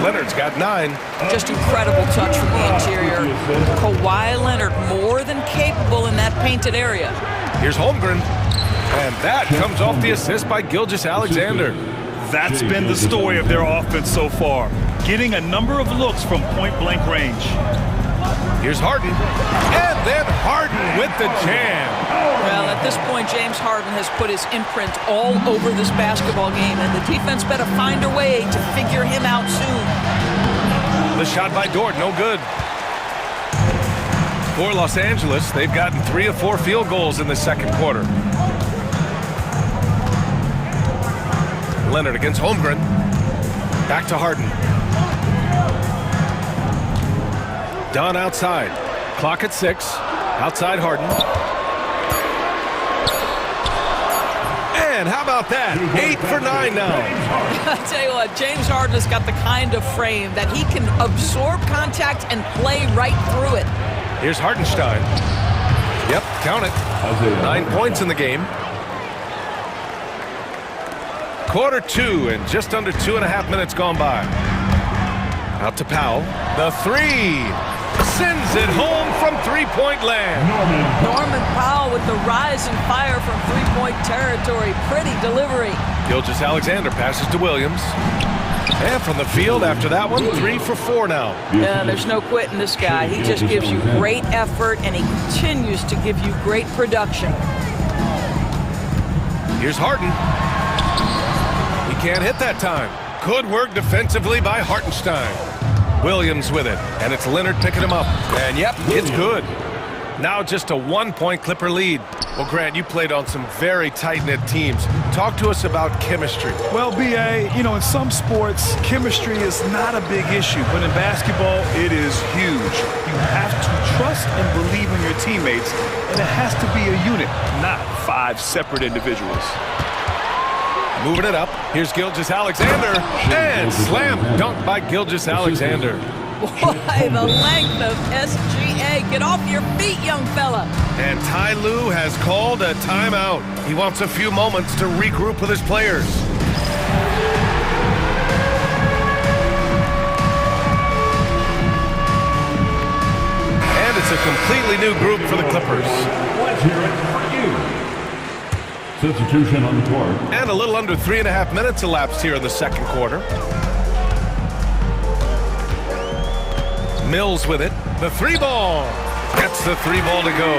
Leonard's got 9. Just incredible touch from the interior. Kawhi Leonard more than capable in that painted area. Here's Holmgren. And that comes off the assist by Gilgeous-Alexander. That's been the story of their offense so far, getting a number of looks from point-blank range. Here's Harden. And then Harden with the jam. Well, at this point, James Harden has put his imprint all over this basketball game, and the defense better find a way to figure him out soon. The shot by Dort, no good. For Los Angeles, they've gotten 3 of 4 field goals in the second quarter. Leonard against Holmgren. Back to Harden. Dunn outside. Clock at 6. Outside Harden. And how about that? 8 for 9 now. I tell you what, James Harden has got the kind of frame that he can absorb contact and play right through it. Here's Hardenstein. Yep, count it. 9 points in the game. Quarter 2 and just under 2.5 minutes gone by. Out to Powell. The 3. Sends it home from three-point land. Norman Powell with the rise and fire from three-point territory. Pretty delivery. Gilgeous-Alexander passes to Williams. And from the field after that one, 3 for 4 now. Yeah, there's no quitting this guy. He just gives you great effort, and he continues to give you great production. Here's Harden. He can't hit that time. Good work defensively by Hartenstein. Williams with it, and it's Leonard picking him up. And yep, it's good. Now just a 1-point Clipper lead. Well, Grant, you played on some very tight-knit teams. Talk to us about chemistry. Well, BA, you know, in some sports, chemistry is not a big issue, but in basketball, it is huge. You have to trust and believe in your teammates, and it has to be a unit, not 5 separate individuals. Moving it up. Here's Gilgeous-Alexander. And slam dunk by Gilgeous-Alexander. Boy, the length of SGA play. Get off your feet, young fella. And Ty Lue has called a timeout. He wants a few moments to regroup with his players. And it's a completely new group for the Clippers. Let's hear it for you. Substitution on the court. And a little under 3.5 minutes elapsed here in the second quarter. Mills with it. The three ball. Gets the three ball to go.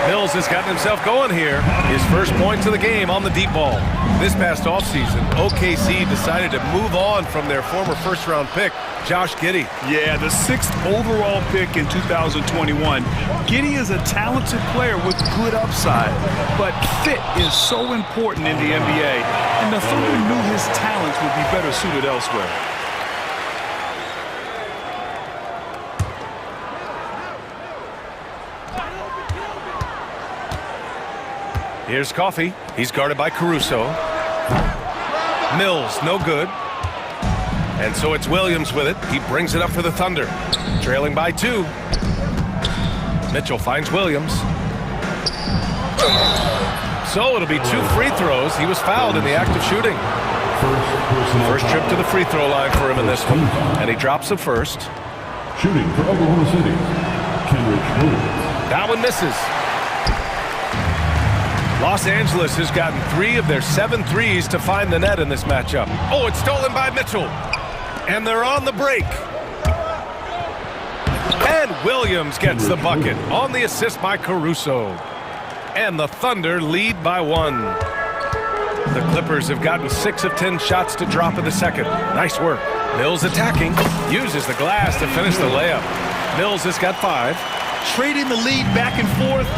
Mills has gotten himself going here. His first points of the game on the deep ball. This past offseason, OKC decided to move on from their former first-round pick, Josh Giddey. Yeah, the 6th overall pick in 2021. Giddey is a talented player with good upside, but fit is so important in the NBA, and the Thunder knew his talents would be better suited elsewhere. Here's Coffey. He's guarded by Caruso. Mills, no good. And so it's Williams with it. He brings it up for the Thunder. Trailing by 2. Mitchell finds Williams. So it'll be 2 free throws. He was fouled in the act of shooting. First trip to the free throw line for him in this one. And he drops the first. Shooting for Oklahoma City, Kenrich Williams. That one misses. Los Angeles has gotten 3 of their 7 threes to find the net in this matchup. Oh, it's stolen by Mitchell. And they're on the break. And Williams gets the bucket on the assist by Caruso. And the Thunder lead by 1. The Clippers have gotten 6 of 10 shots to drop in the second. Nice work. Mills attacking. Uses the glass to finish the layup. Mills has got 5. Trading the lead back and forth.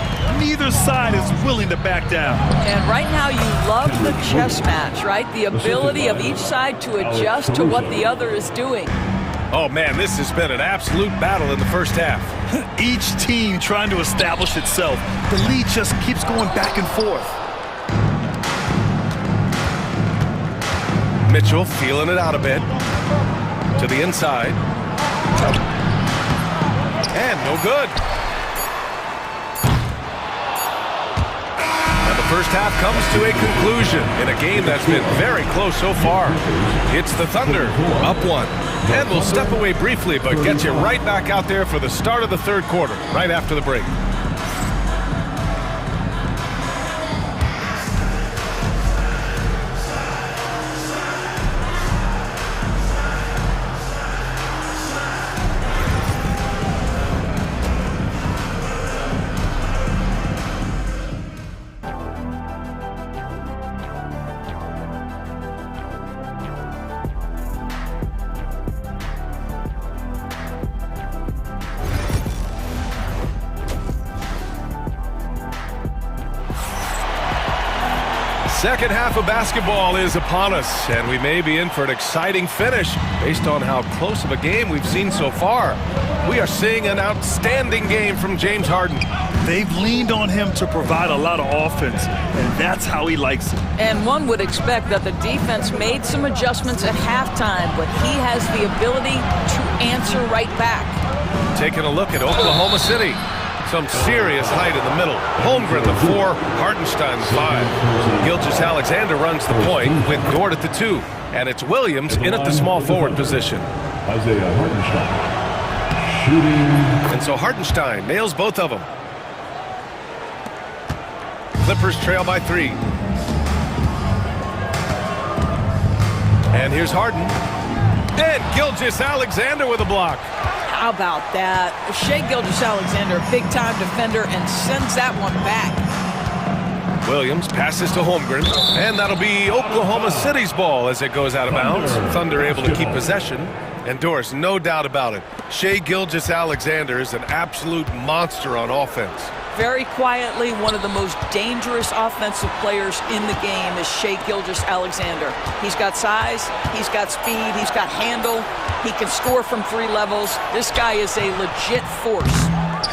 Neither side is willing to back down. And right now you love the chess match, right? The ability of each side to adjust to what the other is doing. Oh, man, this has been an absolute battle in the first half. Each team trying to establish itself. The lead just keeps going back and forth. Mitchell feeling it out a bit. To the inside. And no good. First half comes to a conclusion in a game that's been very close so far. It's the Thunder, up 1. And we'll step away briefly, but get you right back out there for the start of the third quarter, right after the break. Second half of basketball is upon us, and we may be in for an exciting finish based on how close of a game we've seen so far. We are seeing an outstanding game from James Harden. They've leaned on him to provide a lot of offense, and that's how he likes it. And one would expect that the defense made some adjustments at halftime, but he has the ability to answer right back. Taking a look at Oklahoma City. Some serious height in the middle. Holmgren, the 4, Hartenstein, the 5. Gilgeous-Alexander runs the point with Dort at the 2. And it's Williams in at the small forward position. Isaiah Hartenstein. Shooting. And so Hartenstein nails both of them. Clippers trail by 3. And here's Harden. And Gilgeous-Alexander with a block. How about that? Shai Gilgeous-Alexander, big-time defender, and sends that one back. Williams passes to Holmgren, and that'll be Oklahoma City's ball as it goes out of bounds. Thunder able to keep possession. And Doris, no doubt about it, Shai Gilgeous-Alexander is an absolute monster on offense. Very quietly, one of the most dangerous offensive players in the game is Shai Gilgeous-Alexander. He's got size, he's got speed, he's got handle, he can score from 3 levels. This guy is a legit force.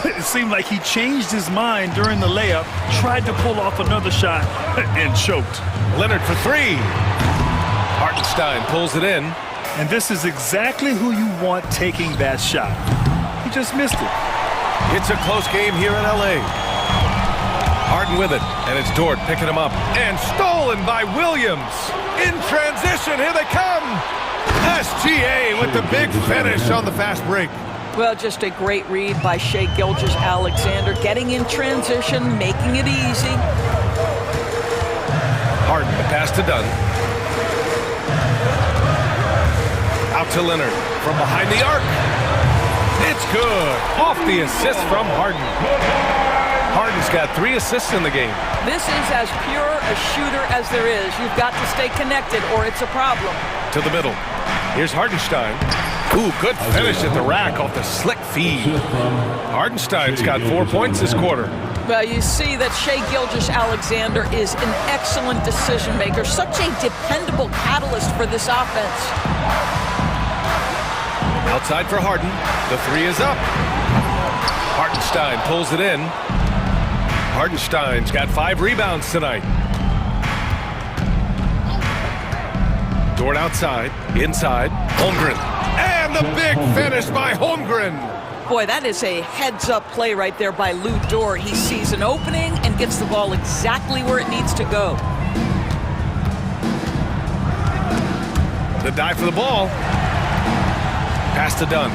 It seemed like he changed his mind during the layup, tried to pull off another shot, and choked. Leonard for 3. Hartenstein pulls it in. And this is exactly who you want taking that shot. He just missed it. It's a close game here in LA. Harden with it, and it's Dort picking him up. And stolen by Williams. In transition, here they come. SGA with the big finish on the fast break. Well, just a great read by Shai Gilgeous-Alexander, getting in transition, making it easy. Harden, the pass to Dunn. Out to Leonard from behind the arc. It's good. Off the assist from Harden. Harden's got 3 assists in the game. This is as pure a shooter as there is. You've got to stay connected or it's a problem. To the middle. Here's Hardenstein. Ooh, good finish at the rack off the slick feed. Hardenstein's got 4 points this quarter. Well, you see that Shai Gilgeous-Alexander is an excellent decision maker, such a dependable catalyst for this offense. Outside for Harden. The 3 is up. Hardenstein pulls it in. Hardenstein's got 5 rebounds tonight. Dort outside, inside, Holmgren. And the big finish by Holmgren. Boy, that is a heads-up play right there by Lou Dort. He sees an opening and gets the ball exactly where it needs to go. The dive for the ball. Pass to Dunn.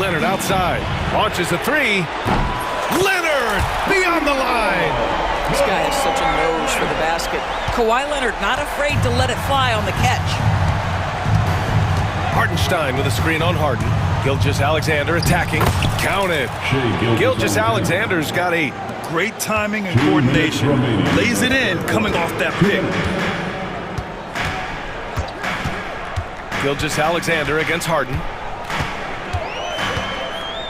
Leonard outside. Launches a 3. Leonard beyond the line. This guy has such a nose for the basket. Kawhi Leonard not afraid to let it fly on the catch. Hardenstein with a screen on Harden. Gilgeous-Alexander attacking. Counted. Gilgeous-Alexander's got 8. Great timing and coordination. Lays it in coming off that pick. Gilgeous-Alexander against Harden.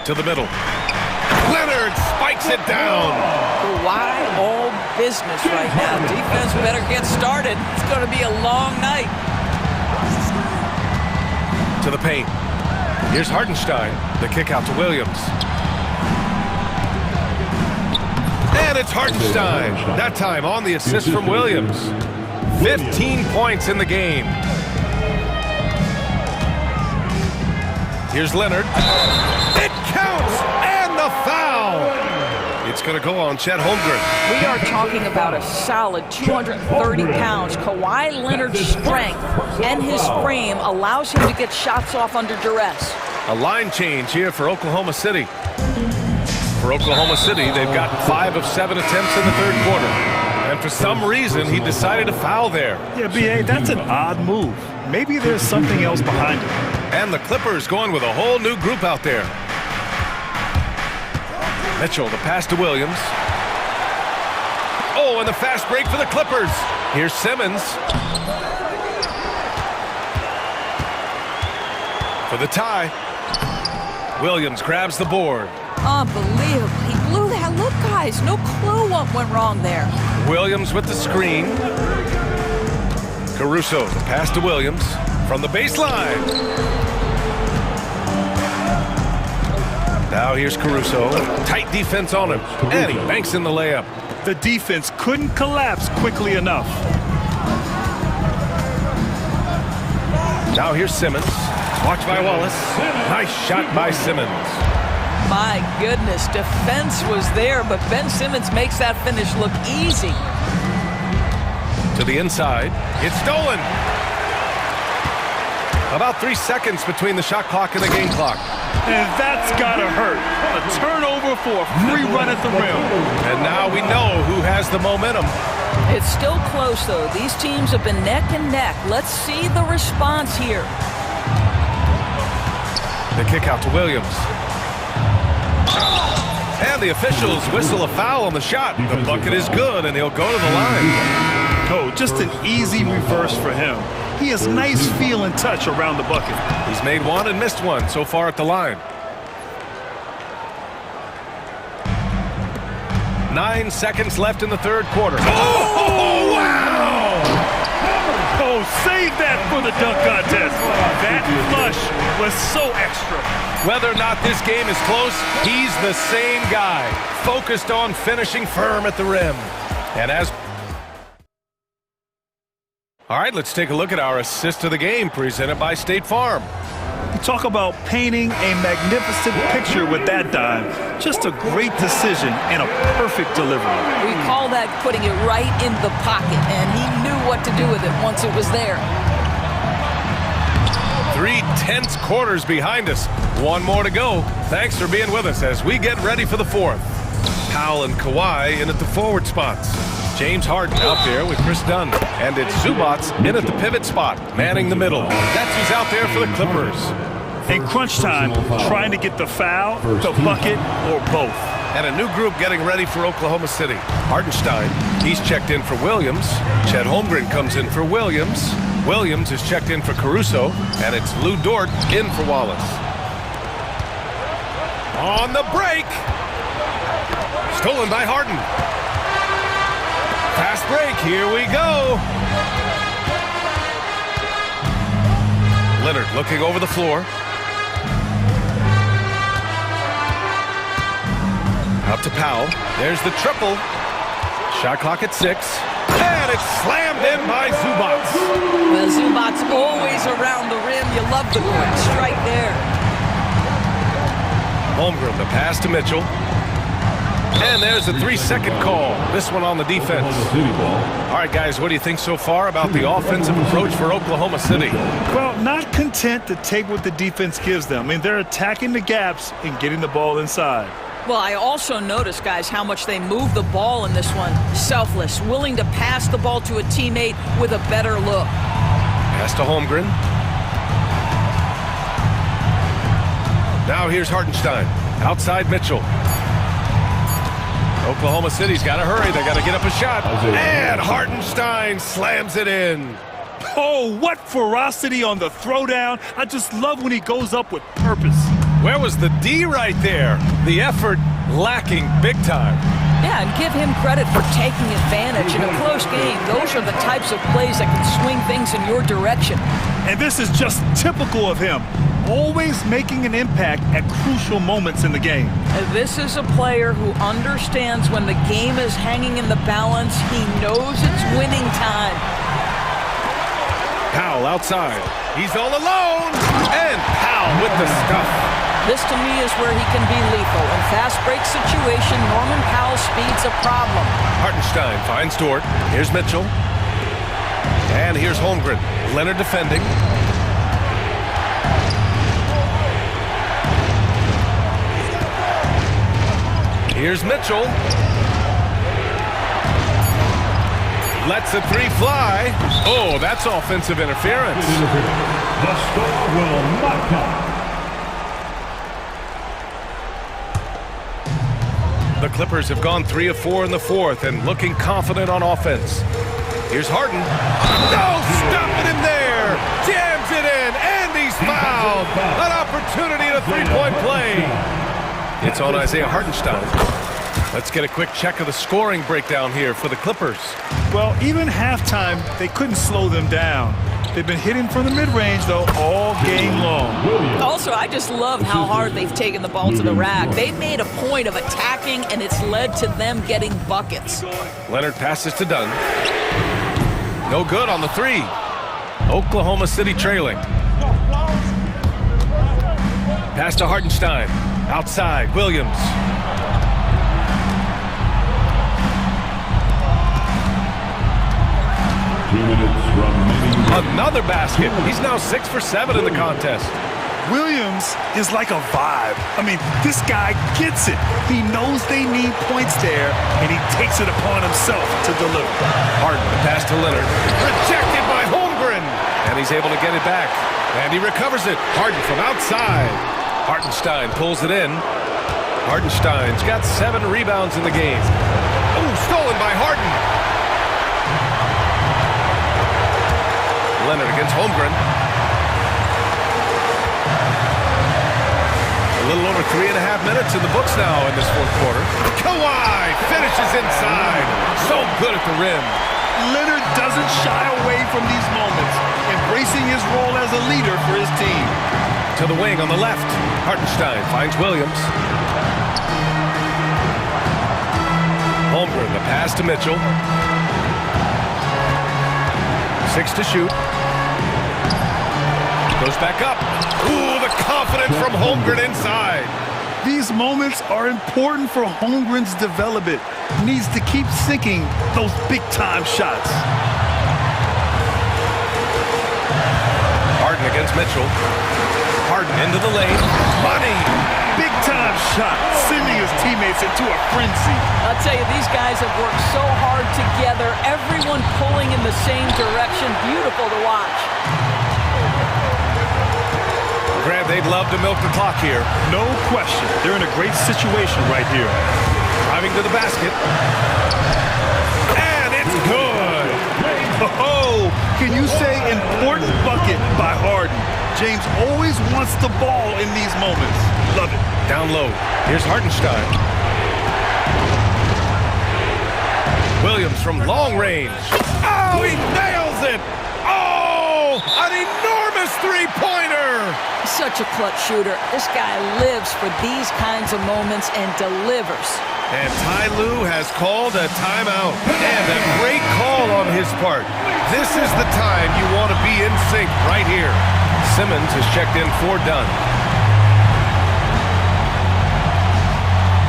To the middle. Leonard spikes it down. Kawhi all business right now. Defense better get started. It's going to be a long night. To the paint. Here's Hardenstein. The kick out to Williams. And it's Hardenstein. That time on the assist from Williams. 15 points in the game. Here's Leonard. It counts! And the foul! It's going to go on Chet Holmgren. We are talking about a solid 230 pounds. Kawhi Leonard's strength and his frame allows him to get shots off under duress. A line change here for Oklahoma City. For Oklahoma City, they've gotten 5 of 7 attempts in the third quarter. And for some reason, he decided to foul there. Yeah, B.A., that's an odd move. Maybe there's something else behind it. And the Clippers going with a whole new group out there. Mitchell, the pass to Williams. Oh, and the fast break for the Clippers. Here's Simmons. For the tie. Williams grabs the board. Unbelievable. He blew that. Look, guys, no clue what went wrong there. Williams with the screen. Caruso, the pass to Williams. From the baseline. Now here's Caruso. Tight defense on him. And he banks in the layup. The defense couldn't collapse quickly enough. Now here's Simmons. Watch by Wallace. Nice shot by Simmons. My goodness, defense was there, but Ben Simmons makes that finish look easy. To the inside. It's stolen. About 3 seconds between the shot clock and the game clock. And that's gotta hurt. A turnover for a free run at the rim. And now we know who has the momentum. It's still close, though. These teams have been neck and neck. Let's see the response here. The kick out to Williams. And the officials whistle a foul on the shot. The bucket is good, and he'll go to the line. Oh, just an easy reverse for him. He has nice feel and touch around the bucket. He's made one and missed one so far at the line. 9 seconds left in the third quarter. Oh, wow! Oh, save that for the dunk contest. That flush was so extra. Whether or not this game is close, he's the same guy, focused on finishing firm at the rim. And as all right, let's take a look at our assist of the game presented by State Farm. You talk about painting a magnificent picture with that dive. Just a great decision and a perfect delivery. We call that putting it right in the pocket, and he knew what to do with it once it was there. 3 tense quarters behind us. One more to go. Thanks for being with us as we get ready for the fourth. Powell and Kawhi in at the forward spots. James Harden out there with Chris Dunn. And it's Zubats in at the pivot spot, manning the middle. That's who's out there for the Clippers. In crunch time, trying to get the foul, the bucket, or both. And a new group getting ready for Oklahoma City. Hardenstein, he's checked in for Williams. Chet Holmgren comes in for Williams. Williams is checked in for Caruso. And it's Lou Dort in for Wallace. On the break. Stolen by Harden. Fast break, here we go. Leonard looking over the floor. Out to Powell. There's the triple. Shot clock at 6. And it's slammed in by Zubats. Well, Zubats always around the rim. You love the quick strike there. Holmgren, the pass to Mitchell. And there's a 3-second call. This one on the defense. All right, guys, what do you think so far about the offensive approach for Oklahoma City? Well, not content to take what the defense gives them. I mean, they're attacking the gaps and getting the ball inside. Well, I also noticed, guys, how much they move the ball in this one. Selfless, willing to pass the ball to a teammate with a better look. Pass to Holmgren. Now here's Hartenstein. Outside Mitchell. Oklahoma City's got to hurry. They got to get up a shot. And Hartenstein slams it in. Oh, what ferocity on the throwdown. I just love when he goes up with purpose. Where was the D right there? The effort lacking big time. Yeah, and give him credit for taking advantage. In a close game, those are the types of plays that can swing things in your direction. And this is just typical of him. Always making an impact at crucial moments in the game. This is a player who understands when the game is hanging in the balance. He knows it's winning time. Powell outside. He's all alone. And Powell with the stuff. This, to me, is where he can be lethal. In fast break situation, Norman Powell's speed's a problem. Hartenstein finds Dort. Here's Mitchell. And here's Holmgren. Leonard defending. Here's Mitchell. Lets the 3 fly. Oh, that's offensive interference. The score will not count. The Clippers have gone 3 of 4 in the fourth and looking confident on offense. Here's Harden. No, stopping him there. Jams it in, and he's fouled. An opportunity at a 3-point play. It's on Isaiah Hartenstein. Let's get a quick check of the scoring breakdown here for the Clippers. Well, even halftime, they couldn't slow them down. They've been hitting from the mid-range, though, all game long. Also, I just love how hard they've taken the ball to the rack. They've made a point of attacking, and it's led to them getting buckets. Leonard passes to Dunn. No good on the 3. Oklahoma City trailing. Pass to Hartenstein. Outside, Williams. Another basket. He's now 6 for 7 in the contest. Williams is like a vibe. I mean, this guy gets it. He knows they need points there, and he takes it upon himself to deliver. Harden, the pass to Leonard. Rejected by Holmgren. And he's able to get it back. And he recovers it. Harden from outside. Hartenstein pulls it in. Hartenstein's got 7 rebounds in the game. Oh, stolen by Harden. Leonard against Holmgren. A little over 3.5 minutes in the books now in this fourth quarter. Kawhi finishes inside. So good at the rim. Leonard doesn't shy away from these moments, embracing his role as a leader for his team. To the wing on the left. Hartenstein finds Williams. Holmgren, the pass to Mitchell. 6 to shoot. Goes back up. Ooh, the confidence from Holmgren inside. These moments are important for Holmgren's development. He needs to keep sinking those big-time shots. Harden against Mitchell. Harden into the lane. Money! Big-time shot, sending his teammates into a frenzy. I'll tell you, these guys have worked so hard together, everyone pulling in the same direction. Beautiful to watch. Grant, they'd love to milk the clock here. No question. They're in a great situation right here. Driving to the basket. And it's good! Oh, can you say important bucket by Harden? James always wants the ball in these moments. Love it. Down low. Here's Hartenstein. Williams from long range. Oh, he nails it! Oh, an enormous three-pointer! Such a clutch shooter. This guy lives for these kinds of moments and delivers. And Ty Lue has called a timeout. And a great call on his part. This is the time you want to be in sync right here. Simmons has checked in for Dunn.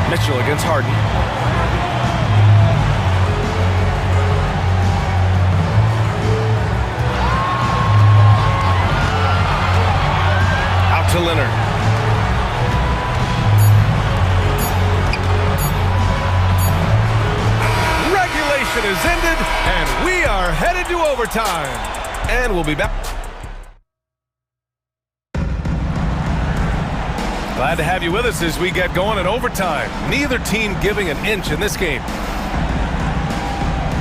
Mitchell against Harden. Out to Leonard. Regulation is ended, and we are headed to overtime. And we'll be back. Glad to have you with us as we get going in overtime. Neither team giving an inch in this game. Here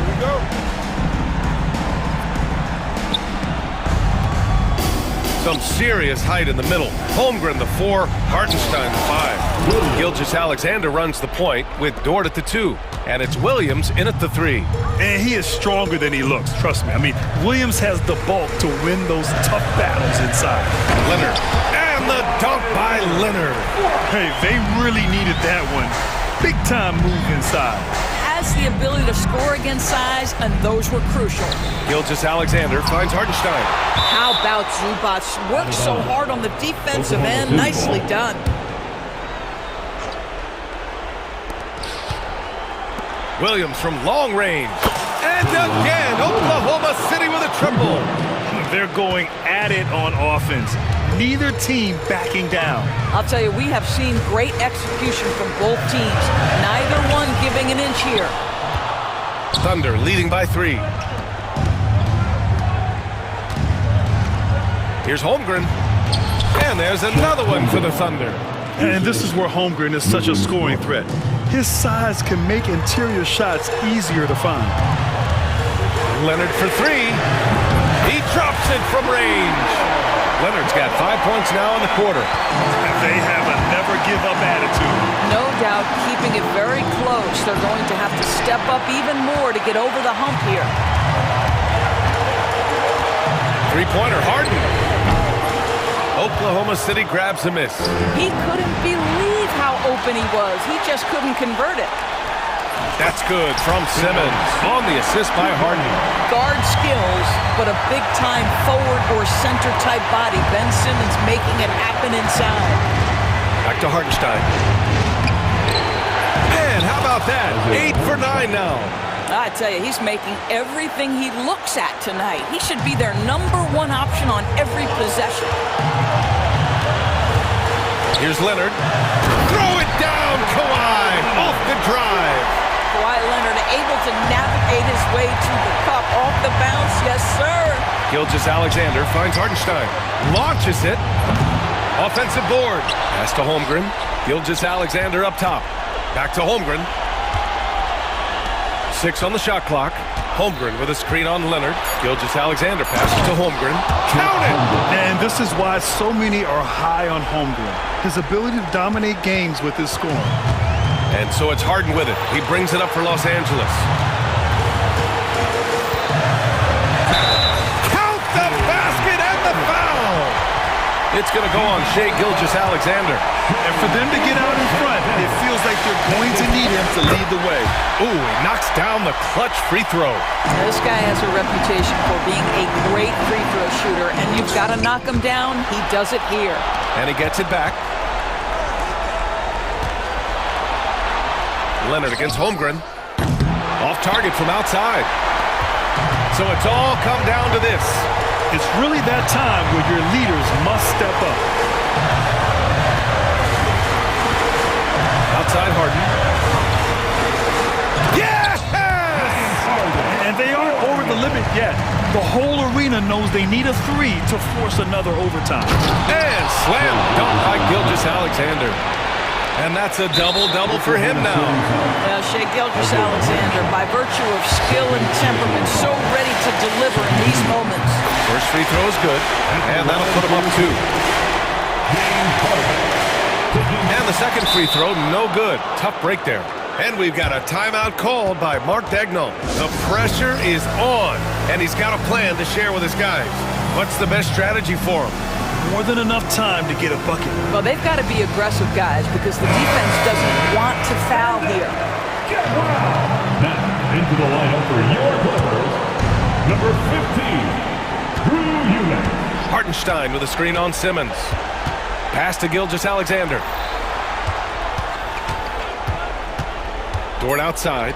we go. Some serious height in the middle. Holmgren the 4, Hartenstein the 5. Gilgeous-Alexander runs the point with Dort at the 2. And it's Williams in at the 3. And he is stronger than he looks, trust me. I mean, Williams has the bulk to win those tough battles inside. Leonard. And the dunk by Leonard. Hey, they really needed that one. Big time move inside. Has the ability to score against size, and those were crucial. Gilgeous-Alexander finds Hartenstein. How about Zubac? Worked so hard on the defensive end. Nicely done. Williams from long range. And again, Oklahoma City with a triple. They're going at it on offense. Neither team backing down. I'll tell you, we have seen great execution from both teams. Neither one giving an inch here. Thunder leading by 3. Here's Holmgren. And there's another one for the Thunder. And this is where Holmgren is such a scoring threat. His size can make interior shots easier to find. Leonard for 3. He drops it from range. Leonard's got 5 points now in the quarter. They have a never-give-up attitude. No doubt keeping it very close. They're going to have to step up even more to get over the hump here. Three-pointer, Harden. Oklahoma City grabs a miss. He couldn't believe how open he was. He just couldn't convert it. That's good from Simmons on the assist by Harden. Guard skills, but a big-time forward or center-type body. Ben Simmons making it happen inside. Back to Hartenstein. And how about that? 8 for 9 now. I tell you, he's making everything he looks at tonight. He should be their #1 option on every possession. Here's Leonard. Throw it down, Kawhi, off the drive. Kawhi Leonard able to navigate his way to the cup off the bounce. Yes, sir. Gilgeous-Alexander finds Hartenstein. Launches it. Offensive board. Pass to Holmgren. Gilgeous-Alexander up top. Back to Holmgren. 6 on the shot clock. Holmgren with a screen on Leonard. Gilgeous-Alexander passes to Holmgren. Count it! And this is why so many are high on Holmgren. His ability to dominate games with his scoring. And so it's Harden with it. He brings it up for Los Angeles. Count the basket and the foul! It's going to go on Shai Gilgeous-Alexander. And for them to get out in front, it feels like they're going to need him to lead the way. Ooh, he knocks down the clutch free throw. Now, this guy has a reputation for being a great free throw shooter, and you've got to knock him down. He does it here. And he gets it back. Leonard against Holmgren. Off target from outside. So it's all come down to this. It's really that time where your leaders must step up. Outside Harden. Yes! And they aren't over the limit yet. The whole arena knows they need a three to force another overtime. And slam dunk by Gilgeous-Alexander. And that's a double-double for him now. Well, Shai Gilgeous-Alexander, by virtue of skill and temperament, so ready to deliver in these moments. First free throw is good, and that'll put him up 2. And the second free throw, no good. Tough break there. And we've got a timeout called by Mark Daigneault. The pressure is on, and he's got a plan to share with his guys. What's the best strategy for him? More than enough time to get a bucket. Well, they've got to be aggressive, guys, because the defense doesn't want to foul here. Now, into the lineup for your Clippers, number 15, Drew Eubanks. Hartenstein with a screen on Simmons. Pass to Gilgeous-Alexander. Dort outside.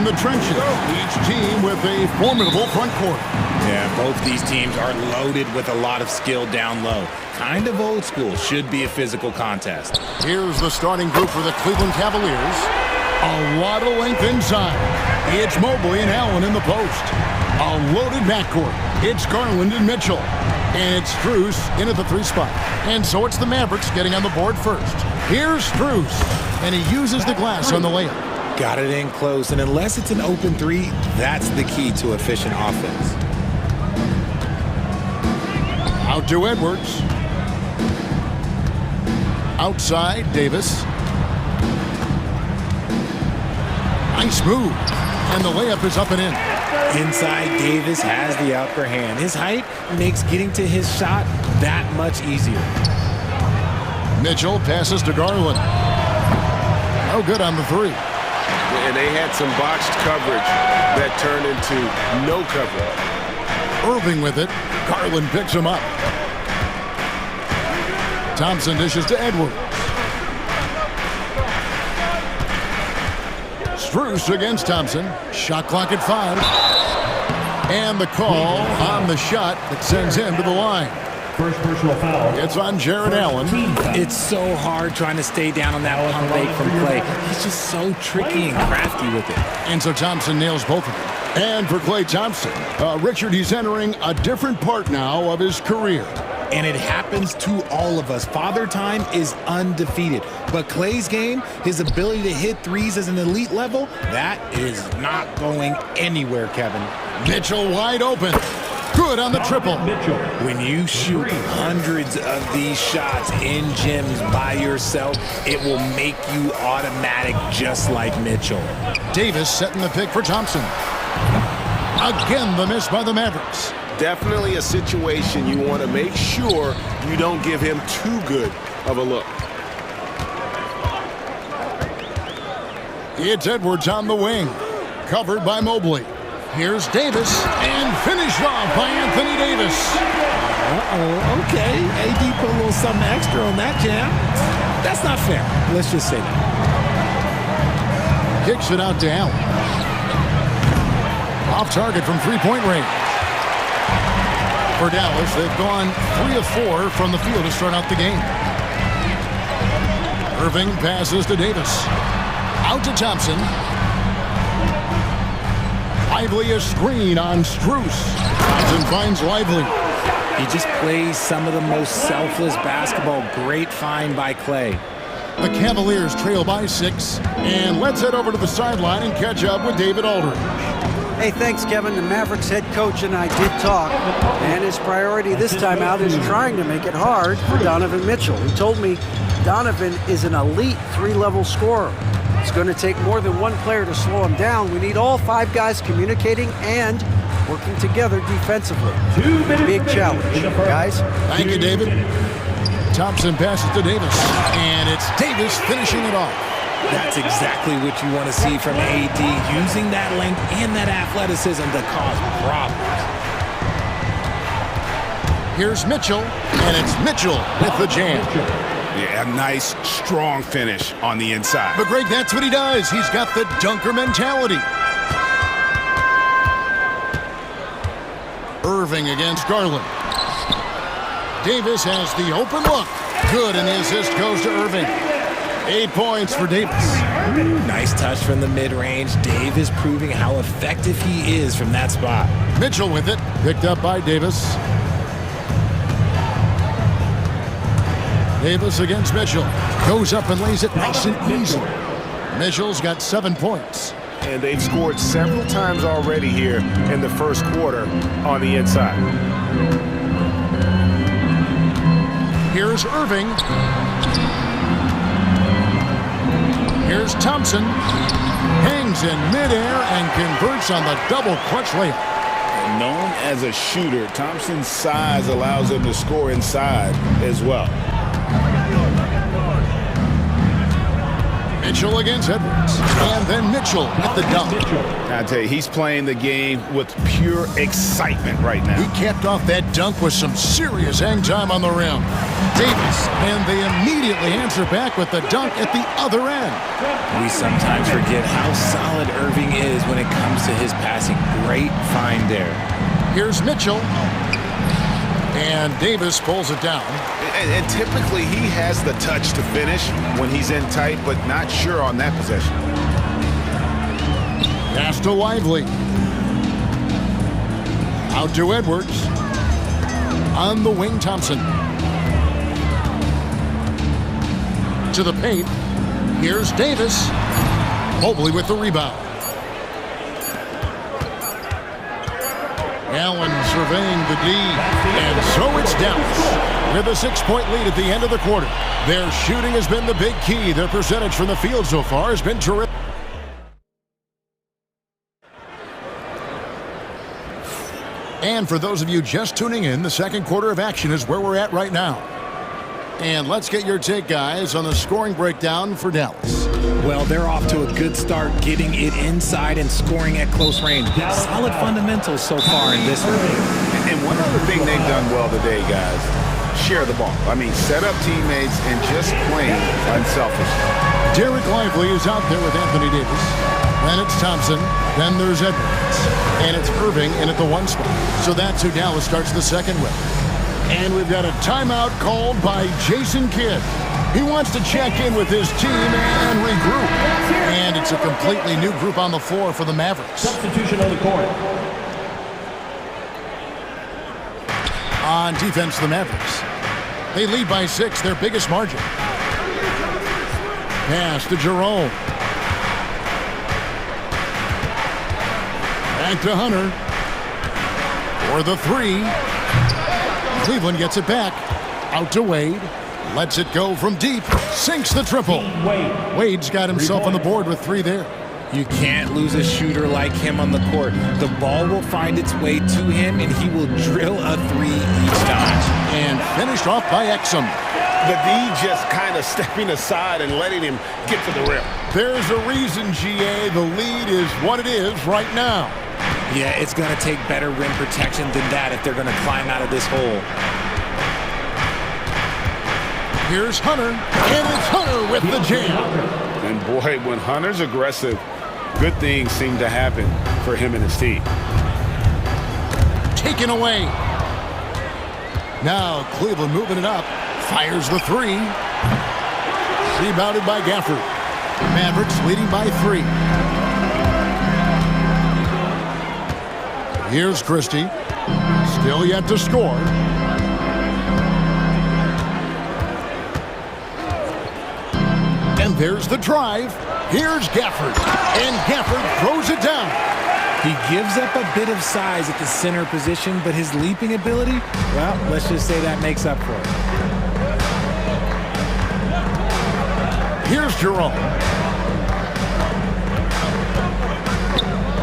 in the trenches, each team with a formidable front court. Yeah, both these teams are loaded with a lot of skill down low. Kind of old school, should be a physical contest. Here's the starting group for the Cleveland Cavaliers. A lot of length inside. It's Mobley and Allen in the post. A loaded backcourt. It's Garland and Mitchell. And it's Strus in at the 3 spot. And so it's the Mavericks getting on the board first. Here's Strus, and he uses the glass on the layup. Got it in close, and unless it's an open 3, that's the key to efficient offense. Out to Edwards. Outside, Davis. Nice move. And the layup is up and in. Inside, Davis has the upper hand. His height makes getting to his shot that much easier. Mitchell passes to Garland. No good on the 3. And they had some botched coverage that turned into no coverage. Irving with it. Garland picks him up. Thompson dishes to Edwards. Strus against Thompson. Shot clock at 5. And the call on the shot that sends him to the line. First personal foul. It's on Jared Allen. It's so hard trying to stay down on that pump fake from Clay. He's just so tricky and crafty with it. And so Thompson nails both of them. And for Klay Thompson, Richard, he's entering a different part now of his career. And it happens to all of us. Father Time is undefeated. But Klay's game, his ability to hit threes as an elite level, that is not going anywhere, Kevin. Mitchell wide open. Good on the triple. When you shoot hundreds of these shots in gyms by yourself, it will make you automatic just like Mitchell. Davis setting the pick for Thompson. Again, the miss by the Mavericks. Definitely a situation you want to make sure you don't give him too good of a look. It's Edwards on the wing. Covered by Mobley. Here's Davis, and finished off by Anthony Davis. Okay. AD put a little something extra on that jam. That's not fair. Let's just say that. Kicks it out to Allen. Off target from three-point range. For Dallas, they've gone 3 of 4 from the field to start out the game. Irving passes to Davis. Out to Thompson. Lively a screen on Strus. Thompson finds Lively. He just plays some of the most selfless basketball. Great find by Clay. The Cavaliers trail by 6. And let's head over to the sideline and catch up with David Aldridge. Hey, thanks, Kevin. The Mavericks head coach and I did talk, and his priority this time out is trying to make it hard for Donovan Mitchell. He told me Donovan is an elite 3-level scorer. It's going to take more than one player to slow him down. We need all 5 guys communicating and working together defensively. Big challenge, guys. Thank you, David. Thompson passes to Davis, and it's Davis finishing it off. That's exactly what you want to see from AD, using that length and that athleticism to cause problems. Here's Mitchell, and it's Mitchell with the jam. Yeah, a nice, strong finish on the inside. But Greg, that's what he does. He's got the dunker mentality. Irving against Garland. Davis has the open look. Good, and the assist goes to Irving. 8 points for Davis. Nice touch from the mid-range. Davis proving how effective he is from that spot. Mitchell with it. Picked up by Davis. Davis against Mitchell. Goes up and lays it nice and easy. Mitchell's got 7 points. And they've scored several times already here in the first quarter on the inside. Here's Irving. Here's Thompson. Hangs in midair and converts on the double clutch layup. Known as a shooter, Thompson's size allows him to score inside as well. Mitchell against Edwards. And then Mitchell with the dunk. I tell you, he's playing the game with pure excitement right now. He capped off that dunk with some serious hang time on the rim. Davis, and they immediately answer back with the dunk at the other end. We sometimes forget how solid Irving is when it comes to his passing. Great find there. Here's Mitchell. And Davis pulls it down. And typically he has the touch to finish when he's in tight, but not sure on that possession. Pass to Lively. Out to Edwards. On the wing, Thompson. To the paint. Here's Davis. Mobley with the rebound. Allen surveying the D, and so it's Dallas with a 6-point lead at the end of the quarter. Their shooting has been the big key. Their percentage from the field so far has been terrific. And for those of you just tuning in, the second quarter of action is where we're at right now. And let's get your take, guys, on the scoring breakdown for Dallas. Well, they're off to a good start, getting it inside and scoring at close range. Solid fundamentals so far in this one. And one other thing they've done well today, guys, share the ball. I mean, set up teammates and just plain unselfish. Derek Lively is out there with Anthony Davis. Then it's Thompson. Then there's Edwards. And it's Irving in at the 1 spot. So that's who Dallas starts the second with. And we've got a timeout called by Jason Kidd. He wants to check in with his team and regroup. And it's a completely new group on the floor for the Mavericks. Substitution on the court. On defense, the Mavericks. They lead by 6, their biggest margin. Pass to Jerome. Back to Hunter. For the 3. Cleveland gets it back. Out to Wade. Lets it go from deep. Sinks the triple. Wade's got himself on the board with 3 there. You can't lose a shooter like him on the court. The ball will find its way to him, and he will drill a 3 each time. And finished off by Exum. The D just kind of stepping aside and letting him get to the rim. There's a reason, GA, the lead is what it is right now. Yeah, it's going to take better rim protection than that if they're going to climb out of this hole. Here's Hunter, and it's Hunter with the jam. And boy, when Hunter's aggressive, good things seem to happen for him and his team. Taken away. Now Cleveland moving it up. Fires the 3. Rebounded by Gafford. Mavericks leading by 3. Here's Christie. Still yet to score. And there's the drive. Here's Gafford. And Gafford throws it down. He gives up a bit of size at the center position, but his leaping ability, well, let's just say that makes up for it. Here's Jerome.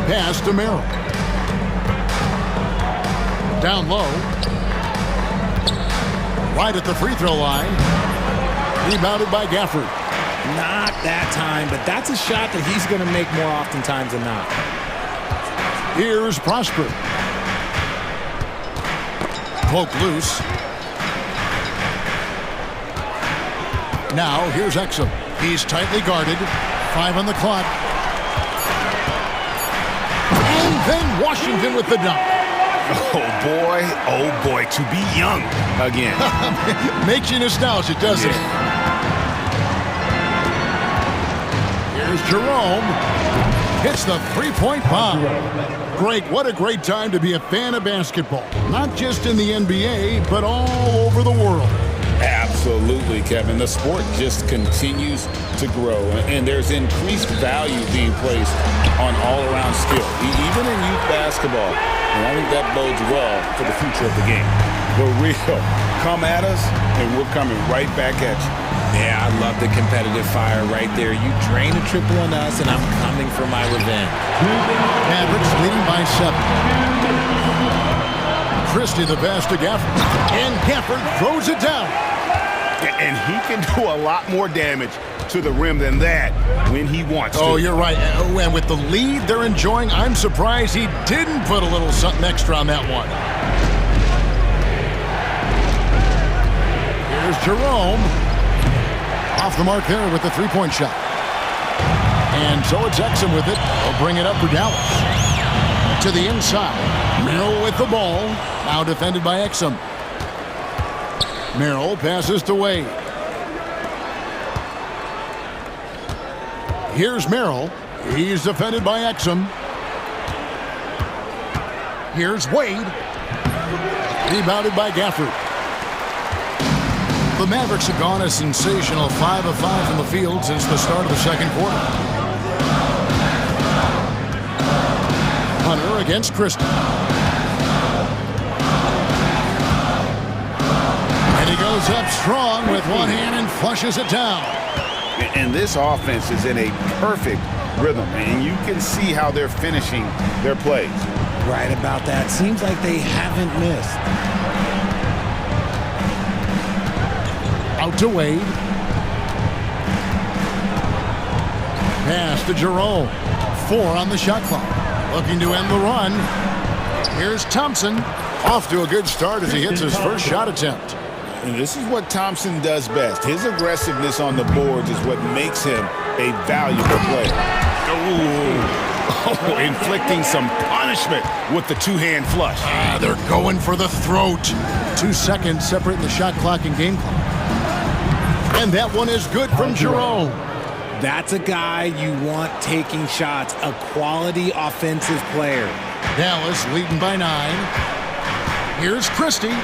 Pass to Merrill. Down low. Right at the free throw line. Rebounded by Gafford. Not that time, but that's a shot that he's going to make more oftentimes than not. Here's Prosper. Poke loose. Now here's Exum. He's tightly guarded. 5 on the clock. And then Washington with the dunk. Oh boy, to be young again. Makes you nostalgic, doesn't it? Here's Jerome. Hits the 3-point bomb. Greg, what a great time to be a fan of basketball. Not just in the NBA, but all over the world. Absolutely, Kevin. The sport just continues to grow, and there's increased value being placed on all-around skill, even in youth basketball. And I think that bodes well for the future of the game. For real. Come at us, and we're coming right back at you. Yeah, I love the competitive fire right there. You drain a triple on us, and I'm coming for my revenge. Mavericks leading by 7. Christie the pass to Gafford. And Gafford throws it down. And he can do a lot more damage to the rim than that when he wants to. Oh, you're right. And with the lead they're enjoying, I'm surprised he didn't put a little something extra on that one. Here's Jerome. Off the mark there with the three-point shot. And so it's Exum with it. They'll bring it up for Dallas. To the inside. Merrill with the ball. Now defended by Exum. Merrill passes to Wade. Here's Merrill. He's defended by Exum. Here's Wade. Rebounded by Gafford. The Mavericks have gone a sensational 5 of 5 from the field since the start of the second quarter. Hunter against Christie. And he goes up strong with one hand and flushes it down. And this offense is in a perfect rhythm, and you can see how they're finishing their plays. Right about that. Seems like they haven't missed. Out to Wade. Pass to Jerome. 4 on the shot clock. Looking to end the run. Here's Thompson. Off to a good start as he hits his first shot attempt. And this is what Thompson does best. His aggressiveness on the boards is what makes him a valuable player. Oh, inflicting some punishment with the two-hand flush. They're going for the throat. 2 seconds separating the shot clock and game clock. And that one is good from Jerome. That's a guy you want taking shots, a quality offensive player. Dallas leading by 9. Here's Christie.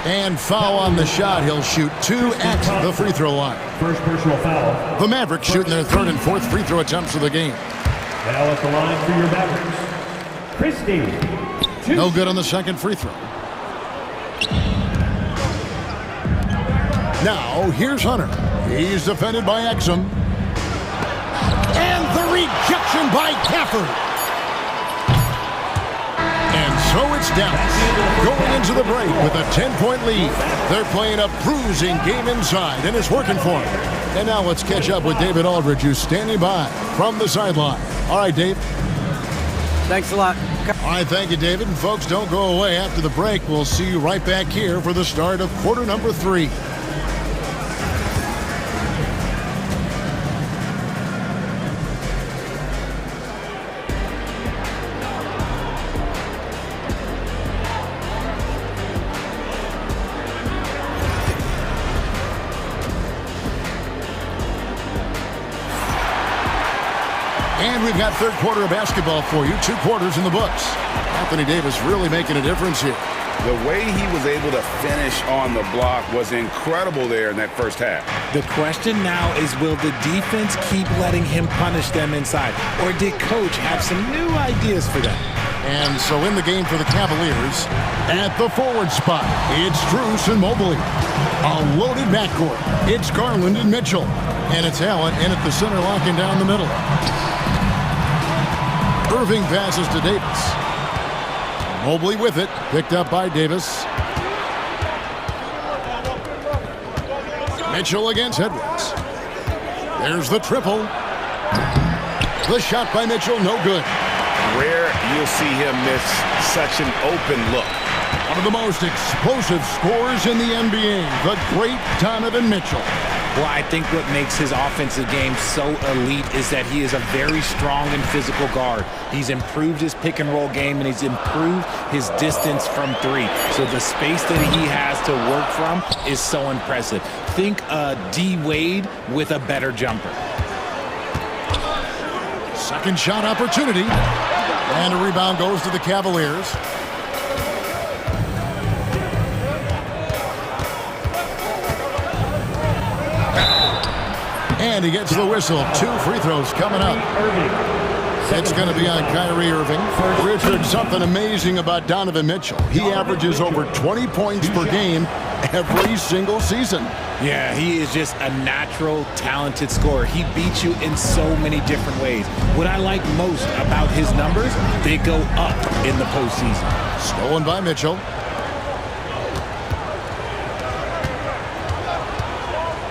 And foul on the shot. He'll shoot 2 at the free throw line. First personal foul. The Mavericks shooting their 3rd and 4th free throw attempts of the game. Now at the line for your Mavericks, Christie. No good on the second free throw. Now, here's Hunter. He's defended by Exum. And the rejection by Gafford. And so it's Dallas going into the break with a 10-point lead. They're playing a bruising game inside, and it's working for them. And now let's catch up with David Aldridge, who's standing by from the sideline. All right, Dave. Thanks a lot. All right, thank you, David. And folks, don't go away. After the break, we'll see you right back here for the start of quarter number 3. And we've got third quarter of basketball for you. 2 quarters in the books. Anthony Davis really making a difference here. The way he was able to finish on the block was incredible there in that first half. The question now is, will the defense keep letting him punish them inside? Or did Coach have some new ideas for them? And so in the game for the Cavaliers, at the forward spot, it's Strus and Mobley. A loaded backcourt. It's Garland and Mitchell. And it's Allen in at the center, locking down the middle. Irving passes to Davis. Mobley with it, picked up by Davis. Mitchell against Edwards. There's the triple. The shot by Mitchell, no good. Rare you'll see him miss such an open look. One of the most explosive scorers in the NBA, the great Donovan Mitchell. Well, I think what makes his offensive game so elite is that he is a very strong and physical guard. He's improved his pick and roll game, and he's improved his distance from 3. So the space that he has to work from is so impressive. Think D. Wade with a better jumper. Second shot opportunity. And a rebound goes to the Cavaliers. And he gets the whistle. 2 free throws coming up. It's going to be on Kyrie Irving. Richard, something amazing about Donovan Mitchell. He averages over 20 points per game every single season. Yeah, he is just a natural, talented scorer. He beats you in so many different ways. What I like most about his numbers, they go up in the postseason. Stolen by Mitchell.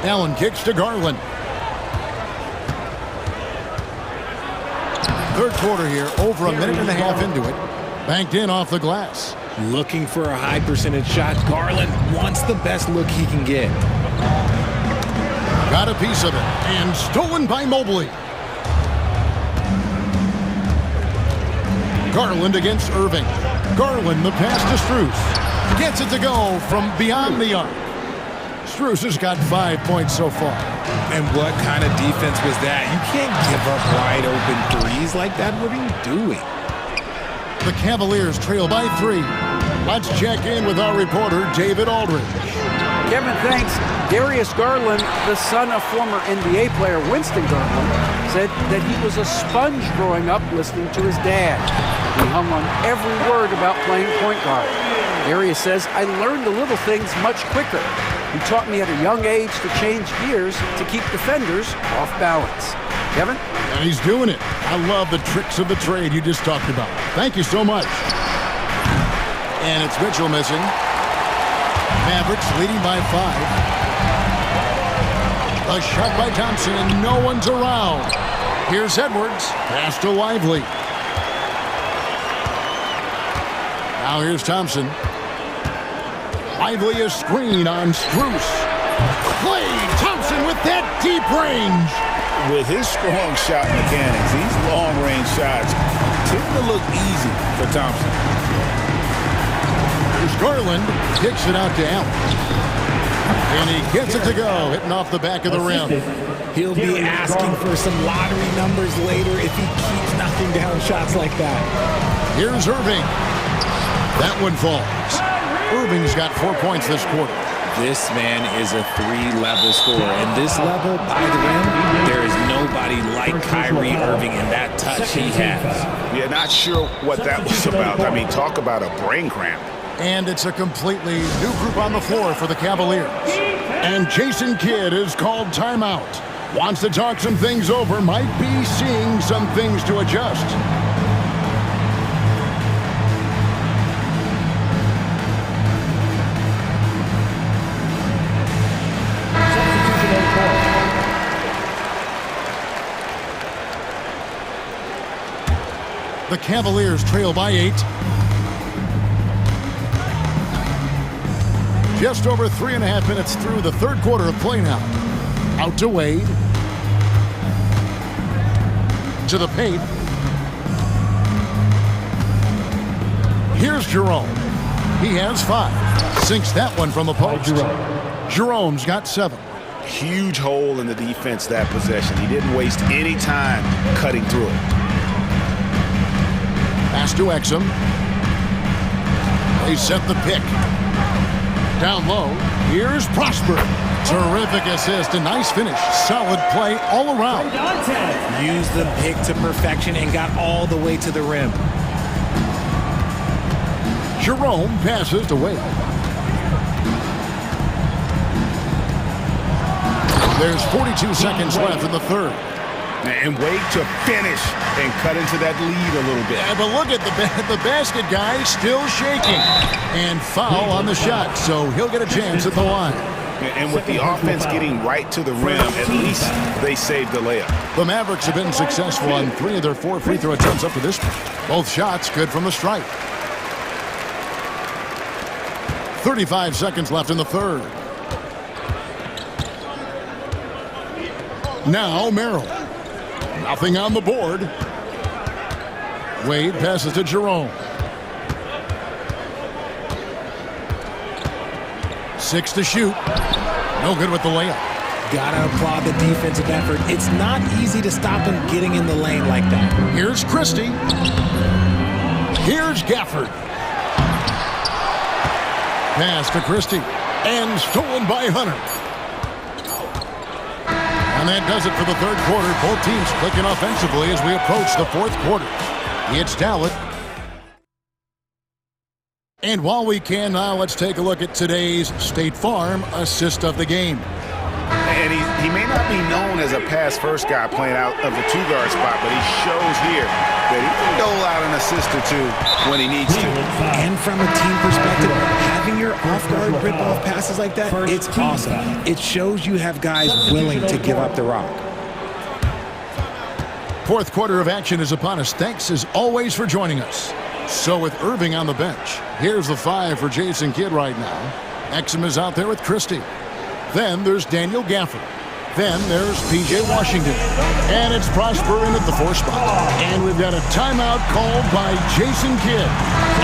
Allen kicks to Garland. Third quarter here, over a minute and a half into it. Banked in off the glass. Looking for a high percentage shot. Garland wants the best look he can get. Got a piece of it, and stolen by Mobley. Garland against Irving. Garland, the pass to Strus. Gets it to go from beyond the arc. Strus has got 5 points so far. And what kind of defense was that? You can't give up wide open threes like that. What are you doing? The Cavaliers trail by 3. Let's check in with our reporter, David Aldridge. Kevin, thanks. Darius Garland, the son of former NBA player Winston Garland, said that he was a sponge growing up listening to his dad. He hung on every word about playing point guard. Darius says, I learned the little things much quicker. He taught me at a young age to change gears to keep defenders off balance. Kevin? And he's doing it. I love the tricks of the trade you just talked about. Thank you so much. And it's Mitchell missing. Mavericks leading by 5. A shot by Thompson, and no one's around. Here's Edwards. Pass to Lively. Now here's Thompson. Lively a screen on Strus. Klay Thompson with that deep range. With his strong shot mechanics, these long-range shots tend to look easy for Thompson. Here's Garland. Kicks it out to Allen. And he gets it to go, hitting off the back of the rim. He'll be asking for some lottery numbers later if he keeps knocking down shots like that. Here's Irving. That one falls. Irving's got 4 points this quarter. This man is a 3-level scorer. And this level, by the rim, there is nobody like Kyrie Irving in that touch he has. Yeah, not sure what that was about. I mean, talk about a brain cramp. And it's a completely new group on the floor for the Cavaliers. And Jason Kidd is called timeout. Wants to talk some things over, might be seeing some things to adjust. The Cavaliers trail by 8. Just over 3.5 minutes through the third quarter of play now. Out to Wade. To the paint. Here's Jerome. He has 5. Sinks that one from the post. Jerome's got 7. Huge hole in the defense that possession. He didn't waste any time cutting through it. Pass to Exum. They set the pick. Down low, here's Prosper. Terrific assist, a nice finish. Solid play all around. Used the pick to perfection and got all the way to the rim. Jerome passes to Wade. There's 42 seconds left in the third. And Wade to finish and cut into that lead a little bit. Yeah, but look at the basket guy still shaking. And foul on the shot, so he'll get a chance at the line. And with the offense getting right to the rim, at least they saved the layup. The Mavericks have been successful on 3 of their 4 free throw attempts up to this point. Both shots good from the stripe. 35 seconds left in the third. Now Merrill. Nothing on the board. Wade passes to Jerome. 6 to shoot. No good with the layup. Gotta applaud the defensive effort. It's not easy to stop him getting in the lane like that. Here's Christie. Here's Gafford. Pass to Christie. And stolen by Hunter. And that does it for the third quarter. Both teams clicking offensively as we approach the fourth quarter. It's Dallas. And while we can now, let's take a look at today's State Farm assist of the game. And he may not be known as a pass-first guy playing out of the two-guard spot, but he shows here that he can dole out an assist or two when he needs to. And from a team perspective, having your off-guard rip-off passes like that, it's awesome. It shows you have guys willing to give up the rock. Fourth quarter of action is upon us. Thanks as always for joining us. So with Irving on the bench, here's the 5 for Jason Kidd right now. Exum is out there with Christie. Then there's Daniel Gafford. Then there's P.J. Washington. And it's Prosper in at the 4 spot. And we've got a timeout called by Jason Kidd.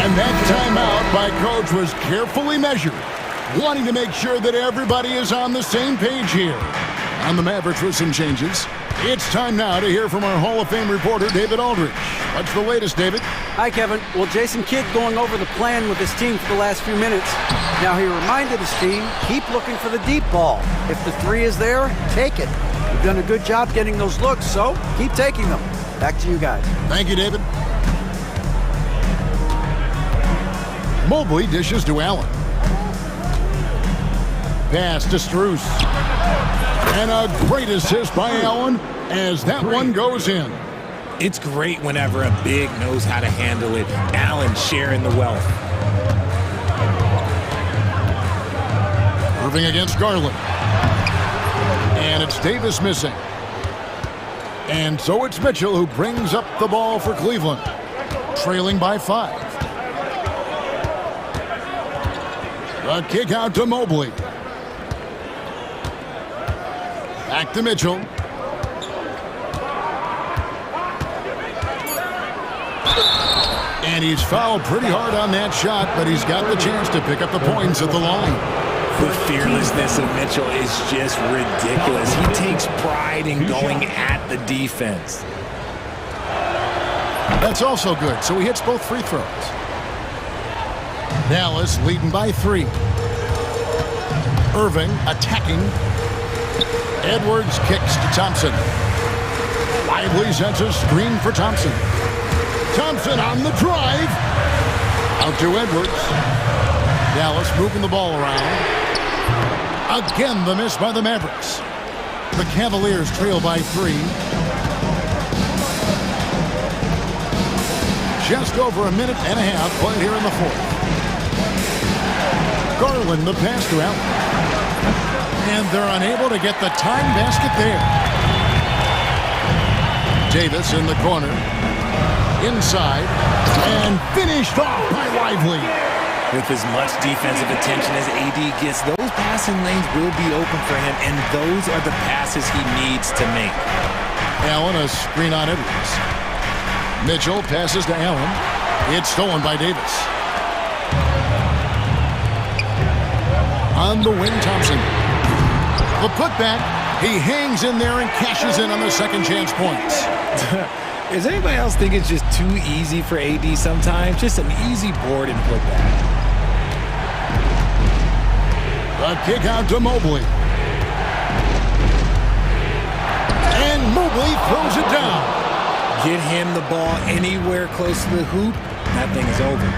And that timeout by Coach was carefully measured, wanting to make sure that everybody is on the same page here. On the Mavericks with some changes, it's time now to hear from our Hall of Fame reporter, David Aldridge. What's the latest, David? Hi, Kevin. Well, Jason Kidd going over the plan with his team for the last few minutes. Now, he reminded his team, keep looking for the deep ball. If the 3 is there, take it. You've done a good job getting those looks, so keep taking them. Back to you guys. Thank you, David. Mobley dishes to Allen. Pass to Strus. And a great assist by Allen as that one goes in. It's great whenever a big knows how to handle it. Allen sharing the wealth. Irving against Garland. And it's Davis missing. And so it's Mitchell who brings up the ball for Cleveland, trailing by 5. A kick out to Mobley. Back to Mitchell. And he's fouled pretty hard on that shot, but he's got the chance to pick up the points at the line. The fearlessness of Mitchell is just ridiculous. He takes pride in going at the defense. That's also good, so he hits both free throws. Dallas leading by 3. Irving attacking. Edwards kicks to Thompson. Lively sends a screen for Thompson. Thompson on the drive. Out to Edwards. Dallas moving the ball around. Again, the miss by the Mavericks. The Cavaliers trail by 3. Just over a minute and a half played here in the 4th. Garland the pass to Allen. And they're unable to get the time basket there. Davis in the corner. Inside. And finished off by Lively. With as much defensive attention as AD gets, those passing lanes will be open for him, and those are the passes he needs to make. Allen, a screen on Edwards. Mitchell passes to Allen. It's stolen by Davis. On the wing, Thompson. The putback. He hangs in there and cashes in on the second chance points. Does anybody else think it's just too easy for AD sometimes? Just an easy board and putback. A kick out to Mobley. And Mobley throws it down. Get him the ball anywhere close to the hoop, that thing is over.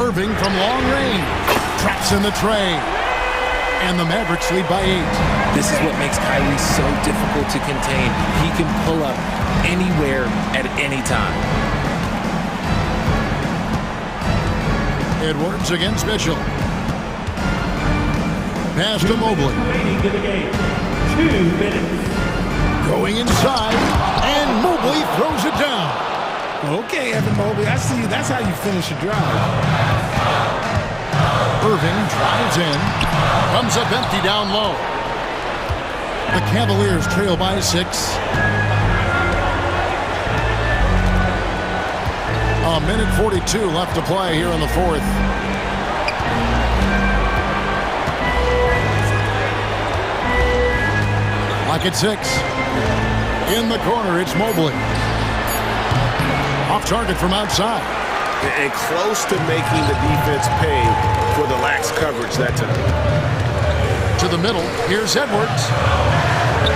Irving from long range. Traps in the tray. And the Mavericks lead by 8. This is what makes Kyrie so difficult to contain. He can pull up anywhere at any time. Edwards against Mitchell. Pass to Mobley. 2 minutes. Going inside, and Mobley throws it down. Okay, Evan Mobley, I see you. That's how you finish a drive. Irving drives in, comes up empty down low. The Cavaliers trail by 6. A minute 42 left to play here in the 4th. Lock at 6. In the corner, it's Mobley. Off target from outside. And close to making the defense pay for the lax coverage that time. To the middle, here's Edwards.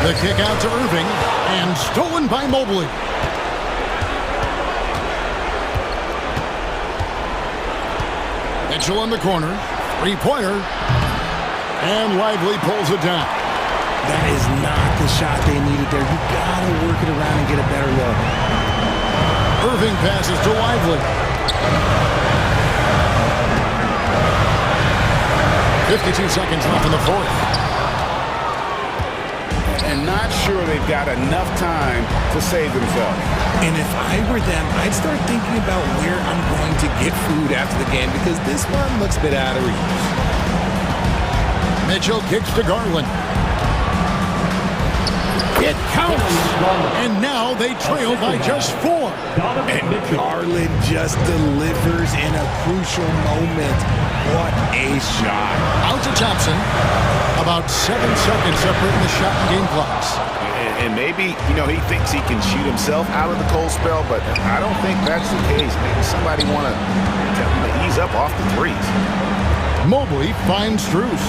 The kick out to Irving, and stolen by Mobley. Mitchell in the corner, 3-pointer, and Lively pulls it down. That is not the shot they needed there. You gotta work it around and get a better look. Irving passes to Lively. 52 seconds left in the 4th. And not sure they've got enough time to save themselves. And if I were them, I'd start thinking about where I'm going to get food after the game because this one looks a bit out of reach. Mitchell kicks to Garland. It counts. And now they trail by just 4. And Garland just delivers in a crucial moment. What a shot. Out to Thompson. About 7 seconds separating the shot and game clocks. And maybe, he thinks he can shoot himself out of the cold spell, but I don't think that's the case. Maybe somebody want to tell him to ease up off the threes. Mobley finds Strus.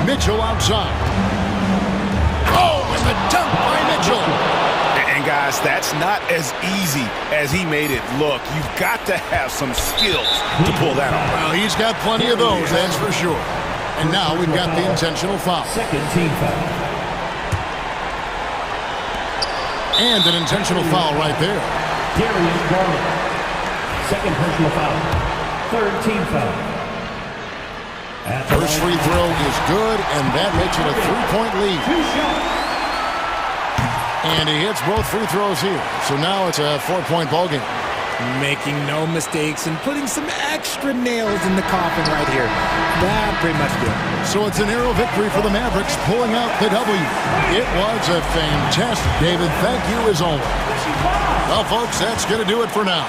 Mitchell outside. Oh, and the dunk by Mitchell. And guys, that's not as easy as he made it look. You've got to have some skills to pull that off. Well, he's got plenty of those, that's for sure. And now we've got the intentional foul. Second team foul. And an intentional foul right there. Darius Garland. Second personal foul. Third team foul. First free throw is good, and that makes it a 3-point lead. And he hits both free throws here. So now it's a 4-point ballgame. Making no mistakes and putting some extra nails in the coffin right here. That pretty much did. So it's a narrow victory for the Mavericks, pulling out the W. It was a fantastic, David. Thank you as always. Well, folks, that's going to do it for now.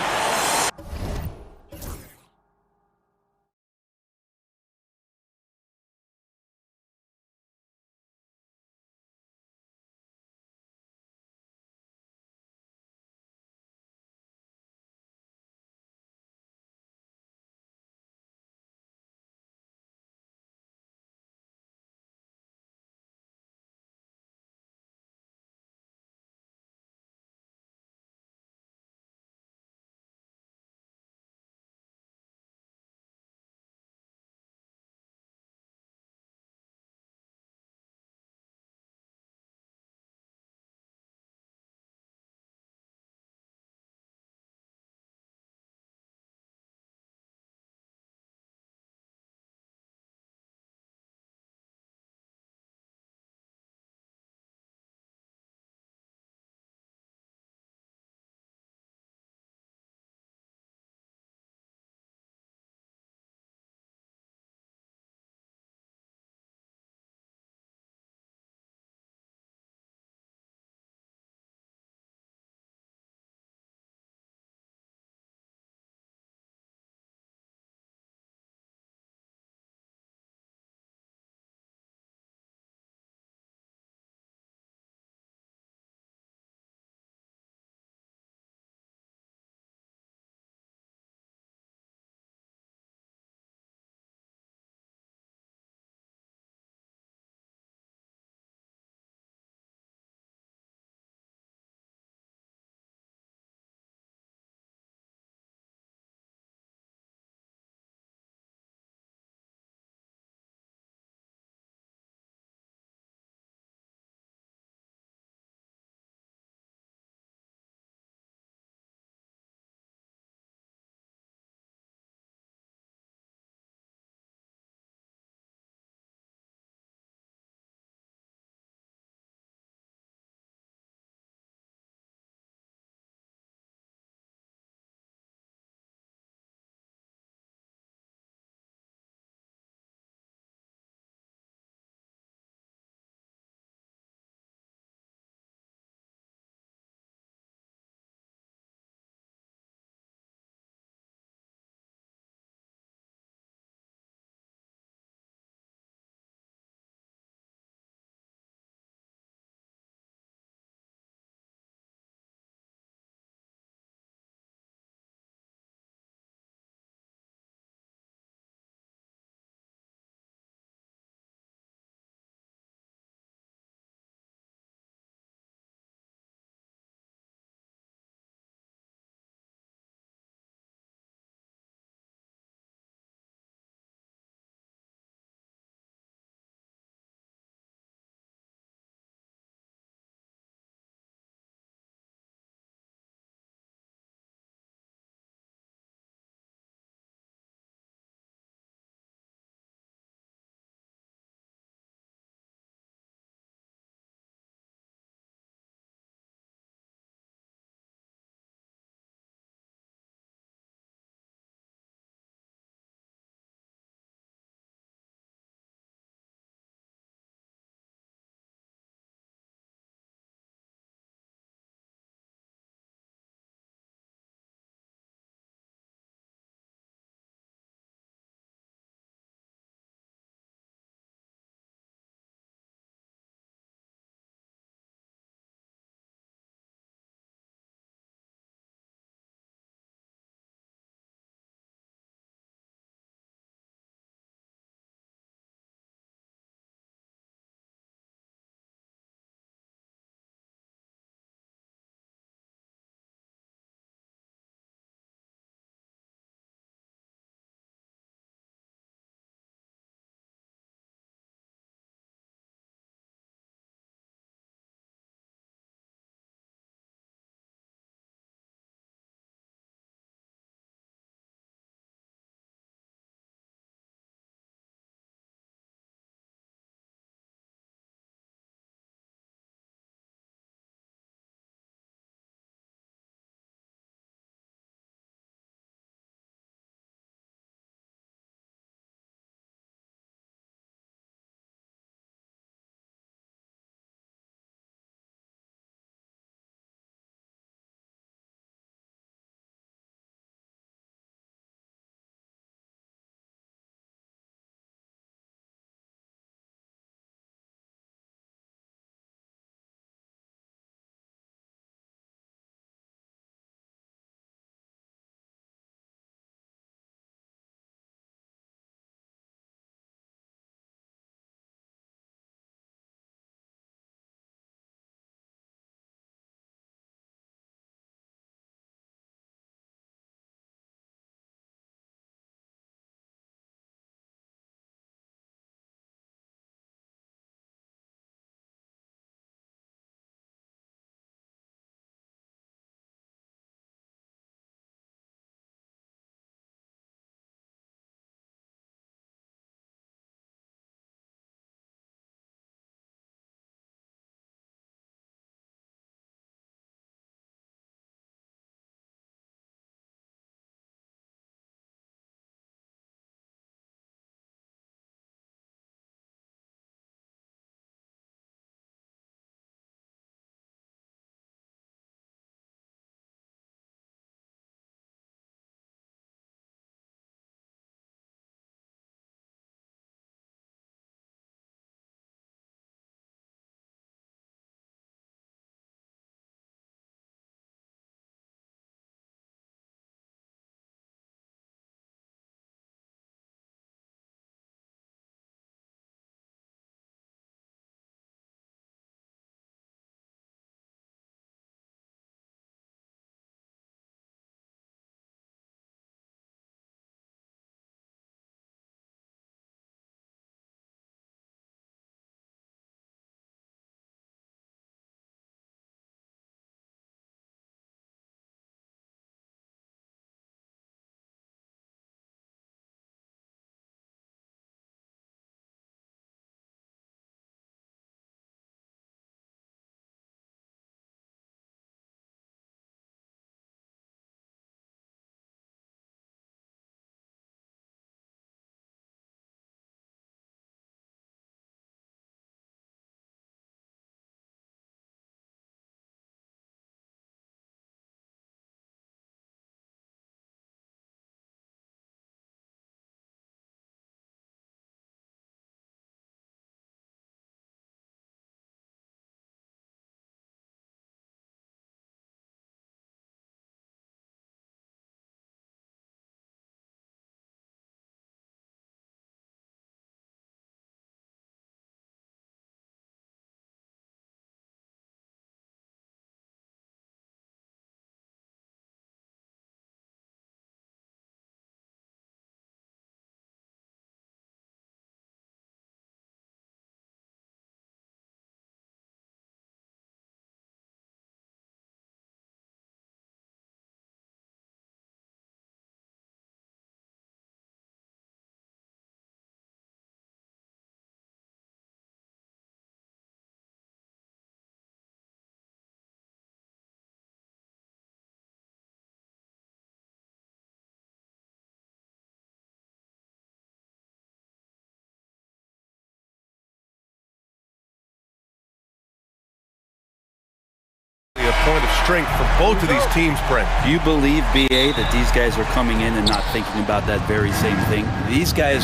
strength for both of these teams, Brent. Do you believe, BA, that these guys are coming in and not thinking about that very same thing? These guys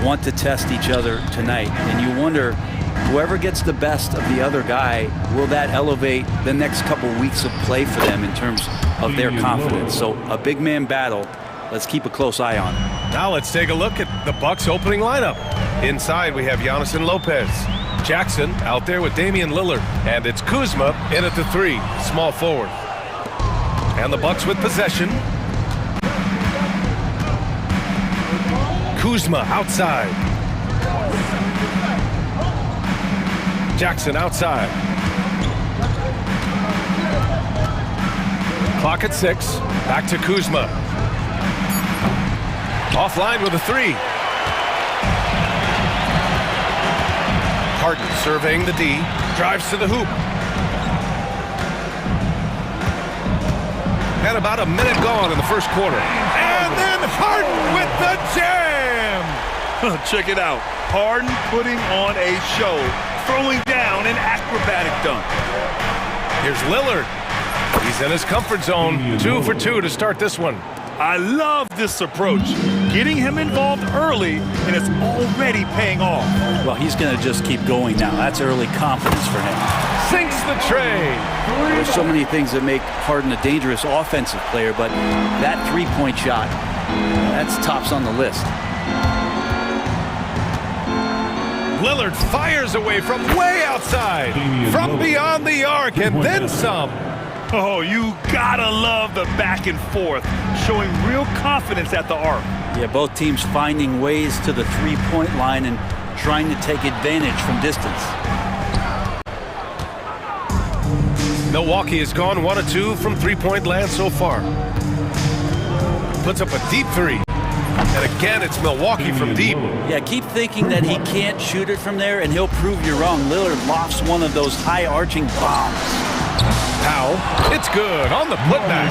want to test each other tonight, and you wonder, whoever gets the best of the other guy, will that elevate the next couple weeks of play for them in terms of their confidence? So a big man battle. Let's keep a close eye on it. Now let's take a look at the Bucks opening lineup. Inside we have Giannis and Lopez. Jackson out there with Damian Lillard. And it's Kuzma in at the 3, small forward. And the Bucks with possession. Kuzma outside. Jackson outside. Clock at 6. Back to Kuzma. Offline with a 3. Harden surveying the D. Drives to the hoop. And about a minute gone in the first quarter. And then Harden with the jam! Check it out. Harden putting on a show, throwing down an acrobatic dunk. Here's Lillard. He's in his comfort zone. 2 for 2 to start this one. I love this approach. Getting him involved early, and it's already paying off. Well, he's going to just keep going now. That's early confidence for him. Sinks the tray. There's so many things that make Harden a dangerous offensive player, but that three-point shot, that's tops on the list. Lillard fires away from way outside, from beyond the arc, and then some. Oh, you gotta love the back and forth, showing real confidence at the arc. Yeah, both teams finding ways to the three-point line and trying to take advantage from distance. Milwaukee has gone 1 of 2 from three-point land so far. Puts up a deep 3. And again, it's Milwaukee from deep. Yeah, keep thinking that he can't shoot it from there, and he'll prove you wrong. Lillard lofts one of those high-arching bombs. Powell, it's good on the putback.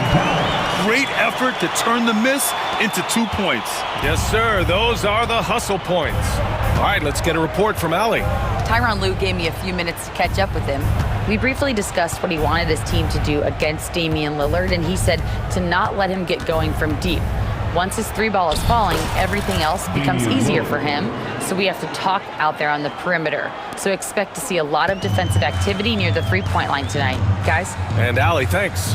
Great effort to turn the miss into 2 points. Yes, sir. Those are the hustle points. All right, let's get a report from Allie. Tyronn Lue gave me a few minutes to catch up with him. We briefly discussed what he wanted his team to do against Damian Lillard, and he said to not let him get going from deep. Once his 3-ball is falling, everything else becomes easier for him, so we have to talk out there on the perimeter. So expect to see a lot of defensive activity near the 3-point line tonight. Guys? And Allie, thanks.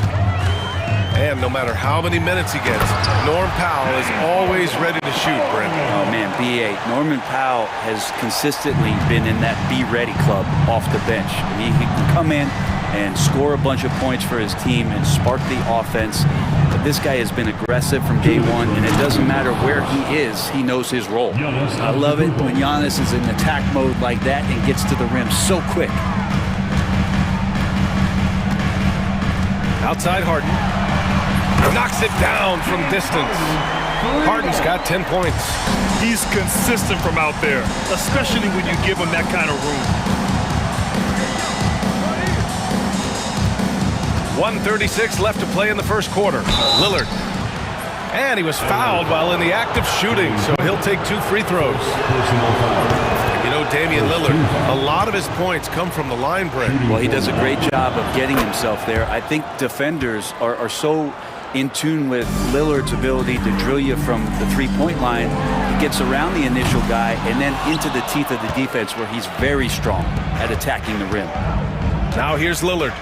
And no matter how many minutes he gets, Norm Powell is always ready to shoot, Brent. Oh, man, B8. Norman Powell has consistently been in that be-ready club off the bench. He can come in and score a bunch of points for his team and spark the offense. But this guy has been aggressive from day one, and it doesn't matter where he is, he knows his role. I love it when Giannis is in attack mode like that and gets to the rim so quick. Outside Harden. Knocks it down from distance. Harden's got 10 points. He's consistent from out there, especially when you give him that kind of room. 1:36 left to play in the first quarter. Lillard. And he was fouled while in the act of shooting, so he'll take 2 free throws. You know, Damian Lillard, a lot of his points come from the line, Brent. Well, he does a great job of getting himself there. I think defenders are so in tune with Lillard's ability to drill you from the 3-point line. He gets around the initial guy and then into the teeth of the defense, where he's very strong at attacking the rim. Now here's Lillard.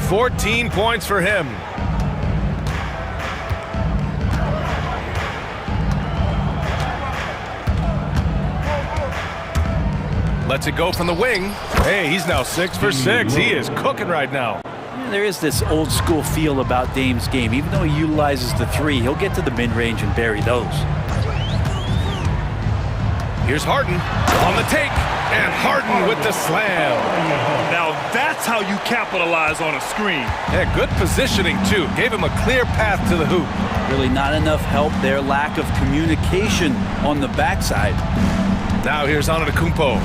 14 points for him. Lets it go from the wing. Hey, he's now 6 for 6. He is cooking right now. There is this old school feel about Dame's game. Even though he utilizes the 3, he'll get to the mid-range and bury those. Here's Harden on the take, and Harden with the slam. Now that's how you capitalize on a screen. Yeah, good positioning too. Gave him a clear path to the hoop. Really not enough help there. Lack of communication on the backside. Now here's Antetokounmpo.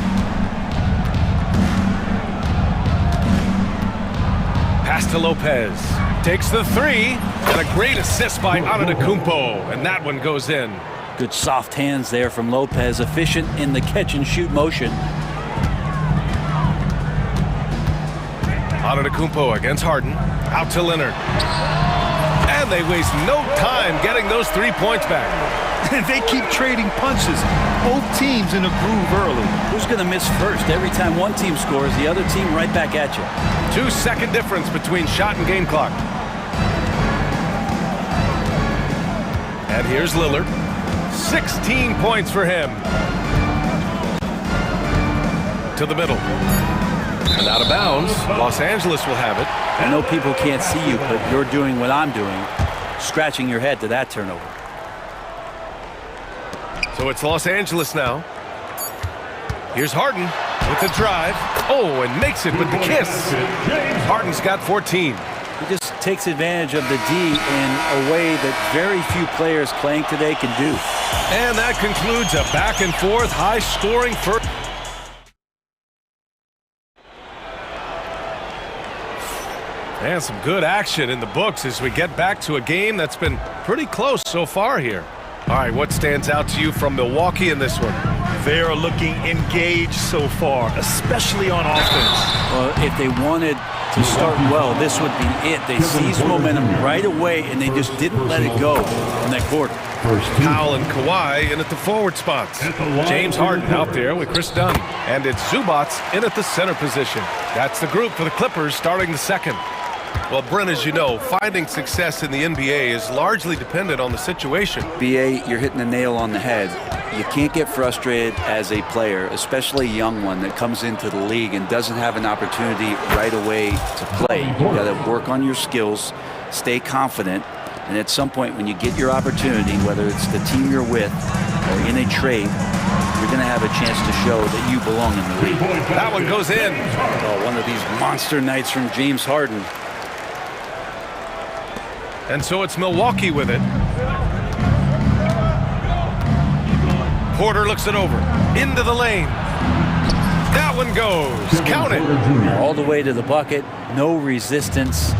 Pass to Lopez. Takes the 3, and a great assist by Antetokounmpo, and that one goes in. Good soft hands there from Lopez, efficient in the catch-and-shoot motion. Antetokounmpo against Harden. Out to Leonard. And they waste no time getting those 3 points back. They keep trading punches. Both teams in a groove early. Who's going to miss first? Every time one team scores, the other team right back at you. 2-second difference between shot and game clock. And here's Lillard. 16 points for him. To the middle. And out of bounds. Los Angeles will have it. I know people can't see you, but you're doing what I'm doing. Scratching your head to that turnover. So it's Los Angeles now. Here's Harden with the drive. Oh, and makes it with the kiss. Harden's got 14. He just takes advantage of the D in a way that very few players playing today can do. And that concludes a back and forth, high-scoring first. And some good action in the books as we get back to a game that's been pretty close so far here. All right, what stands out to you from Milwaukee in this one? They are looking engaged so far, especially on offense. Well, if they wanted to start well, this would be it. They seized momentum right away, and they just didn't let it go in that quarter. Powell and Kawhi in at the forward spots. James Harden out there with Chris Dunn. And it's Zubats in at the center position. That's the group for the Clippers starting the second. Well, Brent, as you know, finding success in the NBA is largely dependent on the situation. BA, you're hitting the nail on the head. You can't get frustrated as a player, especially a young one that comes into the league and doesn't have an opportunity right away to play. You've got to work on your skills, stay confident, and at some point when you get your opportunity, whether it's the team you're with or in a trade, you're going to have a chance to show that you belong in the league. That one goes in. Oh, one of these monster nights from James Harden. And so it's Milwaukee with it. Porter looks it over. Into the lane. That one goes. Count it. All the way to the bucket. No resistance.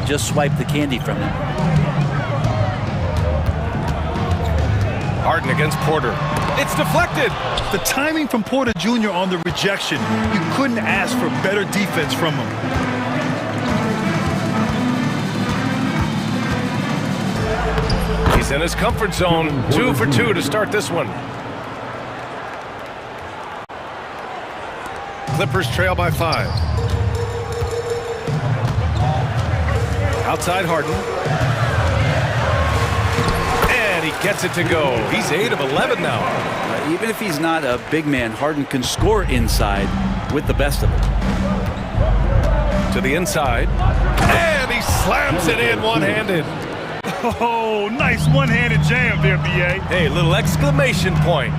Just swipe the candy from him. Harden against Porter. It's deflected. The timing from Porter Jr. on the rejection. You couldn't ask for better defense from him. He's in his comfort zone. 2 for 2 to start this one. Clippers trail by 5. Outside Harden. And he gets it to go. He's 8 of 11 now. Even if he's not a big man, Harden can score inside with the best of it. To the inside. And he slams it in one-handed. Oh, nice one-handed jam there, B.A. Hey, little exclamation point.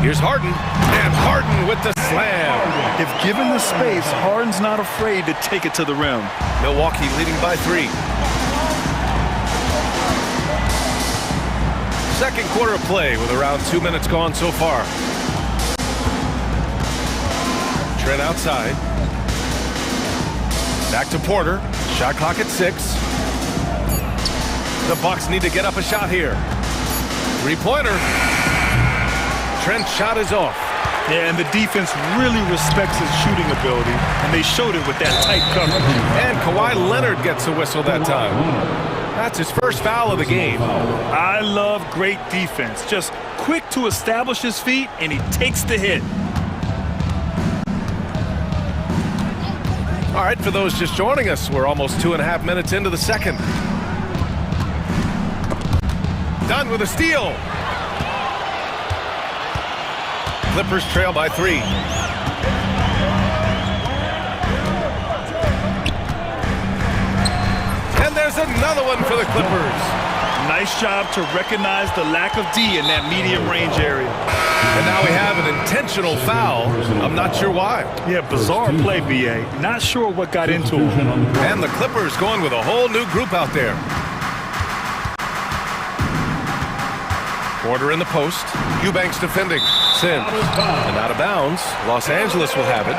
Here's Harden. And Harden with the slam. If given the space, Harden's not afraid to take it to the rim. Milwaukee leading by 3. Second quarter of play with around 2 minutes gone so far. Trent outside. Back to Porter. Shot clock at 6. The Bucks need to get up a shot here. Three-pointer. Trent's shot is off. Yeah, and the defense really respects his shooting ability, and they showed it with that tight coverage. And Kawhi Leonard gets a whistle that time. That's his first foul of the game. I love great defense. Just quick to establish his feet, and he takes the hit. All right, for those just joining us, we're almost 2.5 minutes into the second. Done with a steal. Clippers trail by 3. And there's another one for the Clippers. Nice job to recognize the lack of D in that medium range area. And now we have an intentional foul. I'm not sure why. Yeah, bizarre play, B.A. Not sure what got into him. And the Clippers going with a whole new group out there. Porter in the post. Eubanks defending. Sims. And out of bounds. Los Angeles will have it.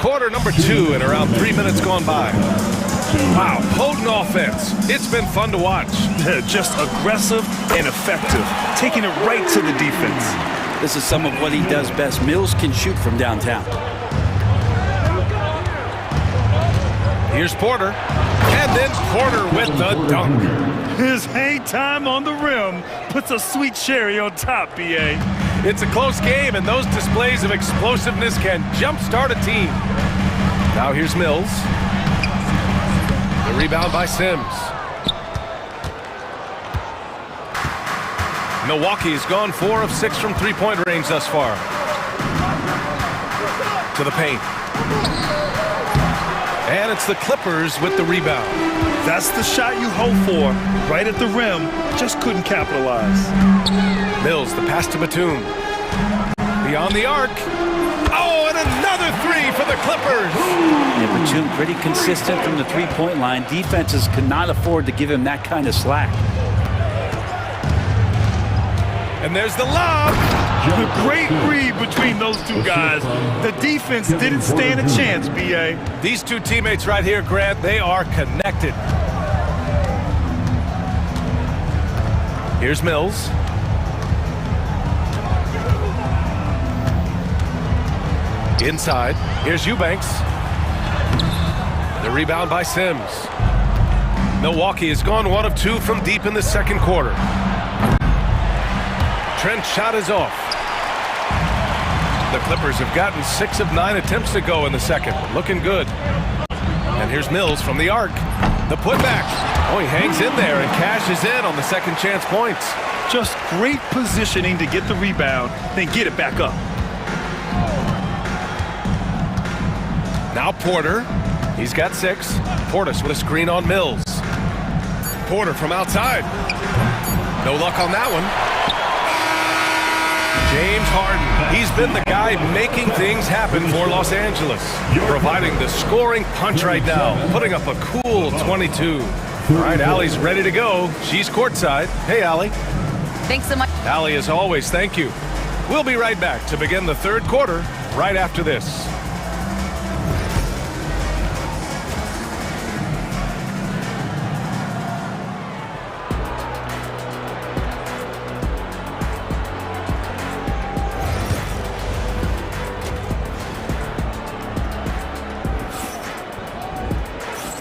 Quarter number 2 and around 3 minutes gone by. Wow, potent offense. It's been fun to watch. Just aggressive and effective. Taking it right to the defense. This is some of what he does best. Mills can shoot from downtown. Here's Porter. And then Porter with the dunk. His hang time on the rim puts a sweet cherry on top, B.A. It's a close game, and those displays of explosiveness can jumpstart a team. Now here's Mills. The rebound by Sims. Milwaukee has gone 4 of 6 from three-point range thus far. To the paint. And it's the Clippers with the rebound. That's the shot you hope for. Right at the rim, just couldn't capitalize. Mills, the pass to Batum. Beyond the arc. Oh, and another three for the Clippers. Yeah, Batum pretty consistent from the three-point line. Defenses could not afford to give him that kind of slack. And there's the lob. The great read between those two guys. The defense didn't stand a chance, B.A. These two teammates right here, Grant, they are connected. Here's Mills. Inside. Here's Eubanks. The rebound by Sims. Milwaukee has gone 1 of 2 from deep in the second quarter. Trent's shot is off. The Clippers have gotten 6 of 9 attempts to go in the second. Looking good. And here's Mills from the arc. The putback. Oh, he hangs in there and cashes in on the second chance points. Just great positioning to get the rebound, then get it back up. Now Porter. He's got 6. Portis with a screen on Mills. Porter from outside. No luck on that one. James Harden, he's been the guy making things happen for Los Angeles, providing the scoring punch right now, putting up a cool 22. All right, Allie's ready to go. She's courtside. Hey, Allie. Thanks so much. Allie, as always, thank you. We'll be right back to begin the third quarter right after this.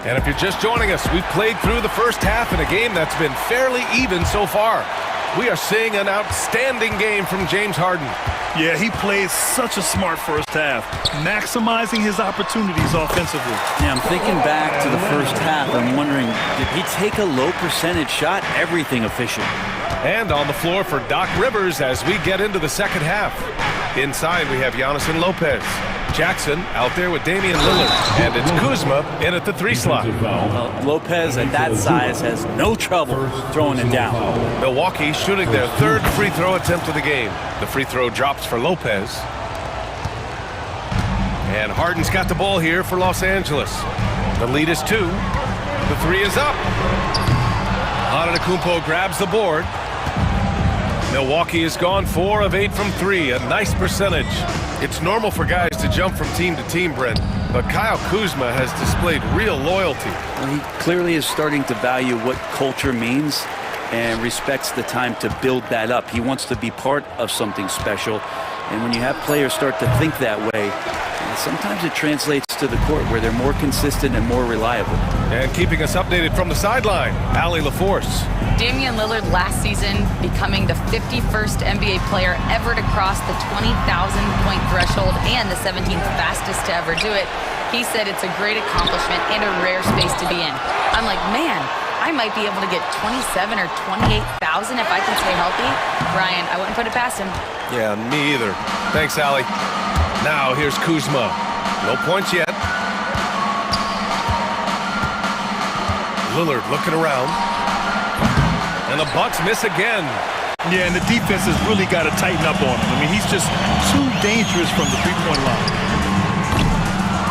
And if you're just joining us, we've played through the first half in a game that's been fairly even so far. We are seeing an outstanding game from James Harden. Yeah, he played such a smart first half, maximizing his opportunities offensively. Yeah, I'm thinking back to the first half. I'm wondering, did he take a low percentage shot? Everything efficient. And on the floor for Doc Rivers as we get into the second half. Inside, we have Giannis and Lopez. Jackson out there with Damian Lillard. And it's Kuzma in at the 3 slot. Lopez at that size has no trouble throwing it down. Milwaukee shooting their 3rd free throw attempt of the game. The free throw drops for Lopez. And Harden's got the ball here for Los Angeles. The lead is 2. The 3 is up. Antetokounmpo grabs the board. Milwaukee has gone 4 of 8 from 3, a nice percentage. It's normal for guys to jump from team to team, Brent, but Kyle Kuzma has displayed real loyalty. Well, he clearly is starting to value what culture means and respects the time to build that up. He wants to be part of something special, and when you have players start to think that way, sometimes it translates to the court where they're more consistent and more reliable. And keeping us updated from the sideline, Allie LaForce. Damian Lillard last season becoming the 51st NBA player ever to cross the 20,000 point threshold and the 17th fastest to ever do it. He said it's a great accomplishment and a rare space to be in. I'm like, man, I might be able to get 27 or 28,000 if I can stay healthy. Brian, I wouldn't put it past him. Yeah, me either. Thanks, Allie. Now here's Kuzma. No points yet. Lillard looking around. And the Bucks miss again. Yeah, and the defense has really got to tighten up on him. I mean, he's just too dangerous from the three-point line.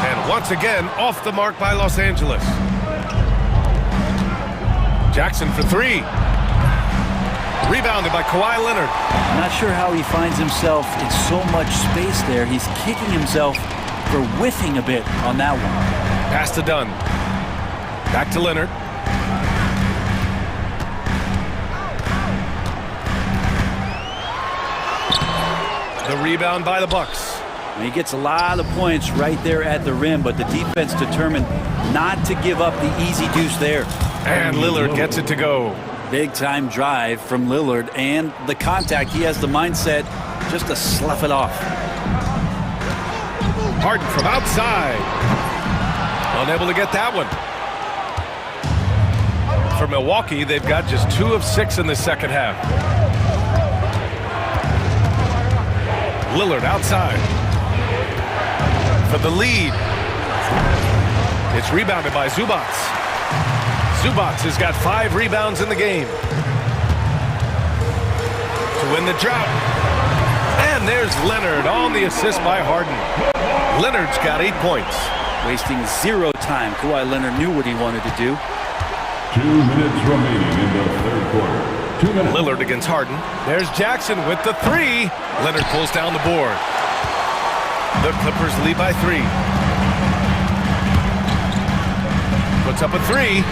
And once again, off the mark by Los Angeles. Jackson for 3. Rebounded by Kawhi Leonard. Not sure how he finds himself in so much space there. He's kicking himself for whiffing a bit on that one. Pass to Dunn. Back to Leonard. The rebound by the Bucks. He gets a lot of points right there at the rim, but the defense determined not to give up the easy deuce there. And Lillard gets it to go. Big time drive from Lillard, and the contact. He has the mindset just to slough it off. Harden from outside. Unable to get that one. For Milwaukee, they've got just 2 of 6 in the second half. Lillard outside. For the lead. It's rebounded by Zubac. Zubac has got 5 rebounds in the game to win the drought. And there's Leonard on the assist by Harden. Leonard's got 8 points. Wasting 0 time. Kawhi Leonard knew what he wanted to do. 2 minutes remaining in the third quarter. 2 minutes. Lillard against Harden. There's Jackson with the 3. Leonard pulls down the board. The Clippers lead by 3. Puts up a 3.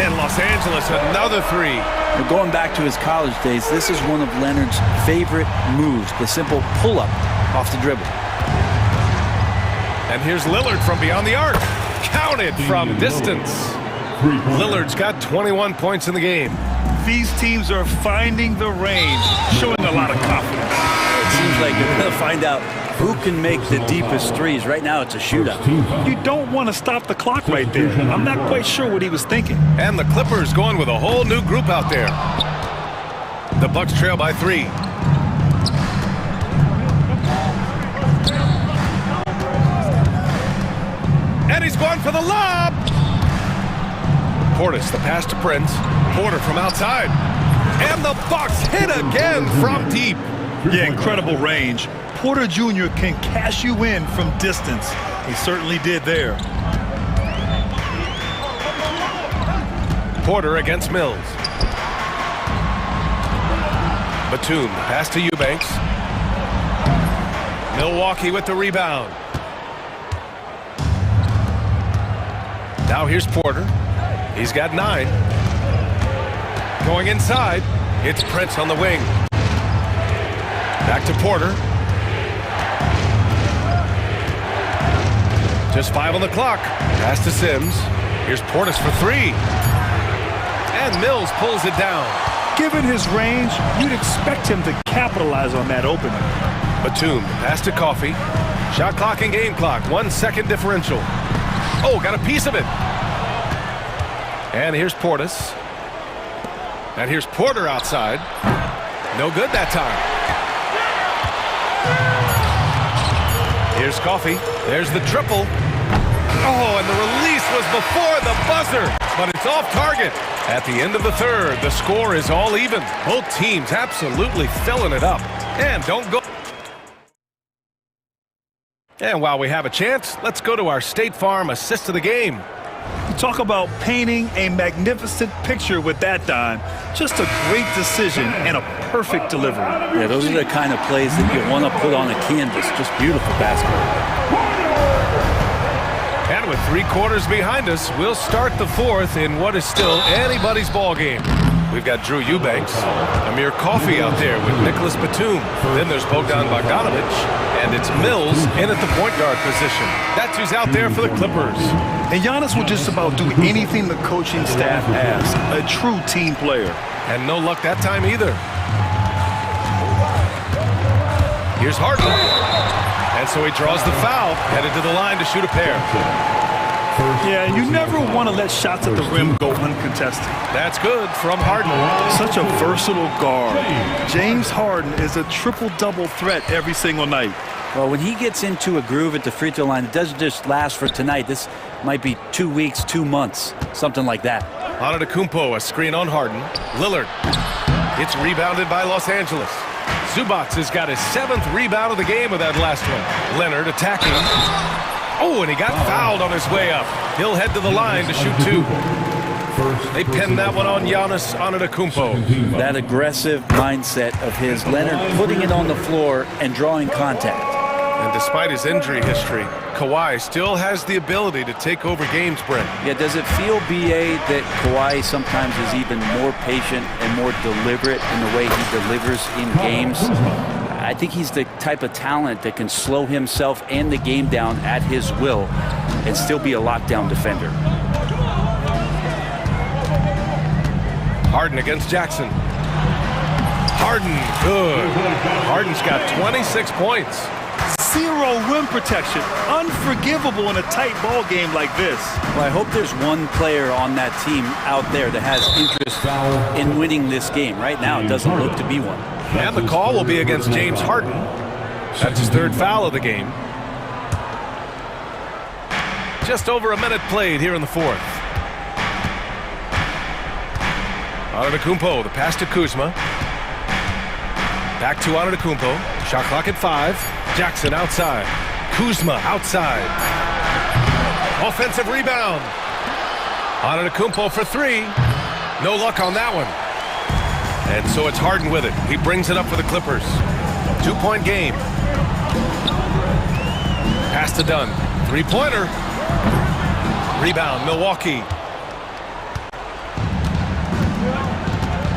And Los Angeles another 3. Now going back to his college days, this is one of Leonard's favorite moves, the simple pull-up off the dribble. And here's Lillard from beyond the arc. Counted from distance. Lillard's got 21 points in the game. These teams are finding the range, showing a lot of confidence. It seems like they're going to find out who can make the deepest threes. Right now, it's a shootout. You don't want to stop the clock right there. I'm not quite sure what he was thinking. And the Clippers going with a whole new group out there. The Bucks trail by 3. And he's going for the lob. Portis, the pass to Prince. Porter from outside. And the Bucks hit again from deep. Yeah, incredible range. Porter Jr. can cash you in from distance. He certainly did there. Porter against Mills. Batum, pass to Eubanks. Milwaukee with the rebound. Now here's Porter. He's got 9. Going inside, it's Prince on the wing. Back to Porter. Just 5 on the clock. Pass to Sims. Here's Portis for 3. And Mills pulls it down. Given his range, you'd expect him to capitalize on that opening. Batum, pass to Coffey. Shot clock and game clock. 1 second differential. Oh, got a piece of it. And here's Portis. And here's Porter outside. No good that time. Here's Coffey. There's the triple. Oh, and the release was before the buzzer, but it's off target. At the end of the third, the score is all even. Both teams absolutely filling it up. And don't go. And while we have a chance, let's go to our State Farm assist of the game. You talk about painting a magnificent picture with that dime. Just a great decision and a perfect delivery. Yeah, those are the kind of plays that you want to put on a canvas. Just beautiful basketball. And with 3 quarters behind us, we'll start the fourth in what is still anybody's ball game. We've got Drew Eubanks, Amir Coffey out there with Nicholas Batum. Then there's Bogdan Bogdanovic, and it's Mills in at the point guard position. That's who's out there for the Clippers. And Giannis will just about do anything the coaching staff asks. A true team player. And no luck that time either. Here's Harden. And so he draws the foul, headed to the line to shoot a pair. Yeah, you never want to let shots at the rim go uncontested. That's good from Harden. Such a versatile guard. James Harden is a triple-double threat every single night. Well, when he gets into a groove at the free throw line, it doesn't just last for tonight. This might be 2 weeks, 2 months, something like that. Antetokounmpo, a screen on Harden. Lillard. It's rebounded by Los Angeles. Zubac has got his 7th rebound of the game with that last one. Leonard attacking. Oh, and he got fouled on his way up. He'll head to the line to shoot 2. They pinned that one on Giannis Antetokounmpo. That aggressive mindset of his, Leonard putting it on the floor and drawing contact. And despite his injury history, Kawhi still has the ability to take over games, Brent. Yeah, does it feel, B.A., that Kawhi sometimes is even more patient and more deliberate in the way he delivers in games? I think he's the type of talent that can slow himself and the game down at his will and still be a lockdown defender. Harden against Jackson. Harden, good. Harden's got 26 points. Zero rim protection. Unforgivable in a tight ball game like this. Well, I hope there's one player on that team out there that has interest in winning this game. Right now, it doesn't look to be one. And the call will be against James Harden. That's his third foul of the game. Just over a minute played here in the fourth. Antetokounmpo, the pass to Kuzma. Back to Antetokounmpo. Shot clock at 5. Jackson outside. Kuzma outside. Offensive rebound. Antetokounmpo for 3. No luck on that one. And so it's Harden with it. He brings it up for the Clippers. 2-point game. Pass to Dunn. 3-pointer. Rebound, Milwaukee.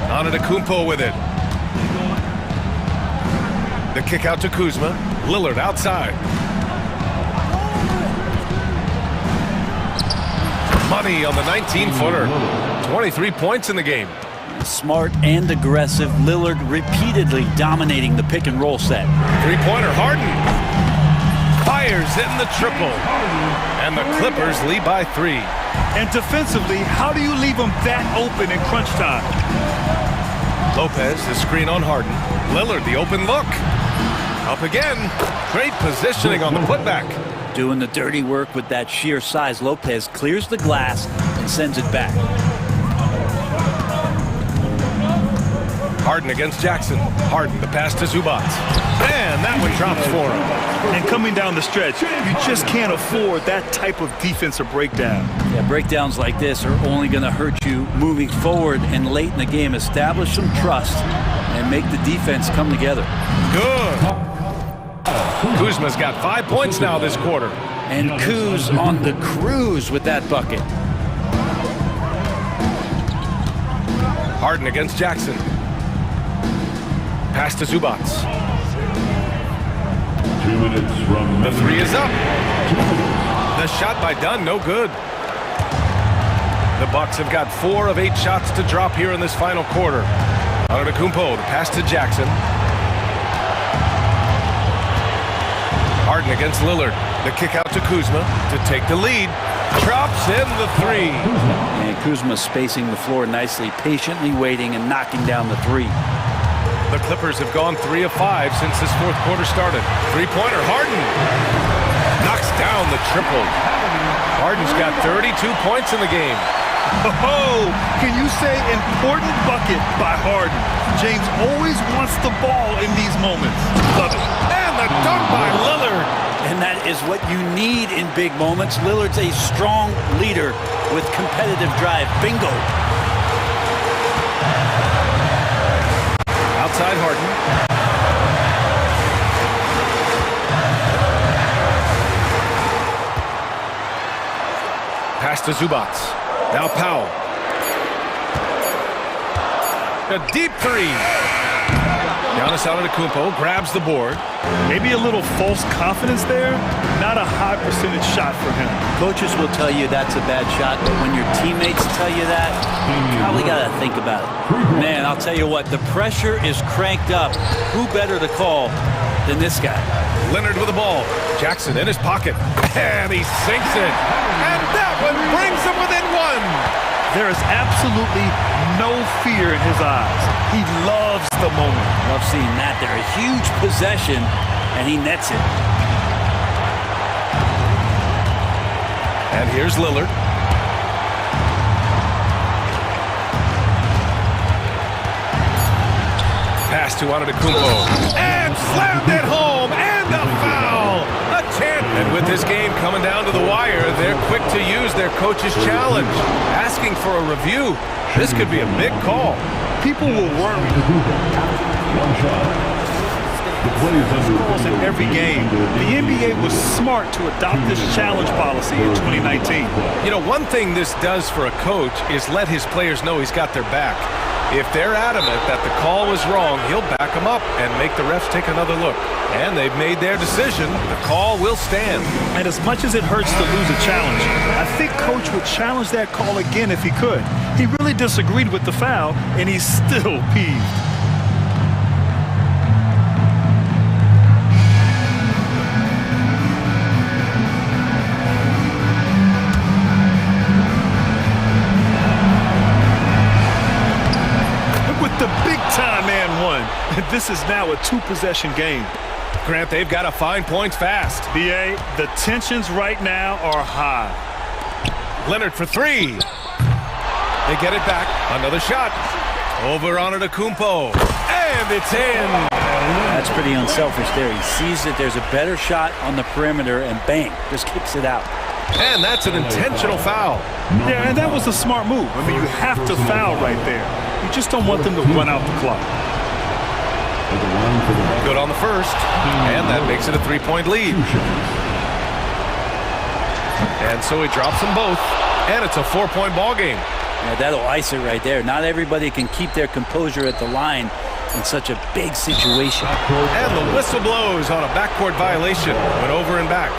Antetokounmpo with it. The kick out to Kuzma. Lillard outside. Money on the 19-footer. 23 points in the game. Smart and aggressive. Lillard repeatedly dominating the pick and roll set. 3-pointer, Harden. Fires in the triple. And the Clippers lead by 3. And defensively, how do you leave them that open in crunch time? Lopez, the screen on Harden. Lillard, the open look. Up again. Great positioning on the putback. Doing the dirty work with that sheer size. Lopez clears the glass and sends it back. Harden against Jackson. Harden, the pass to Zubac. And that one drops for him. And coming down the stretch, you just can't afford that type of defensive breakdown. Yeah, breakdowns like this are only going to hurt you moving forward and late in the game. Establish some trust and make the defense come together. Good. Kuzma's got 5 points now this quarter. And Kuz on the cruise with that bucket. Harden against Jackson. Pass to Zubac. 2 minutes from the 3 is up. The shot by Dunn, no good. The Bucks have got 4 of 8 shots to drop here in this final quarter. Antetokounmpo, the pass to Jackson. Harden against Lillard. The kick out to Kuzma to take the lead. Drops in the 3. And Kuzma spacing the floor nicely, patiently waiting and knocking down the 3. The Clippers have gone 3 of 5 since this fourth quarter started. 3-pointer, Harden. Knocks down the triple. Harden's got 32 points in the game. Oh, can you say important bucket by Harden? James always wants the ball in these moments. Love it. And the dunk by Lillard. And that is what you need in big moments. Lillard's a strong leader with competitive drive. Bingo. Outside Harden. Pass to Zubac. Now Powell. A deep 3. Giannis Antetokounmpo grabs the board. Maybe a little false confidence there. Not a high percentage shot for him. Coaches will tell you that's a bad shot, but when your teammates tell you that, you probably got to think about it. Man, I'll tell you what, the pressure is cranked up. Who better to call than this guy? Leonard with the ball. Jackson in his pocket. And he sinks it. And that one brings him within 1. There is absolutely no fear in his eyes. He loves the moment. Love seeing that. They're a huge possession, and he nets it. And here's Lillard. Pass to Antetokounmpo. And slammed it home. And the foul. A chance. And with this game coming down to the wire, they're quick to use their coach's challenge. Asking for a review. This could be a big call. People will worry. Calls in every game. The NBA was smart to adopt this challenge policy in 2019. You know, one thing this does for a coach is let his players know he's got their back. If they're adamant that the call was wrong, he'll back them up and make the refs take another look. And they've made their decision. The call will stand. And as much as it hurts to lose a challenge, I think Coach would challenge that call again if he could. He really disagreed with the foul, and he's still peeved. The big-time and one. This is now a two-possession game. Grant, they've got to find points fast. B.A., the tensions right now are high. Leonard for three. They get it back. Another shot. Over on Antetokounmpo. And it's in. That's pretty unselfish there. He sees that there's a better shot on the perimeter and bang, just kicks it out. And that's an intentional foul. Yeah, and that was a smart move. I mean, you have to foul right there. You just don't want them to run out the clock. Good on the first, and that makes it a three-point lead. And so he drops them both, and it's a four-point ball game. Yeah, that'll ice it right there. Not everybody can keep their composure at the line in such a big situation. And the whistle blows on a backcourt violation. Went over and back.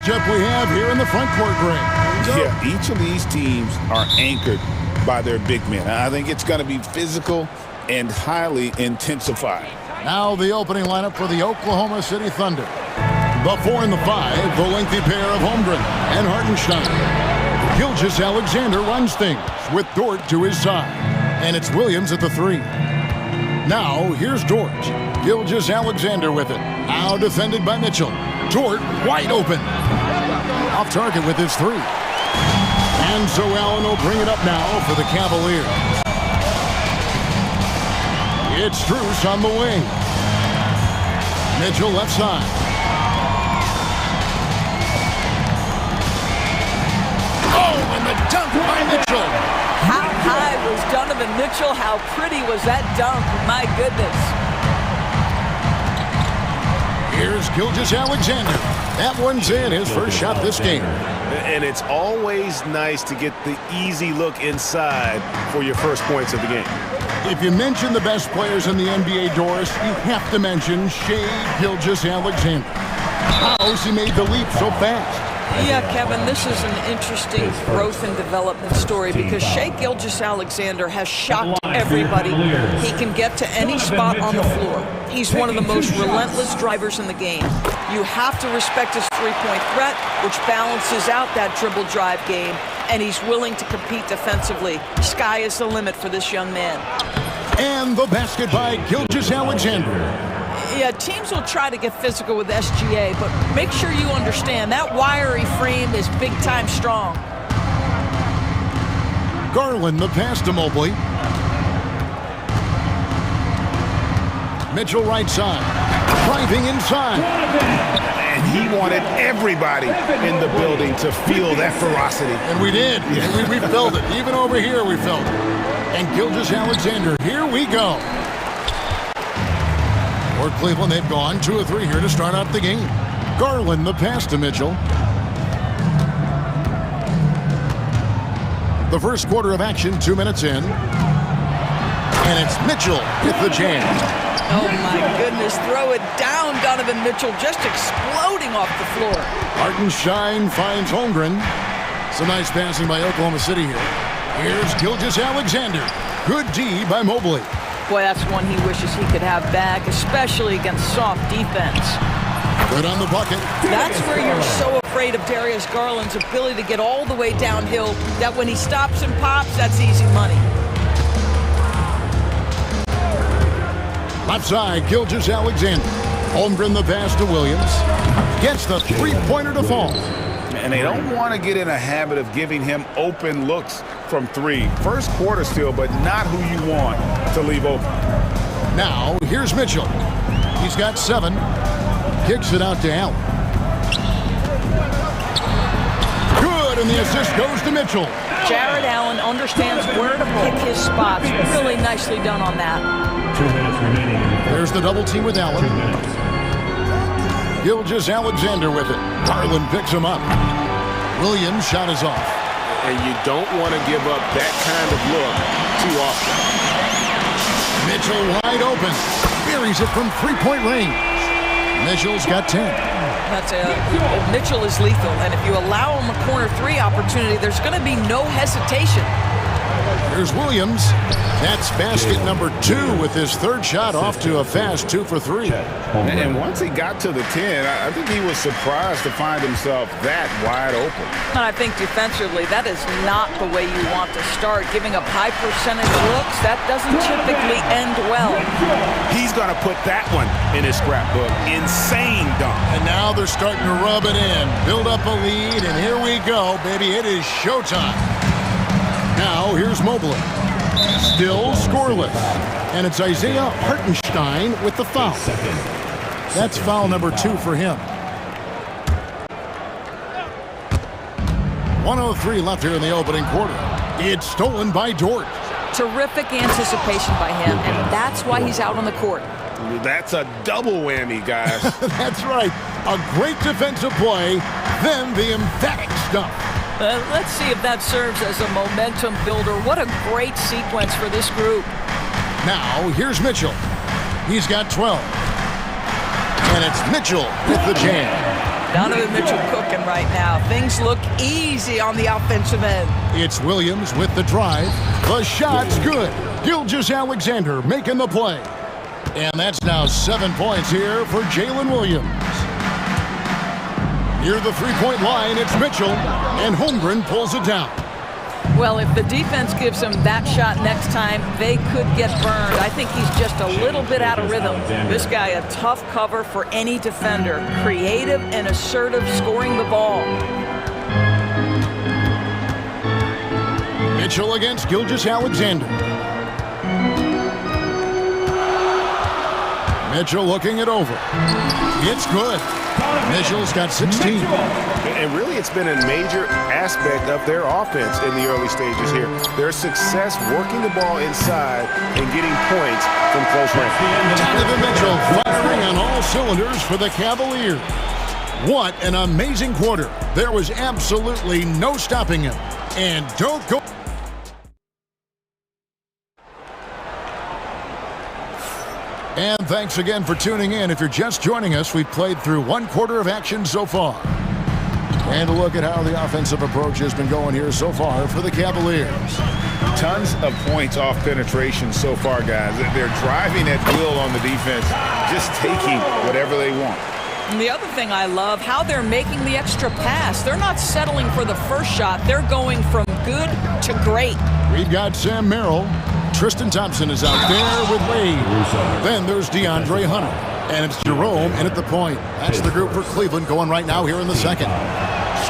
We have here in the front court, Greg. Yeah, each of these teams are anchored by their big men. I think it's going to be physical and highly intensified. Now the opening lineup for the Oklahoma City Thunder. The 4 and the 5, the lengthy pair of Holmgren and Hartenstein. Gilgeous-Alexander runs things with Dort to his side. And it's Williams at the 3. Now here's Dort. Gilgeous-Alexander with it. Now defended by Mitchell. Dort wide open. Off target with his 3. And so Allen will bring it up now for the Cavaliers. It's Strus on the wing. Mitchell left side. Oh, and the dunk by Mitchell. How high was Donovan Mitchell? How pretty was that dunk? My goodness. Here's Gilgeous-Alexander. That one's in, his first shot this game. And it's always nice to get the easy look inside for your first points of the game. If you mention the best players in the NBA, Doris, you have to mention Shai Gilgeous-Alexander. How's he made the leap so fast? Yeah, Kevin, this is an interesting growth and development story because Shai Gilgeous-Alexander has shocked everybody. He can get to any spot on the floor. He's one of the most relentless drivers in the game. You have to respect his three-point threat, which balances out that dribble drive game, and he's willing to compete defensively. Sky is the limit for this young man. And the basket by Gilgeous-Alexander. Yeah, teams will try to get physical with SGA, but make sure you understand that wiry frame is big-time strong. Garland, the pass to Mobley. Mitchell right side. Driving inside. And he wanted everybody in the building to feel that ferocity. And we did. And we felt it. Even over here we felt it. And Gilgeous-Alexander, here we go. For Cleveland, they've gone 2 of 3 here to start out the game. Garland, the pass to Mitchell. The first quarter of action, 2 minutes in. And it's Mitchell with the jam. Oh, my goodness. Throw it down, Donovan Mitchell, just exploding off the floor. Hartenstein finds Holmgren. Some nice passing by Oklahoma City here. Here's Gilgeous-Alexander. Good D by Mobley. Boy, that's one he wishes he could have back, especially against soft defense. Good on the bucket. That's where you're so afraid of Darius Garland's ability to get all the way downhill, that when he stops and pops, that's easy money. Left side, Gilgeous-Alexander. Holmgren the pass to Williams. Gets the three-pointer to fall. And they don't want to get in a habit of giving him open looks from 3. First quarter still, but not who you want to leave open. Now, here's Mitchell. He's got 7. Kicks it out to Allen. Good, and the assist goes to Mitchell. Jared Allen understands where to pick his spots. Really nicely done on that. 2 minutes remaining. There's the double team with Allen. Gilgeous-Alexander with it. Garland picks him up. Williams' shot is off. And you don't want to give up that kind of look too often. Mitchell wide open. Buries it from three-point range. Mitchell's got 10. Mitchell is lethal, and if you allow him a corner 3 opportunity, there's going to be no hesitation. Here's Williams. That's basket number 2 with his 3rd shot off to a fast 2 for 3. And once he got to the 10, I think he was surprised to find himself that wide open. And I think defensively, that is not the way you want to start. Giving up high percentage looks, that doesn't typically end well. He's going to put that one in his scrapbook. Insane dunk. And now they're starting to rub it in. Build up a lead, and here we go, baby. It is showtime. Now, here's Mobley. Still scoreless. And it's Isaiah Hartenstein with the foul. That's foul number 2 for him. 1:03 left here in the opening quarter. It's stolen by Dort. Terrific anticipation by him, and that's why he's out on the court. That's a double whammy, guys. That's right. A great defensive play, then the emphatic stuff. Let's see if that serves as a momentum builder. What a great sequence for this group. Now, here's Mitchell. He's got 12. And it's Mitchell with the jam. Donovan Mitchell cooking right now. Things look easy on the offensive end. It's Williams with the drive. The shot's good. Gilgeous-Alexander making the play. And that's now 7 points here for Jalen Williams. Near the three-point line, it's Mitchell, and Holmgren pulls it down. Well, if the defense gives him that shot next time, they could get burned. I think he's just a little bit out of rhythm. This guy, a tough cover for any defender. Creative and assertive scoring the ball. Mitchell against Gilgeous-Alexander. Mitchell looking it over. It's good. Mitchell's got 16. And really, it's been a major aspect of their offense in the early stages here. Their success working the ball inside and getting points from close range. Donovan Mitchell firing on all cylinders for the Cavaliers. What an amazing quarter. There was absolutely no stopping him. And don't go... And thanks again for tuning in. If you're just joining us, we've played through one quarter of action so far. And a look at how the offensive approach has been going here so far for the Cavaliers. Tons of points off penetration so far, guys. They're driving at will on the defense, just taking whatever they want. And the other thing I love, how they're making the extra pass. They're not settling for the first shot. They're going from good to great. We've got Sam Merrill. Tristan Thompson is out there with Wade. Then there's DeAndre Hunter. And it's Jerome in at the point. That's the group for Cleveland going right now here in the second.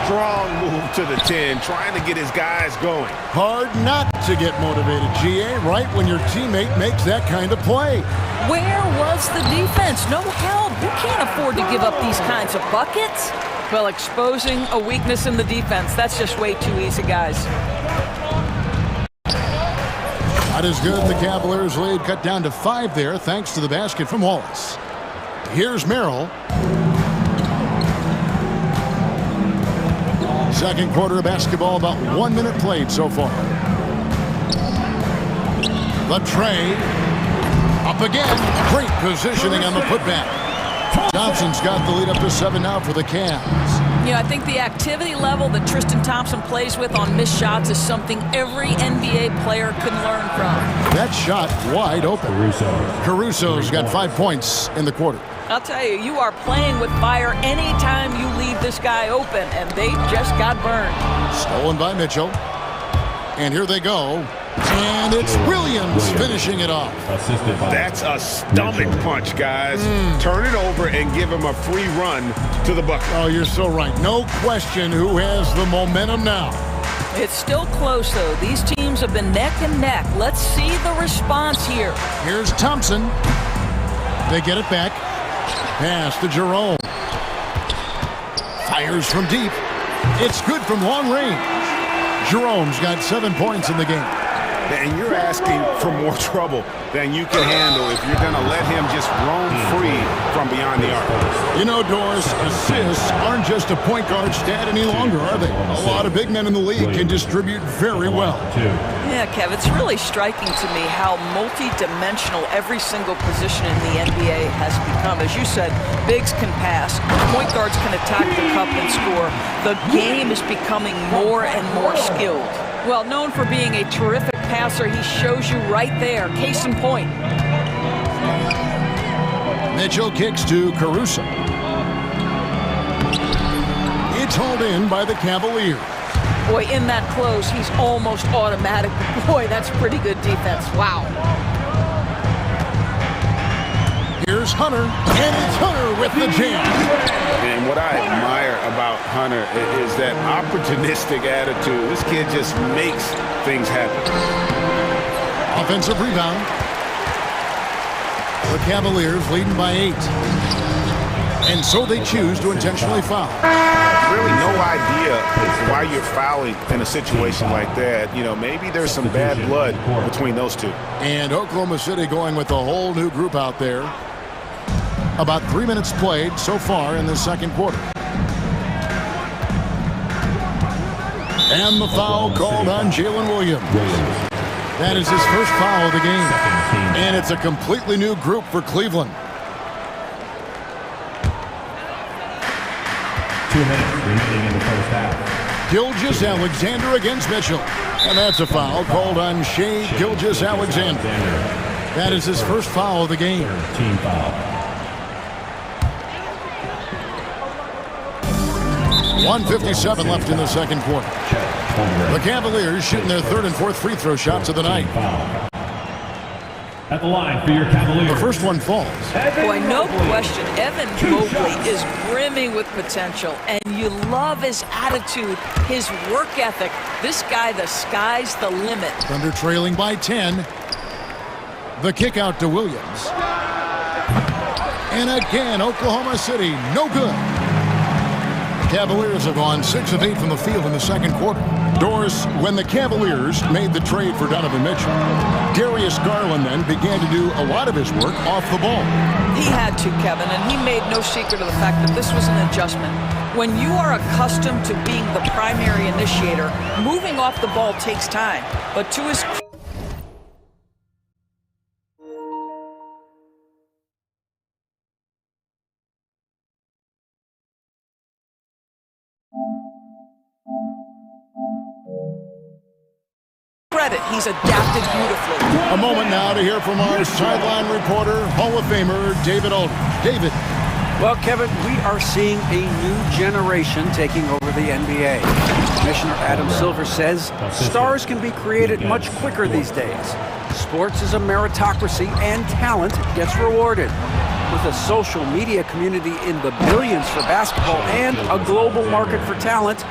Strong move to the 10, trying to get his guys going. Hard not to get motivated, GA, right when your teammate makes that kind of play. Where was the defense? No help. You can't afford to give up these kinds of buckets. Well, exposing a weakness in the defense, that's just way too easy, guys. Not as good. The Cavaliers lead cut down to 5 there, thanks to the basket from Wallace. Here's Merrill. Second quarter of basketball, about 1 minute played so far. The tray. Up again. Great positioning on the putback. Johnson's got the lead up to 7 now for the Cavs. You know, I think the activity level that Tristan Thompson plays with on missed shots is something every NBA player can learn from. That shot wide open. Caruso's got 5 points in the quarter. I'll tell you, you are playing with fire anytime you leave this guy open, and they just got burned. Stolen by Mitchell. And here they go. And it's Williams finishing it off. That's a stomach punch, guys. Turn it over and give him a free run to the bucket. Oh, you're so right. No question who has the momentum now. It's still close, though. These teams have been neck and neck. Let's see the response here. Here's Thompson. They get it back. Pass to Jerome. Fires from deep. It's good from long range. Jerome's got 7 points in the game. And you're asking for more trouble than you can handle if you're going to let him just roam free from beyond the arc. You know, Doris, assists aren't just a point guard stat any longer, are they? A lot of big men in the league can distribute very well. Yeah, Kev, it's really striking to me how multi-dimensional every single position in the NBA has become. As you said, bigs can pass, point guards can attack the cup and score. The game is becoming more and more skilled. Well, known for being a terrific passer, he shows you right there. Case in point. Mitchell kicks to Caruso. It's hauled in by the Cavaliers. Boy, in that close, he's almost automatic. Boy, that's pretty good defense. Wow. Here's Hunter, and it's Hunter with the jam. And what I admire about Hunter is that opportunistic attitude. This kid just makes things happen. Offensive rebound. The Cavaliers leading by 8. And so they choose to intentionally foul. Really no idea why you're fouling in a situation like that. You know, maybe there's some bad blood between those two. And Oklahoma City going with a whole new group out there. About 3 minutes played so far in the second quarter. And the foul called on Jalen Williams. That is his first foul of the game. And it's a completely new group for Cleveland. 2 minutes remaining in the first half. Gilgeous-Alexander against Mitchell. And that's a foul called on Shai Gilgeous-Alexander. That is his first foul of the game. Team foul. 1:57 left in the second quarter. The Cavaliers shooting their third and fourth free throw shots of the night. At the line for your Cavaliers. The first one falls. Boy, no question, Evan Mobley is brimming with potential, and you love his attitude, his work ethic. This guy, the sky's the limit. Thunder trailing by 10. The kick out to Williams. And again, Oklahoma City, no good. The Cavaliers have gone 6 of 8 from the field in the second quarter. Doris, when the Cavaliers made the trade for Donovan Mitchell, Darius Garland then began to do a lot of his work off the ball. He had to, Kevin, and he made no secret of the fact that this was an adjustment. When you are accustomed to being the primary initiator, moving off the ball takes time. But to his credit, he's adapted beautifully. A moment now to hear from our sideline reporter, Hall of Famer David Aldridge. David. Well, Kevin, we are seeing a new generation taking over the NBA. Commissioner Adam Silver says stars can be created much quicker these days. Sports is a meritocracy and talent gets rewarded. With a social media community in the billions for basketball and a global market for talent,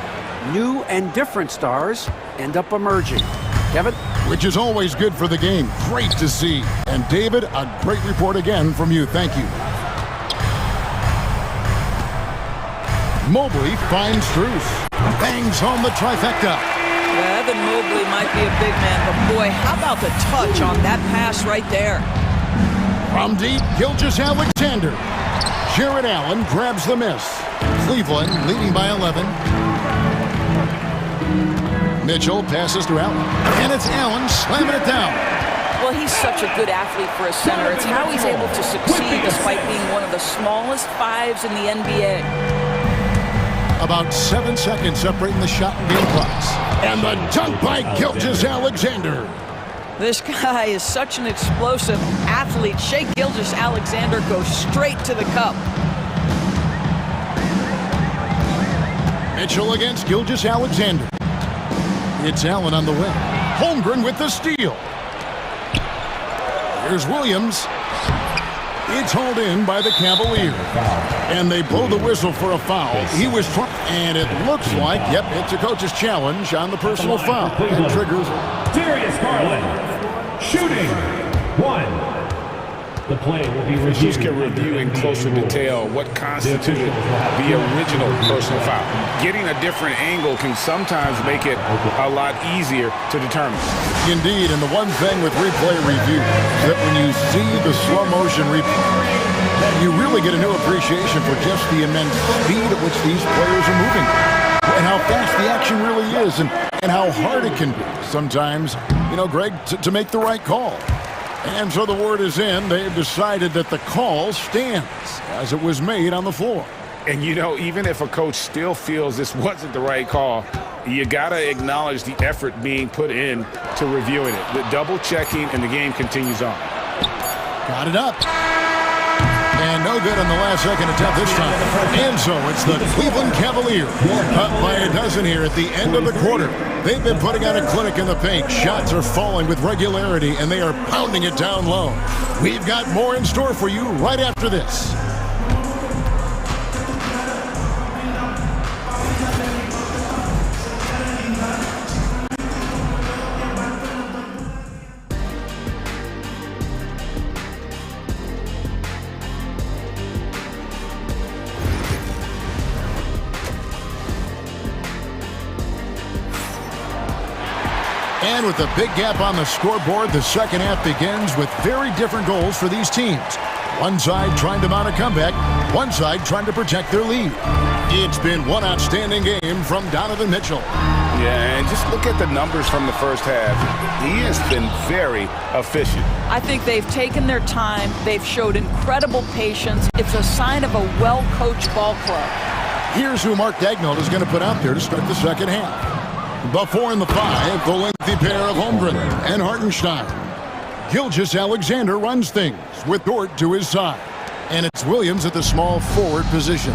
new and different stars end up emerging. Kevin? Which is always good for the game. Great to see. And David, a great report again from you. Thank you. Mobley finds Strus. Bangs home the trifecta. Yeah, Evan Mobley might be a big man, but boy, how about the touch on that pass right there? From deep, Gilgeous-Alexander. Jared Allen grabs the miss. Cleveland leading by 11. Mitchell passes to Allen. And it's Allen slamming it down. Well, he's such a good athlete for a center. It's how he's able to succeed despite being one of the smallest fives in the NBA. About 7 seconds separating the shot and game clocks. And the dunk by Gilgeous-Alexander. This guy is such an explosive athlete. Shai Gilgeous-Alexander goes straight to the cup. Mitchell against Gilgeous-Alexander. It's Allen on the wing. Holmgren with the steal. Here's Williams. It's hauled in by the Cavaliers. And they blow the whistle for a foul. He was trying, and it looks like, yep, it's a coach's challenge on the personal foul. It triggers Darius Garland, shooting, 1. The play will be reviewed. Officials can review in closer detail what constituted the original personal foul. Getting a different angle can sometimes make it a lot easier to determine. Indeed, and the one thing with replay review is that when you see the slow motion replay, you really get a new appreciation for just the immense speed at which these players are moving and how fast the action really is and how hard it can be sometimes, you know, Greg, to make the right call. And so the word is in. They've decided that the call stands as it was made on the floor. And, you know, even if a coach still feels this wasn't the right call, you got to acknowledge the effort being put in to reviewing it. The double checking, and the game continues on. Got it up. And no good on the last second attempt this time. And so it's the Cleveland Cavaliers up by a dozen here at the end of the quarter. They've been putting on a clinic in the paint. Shots are falling with regularity, and they are pounding it down low. We've got more in store for you right after this. And with a big gap on the scoreboard, the second half begins with very different goals for these teams. One side trying to mount a comeback, one side trying to protect their lead. It's been one outstanding game from Donovan Mitchell. Yeah, and just look at the numbers from the first half. He has been very efficient. I think they've taken their time. They've showed incredible patience. It's a sign of a well-coached ball club. Here's who Mark Daigneault is going to put out there to start the second half. The 4 and the 5, the lengthy pair of Holmgren and Hartenstein. Gilgeous-Alexander runs things with Dort to his side. And it's Williams at the small forward position.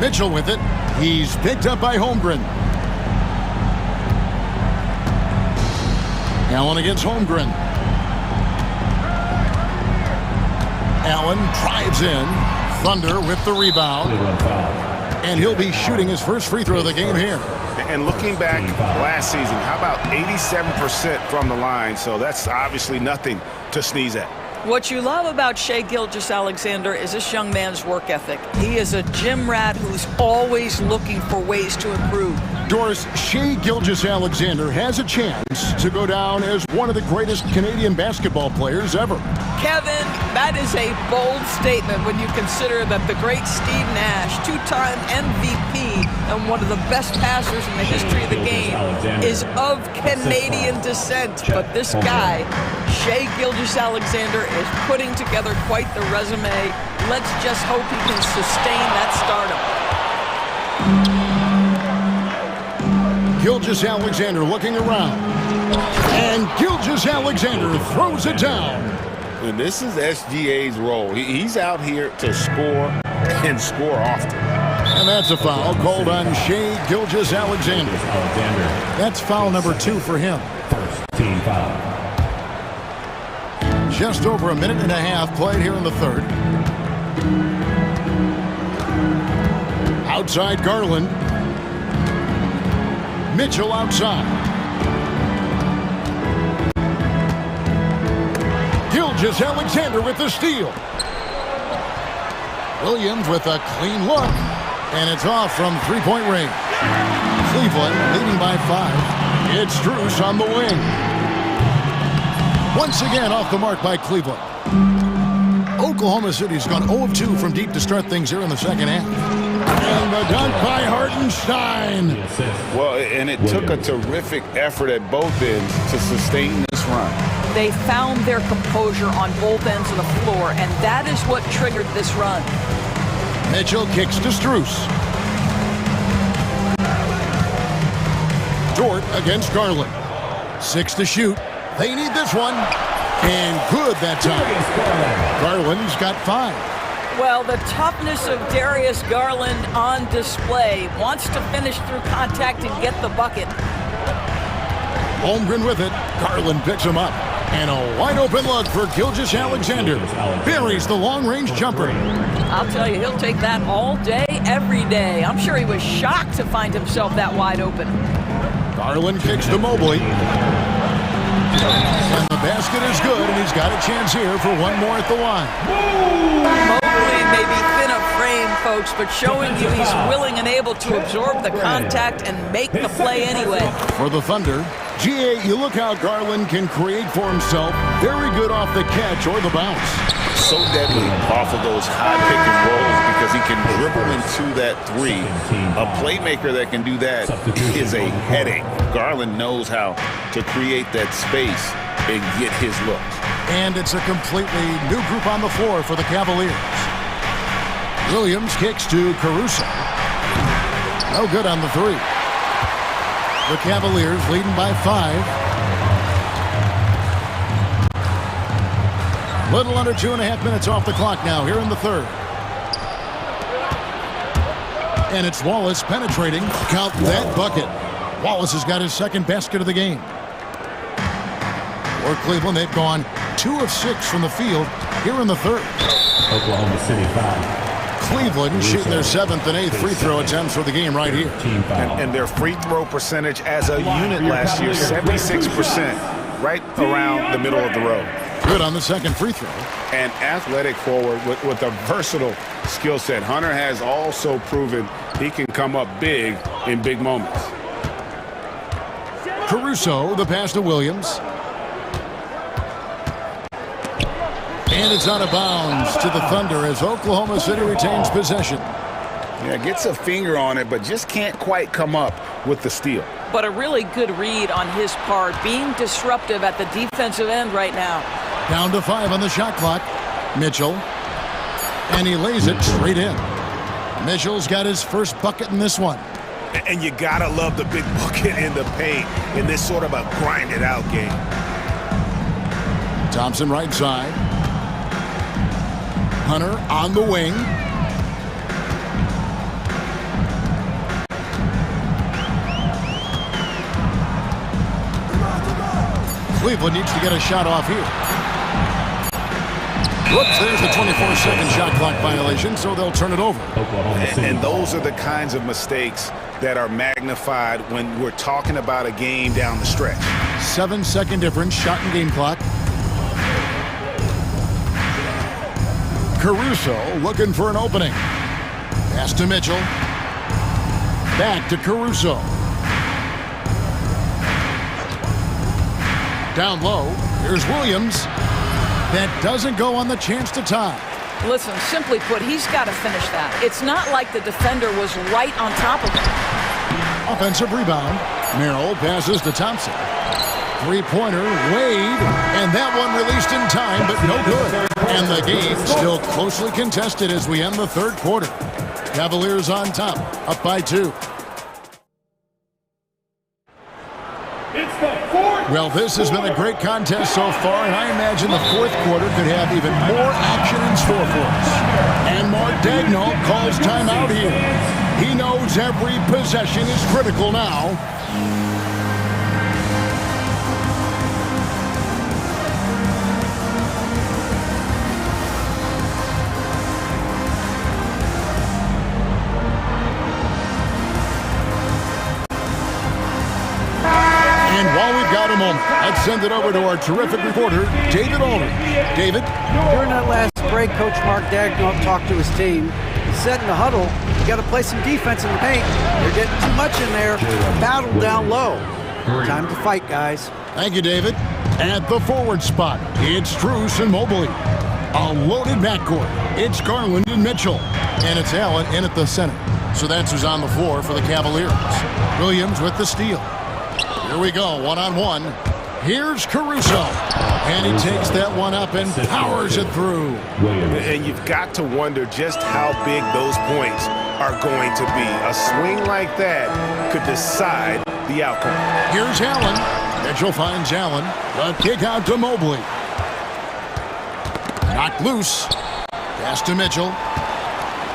Mitchell with it. He's picked up by Holmgren. Allen against Holmgren. Allen drives in. Thunder with the rebound. And he'll be shooting his first free throw of the game here. And looking back last season, how about 87% from the line? So that's obviously nothing to sneeze at. What you love about Shai Gilgeous-Alexander is this young man's work ethic. He is a gym rat who's always looking for ways to improve. Doris, Shai Gilgeous-Alexander has a chance to go down as one of the greatest Canadian basketball players ever. Kevin, that is a bold statement when you consider that the great Steve Nash, two-time MVP and one of the best passers in the history of the game, is of Canadian descent. But this guy, Shai Gilgeous-Alexander, is putting together quite the resume. Let's just hope he can sustain that stardom. Gilgeous-Alexander looking around. And Gilgeous-Alexander throws it down. And this is SGA's role. He's out here to score and score often. And that's a foul called on Shai Gilgeous-Alexander. That's foul number 2 for him. First team foul. Just over a minute and a half played here in the third. Outside Garland. Mitchell outside. Gilgeous-Alexander with the steal. Williams with a clean look. And it's off from three-point range. Cleveland leading by 5. It's Strus on the wing. Once again off the mark by Cleveland. Oklahoma City's gone 0 of 2 from deep to start things here in the second half. And the dunk by Hartenstein. Well, and it took a terrific effort at both ends to sustain this run. They found their composure on both ends of the floor, and that is what triggered this run. Mitchell kicks to Strus. Dort against Garland. 6 to shoot. They need this one. And good that time. Garland's got 5. Well, the toughness of Darius Garland on display. Wants to finish through contact and get the bucket. Holmgren with it. Garland picks him up. And a wide open look for Gilgeous-Alexander. Buries the long-range jumper. I'll tell you, he'll take that all day, every day. I'm sure he was shocked to find himself that wide open. Garland kicks to Mobley. And the basket is good, and he's got a chance here for one more at the line. Mobley may be thin of frame, folks, but showing you he's willing and able to absorb the contact and make the play anyway. For the Thunder, GA, you look how Garland can create for himself. Very good off the catch or the bounce. So deadly off of those high pick and rolls because he can dribble into that 3. A playmaker that can do that is a headache. Garland knows how to create that space and get his look. And it's a completely new group on the floor for the Cavaliers. Williams kicks to Caruso. No good on the 3. The Cavaliers leading by 5. Little under 2.5 minutes off the clock now here in the third. And it's Wallace penetrating. Count that bucket. Wallace has got his second basket of the game. For Cleveland, they've gone 2 of 6 from the field here in the third. Oklahoma City foul. Cleveland shooting their 7th and 8th free throw attempts for the game right here. And their free throw percentage as a unit last year, 76%, right around the middle of the road. Good on the second free throw. An athletic forward with a versatile skill set. Hunter has also proven he can come up big in big moments. Caruso, the pass to Williams. And it's out of bounds to the Thunder as Oklahoma City retains possession. Yeah, gets a finger on it, but just can't quite come up with the steal. But a really good read on his part, being disruptive at the defensive end right now. Down to 5 on the shot clock. Mitchell. And he lays it straight in. Mitchell's got his first bucket in this one. And you gotta love the big bucket in the paint in this sort of a grinded-out game. Thompson right side. Hunter on the wing. Cleveland needs to get a shot off here. Whoops, there's the 24-second shot clock violation, so they'll turn it over. And those are the kinds of mistakes that are magnified when we're talking about a game down the stretch. 7-second difference, shot and game clock. Caruso looking for an opening. Pass to Mitchell. Back to Caruso. Down low, here's Williams. That doesn't go on the chance to tie. Listen, simply put, he's got to finish that. It's not like the defender was right on top of him. Offensive rebound. Merrill passes to Thompson. Three-pointer, Wade, and that one released in time, but no good. And the game still closely contested as we end the third quarter. Cavaliers on top, up by 2. Well, this has been a great contest so far, and I imagine the fourth quarter could have even more action in store for us. And Mark Daigneault calls timeout here. He knows every possession is critical now. And while we've got a moment, let's send it over to our terrific reporter, David Aldridge. David? During that last break, Coach Mark Daigneault talked to his team. He said in the huddle, you got to play some defense in the paint. They're getting too much in there. Battle down low. Time to fight, guys. Thank you, David. At the forward spot, it's Strus and Mobley. A loaded backcourt. It's Garland and Mitchell. And it's Allen in at the center. So that's who's on the floor for the Cavaliers. Williams with the steal. Here we go, one-on-one. Here's Caruso. And he takes that one up and powers it through. And you've got to wonder just how big those points are going to be. A swing like that could decide the outcome. Here's Allen. Mitchell finds Allen. The kick out to Mobley. Knocked loose. Pass to Mitchell.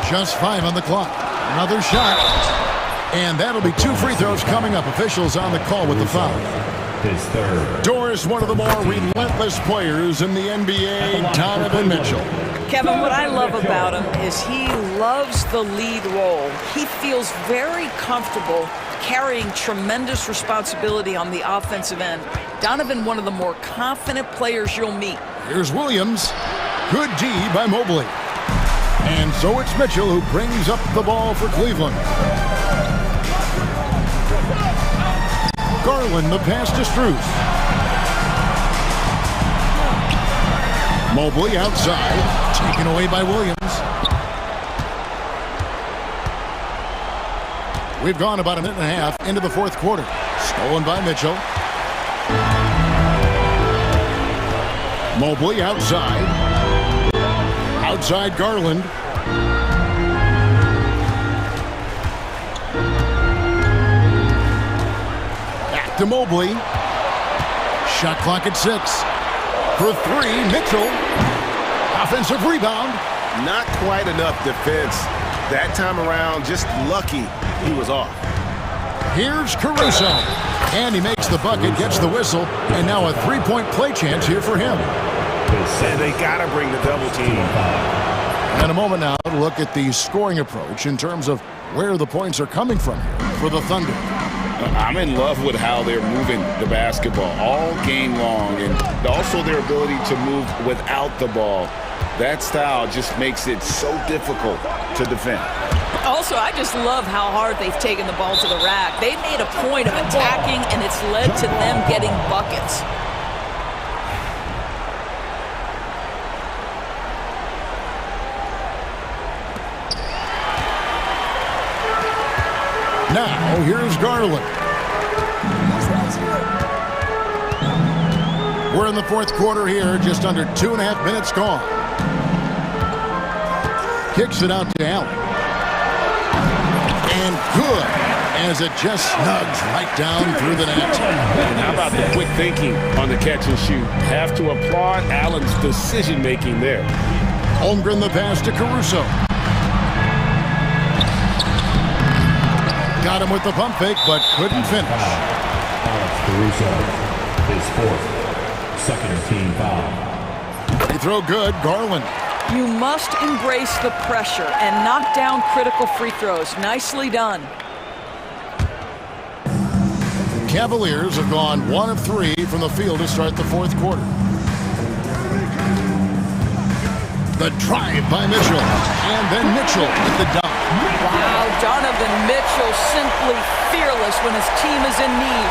Just 5 on the clock. Another shot. And that'll be 2 free throws coming up. Officials on the call with the foul. His third. Doris, one of the more relentless players in the NBA, Donovan Mitchell. Kevin, what I love about him is he loves the lead role. He feels very comfortable carrying tremendous responsibility on the offensive end. Donovan, one of the more confident players you'll meet. Here's Williams. Good D by Mobley. And so it's Mitchell who brings up the ball for Cleveland. Garland, the pass to Strus. Mobley outside, taken away by Williams. We've gone about a minute and a half into the fourth quarter. Stolen by Mitchell. Mobley outside. Outside Garland. To Mobley. Shot clock at 6. For 3, Mitchell. Offensive rebound. Not quite enough defense. That time around, just lucky he was off. Here's Caruso. And he makes the bucket, gets the whistle, and now a 3-point play chance here for him. And they got to bring the double team. And a moment now to look at the scoring approach in terms of where the points are coming from here for the Thunder. I'm in love with how they're moving the basketball all game long, and also their ability to move without the ball. That style just makes it so difficult to defend. Also, I just love how hard they've taken the ball to the rack. They made a point of attacking, and it's led to them getting buckets. Now, here's Garland. We're in the fourth quarter here, just under 2.5 minutes gone. Kicks it out to Allen. And good, as it just snugs right down through the net. And how about the quick thinking on the catch and shoot? Have to applaud Allen's decision-making there. Holmgren the pass to Caruso. Got him with the pump fake, but couldn't finish. Caruso, his fourth, second team foul. They throw good, Garland. You must embrace the pressure and knock down critical free throws. Nicely done. Cavaliers have gone 1 of 3 from the field to start the fourth quarter. The drive by Mitchell, and then Mitchell with the dunk. Wow, Donovan Mitchell simply fearless when his team is in need.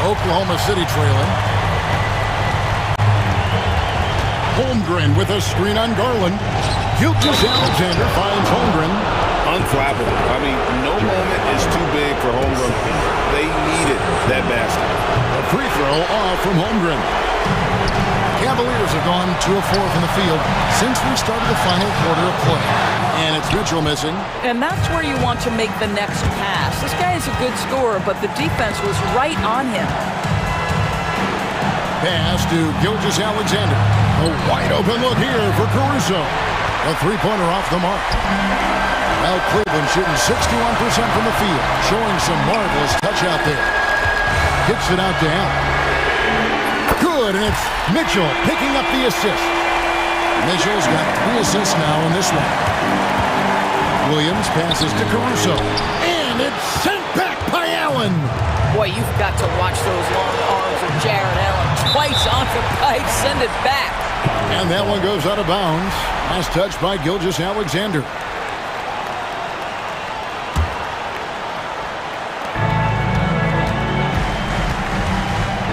Oklahoma City trailing. Holmgren with a screen on Garland. Alexander finds Holmgren. Unflappable. I mean, no moment is too big for Holmgren. They needed that basket. A free throw off from Holmgren. Cavaliers have gone 2 of 4 from the field since we started the final quarter of play. And it's Mitchell missing. And that's where you want to make the next pass. This guy is a good scorer, but the defense was right on him. Pass to Alexander. A wide open look here for Caruso. A three-pointer off the mark. Well, Cleveland shooting 61% from the field, showing some marvelous touch out there. Kicks it out to Allen. Good, and it's Mitchell picking up the assist. Mitchell's got 3 assists now in this one. Williams passes to Caruso, and it's sent back by Allen. Boy, you've got to watch those long arms of Jared Allen. Twice off the pipe, send it back. And that one goes out of bounds. Last touch by Alexander.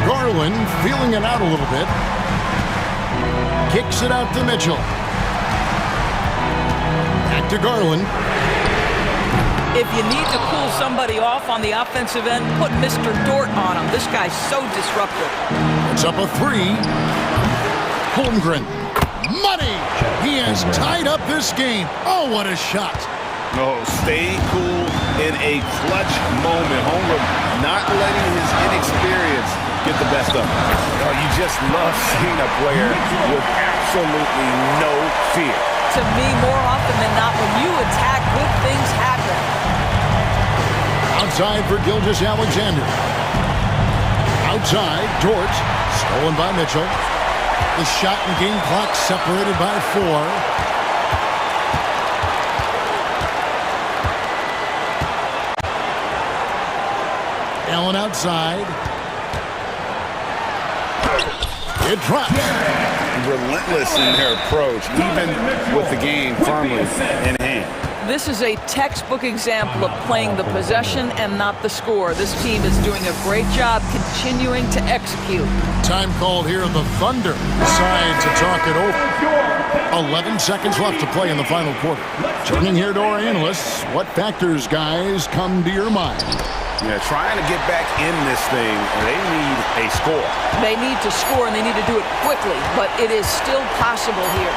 Garland feeling it out a little bit. Kicks it out to Mitchell. Back to Garland. If you need to pull somebody off on the offensive end, put Mr. Dort on him. This guy's so disruptive. It's up a 3. Holmgren. Money! He has tied up this game. Oh, what a shot. No, staying cool in a clutch moment. Holmgren not letting his inexperience get the best of him. Oh, you just love seeing a player with absolutely no fear. To me, more often than not, when you attack, good things happen. Outside for Alexander. Outside, Dort. Stolen by Mitchell. The shot and game clock separated by 4. Allen outside. It drops. Relentless in their approach, even with the game firmly in hand. This is a textbook example of playing the possession and not the score. This team is doing a great job continuing to execute. Time called here. The Thunder decide to talk it over. 11 seconds left to play in the final quarter. Turning here to our analysts, what factors, guys, come to your mind? Yeah, trying to get back in this thing, they need a score. They need to score, and they need to do it quickly, but it is still possible here.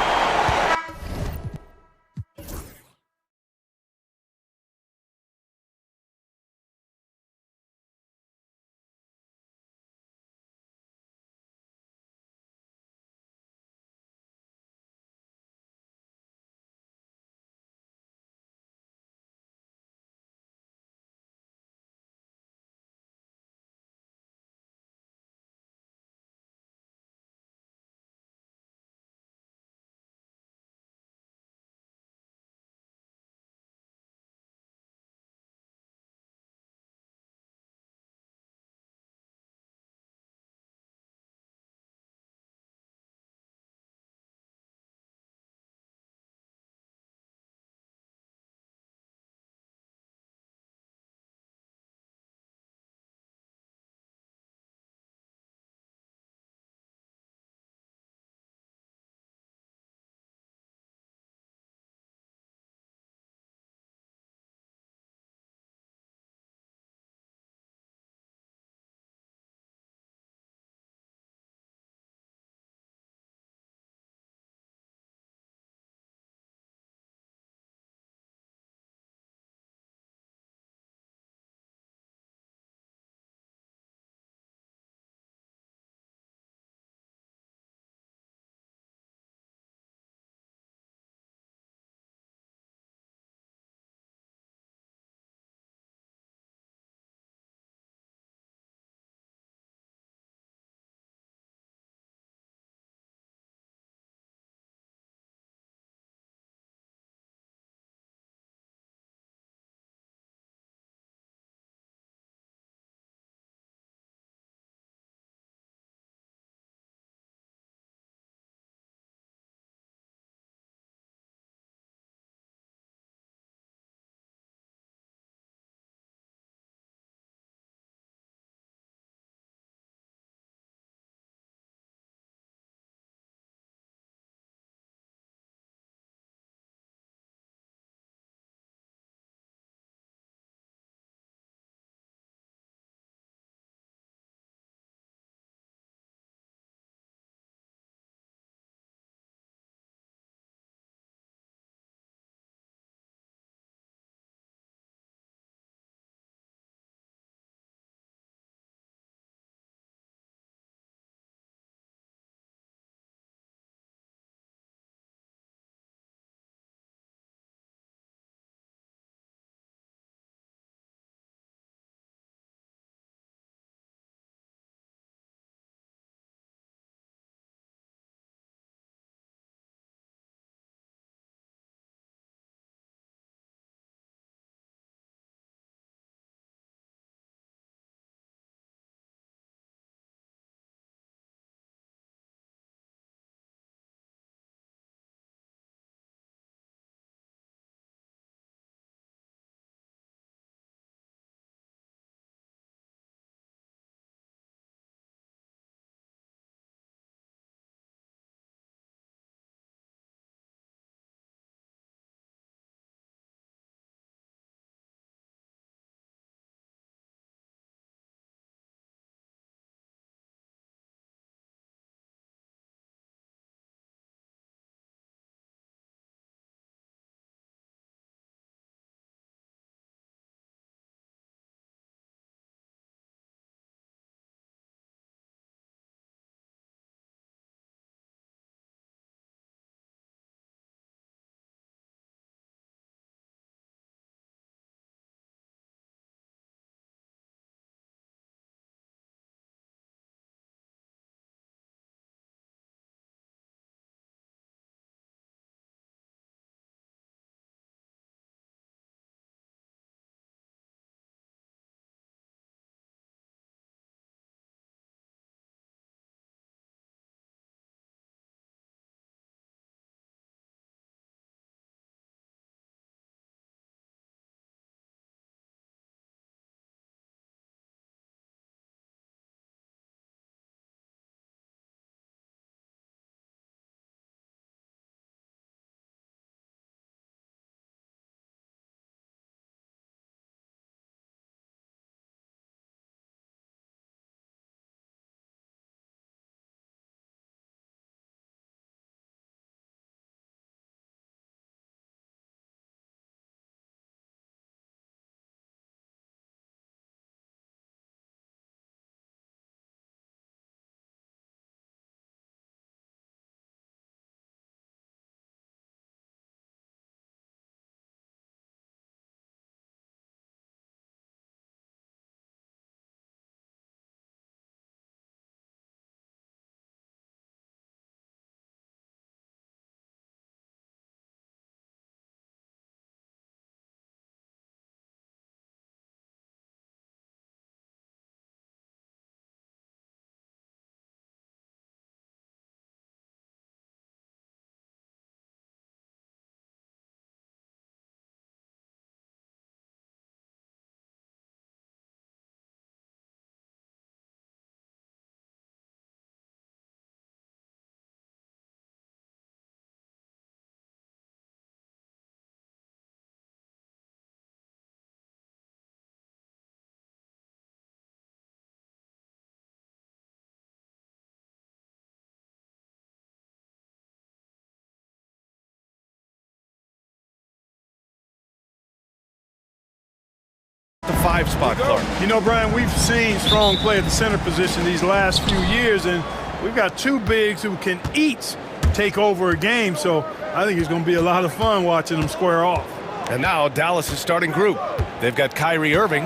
The 5 spot, Clark. You know, Brian, we've seen strong play at the center position these last few years, and we've got 2 bigs who can each take over a game, so I think it's going to be a lot of fun watching them square off. And now Dallas' starting group. They've got Kyrie Irving.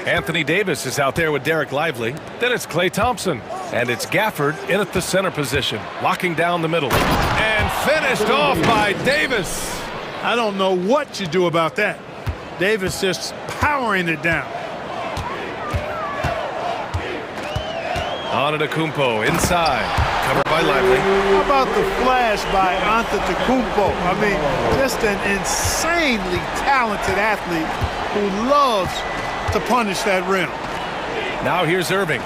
Anthony Davis is out there with Derek Lively. Then it's Klay Thompson. And it's Gafford in at the center position, locking down the middle. And finished off by Davis. I don't know what you do about that. Davis just powering it down. Antetokounmpo inside, covered by Lively. How about the flash by Antetokounmpo? I mean, just an insanely talented athlete who loves to punish that rim. Now here's Irving.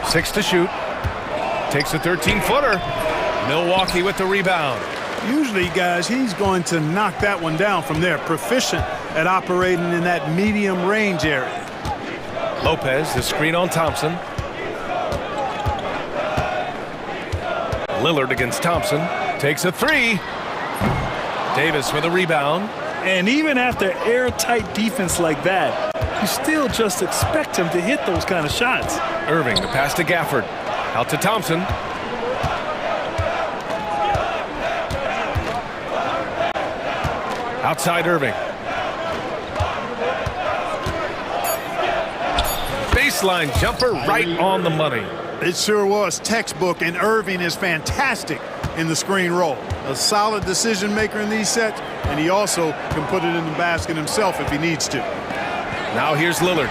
Six to shoot. Takes a 13-footer. Milwaukee with the rebound. Usually, guys, he's going to knock that one down from there. Proficient at operating in that medium range area. Lopez, the screen on Thompson. Lillard against Thompson. Takes a 3. Davis with a rebound. And even after airtight defense like that, you still just expect him to hit those kind of shots. Irving, the pass to Gafford. Out to Thompson. Outside Irving. Baseline jumper right on the money. It sure was textbook, and Irving is fantastic in the screen roll. A solid decision maker in these sets, and he also can put it in the basket himself if he needs to. Now here's Lillard.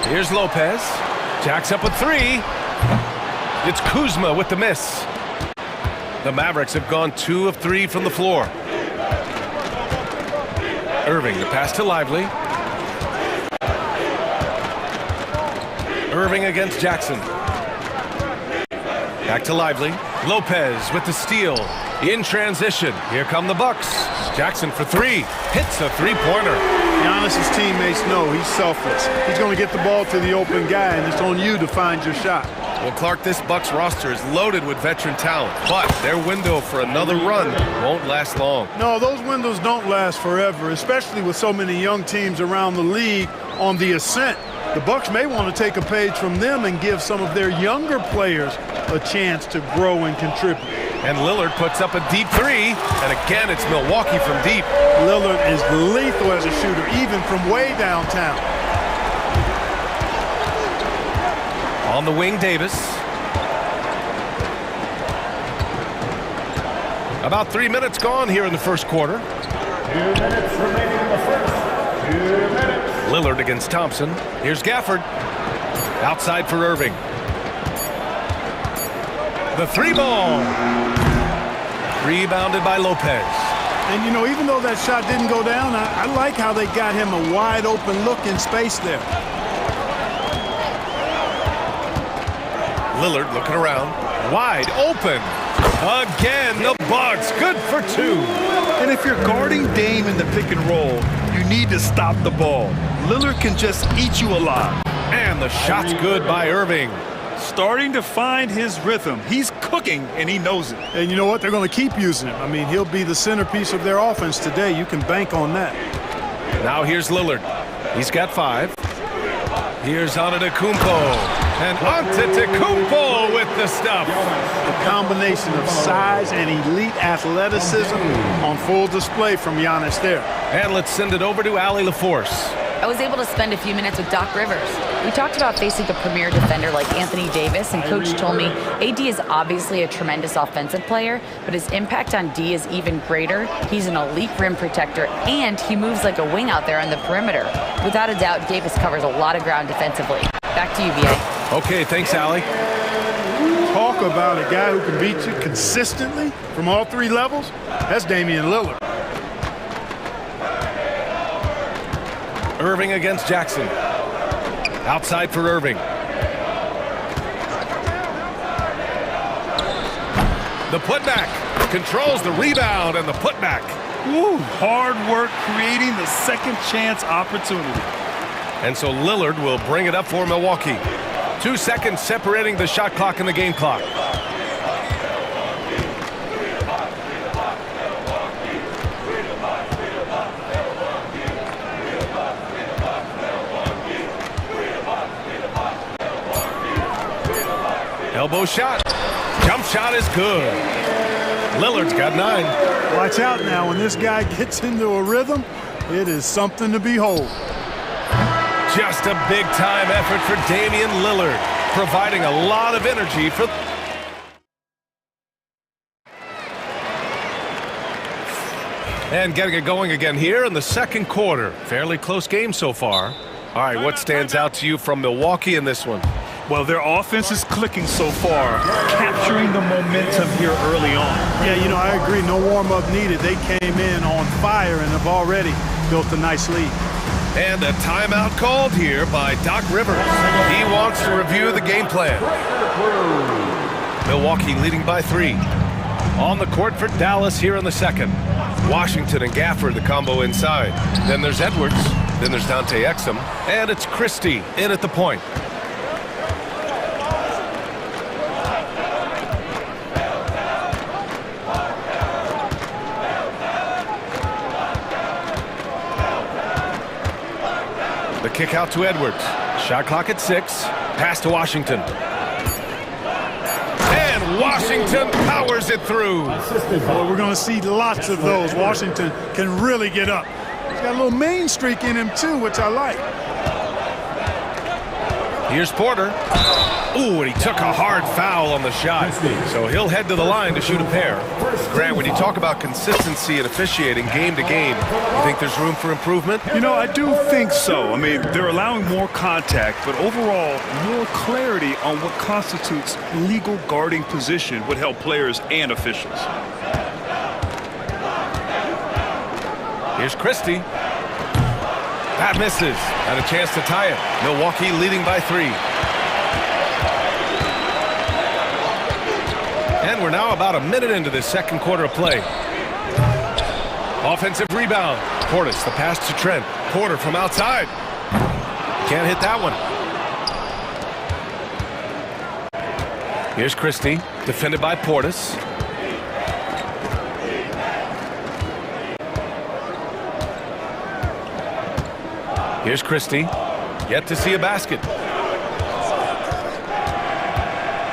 Here's Lopez. Jacks up with 3. It's Kuzma with the miss. The Mavericks have gone 2 of 3 from the floor. Irving, the pass to Lively. Irving against Jackson. Back to Lively. Lopez with the steal. In transition. Here come the Bucks. Jackson for 3. Hits a 3-pointer. Giannis's teammates know he's selfless. He's going to get the ball to the open guy, and it's on you to find your shot. Well, Clark, this Bucks roster is loaded with veteran talent, but their window for another run won't last long. No, those windows don't last forever, especially with so many young teams around the league on the ascent. The Bucks may want to take a page from them and give some of their younger players a chance to grow and contribute. And Lillard puts up a deep 3, and again it's Milwaukee from deep. Lillard is lethal as a shooter, even from way downtown. On the wing, Davis. About 3 minutes gone here in the first quarter. 2 minutes remaining in the first. 2 minutes. Lillard against Thompson. Here's Gafford. Outside for Irving. The 3-ball. Rebounded by Lopez. And, you know, even though that shot didn't go down, I like how they got him a wide open look in space there. Lillard looking around. Wide open. Again, the Bucks. Good for 2. And if you're guarding Dame in the pick and roll, you need to stop the ball. Lillard can just eat you alive. And the shot's good by Irving. Starting to find his rhythm. He's cooking, and he knows it. And you know what? They're going to keep using him. I mean, he'll be the centerpiece of their offense today. You can bank on that. Now here's Lillard. He's got 5. Here's Antetokounmpo. And Antetokounmpo with the stuff. The combination of size and elite athleticism on full display from Giannis there. And let's send it over to Allie LaForce. I was able to spend a few minutes with Doc Rivers. We talked about facing a premier defender like Anthony Davis, and Coach told me AD is obviously a tremendous offensive player, but his impact on D is even greater. He's an elite rim protector, and he moves like a wing out there on the perimeter. Without a doubt, Davis covers a lot of ground defensively. Back to you, VA. Okay, thanks, Allie. Talk about a guy who can beat you consistently from all 3 levels. That's Damian Lillard. Irving against Jackson. Outside for Irving. The putback. Controls the rebound and the putback. Woo, hard work creating the second chance opportunity. And so Lillard will bring it up for Milwaukee. 2 seconds separating the shot clock and the game clock. Elbow shot. Jump shot is good. Lillard's got 9. Watch out now. When this guy gets into a rhythm, it is something to behold. Just a big-time effort for Damian Lillard, providing a lot of energy for... And getting it going again here in the second quarter. Fairly close game so far. All right, what stands out to you from Milwaukee in this one? Well, their offense is clicking so far, capturing the momentum here early on. Yeah, you know, I agree. No warm-up needed. They came in on fire and have already built a nice lead. And a timeout called here by Doc Rivers. He wants to review the game plan. Milwaukee leading by 3. On the court for Dallas here in the second. Washington and Gafford, the combo inside. Then there's Edwards. Then there's Dante Exum. And it's Christie in at the point. The kick out to Edwards. Shot clock at 6. Pass to Washington. And Washington powers it through. Boy, we're going to see lots of those. Washington can really get up. He's got a little main streak in him too, which I like. Here's Porter. Ooh, and he took a hard foul on the shot. So he'll head to the line to shoot a pair. Grant, when you talk about consistency and officiating game to game, you think there's room for improvement? You know, I do think so. I mean, they're allowing more contact, but overall, more clarity on what constitutes legal guarding position would help players and officials. Here's Christie. That misses. Had a chance to tie it. Milwaukee leading by 3. And we're now about a minute into this second quarter of play. Offensive rebound. Portis, the pass to Trent. Porter from outside. Can't hit that one. Here's Christie, defended by Portis. Here's Christie. Yet to see a basket.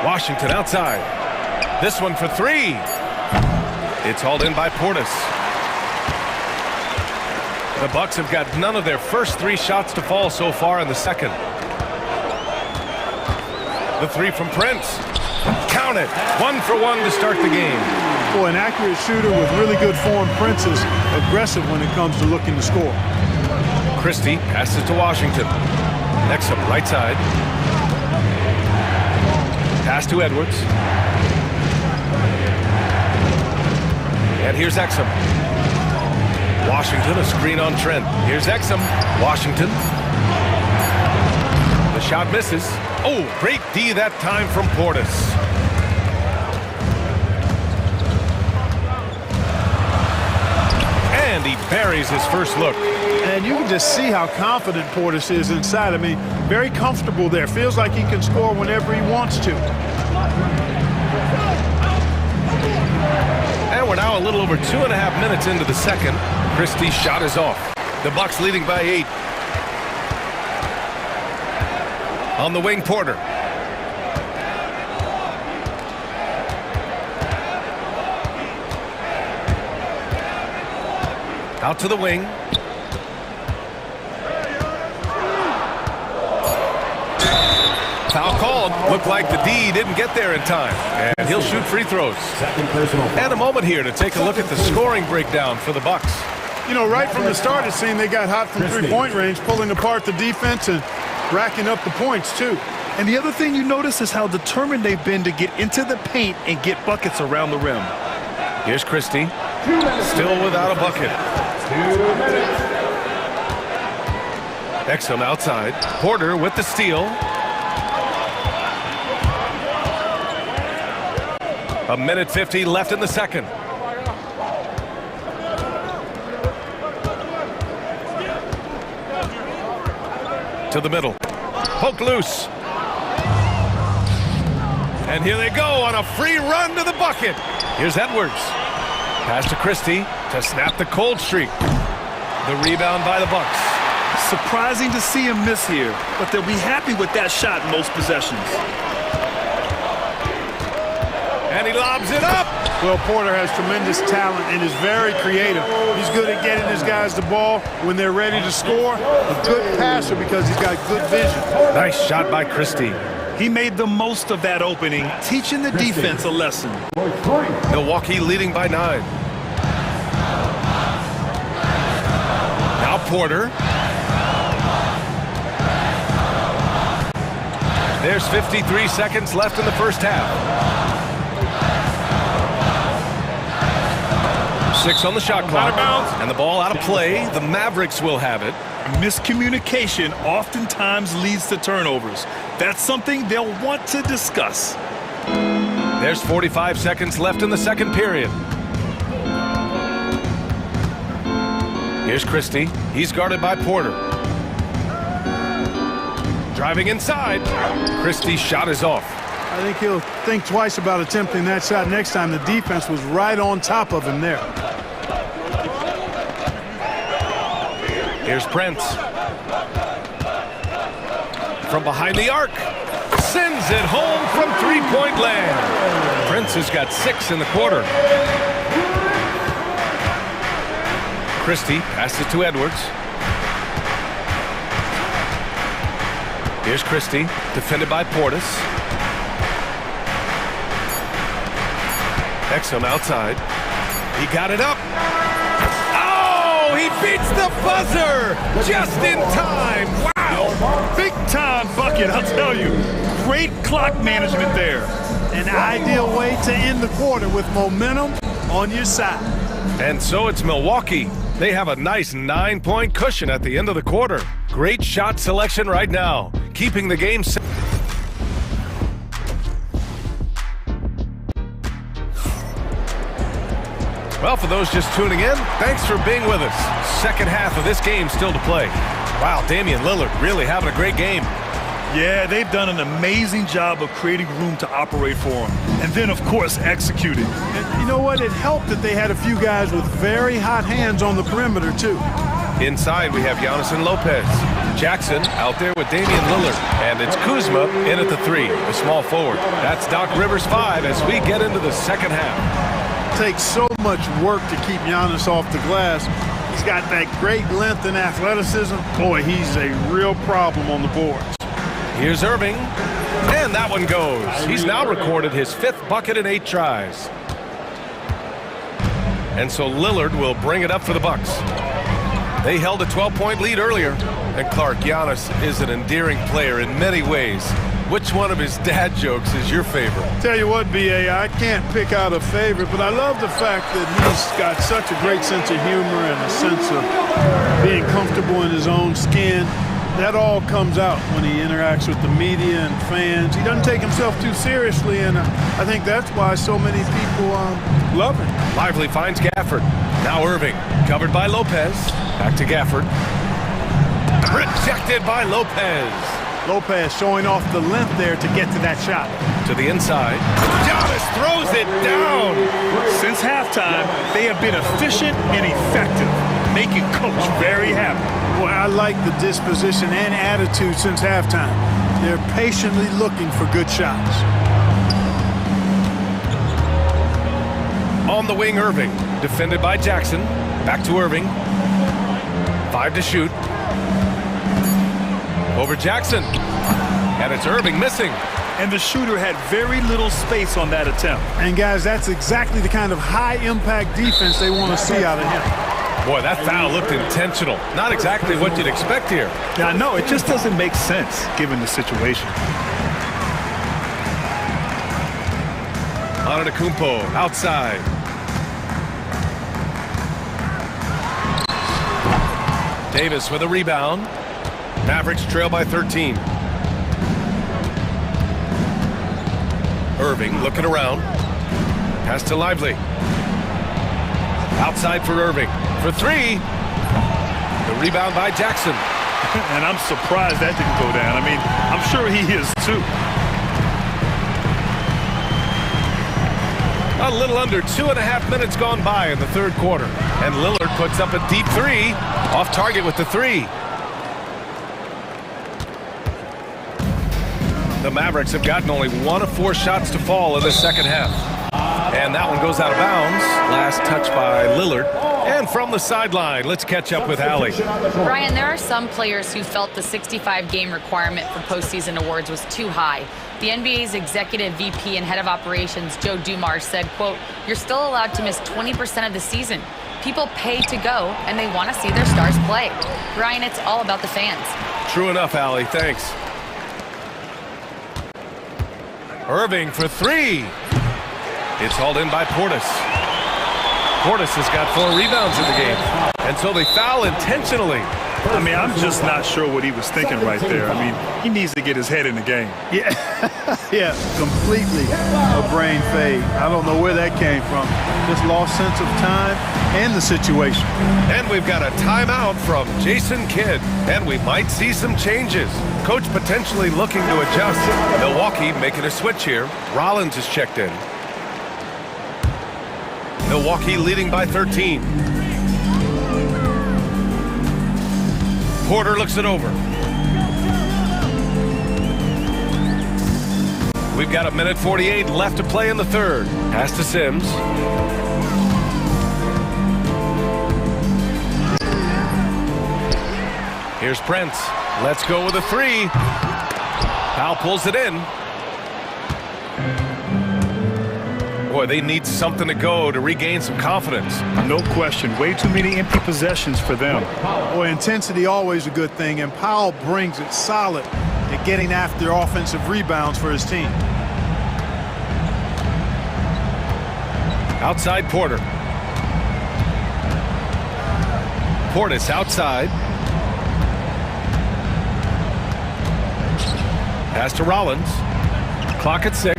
Washington outside. This one for 3. It's hauled in by Portis. The Bucks have got none of their first 3 shots to fall so far in the second. The 3 from Prince. Count it. 1 for 1 to start the game. Boy, an accurate shooter with really good form. Prince is aggressive when it comes to looking to score. Christie passes to Washington. Exum right side. Pass to Edwards. And here's Exum. Washington, a screen on Trent. Here's Exum. Washington. The shot misses. Oh, great D that time from Portis. And he buries his first look. And you can just see how confident Portis is inside. I mean, very comfortable there. Feels like he can score whenever he wants to. And we're now a little over 2.5 minutes into the second. Christie's shot is off. The Bucks leading by 8. On the wing, Porter. Out to the wing. Foul called. Looked like the D didn't get there in time. And he'll shoot free throws. And a moment here to take a look at the scoring breakdown for the Bucks. You know, right from the start, it seemed they got hot from three-point range, pulling apart the defense and racking up the points, too. And the other thing you notice is how determined they've been to get into the paint and get buckets around the rim. Here's Christie. Still without a bucket. 2 minutes. Exum outside. Porter with the steal. A minute 50 left in the second. To the middle. Poked loose. And here they go on a free run to the bucket. Here's Edwards. Pass to Christie to snap the cold streak. The rebound by the Bucks. Surprising to see him miss here, but they'll be happy with that shot in most possessions. And he lobs it up. Well, Porter has tremendous talent and is very creative. He's good at getting his guys the ball when they're ready to score. A good passer because he's got good vision. Nice shot by Christie. He made the most of that opening, teaching the defense a lesson. Milwaukee leading by 9. Now Porter. There's 53 seconds left in the first half. 6 on the shot clock. And the ball out of play. The Mavericks will have it. Miscommunication oftentimes leads to turnovers. That's something they'll want to discuss. There's 45 seconds left in the second period. Here's Christie. He's guarded by Porter. Driving inside. Christie's shot is off. I think he'll think twice about attempting that shot next time. The defense was right on top of him there. Here's Prince. From behind the arc. Sends it home from three-point land. Prince has got 6 in the quarter. Christie passes to Edwards. Here's Christie, defended by Portis. Exum outside. He got it up. Oh, he beats the buzzer just in time. Wow. Big time bucket, I'll tell you. Great clock management there. An ideal way to end the quarter with momentum on your side. And so it's Milwaukee. They have a nice 9-point cushion at the end of the quarter. Great shot selection right now, keeping the game set. Well, for those just tuning in, thanks for being with us. Second half of this game still to play. Wow, Damian Lillard really having a great game. Yeah, they've done an amazing job of creating room to operate for him. And then, of course, executing. And you know what? It helped that they had a few guys with very hot hands on the perimeter, too. Inside, we have Giannis and Lopez. Jackson out there with Damian Lillard. And it's Kuzma in at the 3, the small forward. That's Doc Rivers' 5 as we get into the second half. It takes so much work to keep Giannis off the glass. He's got that great length and athleticism. Boy, he's a real problem on the boards. Here's Irving, and that one goes. He's now recorded his 5th bucket in 8 tries. And so Lillard will bring it up for the Bucks. They held a 12-point lead earlier. And Clark, Giannis is an endearing player in many ways. Which one of his dad jokes is your favorite? Tell you what, B.A., I can't pick out a favorite, but I love the fact that he's got such a great sense of humor and a sense of being comfortable in his own skin. That all comes out when he interacts with the media and fans. He doesn't take himself too seriously, and I think that's why so many people love him. Lively finds Gafford. Now Irving, covered by Lopez. Back to Gafford. Rejected by Lopez. Lopez showing off the length there to get to that shot. To the inside. Giannis throws it down. Since halftime, they have been efficient and effective, making Coach very happy. Boy, I like the disposition and attitude since halftime. They're patiently looking for good shots. On the wing, Irving. Defended by Jackson. Back to Irving. 5 to shoot. Over Jackson. And it's Irving missing. And the shooter had very little space on that attempt. And guys, that's exactly the kind of high-impact defense they want to see out of him. Boy, that foul looked intentional. Not exactly what you'd expect here. Now, no, it just doesn't make sense given the situation. Antetokounmpo outside. Davis with a rebound. Mavericks trail by 13. Irving looking around. Pass to Lively. Outside for Irving. For 3. The rebound by Jackson. And I'm surprised that didn't go down. I mean, I'm sure he is too. A little under 2.5 minutes gone by in the third quarter. And Lillard puts up a deep 3. Off target with the 3. The Mavericks have gotten only 1 of 4 shots to fall in the second half. And that one goes out of bounds. Last touch by Lillard. And from the sideline, let's catch up with Allie. Brian, there are some players who felt the 65-game requirement for postseason awards was too high. The NBA's executive VP and head of operations, Joe Dumars, said, quote, "You're still allowed to miss 20% of the season. People pay to go, and they want to see their stars play." Brian, it's all about the fans. True enough, Allie. Thanks. Irving for three. It's hauled in by Portis. Portis has got 4 rebounds in the game. And so they foul intentionally. I mean, I'm just not sure what he was thinking right there. I mean, he needs to get his head in the game. Yeah, yeah, completely a brain fade. I don't know where that came from. Just lost sense of time and the situation. And we've got a timeout from Jason Kidd. And we might see some changes. Coach potentially looking to adjust. Milwaukee making a switch here. Rollins is checked in. Milwaukee leading by 13. Porter looks it over. We've got 1:48 left to play in the third. Pass to Sims. Here's Prince. Let's go with a three. Powell pulls it in. Boy, they need something to go to regain some confidence. No question. Way too many empty possessions for them. Boy, intensity always a good thing, and Powell brings it solid at getting after offensive rebounds for his team. Outside Porter. Portis outside. Pass to Rollins. Clock at 6.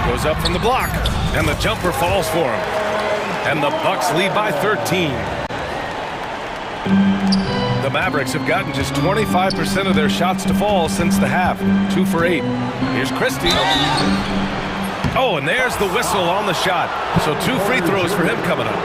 Goes up from the block, and the jumper falls for him. And the Bucks lead by 13. The Mavericks have gotten just 25% of their shots to fall since the half. 2 for 8. Here's Christie. Oh, and there's the whistle on the shot. So 2 free throws for him coming up.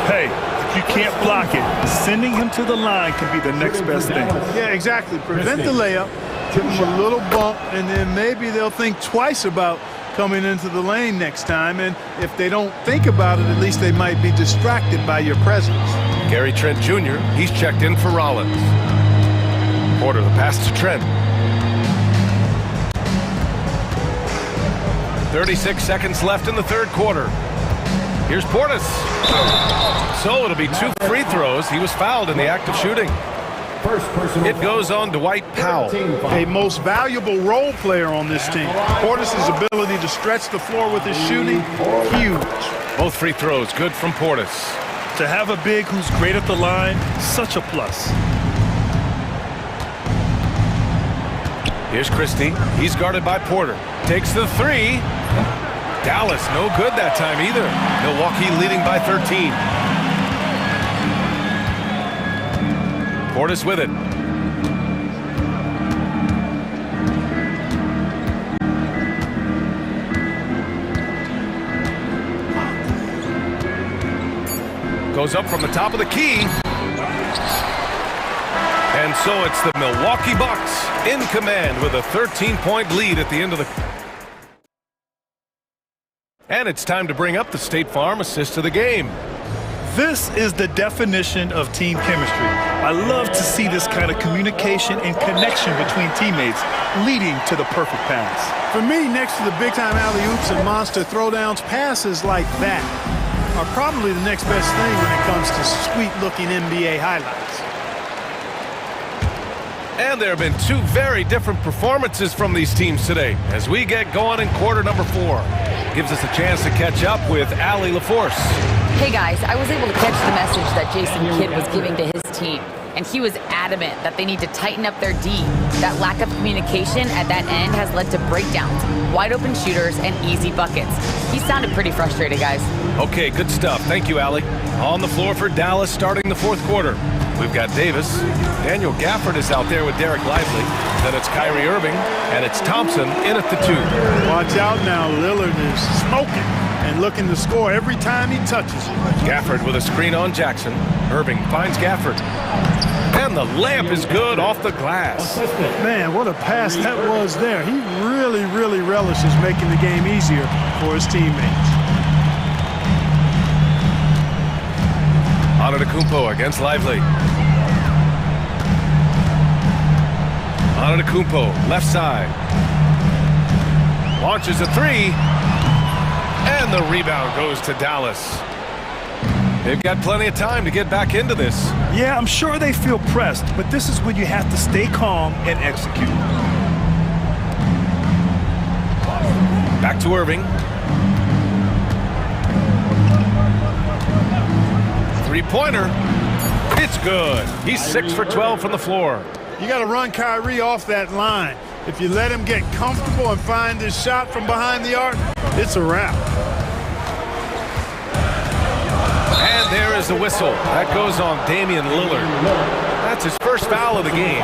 Hey, if you can't block it, sending him to the line can be the next best thing. Yeah, exactly. Prevent the layup, give him a little bump, and then maybe they'll think twice about coming into the lane next time. And if they don't think about it, at least they might be distracted by your presence. Gary Trent Jr., he's checked in for Rollins. Porter, the pass to Trent. 36 seconds left in the third quarter. Here's Portis. So it'll be 2 free throws. He was fouled in the act of shooting. It goes on Dwight Powell. A most valuable role player on this team. Portis' ability to stretch the floor with his shooting, huge. Both free throws good from Portis. To have a big who's great at the line, such a plus. Here's Christie. He's guarded by Porter. Takes the 3. Dallas, no good that time either. Milwaukee leading by 13. Portis with it. Goes up from the top of the key. And so it's the Milwaukee Bucks in command with a 13-point lead at the end of the... And it's time to bring up the State Farm assist of the game. This is the definition of team chemistry. I love to see this kind of communication and connection between teammates leading to the perfect pass. For me, next to the big-time alley-oops and monster throwdowns, passes like that are probably the next best thing when it comes to sweet-looking NBA highlights. And there have been 2 very different performances from these teams today as we get going in quarter number 4. Gives us a chance to catch up with Allie LaForce. Hey guys, I was able to catch the message that Jason Kidd was giving to his team, and he was adamant that they need to tighten up their D. That lack of communication at that end has led to breakdowns, wide open shooters, and easy buckets. He sounded pretty frustrated, guys. Okay, good stuff. Thank you, Allie. On the floor for Dallas starting the 4th quarter. We've got Davis. Daniel Gafford is out there with Derek Lively. Then it's Kyrie Irving, and it's Thompson in at the 2. Watch out now. Lillard is smoking and looking to score every time he touches it. Gafford with a screen on Jackson. Irving finds Gafford. And the layup is good off the glass. Man, what a pass that was there. He really, really relishes making the game easier for his teammates. Antetokounmpo against Lively. Antetokounmpo, left side. Launches a three. And the rebound goes to Dallas. They've got plenty of time to get back into this. Yeah, I'm sure they feel pressed, but this is when you have to stay calm and execute. Back to Irving. Three-pointer. It's good. He's 6 for 12 from the floor. You got to run Kyrie off that line. If you let him get comfortable and find his shot from behind the arc, it's a wrap. And there is the whistle. That goes on Damian Lillard. That's his first foul of the game.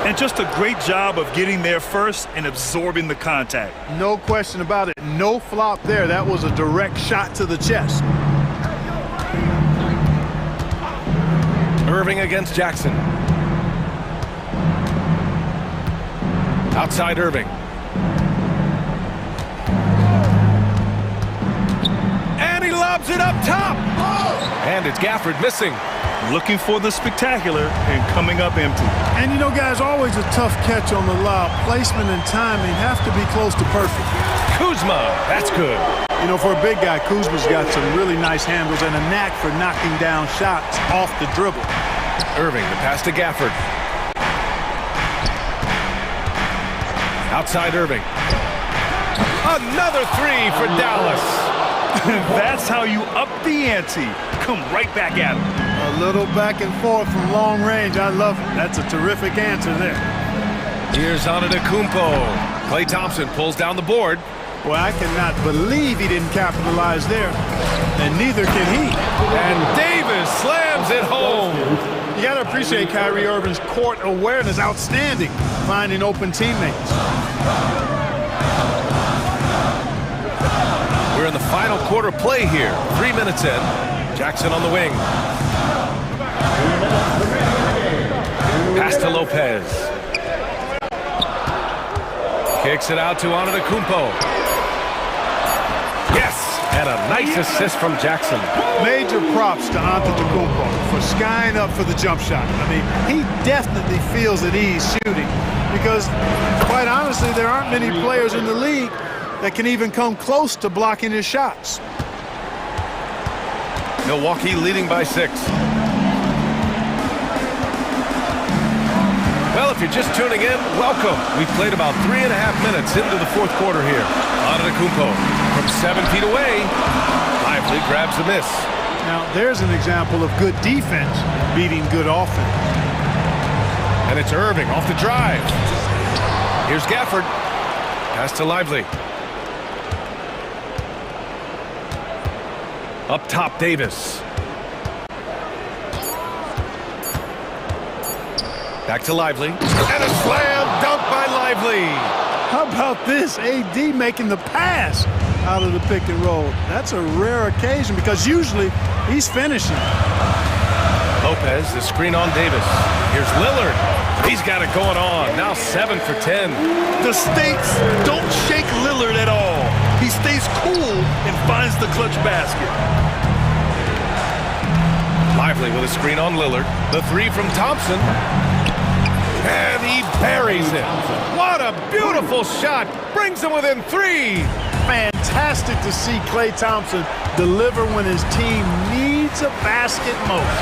And just a great job of getting there first and absorbing the contact. No question about it. No flop there. That was a direct shot to the chest. Irving against Jackson. Outside Irving. And he lobs it up top. And it's Gafford missing. Looking for the spectacular and coming up empty. And you know, guys, always a tough catch on the lob. Placement and timing have to be close to perfect. Kuzma, that's good. You know, for a big guy, Kuzma's got some really nice handles and a knack for knocking down shots off the dribble. Irving, the pass to Gafford. Outside Irving. Another three for Dallas. That's how you up the ante. Come right back at him. A little back and forth from long range. I love it. That's a terrific answer there. Here's Antetokounmpo. Klay Thompson pulls down the board. Well, I cannot believe he didn't capitalize there. And neither can he. And Davis slams it home. You got to appreciate Kyrie Irving's court awareness. Outstanding. Finding open teammates. We're in the final quarter play here. 3 minutes in. Jackson on the wing. Pass to Lopez. Kicks it out to Antetokounmpo. Yes! And a nice assist from Jackson. Major props to Antetokounmpo for skying up for the jump shot. I mean, he definitely feels at ease shooting because, quite honestly, there aren't many players in the league that can even come close to blocking his shots. Milwaukee leading by 6. Well, if you're just tuning in, welcome. We've played about 3.5 minutes into the fourth quarter here. Antetokounmpo from 7 feet away. Lively grabs the miss. Now, there's an example of good defense beating good offense. And it's Irving off the drive. Here's Gafford. Pass to Lively. Up top, Davis. Back to Lively. And a slam dunk by Lively. How about this? AD making the pass out of the pick and roll. That's a rare occasion because usually he's finishing. Lopez, the screen on Davis. Here's Lillard. He's got it going on. Now 7 for 10. The stakes don't shake Lillard at all. He stays cool and finds the clutch basket. Lively with a screen on Lillard. The three from Thompson. And he buries it. What a beautiful shot. Brings him within 3. Fantastic to see Klay Thompson deliver when his team needs a basket most.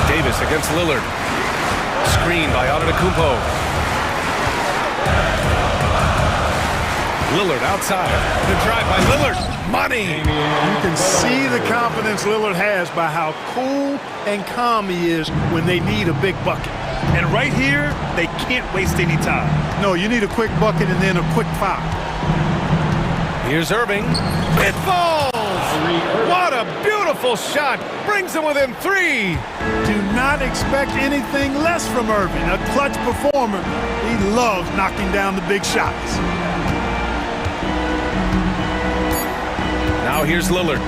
Davis against Lillard. Screen by Antetokounmpo. Lillard outside. The drive by Lillard. Money. You can see the confidence Lillard has by how cool and calm he is when they need a big bucket. And right here, they can't waste any time. No, you need a quick bucket and then a quick foul. Here's Irving. It falls! What a beautiful shot. Brings him within 3. Do not expect anything less from Irving. A clutch performer. He loves knocking down the big shots. Now here's Lillard.